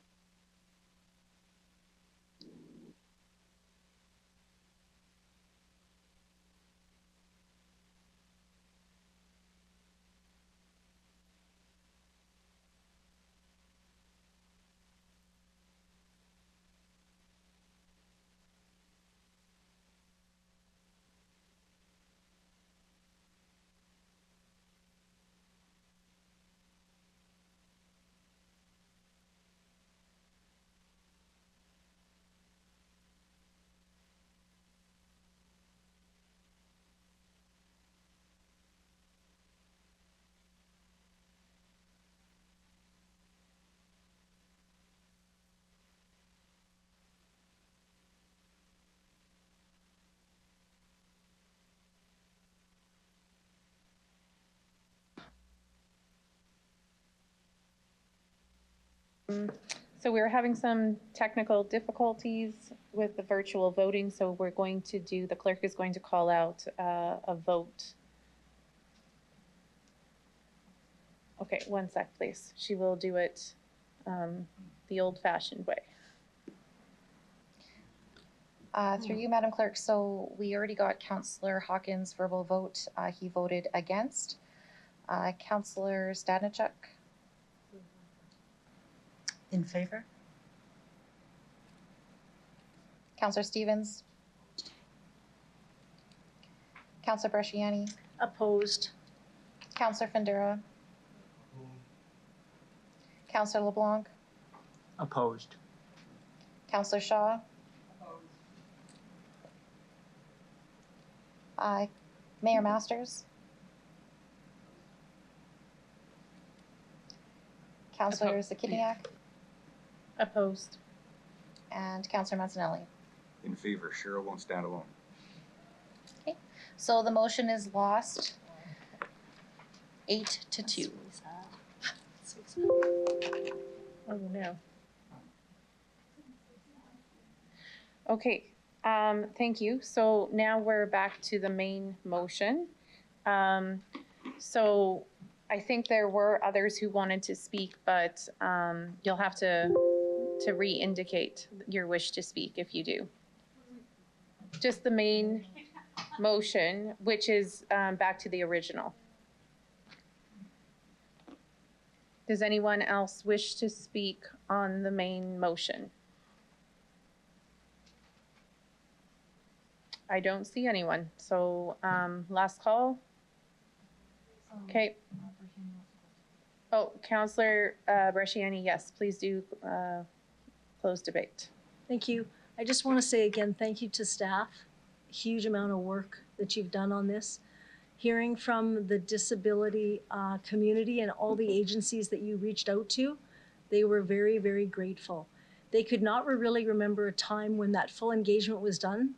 So we're having some technical difficulties with the virtual voting, so we're going to do, the clerk is going to call out a vote. Okay, one sec, please. She will do it the old-fashioned way. Through you, Madam Clerk, so we already got Councillor Hawkins' verbal vote. He voted against. Councillor Stanichuk? In favor? Councillor Stevens? Councillor Bresciani? Opposed. Councillor Findura? Councillor LeBlanc? Opposed. Councillor Shaw? Mayor Masters? Councillor Zakiniak? Opposed. And Councillor Mancinelli? In favor, Cheryl won't stand alone. Okay, so the motion is lost 8-2. Oh, no. Okay, thank you. So now we're back to the main motion. So I think there were others who wanted to speak, but you'll have to re-indicate your wish to speak if you do. Just the main motion, which is back to the original. Does anyone else wish to speak on the main motion? I don't see anyone. So last call. Okay. Oh, Councillor Bresciani, yes, please do close debate. Thank you. I just want to say again, thank you to staff. Huge amount of work that you've done on this. Hearing from the disability community and all the agencies that you reached out to, they were very, very grateful. They could not really remember a time when that full engagement was done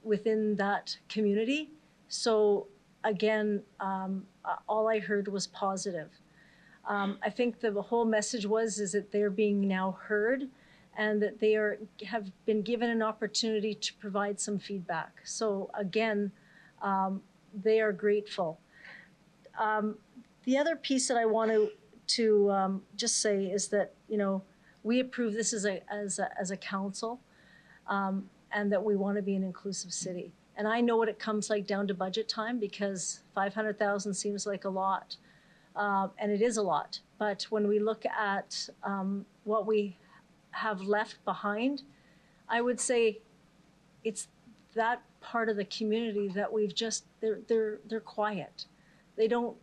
within that community. So again, all I heard was positive. I think the whole message is that they're being now heard and that they have been given an opportunity to provide some feedback. So again, they are grateful. The other piece that I want to just say is that, you know, we approve this as a council, and that we want to be an inclusive city. And I know what it comes like down to budget time, because 500,000 seems like a lot, and it is a lot. But when we look at what we have left behind, I would say it's that part of the community that we've just, they're quiet. They don't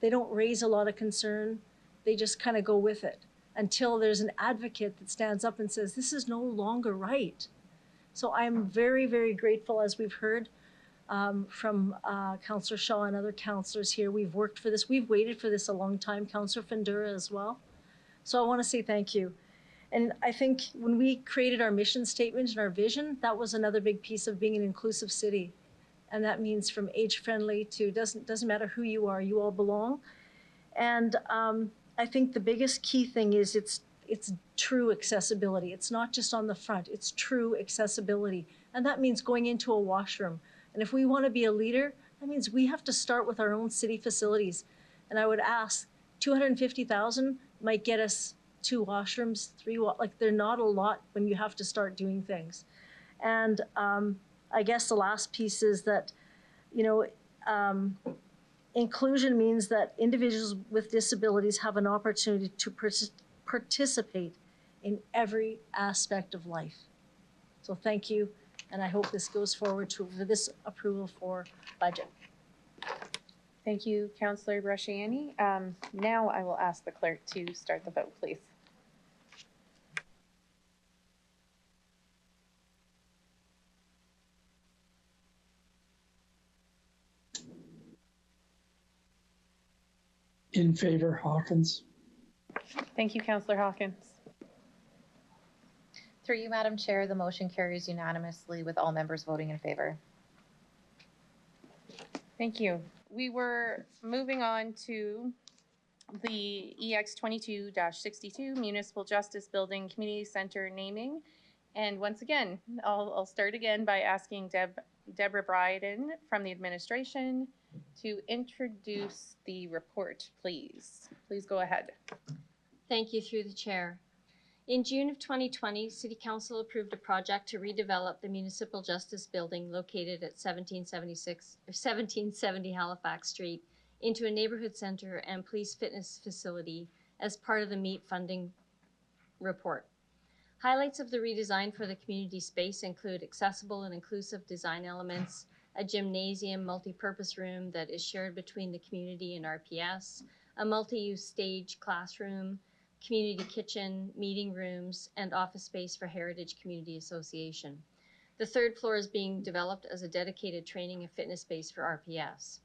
raise a lot of concern. They just kind of go with it until there's an advocate that stands up and says, this is no longer right. So I'm very, very grateful, as we've heard from Councillor Shaw and other councillors here. We've worked for this. We've waited for this a long time, Councillor Findura as well. So I want to say thank you. And I think when we created our mission statement and our vision, that was another big piece of being an inclusive city. And that means from age-friendly to doesn't matter who you are, you all belong. And I think the biggest key thing is it's true accessibility. It's not just on the front, it's true accessibility. And that means going into a washroom. And if we want to be a leader, that means we have to start with our own city facilities. And I would ask, 250,000 might get us 2 washrooms, 3, like they're not a lot when you have to start doing things. And I guess the last piece is that, you know, inclusion means that individuals with disabilities have an opportunity to participate in every aspect of life. So thank you, and I hope this goes forward for this approval for budget. Thank you, Councillor Bresciani. Now I will ask the clerk to start the vote, please. In favor, Hawkins. Thank you, Councillor Hawkins. Through you, Madam Chair, the motion carries unanimously with all members voting in favor. Thank you. We were moving on to the EX 22-62 Municipal Justice Building Community Center naming. And once again, I'll start again by asking Deborah Bryden from the administration to introduce the report, please. Please go ahead. Thank you, through the chair. In June of 2020, City Council approved a project to redevelop the Municipal Justice Building located at 1770 Halifax Street into a neighborhood center and police fitness facility as part of the MEET funding report. Highlights of the redesign for the community space include accessible and inclusive design elements, a gymnasium multi-purpose room that is shared between the community and RPS, a multi-use stage classroom, community kitchen, meeting rooms, and office space for Heritage Community Association. The third floor is being developed as a dedicated training and fitness space for RPS.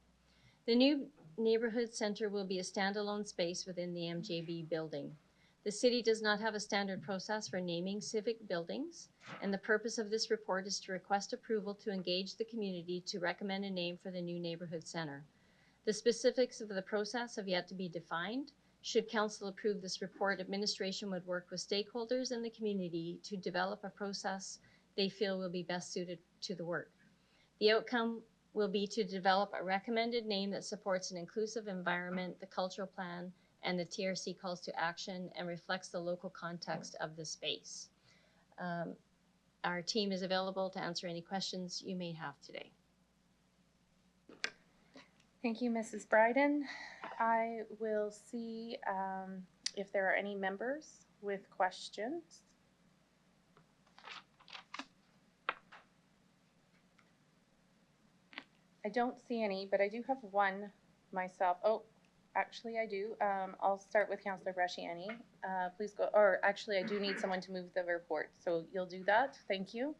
The new neighborhood center will be a standalone space within the MJB building. The city does not have a standard process for naming civic buildings, and the purpose of this report is to request approval to engage the community to recommend a name for the new neighborhood center. The specifics of the process have yet to be defined. Should council approve this report, administration would work with stakeholders in the community to develop a process they feel will be best suited to the work. The outcome will be to develop a recommended name that supports an inclusive environment, the cultural plan, and the TRC calls to action and reflects the local context of the space. Our team is available to answer any questions you may have today. Thank you, Mrs. Bryden. I will see if there are any members with questions. I don't see any, but I do have one myself. Oh, actually I do. I'll start with Councillor Bresciani. Please go, or actually I do need someone to move the report. So you'll do that. Thank you.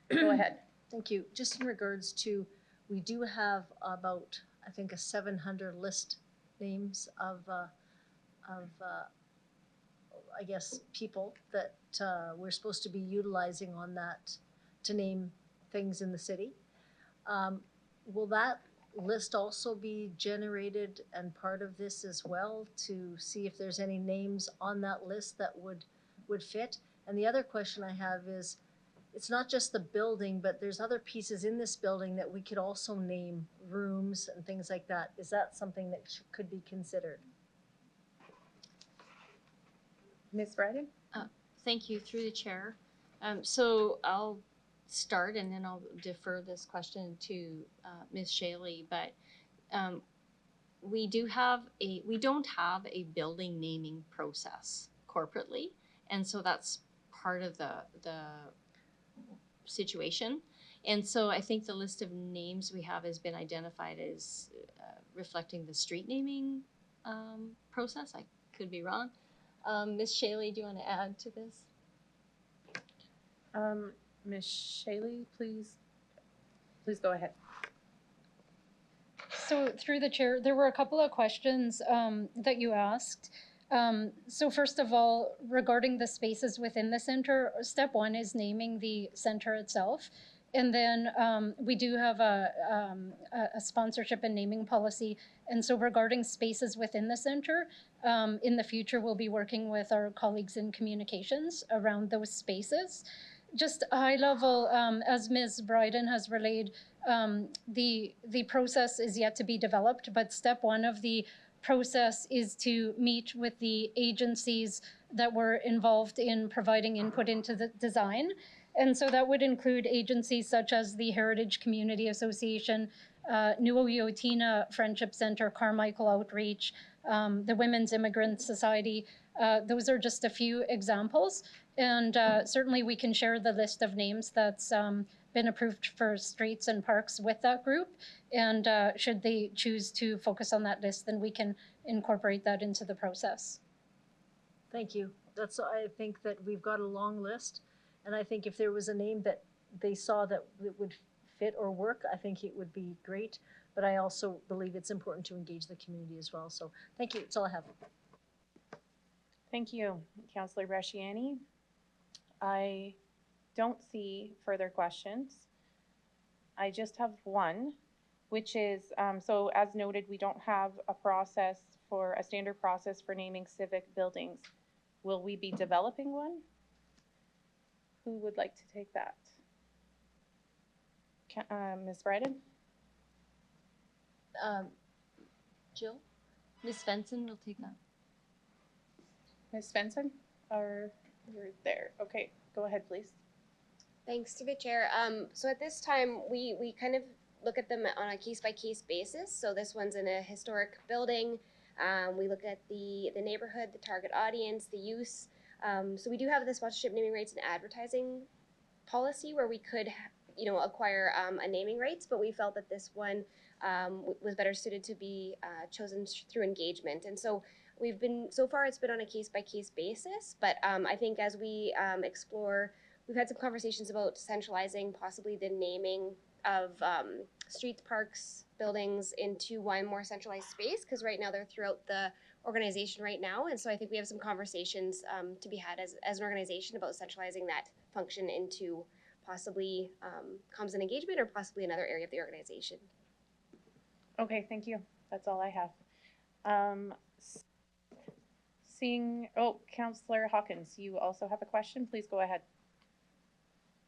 Go ahead. Thank you. Just in regards to, we do have about, I think, a 700 list names of I guess, people that we're supposed to be utilizing on that to name things in the city. Will that list also be generated and part of this as well to see if there's any names on that list that would fit? And the other question I have is, it's not just the building, but there's other pieces in this building that we could also name rooms and things like that. Is that something that could be considered? Ms. Bryden? Thank you, through the chair. So I'll start and then I'll defer this question to Ms. Shaley, but we don't have a building naming process corporately, and so that's part of the situation. And so I think the list of names we have has been identified as reflecting the street naming process. I could be wrong. Ms. Shaley, do you want to add to this? Ms. Shaley, please go ahead. So through the chair, there were a couple of questions that you asked. So first of all, regarding the spaces within the center, step one is naming the center itself. And then we do have a sponsorship and naming policy. And so regarding spaces within the center, in the future, we'll be working with our colleagues in communications around those spaces. Just high level, as Ms. Bryden has relayed, the process is yet to be developed, but step one of the process is to meet with the agencies that were involved in providing input into the design. And so that would include agencies such as the Heritage Community Association, Nuoyotina Friendship Center, Carmichael Outreach, the Women's Immigrant Society. Those are just a few examples. And certainly we can share the list of names that's been approved for streets and parks with that group. And should they choose to focus on that list, then we can incorporate that into the process. Thank you. I think that we've got a long list. And I think if there was a name that they saw that it would fit or work, I think it would be great. But I also believe it's important to engage the community as well. So thank you. That's all I have. Thank you, Councillor Bresciani. I don't see further questions. I just have one, which is, so as noted, we don't have a standard process for naming civic buildings. Will we be developing one? Who would like to take that? Ms. Bryden? Jill? Ms. Svensson will take that. Ms. Svensson? Or You're there. Okay, go ahead, please. Thanks to the chair. So at this time, we kind of look at them on a case-by-case basis. So this one's in a historic building. We look at the neighborhood, the target audience, the use. So we do have the sponsorship, naming rights, and advertising policy where we could, acquire a naming rights, but we felt that this one was better suited to be chosen through engagement. And so so far it's been on a case-by-case basis, but I think as we explore, we've had some conversations about centralizing possibly the naming of streets, parks, buildings into one more centralized space, because right now they're throughout the organization right now. And so I think we have some conversations to be had as an organization about centralizing that function into possibly comms and engagement, or possibly another area of the organization. Okay, thank you. That's all I have. Councillor Hawkins, you also have a question. Please go ahead.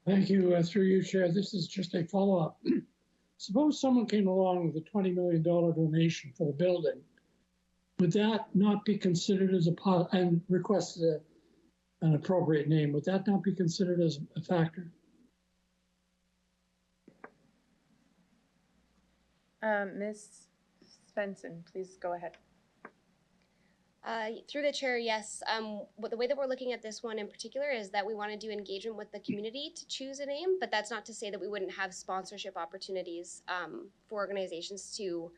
Thank you. Through you, Chair. This is just a follow-up. Suppose someone came along with a $20 million donation for the building. Would that not be considered as and requested an appropriate name? Would that not be considered as a factor? Ms. Svensson, please go ahead. Through the chair, yes. The way that we're looking at this one in particular is that we want to do engagement with the community to choose a name, but that's not to say that we wouldn't have sponsorship opportunities for organizations to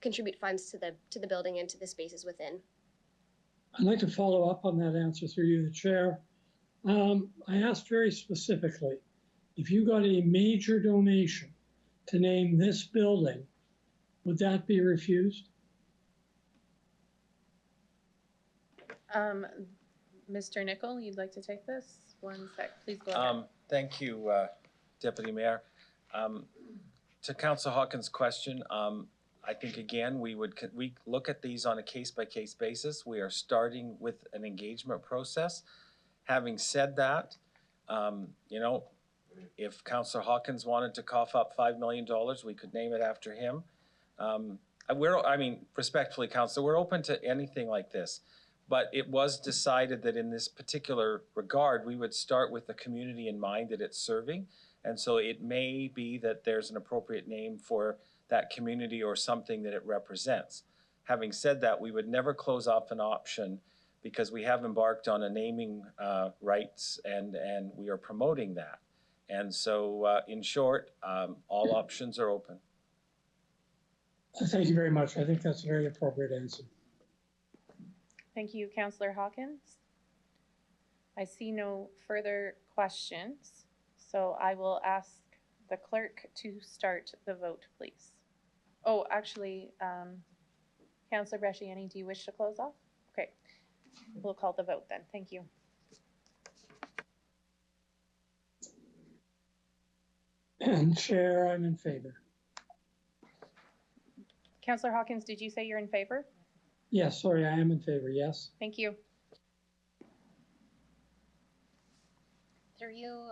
contribute funds to the building and to the spaces within. I'd like to follow up on that answer through you, the chair. I asked very specifically, if you got a major donation to name this building, would that be refused? Mr. Nicol, you'd like to take this? One sec, please go ahead. Thank you, Deputy Mayor. To Councillor Hawkins' question, I think again, we look at these on a case-by-case basis. We are starting with an engagement process. Having said that, if Councillor Hawkins wanted to cough up $5 million, we could name it after him. Respectfully, Councillor, we're open to anything like this. But it was decided that in this particular regard, we would start with the community in mind that it's serving. And so it may be that there's an appropriate name for that community or something that it represents. Having said that, we would never close off an option, because we have embarked on a naming rights and we are promoting that. And so in short, all options are open. Thank you very much. I think that's a very appropriate answer. Thank you, Councillor Hawkins. I see no further questions, so I will ask the clerk to start the vote, please. Oh, actually, Councillor Bresciani, do you wish to close off? Okay, we'll call the vote then. Thank you. And Chair, I'm in favor. Councillor Hawkins, did you say you're in favor? Yes, sorry, I am in favor, yes. Thank you. Through you,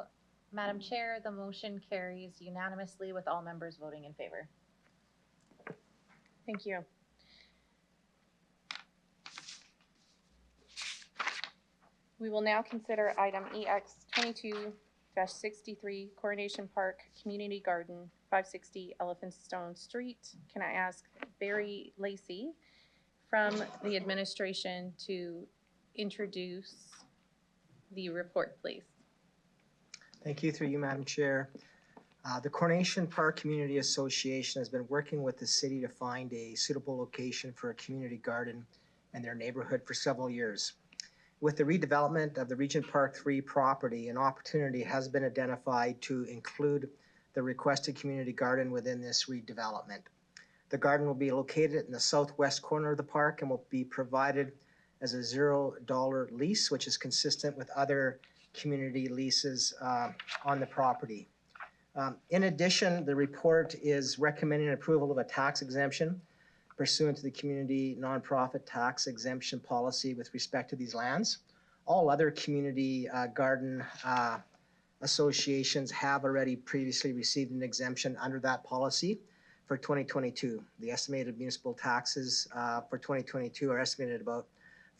Madam Chair, the motion carries unanimously with all members voting in favor. Thank you. We will now consider item EX 22-63, Coronation Park Community Garden, 560 Elephantstone Street. Can I ask Barry Lacey from the administration to introduce the report, please? Thank you, through you, Madam Chair. The Coronation Park Community Association has been working with the city to find a suitable location for a community garden in their neighborhood for several years. With the redevelopment of the Regent Park 3 property, an opportunity has been identified to include the requested community garden within this redevelopment. The garden will be located in the southwest corner of the park and will be provided as a $0 lease, which is consistent with other community leases on the property. In addition, the report is recommending approval of a tax exemption pursuant to the community nonprofit tax exemption policy with respect to these lands. All other community garden associations have already previously received an exemption under that policy for 2022. The estimated municipal taxes for 2022 are estimated about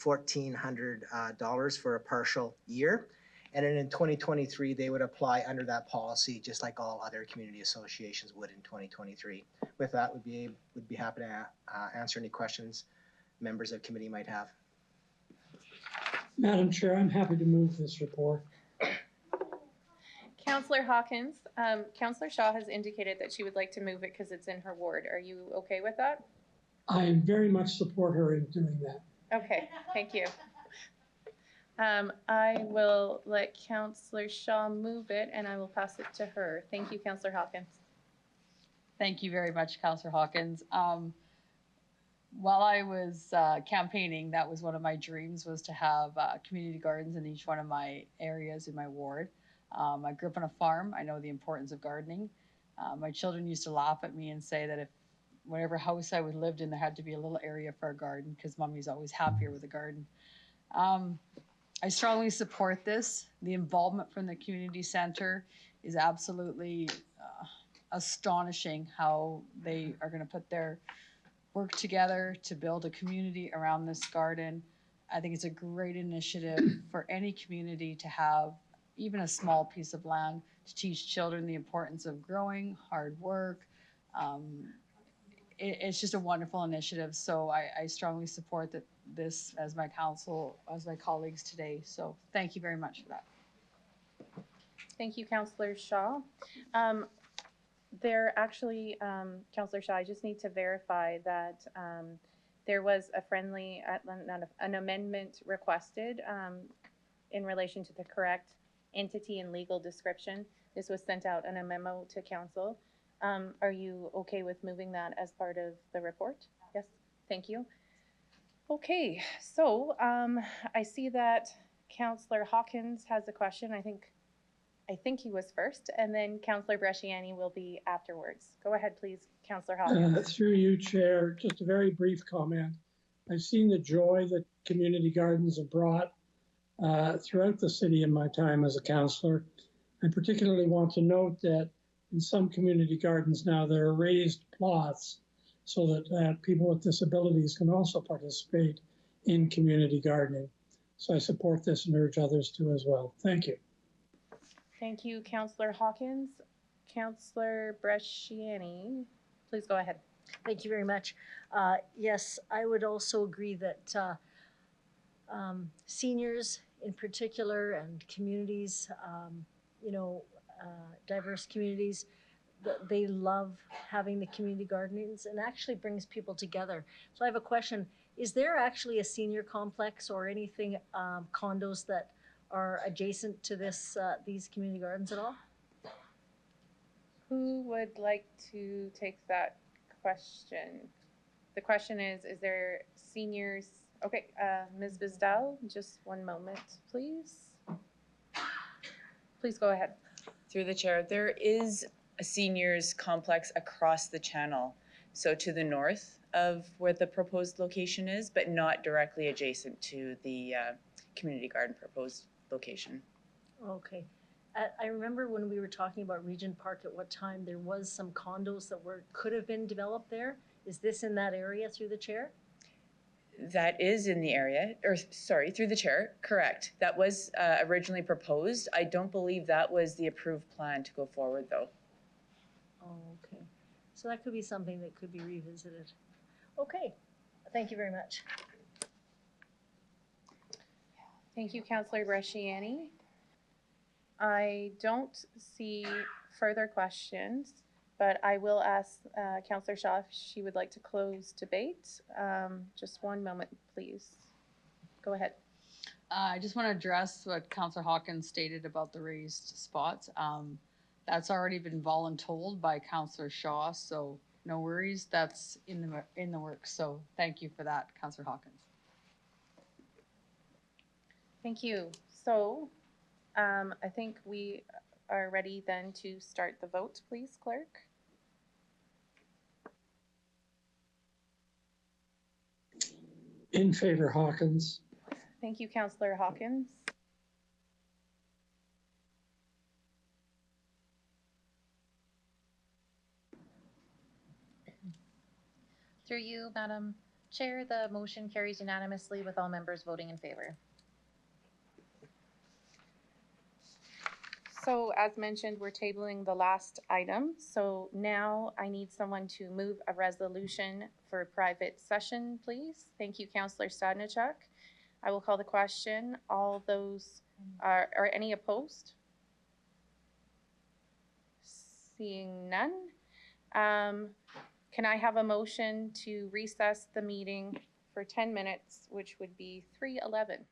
$1,400 for a partial year. And then in 2023, they would apply under that policy, just like all other community associations would in 2023. With that, would be happy to answer any questions members of committee might have. Madam Chair, I'm happy to move this report. Councillor Hawkins, Councillor Shaw has indicated that she would like to move it because it's in her ward. Are you okay with that? I very much support her in doing that. Okay, thank you. I will let Councillor Shaw move it and I will pass it to her. Thank you, Councillor Hawkins. Thank you very much, Councillor Hawkins. While I was campaigning, that was one of my dreams, was to have community gardens in each one of my areas in my ward. I grew up on a farm. I know the importance of gardening. My children used to laugh at me and say that if whatever house I lived in, there had to be a little area for a garden because Mommy's always happier with a garden. I strongly support this. The involvement from the community center is absolutely astonishing how they are going to put their work together to build a community around this garden. I think it's a great initiative for any community to have even a small piece of land to teach children the importance of growing, hard work. It's just a wonderful initiative. So I strongly support this as my colleagues today. So thank you very much for that. Thank you, Councillor Shaw. There actually, Councillor Shaw, I just need to verify that there was a friendly, an amendment requested in relation to the correct entity and legal description. This was sent out in a memo to council. Are you okay with moving that as part of the report? Yes, thank you. Okay, so I see that Councillor Hawkins has a question. I think he was first, and then Councillor Bresciani will be afterwards. Go ahead, please, Councillor Hawkins. Through you, Chair, just a very brief comment. I've seen the joy that community gardens have brought throughout the city in my time as a councillor. I particularly want to note that in some community gardens now there are raised plots so that people with disabilities can also participate in community gardening. So I support this and urge others to as well. Thank you. Thank you, Councillor Hawkins. Councillor Bresciani, please go ahead. Thank you very much. Yes, I would also agree that seniors in particular and communities, diverse communities, they love having the community gardens and actually brings people together. So I have a question. Is there actually a senior complex or anything, condos that are adjacent to these community gardens at all? Who would like to take that question? The question is there seniors? Okay, Ms. Bizdal, just one moment, please. Please go ahead. Through the chair, there is a seniors complex across the channel, so to the north of where the proposed location is, but not directly adjacent to the community garden proposed location. Okay. I remember when we were talking about Regent Park at what time there was some condos that could have been developed there. Is this in that area, through the chair? That is in the area, or sorry, through the chair, correct. That was originally proposed. I don't believe that was the approved plan to go forward though. Oh, okay. So that could be something that could be revisited. Okay, thank you very much. Thank you, Councillor Bresciani. I don't see further questions, but I will ask Councillor Shaw if she would like to close debate. Just one moment, please. Go ahead. I just want to address what Councillor Hawkins stated about the raised spots. That's already been voluntold by Councillor Shaw, so no worries. That's in the works. So thank you for that, Councillor Hawkins. Thank you. So I think we are ready then to start the vote, please, clerk. In favor, Hawkins. Thank you, Councillor Hawkins. Through you, Madam Chair, the motion carries unanimously with all members voting in favor. So as mentioned, we're tabling the last item. So now I need someone to move a resolution for private session, please. Thank you, Councillor Stadnichuk. I will call the question. All those are any opposed? Seeing none. Can I have a motion to recess the meeting for 10 minutes, which would be 3:11?